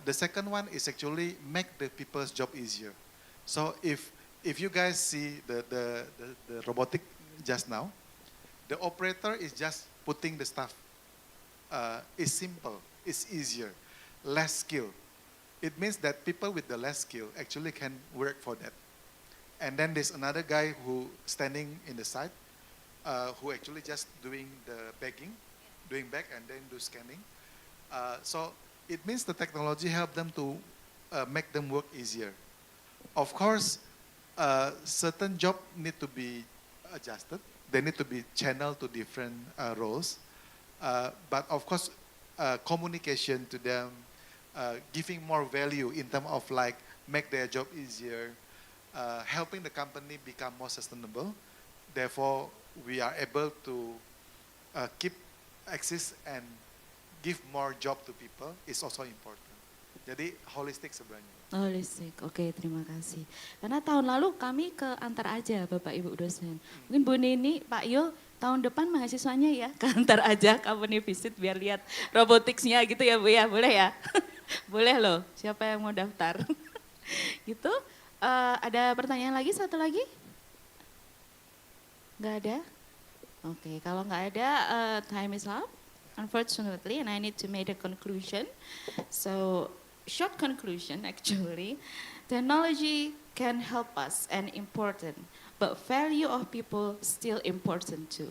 The second one is actually make the people's job easier. So if you guys see the robotic just now, the operator is just putting the stuff. It's simple, it's easier, less skill. It means that people with the less skill actually can work for that. And then there's another guy who standing in the side, who actually just doing the bagging, doing bag and then do scanning. So it means the technology help them to make them work easier. Of course, certain job need to be adjusted. They need to be channeled to different roles. But of course, communication to them, giving more value in terms of like make their job easier, helping the company become more sustainable. Therefore, we are able to keep access and give more job to people is also important. Jadi holistik sebenarnya. Holistik, oke terima kasih. Karena tahun lalu kami ke Antar aja Bapak Ibu dosen. Mungkin Bu Nini, Pak Yo, tahun depan mahasiswanya ya ke Antar aja company visit biar lihat roboticsnya gitu ya Bu ya, boleh ya? Boleh loh, siapa yang mau daftar? Gitu, ada pertanyaan lagi, satu lagi? Nggak ada? Oke, kalau nggak ada, time is up. Unfortunately, and I need to make a conclusion. So, short conclusion actually, technology can help us and important, but value of people still important too.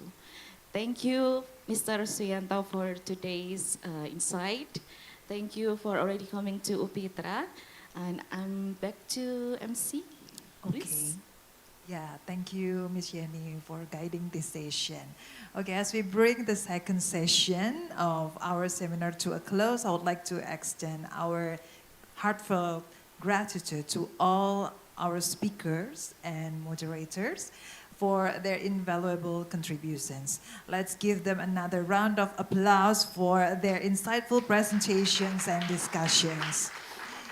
Thank you, Mr. Suyanto, for today's insight. Thank you for already coming to UPITRA, and I'm back to MC. Please. Okay. Yeah, thank you, Ms. Yenny, for guiding this session. Okay, as we bring the second session of our seminar to a close, I would like to extend our heartfelt gratitude to all our speakers and moderators for their invaluable contributions. Let's give them another round of applause for their insightful presentations and discussions.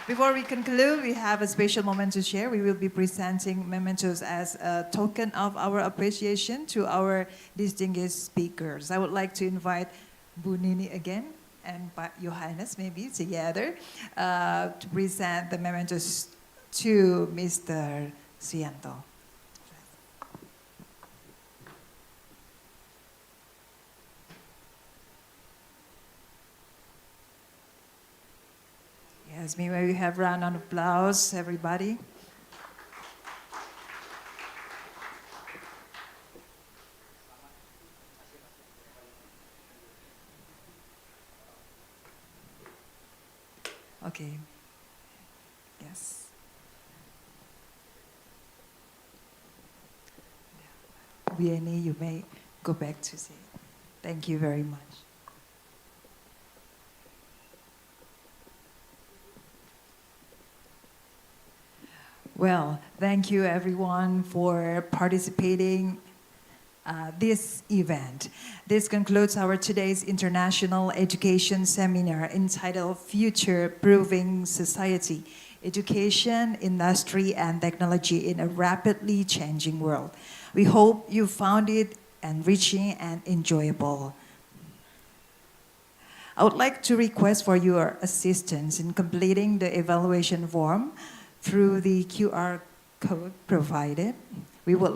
Before we conclude, we have a special moment to share. We will be presenting mementos as a token of our appreciation to our distinguished speakers. I would like to invite Bu Nini again and Pak Johannes maybe together to present the mementos to Mr. Suyanto. Yes, may we have a round of applause, everybody. Okay. Yes. Vianney, you may go back to say. Thank you very much. Well, thank you everyone for participating this event. This concludes our today's International Education Seminar entitled Future-Proofing Society, Education, Industry, and Technology in a Rapidly Changing World. We hope you found it enriching and enjoyable. I would like to request for your assistance in completing the evaluation form through the QR code provided. We would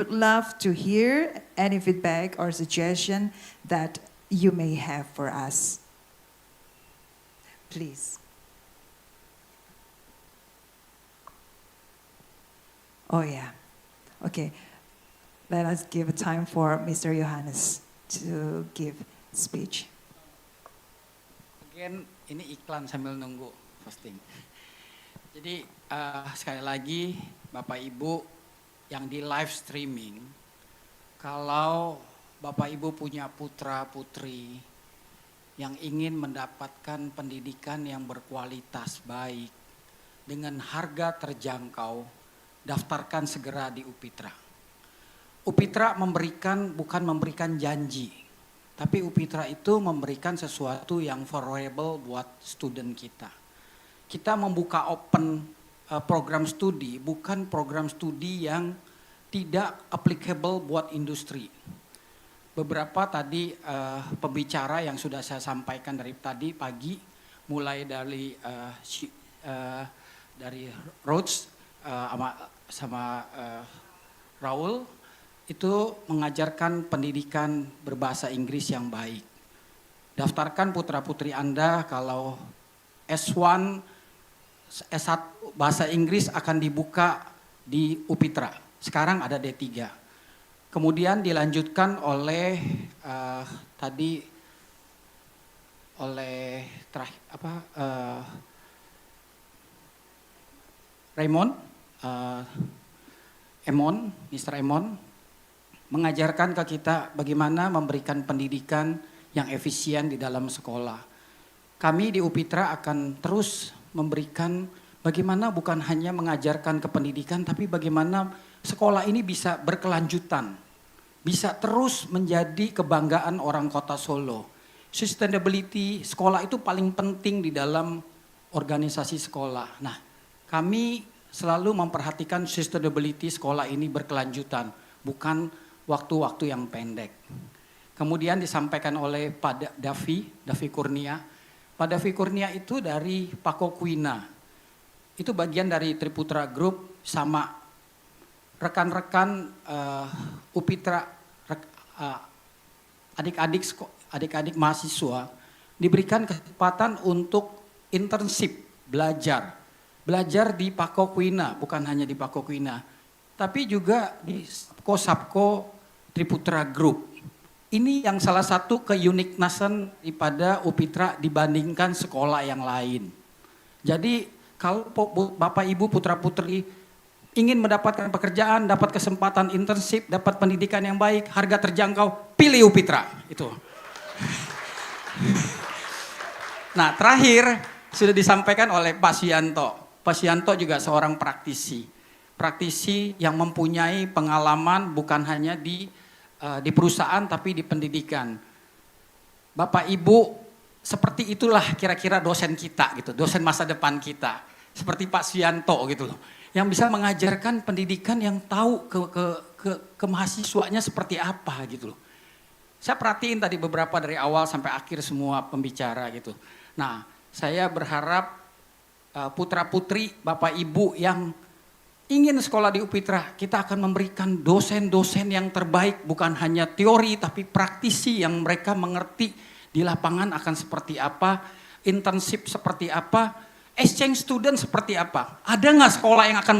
love to hear any feedback or suggestion that you may have for us. Please. Oh yeah, okay. Let us give a time for Mr. Johannes to give speech. Again, ini iklan sambil nunggu posting. Jadi sekali lagi Bapak Ibu yang di live streaming, kalau Bapak Ibu punya putra putri yang ingin mendapatkan pendidikan yang berkualitas baik dengan harga terjangkau, daftarkan segera di UPITRA. UPITRA bukan memberikan janji, tapi UPITRA itu memberikan sesuatu yang favorable buat student kita. Kita membuka open program studi, bukan program studi yang tidak applicable buat industri. Beberapa tadi pembicara yang sudah saya sampaikan dari tadi pagi, mulai dari Rhodes sama Raul, itu mengajarkan pendidikan berbahasa Inggris yang baik. Daftarkan putra-putri Anda kalau S1, S1 bahasa Inggris akan dibuka di UPITRA. Sekarang ada D3. Kemudian dilanjutkan oleh Raymond, Mr. Emon, mengajarkan ke kita bagaimana memberikan pendidikan yang efisien di dalam sekolah. Kami di UPITRA akan terus memberikan bagaimana bukan hanya mengajarkan kependidikan, tapi bagaimana sekolah ini bisa berkelanjutan, bisa terus menjadi kebanggaan orang kota Solo. Sustainability sekolah itu paling penting di dalam organisasi sekolah. Nah, kami selalu memperhatikan sustainability sekolah ini berkelanjutan, bukan waktu-waktu yang pendek. Kemudian disampaikan oleh Pak Davi Kurnia. Pak Davi Kurnia itu dari 𝗨𝗏𝗧𝗥𝗔. Itu bagian dari Triputra Group sama rekan-rekan UPITRA, adik-adik mahasiswa diberikan kesempatan untuk internship, belajar di 𝗨𝗏𝗧𝗥𝗔, bukan hanya di 𝗨𝗏𝗧𝗥𝗏, tapi juga di 𝗨𝗏𝗡𝗏 Triputra Group. Ini yang salah satu keunikasan daripada UPITRA dibandingkan sekolah yang lain. Jadi kalau Bapak Ibu putra-putri ingin mendapatkan pekerjaan, dapat kesempatan internship, dapat pendidikan yang baik, harga terjangkau, pilih UPITRA. Itu. Nah, terakhir sudah disampaikan oleh Pak Suyanto. Pak Suyanto juga seorang praktisi yang mempunyai pengalaman bukan hanya di perusahaan tapi di pendidikan. Bapak Ibu seperti itulah kira-kira dosen kita gitu, dosen masa depan kita. Seperti Pak Suyanto gitu loh, yang bisa mengajarkan pendidikan yang tahu ke mahasiswanya seperti apa gitu loh. Saya perhatiin tadi beberapa dari awal sampai akhir semua pembicara gitu. Nah, saya berharap putra-putri, Bapak Ibu yang ingin sekolah di UPITRA, kita akan memberikan dosen-dosen yang terbaik, bukan hanya teori tapi praktisi yang mereka mengerti di lapangan akan seperti apa, internship seperti apa, exchange student seperti apa. Ada nggak sekolah yang akan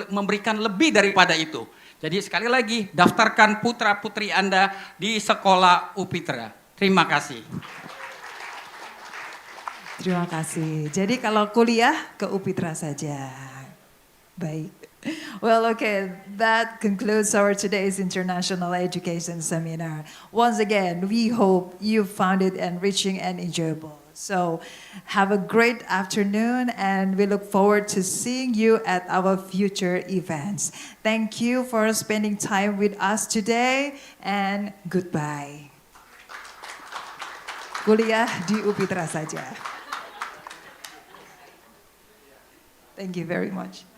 memberikan lebih daripada itu? Jadi sekali lagi, daftarkan putra-putri Anda di sekolah UPITRA. Terima kasih. Terima kasih. Jadi kalau kuliah ke UPITRA saja. Baik. Well, okay, that concludes our today's International Education Seminar. Once again, we hope you found it enriching and enjoyable. So have a great afternoon and we look forward to seeing you at our future events. Thank you for spending time with us today and goodbye. Kuliah di UPITRA saja. Thank you very much.